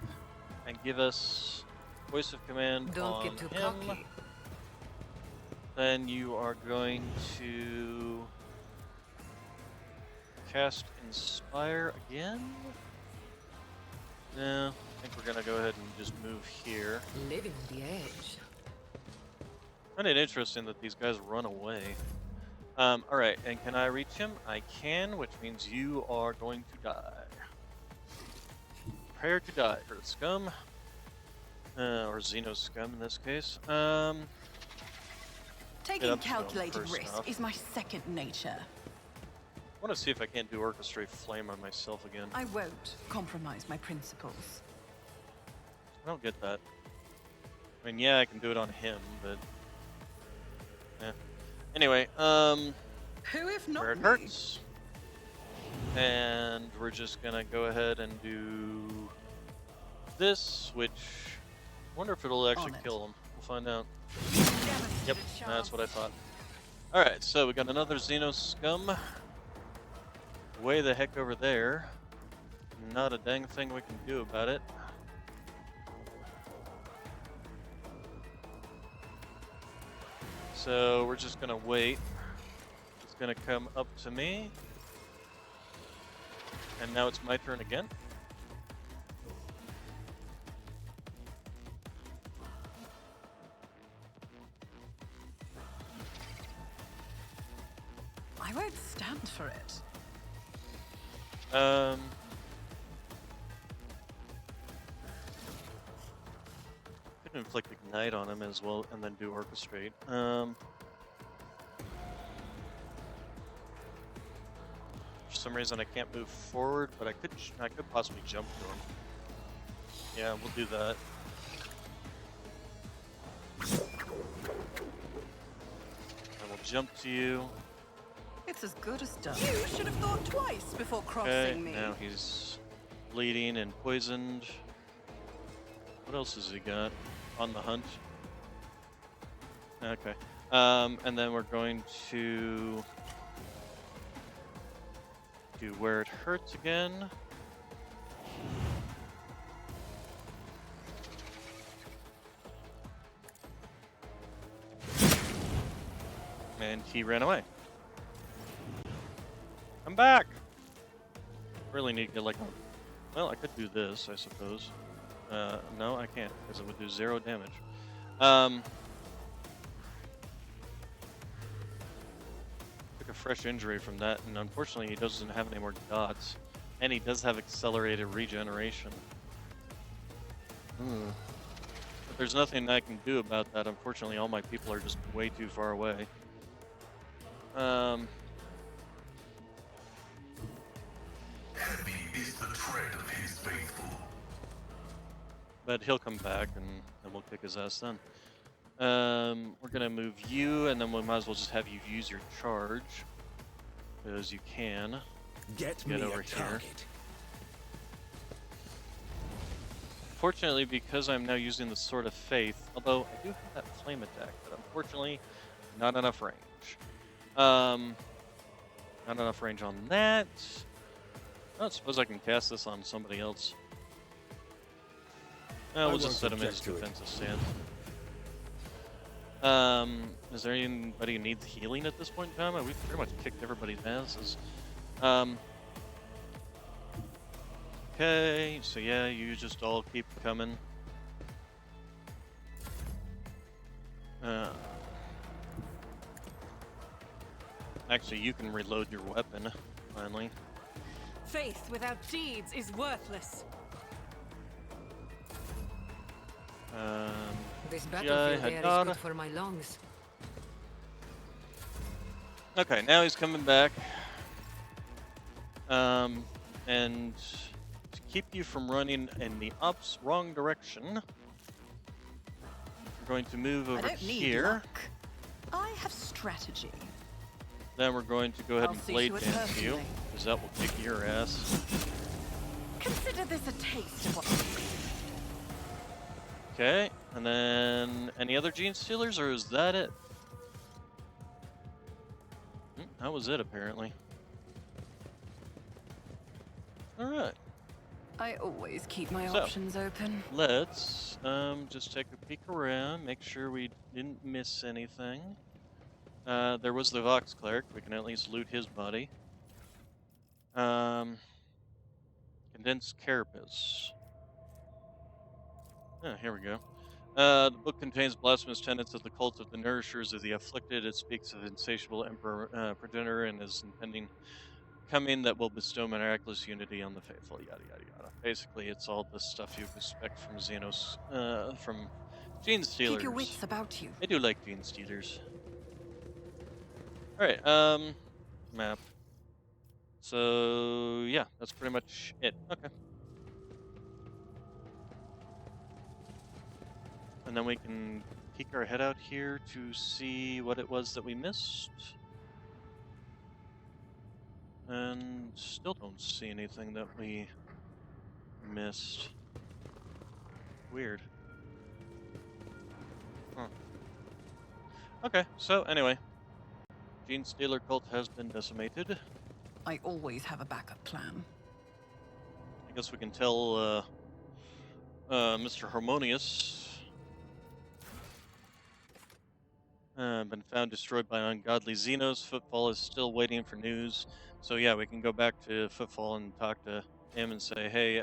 and give us voice of command Don't on get too him. cocky. Then you are going to cast Inspire again. No, I think we're gonna go ahead and just move here. Living the edge. Find it interesting that these guys run away. Alright, and can I reach him? I can, which means you are going to die. Prepare to die, Earth Scum. Or Xeno Scum in this case. Taking up to him calculated first risk off. is my second nature. I want to see if I can't do Orchestrate Flame on myself again. I won't compromise my principles. I don't get that. I mean, yeah, I can do it on him, but... eh. Anyway, Who if not where it me? hurts. And we're just gonna go ahead and do this, which I wonder if it'll actually On it. kill him. We'll find out. Yep, that's what I thought. Alright, so we got another Xeno Scum. Way the heck over there. Not a dang thing we can do about it. So we're just gonna wait. It's gonna come up to me. And now it's my turn again. I won't stand for it. Could inflict ignite on him as well, and then do orchestrate. some reason I can't move forward, but I could possibly jump to him. Yeah, we'll do that. I will jump to you. It's as good as done. You should have thought twice before crossing Okay, me. now he's bleeding and poisoned. What else has he got? On the hunt. Okay. And then we're going to do where it hurts again. And he ran away. I'm back! Really need to get like a... Well, I could do this, I suppose. No, I can't, because it would do 0 damage. Took a fresh injury from that, and unfortunately he doesn't have any more dots. And he does have accelerated regeneration. But there's nothing I can do about that. Unfortunately, all my people are just way too far away. Heavy is the tread of his faithful. But he'll come back, and we'll kick his ass then. We're gonna move you, and then we might as well just have you use your charge, because you can. Get over here. Fortunately, because I'm now using the Sword of Faith, although I do have that flame attack, but unfortunately, not enough range. Not enough range on that. I don't suppose I can cast this on somebody else. We'll just set him in his defensive stance. Is there anybody who needs healing at this point in time? We've pretty much kicked everybody's asses. Okay, so yeah, you just all keep coming. Actually, you can reload your weapon, finally. Faith without deeds is worthless. This Yeah, battlefield air is Aeldari. good for my lungs. Okay, now he's coming back. And to keep you from running in the wrong direction, we're going to move over I don't need here. luck. I have strategy. Then we're going to go ahead I'll and see blade to it dance you, personally. because that will kick your ass. Consider this a taste of what. Okay, and then any other gene stealers, or is that it? That was it, apparently. Alright, I always keep my So. options open. let's just take a peek around, make sure we didn't miss anything. There was the Vox Cleric, we can at least loot his body. Condensed Carapace. Here we go. The book contains blasphemous tenets of the cult of the nourishers of the afflicted. It speaks of insatiable emperor progenitor and his impending coming that will bestow miraculous unity on the faithful. Yada yada yada. Basically, it's all the stuff you'd expect from Xenos, from Gene Stealers. Keep your wits about you. I do like Gene Stealers. All right. Map. So yeah, that's pretty much it. Okay. And then we can peek our head out here to see what it was that we missed. And still don't see anything that we missed. Weird. Huh. Okay, so anyway. Gene Stealer cult has been decimated. I always have a backup plan. I guess we can tell Mr. Harmonious been found destroyed by ungodly Xenos. Footfall is still waiting for news. So yeah, we can go back to Footfall and talk to him and say, hey,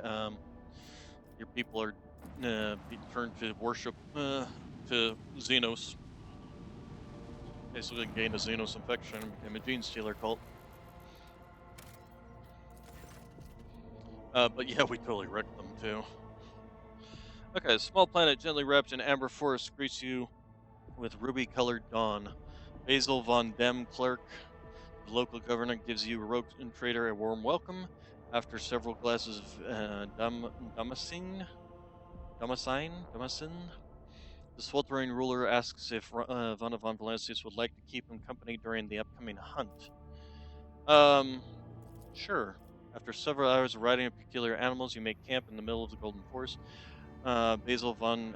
your people are being turned to worship to Xenos. Basically gained a Xenos infection and became a Gene Stealer cult. But yeah, we totally wrecked them too. Okay, small planet gently wrapped in amber forest greets you with ruby-colored dawn. Basil von Dem Clerk, The local governor gives you, a rogue and trader, a warm welcome. After several glasses of Damascene, the sweltering ruler asks if Vanna von Valancius would like to keep him company during the upcoming hunt. Sure. After several hours of riding peculiar animals, you make camp in the middle of the Golden Forest. Basil von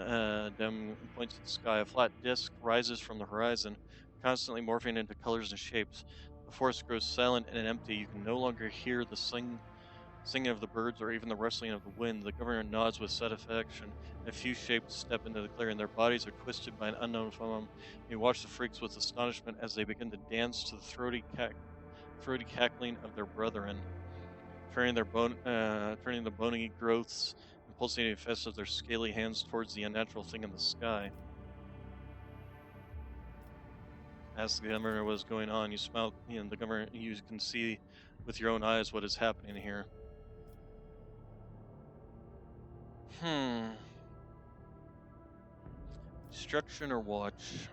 Dem points at the sky. A flat disk rises from the horizon, constantly morphing into colors and shapes. The forest grows silent and empty. You can no longer hear the singing of the birds or even the rustling of the wind. The governor nods with satisfaction. A few shapes step into the clearing. Their bodies are twisted by an unknown foam. You watch the freaks with astonishment as they begin to dance to the throaty cackling of their brethren, turning the bony growths and pulsating fists of their scaly hands towards the unnatural thing in the sky. As the governor was going on, you smile. The governor, you can see with your own eyes what is happening here. Destruction or watch?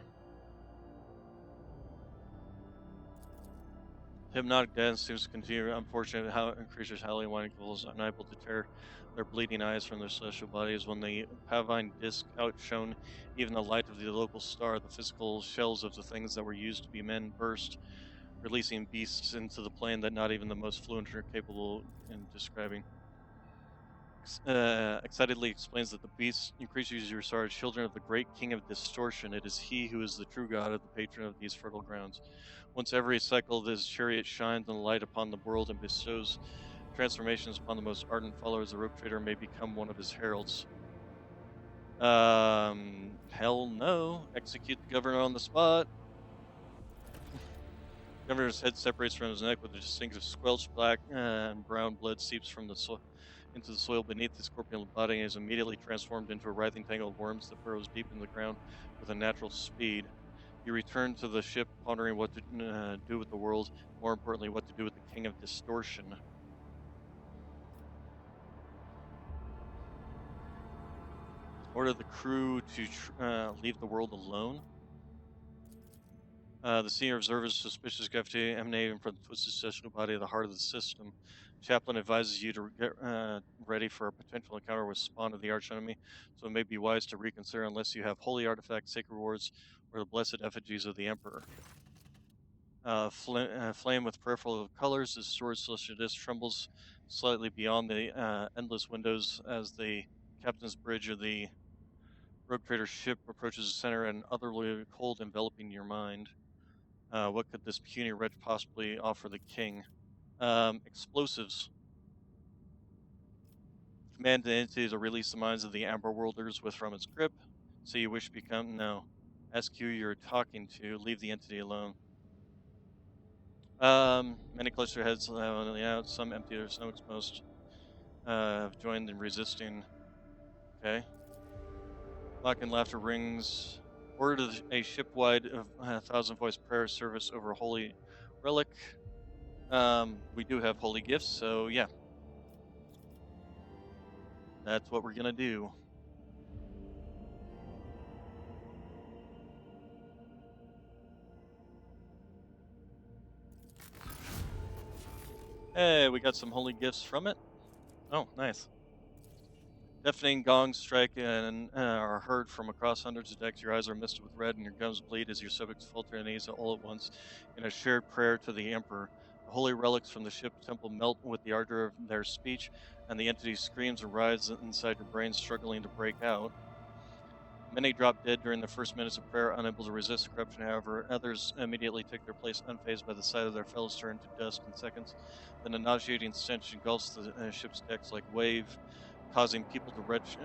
Hypnotic dance seems to continue. Unfortunately, how creatures howling whining ghouls unable to tear their bleeding eyes from their celestial bodies. When the pavine disc outshone even the light of the local star, the physical shells of the things that were used to be men burst, releasing beasts into the plane that not even the most fluent are capable in describing. Excitedly explains that the beasts and creatures you saw are children of the great king of distortion. It is he who is the true god of the patron of these fertile grounds. Once every cycle, this chariot shines in light upon the world and bestows transformations upon the most ardent followers. The rope trader may become one of his heralds. Hell no. Execute the governor on the spot. Governor's head separates from his neck with a distinctive squelch. Black and brown blood seeps from the into the soil beneath his corpulent body and is immediately transformed into a writhing tangle of worms that burrows deep in the ground with a natural speed. You return to the ship, pondering what to do with the world, more importantly, what to do with the King of Distortion. Order the crew to leave the world alone. The senior observer's suspicious gravity emanating from the twisted celestial body of the heart of the system. Chaplain advises you to get ready for a potential encounter with spawn of the archenemy, so it may be wise to reconsider unless you have holy artifacts, sacred wards, or the blessed effigies of the Emperor. Flame with peripheral colors, this sword celestial disc trembles slightly beyond the endless windows as the captain's bridge of the rogue trader's ship approaches the center, and utterly cold enveloping your mind. What could this puny wretch possibly offer the king? Explosives. Command the entity to release the minds of the Amber Worlders from its grip. So you wish to become? No. Ask who you're talking to. Leave the entity alone. Many clutch their heads on the out. Some empty their stomachs. Most have joined in resisting. Okay. Mock and laughter rings. Order a ship-wide 1,000-voice prayer service over a holy relic. We do have holy gifts, so yeah. That's what we're gonna do. Hey, we got some holy gifts from it. Oh, nice. Deafening gongs strike and are heard from across hundreds of decks. Your eyes are misted with red and your gums bleed as your subjects falter and knees all at once in a shared prayer to the Emperor. The holy relics from the ship temple melt with the ardor of their speech, and the entity screams and writhes inside your brain, struggling to break out. Many drop dead during the first minutes of prayer, unable to resist the corruption. However, others immediately take their place unfazed by the sight of their fellows turn to dust in seconds. Then a nauseating stench engulfs the ship's decks like wave, causing people to retch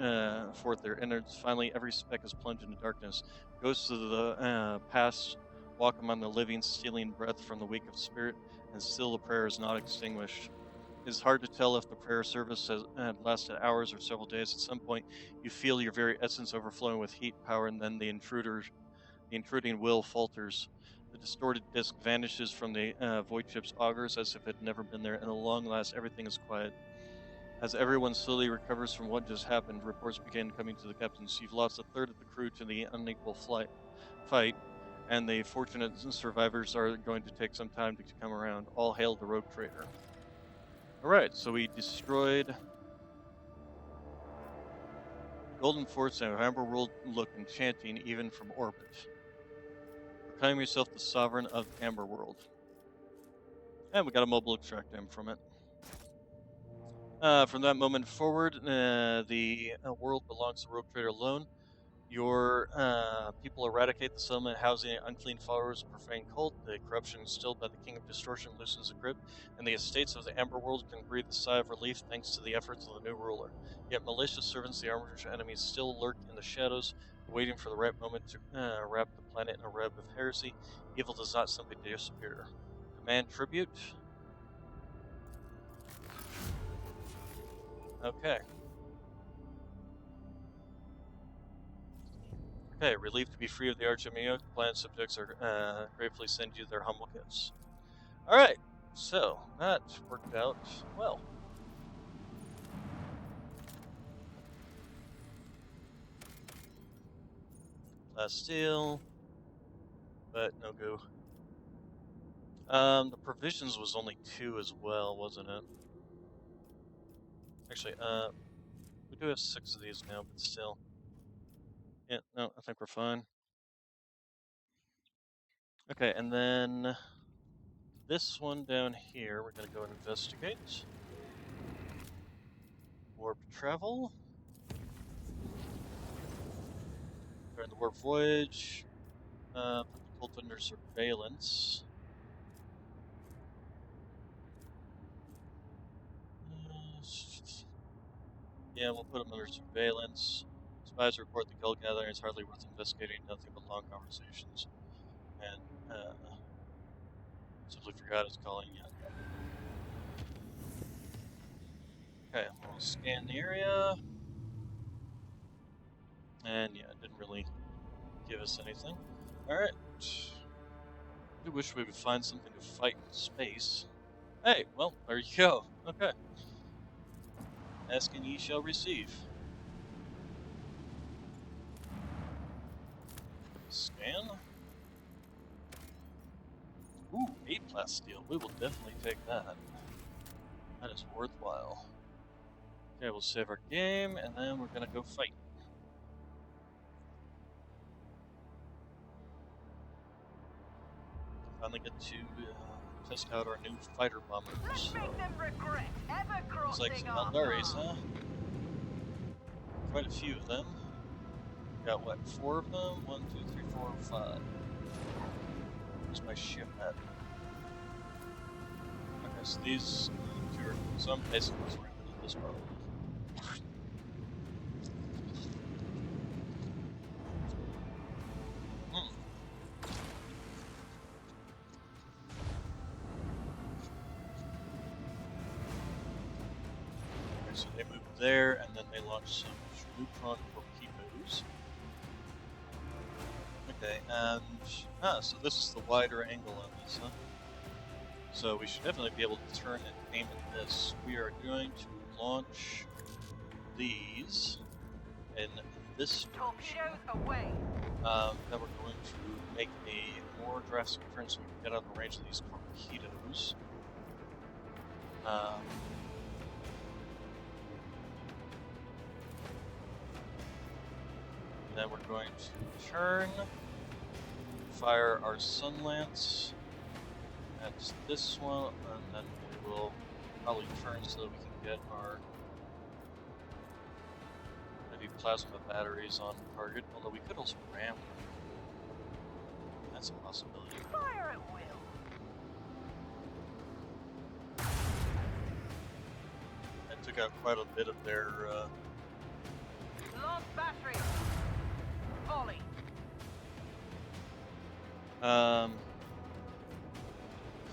forth their innards. Finally, every speck is plunged into darkness. Ghosts of the past walk among the living, stealing breath from the weak of spirit, and still the prayer is not extinguished. It is hard to tell if the prayer service has lasted hours or several days. At some point, you feel your very essence overflowing with heat, power, and then the intruding will falters. The distorted disc vanishes from the void ship's augers as if it had never been there, and at long last, everything is quiet. As everyone slowly recovers from what just happened, reports begin coming to the captains. You've lost a third of the crew to the unequal fight. and the fortunate survivors are going to take some time to come around. All hail the rogue trader. Alright, so we destroyed Golden Forts and Amber World look enchanting even from orbit. Proclaim yourself the sovereign of Amber World. And we got a mobile extract M from it. From that moment forward, the world belongs to Rogue Trader alone. Your people eradicate the settlement, housing unclean followers of profane cult. The corruption instilled by the King of Distortion loosens the grip, and the estates of the Amber World can breathe a sigh of relief thanks to the efforts of the new ruler. Yet malicious servants, the armored enemies, still lurk in the shadows, waiting for the right moment to wrap the planet in a web of heresy. Evil does not simply disappear. Demand tribute. Okay. Okay, relieved to be free of the Archimeo, planet subjects are gratefully send you their humble gifts. Alright, so that worked out well. Last steel, but no go. The provisions was only 2 as well, wasn't it? Actually, we do have 6 of these now, but still. Yeah, no, I think we're fine. Okay, and then this one down here, we're gonna go and investigate. Warp travel. During the warp voyage, put the cult under surveillance. Yeah, we'll put them under surveillance. Spies report the cult gathering is hardly worth investigating, nothing but long conversations. And, simply forgot his calling yet. Okay, we'll scan the area. And yeah, it didn't really give us anything. Alright. I do wish we would find something to fight in space. Hey, well, there you go. Okay. Ask and ye shall receive. Scan. Ooh, 8 plasteel. We will definitely take that. That is worthwhile. Okay, we'll save our game, and then we're gonna go fight. Finally get to test out our new fighter bombers. Let's make them regret ever Looks like crossing some our Aeldaris, path. huh? Quite a few of them. Got what, 4 of them? 1, 2, 3, 4, 5. Where's my ship at? Okay, so these 2 are. So I'm basically just running into this problem. So they moved there, and then they launched some neutron torpedoes. Okay, and so this is the wider angle on this, huh? So we should definitely be able to turn and aim at this. We are going to launch these in this direction. Torpedoes away. Then we're going to make a more drastic turn so we can get out of the range of these torpedoes. Then we're going to turn, fire our Sun Lance at this one, and then we will probably turn so that we can get our heavy plasma batteries on target, although we could also ram them. That's a possibility. Fire at will. That took out quite a bit of their Lost battery. Volley.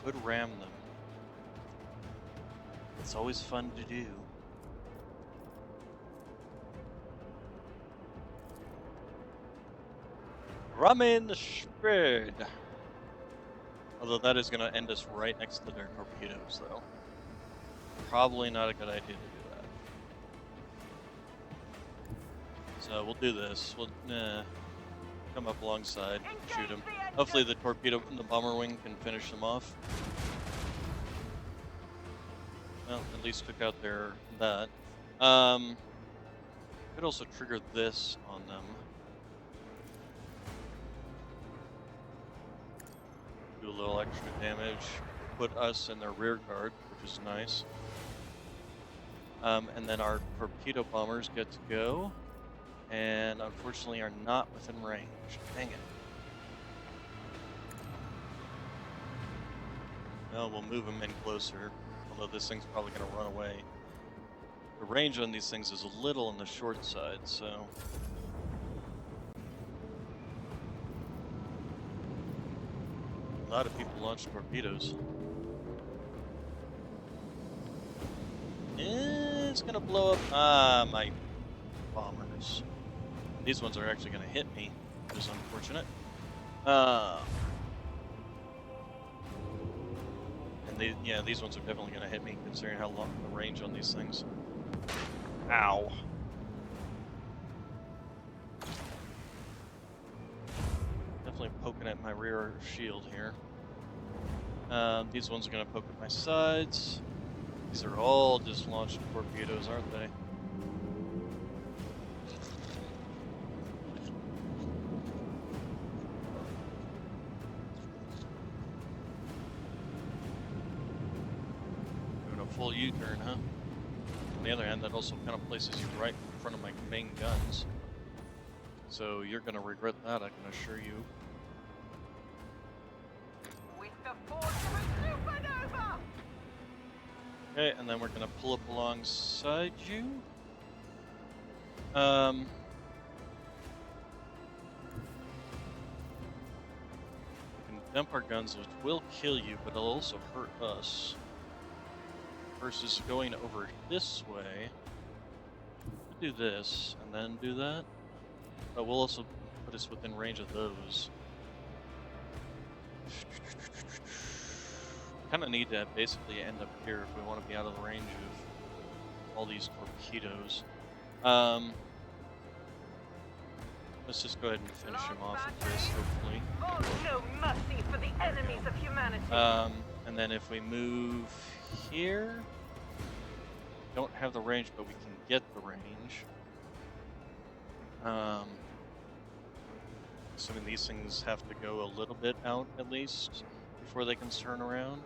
could ram them. It's always fun to do. Ramen spread. Although that is going to end us right next to their torpedoes, though. Probably not a good idea to do that. So we'll do this. come up alongside, shoot him. Engage the Hopefully engine! the torpedo and the bomber wing can finish them off. Well, at least took out that. Could also trigger this on them. Do a little extra damage. Put us in their rear guard, which is nice. And then our torpedo bombers get to go. And unfortunately are not within range. Dang it. Well, we'll move them in closer. Although this thing's probably going to run away. The range on these things is a little on the short side, so... A lot of people launch torpedoes. It's gonna blow up. My bombers. These ones are actually gonna hit me, which is unfortunate. And these ones are definitely gonna hit me, considering how long the range on these things. Ow. Definitely poking at my rear shield here. These ones are gonna poke at my sides. These are all just launched torpedoes, aren't they? Doing a full U-turn, huh? On the other hand, that also kind of places you right in front of my main guns. So you're gonna regret that, I can assure you. With the force of a supernova! Okay, and then we're gonna pull up alongside you. We can dump our guns, which will kill you, but it'll also hurt us. Versus going over this way. We'll do this, and then do that. But we'll also put us within range of those. Kind of need to basically end up here if we want to be out of the range of all these torpedoes. Let's just go ahead and finish him off with this, hopefully. Oh, no mercy for the enemies of humanity! And then if we move here, don't have the range, but we can get the range. Assuming these things have to go a little bit out at least before they can turn around.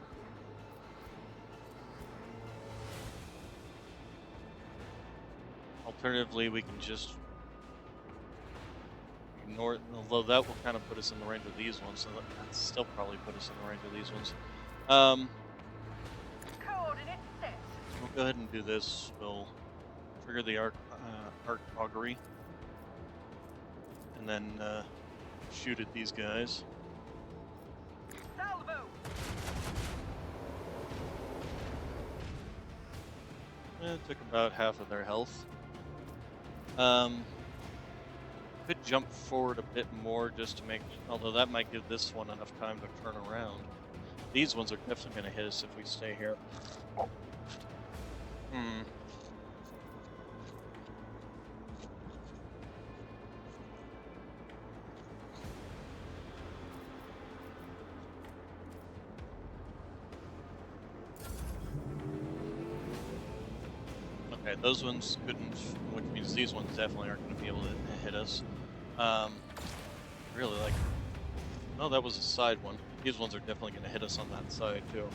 Alternatively, we can just ignore it, although that will kind of put us in the range of these ones, so that'll still probably put us in the range of these ones. Coordinate set. We'll go ahead and do this. We'll trigger the arc augury, and then shoot at these guys. Salvo! It took about half of their health. Could jump forward a bit more just to make, although that might give this one enough time to turn around. These ones are definitely going to hit us if we stay here. Okay, those ones couldn't, which means these ones definitely aren't going to be able to hit us. Really like, oh, that was a side one. These ones are definitely going to hit us on that side too.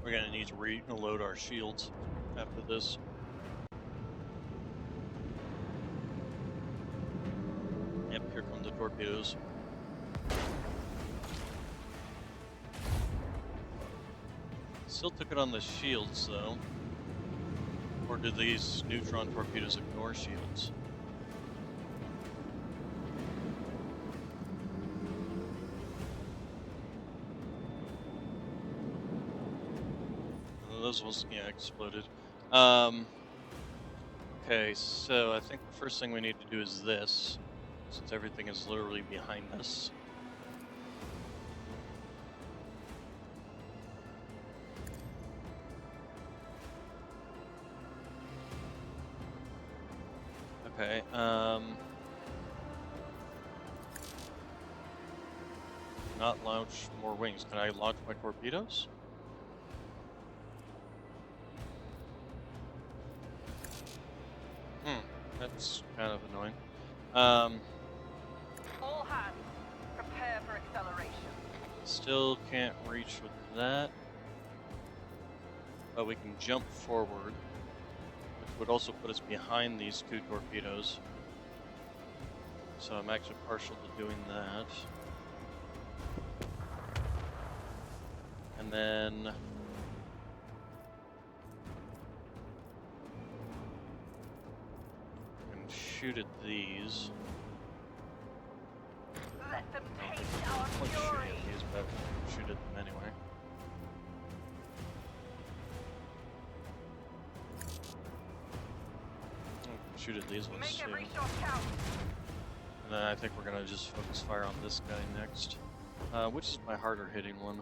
We're going to need to reload our shields after this. Yep, here come the torpedoes. Still took it on the shields, though. Or do these neutron torpedoes ignore shields? Those ones, yeah, exploded. Okay, so I think the first thing we need to do is this, since everything is literally behind us. Okay. Not launch more wings. Can I launch my torpedoes? That's kind of annoying. All hands, prepare for acceleration. Still can't reach with that. But we can jump forward, which would also put us behind these 2 torpedoes. So I'm actually partial to doing that. And then shoot at these. Let them I don't taste think our I want to shoot fury. at these, but shoot at them anyway. Shoot at these ones Make too. every shot count. And then I think we're gonna just focus fire on this guy next. Which is my harder hitting one?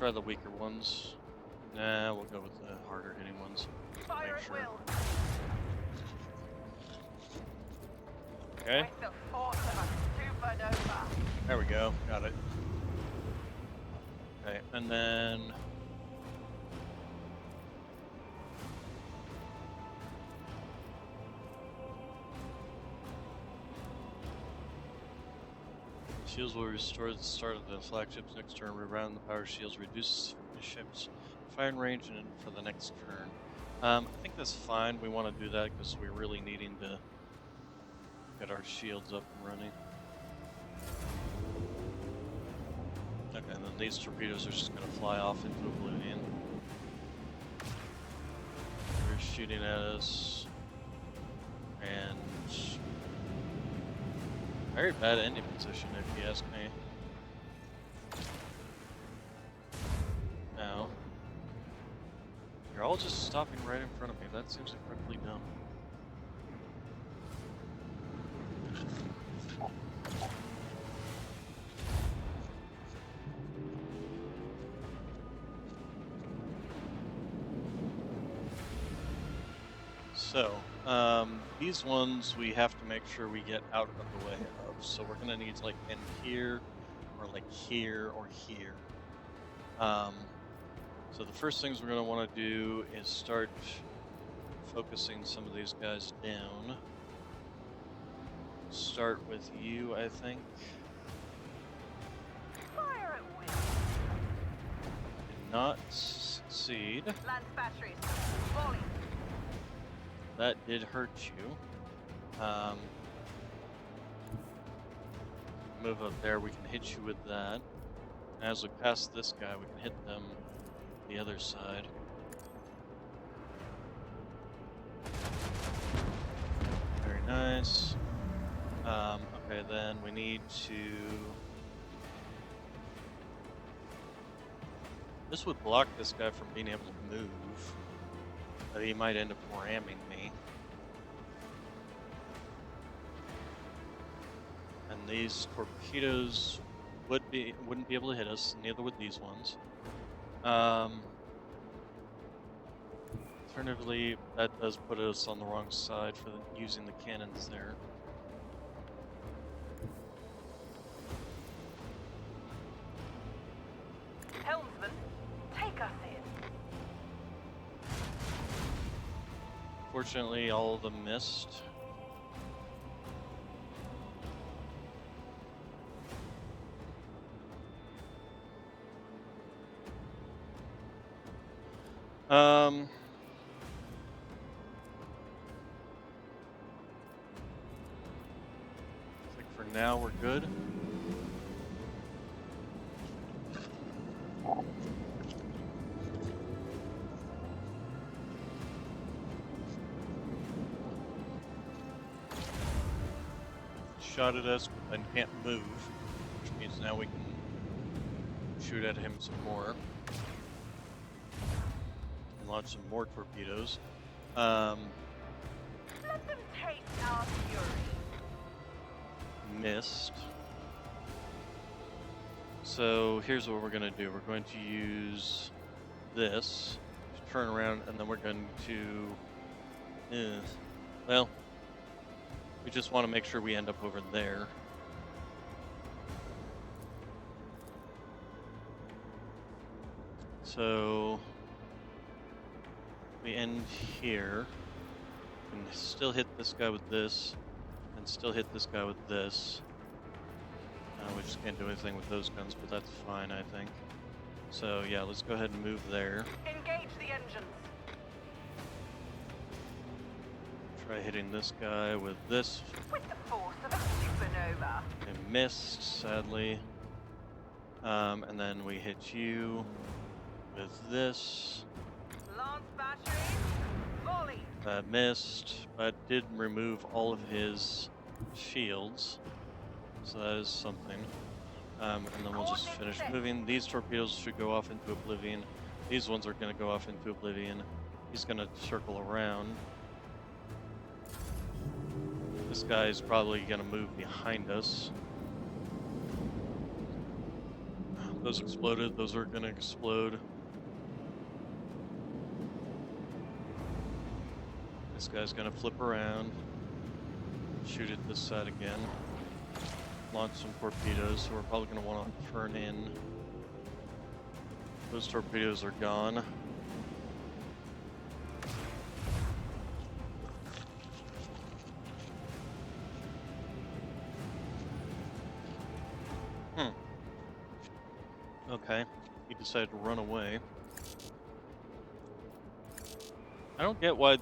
Try the weaker ones. Nah, we'll go with the harder hitting ones. Fire Make at sure. will. Okay, With the force of a supernova. there we go. Got it. Okay, and then shields will restore at the start of the flagship's next turn. Reround the power shields, reduce the ship's firing range and for the next turn. I think that's fine. We want to do that because we're really needing to get our shields up and running. Okay, and then these torpedoes are just going to fly off into oblivion. They're shooting at us. And very bad ending position, if you ask me. Now, you're all just stopping right in front of me. That seems incredibly dumb. So, these ones we have to make sure we get out of the way of. So we're gonna need to like end here, or like here, or here. So the first things we're gonna want to do is start focusing some of these guys down. Start with you, I think. Fire at will. Did not succeed. Lance batteries. Volley. That did hurt you. Move up there, we can hit you with that. As we pass this guy, we can hit them the other side. Very nice. Okay, then we need to... This would block this guy from being able to move. But he might end up ramming me. And these torpedoes wouldn't be able to hit us, neither would these ones. Alternatively, that does put us on the wrong side for using the cannons there. Helmsman, take us in. Fortunately, all of them missed. I think for now we're good. Shot at us, but then can't move, which means now we can shoot at him some more. And launch some more torpedoes. Let them taste our fury. Missed. So here's what we're going to do. We're going to use this to turn around, and then we're going to Well, we just want to make sure we end up over there. So we end here. We can still hit this guy with this, and still hit this guy with this. We just can't do anything with those guns, but that's fine, I think. So yeah, let's go ahead and move there. Engage the engines. Try hitting this guy with this. With the force of a supernova. I missed, sadly. And then we hit you with this. Lance batteries. Volley. That missed, but did remove all of his shields. So that is something. And then we'll just finish moving. These torpedoes should go off into oblivion. These ones are going to go off into oblivion. He's going to circle around. This guy is probably going to move behind us. Those exploded. Those are going to explode. This guy's going to flip around. Shoot at this side again. Launch some torpedoes, so we're probably going to want to turn in. Those torpedoes are gone. Okay, he decided to run away. I don't get why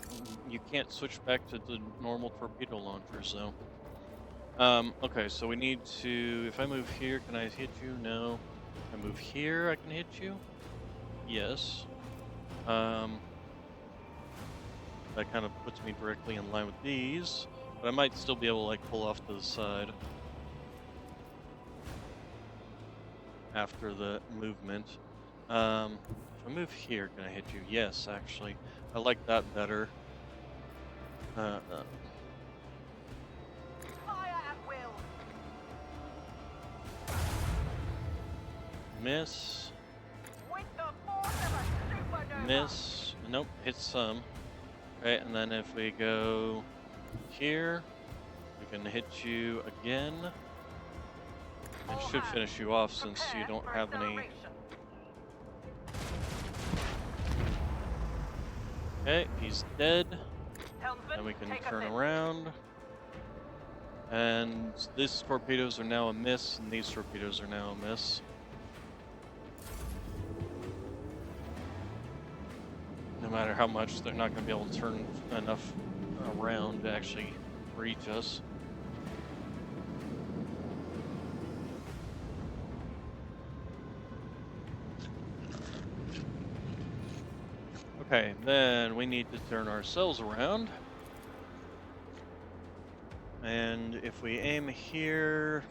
you can't switch back to the normal torpedo launchers, though. Okay, so we need to... If I move here, can I hit you? No. If I move here, I can hit you? Yes. That kind of puts me directly in line with these, but I might still be able to, like, pull off to the side after the movement. If I move here, can I hit you? Yes, actually. I like that better. Fire at will. Miss. With the force of a supernova. Miss. Nope, hit some. Okay, and then if we go here, we can hit you again. And should finish you off since you don't have any. Okay, he's dead. And we can turn around. And these torpedoes are now a miss, and these torpedoes are now a miss. No matter how much, they're not going to be able to turn enough around to actually reach us. Okay, then we need to turn ourselves around. And if we aim here,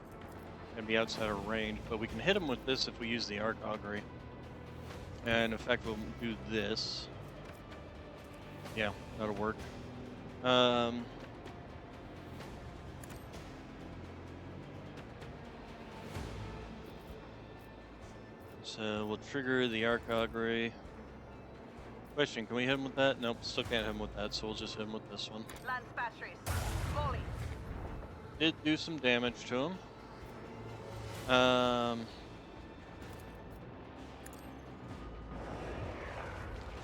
and be outside of range, but we can hit him with this if we use the arc augury. And in fact, we'll do this. Yeah, that'll work. So we'll trigger the arc augury. Question, can we hit him with that? Nope, still can't hit him with that, so we'll just hit him with this one. Lance batteries. Volley. Did do some damage to him.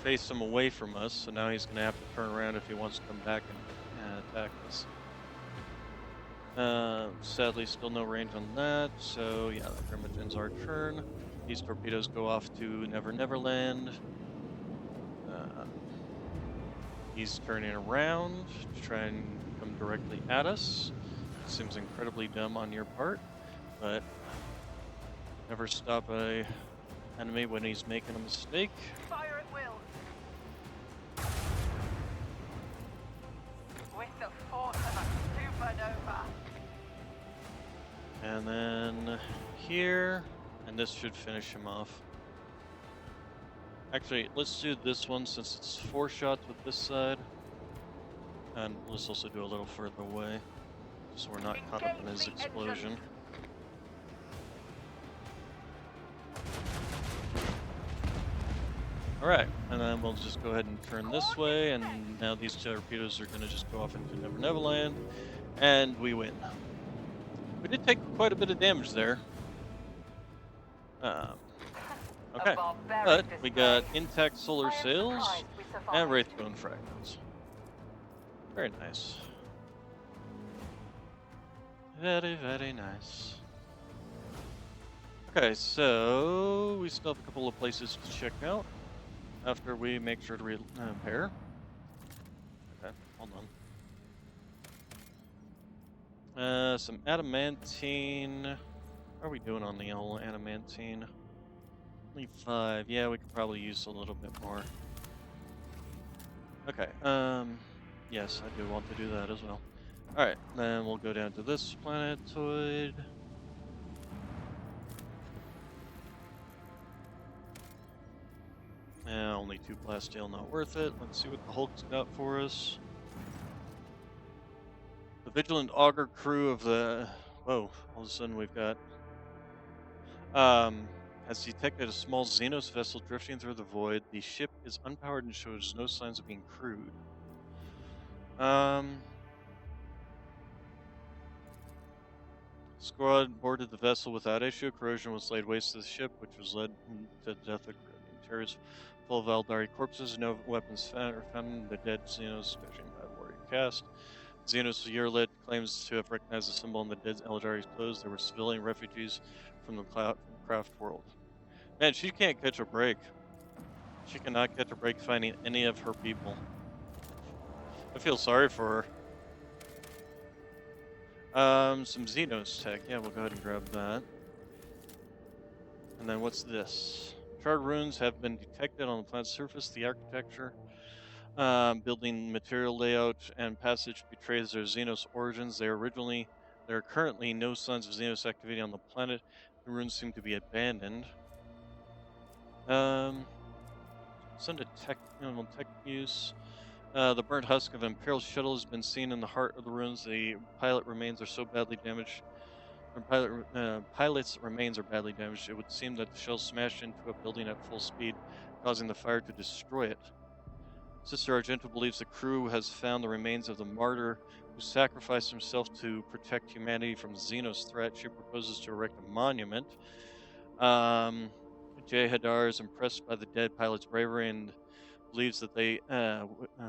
Faced him away from us, so now he's going to have to turn around if he wants to come back and attack us. Sadly, still no range on that, so yeah, that pretty much ends our turn. These torpedoes go off to Never Never Land. He's turning around to try and come directly at us. Seems incredibly dumb on your part, but never stop a enemy when he's making a mistake. Fire at will. With the force of a supernova. And then here, and this should finish him off. Actually, let's do this one since it's 4 shots with this side. And let's also do a little further away, so we're not caught up in his explosion. Alright, and then we'll just go ahead and turn this way, and now these torpedoes are going to just go off into Never Never Land, and we win. We did take quite a bit of damage there. Um, A okay, barbaric but we got display. intact solar I am sails surprised we and survived. Wraithbone fragments. Very nice. Very, very nice. Okay, so we still have a couple of places to check out after we make sure to repair. Okay, hold on. Some adamantine. How are we doing on the whole adamantine? Only 5. Yeah, we could probably use a little bit more. Okay, yes, I do want to do that as well. Alright, then we'll go down to this planetoid. Only 2 plasteel, not worth it. Let's see what the Hulk's got for us. The Vigilant Augur crew of the... Whoa, all of a sudden we've got... has detected a small Xenos vessel drifting through the void. The ship is unpowered and shows no signs of being crewed. Squad boarded the vessel without issue. Corrosion was laid waste to the ship, which was led to the death of crew. The interior is full of Aeldari corpses. No weapons found in the dead Xenos, judging by the warrior cast. Xenos Yearlit claims to have recognized the symbol in the dead Aeldari's clothes. There were civilian refugees from the craft world. Man, she can't catch a break. She cannot catch a break finding any of her people. I feel sorry for her. Some Xenos tech. Yeah, we'll go ahead and grab that. And then what's this? Charred runes have been detected on the planet's surface. The architecture, building material layout, and passage betrays their Xenos origins. There are currently no signs of Xenos activity on the planet. The runes seem to be abandoned. Send a tech use. The burnt husk of an Imperial shuttle has been seen in the heart of the ruins. The pilot remains are so badly damaged. Pilot's remains are badly damaged. It would seem that the shell smashed into a building at full speed, causing the fire to destroy it. Sister Argento believes the crew has found the remains of the martyr who sacrificed himself to protect humanity from Xenos' threat. She proposes to erect a monument. Jay Hadar is impressed by the dead pilot's bravery and believes that they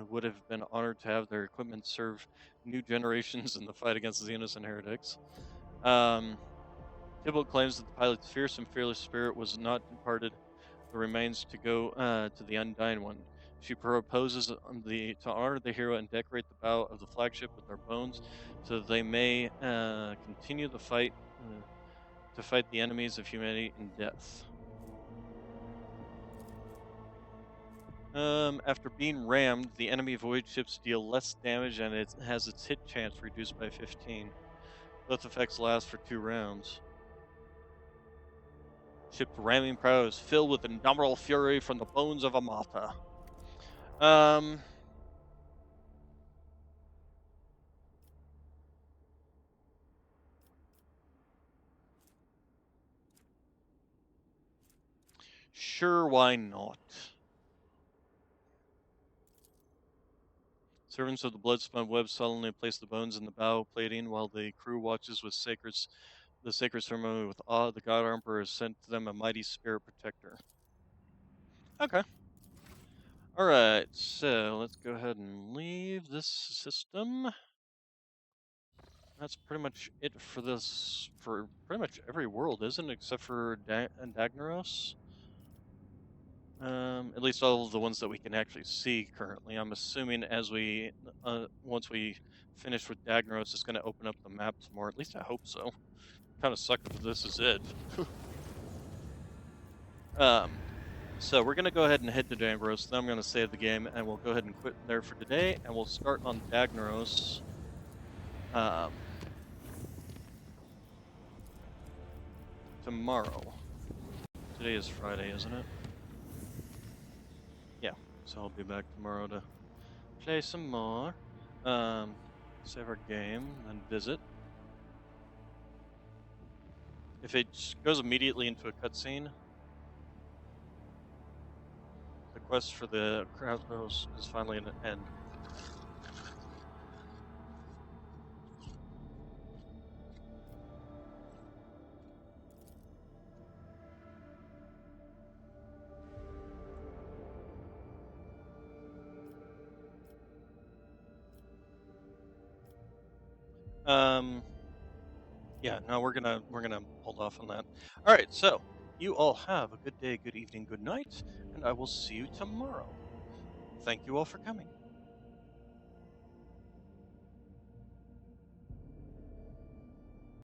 would have been honored to have their equipment serve new generations in the fight against Xenos and heretics. Tybalt claims that the pilot's fierce and fearless spirit was not imparted the remains to go to the Undying One. She proposes to honor the hero and decorate the bow of the flagship with their bones, so that they may continue the fight to fight the enemies of humanity in death. After being rammed, the enemy void ships deal less damage and it has its hit chance reduced by 15. Both effects last for 2 rounds. Ship's ramming prow is filled with indomitable fury from the bones of a martyr. Sure, why not? Servants of the blood-spun web solemnly place the bones in the bow plating while the crew watches with the sacred ceremony with awe. The God Emperor has sent to them a mighty spirit protector. Okay. Alright, so let's go ahead and leave this system. That's pretty much it for pretty much every world, isn't it? Except for Dagnaros. At least all of the ones that we can actually see currently. I'm assuming as once we finish with Dagnaros, it's going to open up the maps more. At least I hope so. Kind of suck if this is it. So we're going to go ahead and head to Dagnaros. Then I'm going to save the game, and we'll go ahead and quit there for today, and we'll start on Dagnaros. Tomorrow. Today is Friday, isn't it? Yeah, so I'll be back tomorrow to play some more. Save our game, and visit. If it goes immediately into a cutscene, the quest for the crossbows is finally an end. Yeah, no, we're gonna hold off on that. All right, so you all have a good day, good evening, good night, and I will see you tomorrow. Thank you all for coming.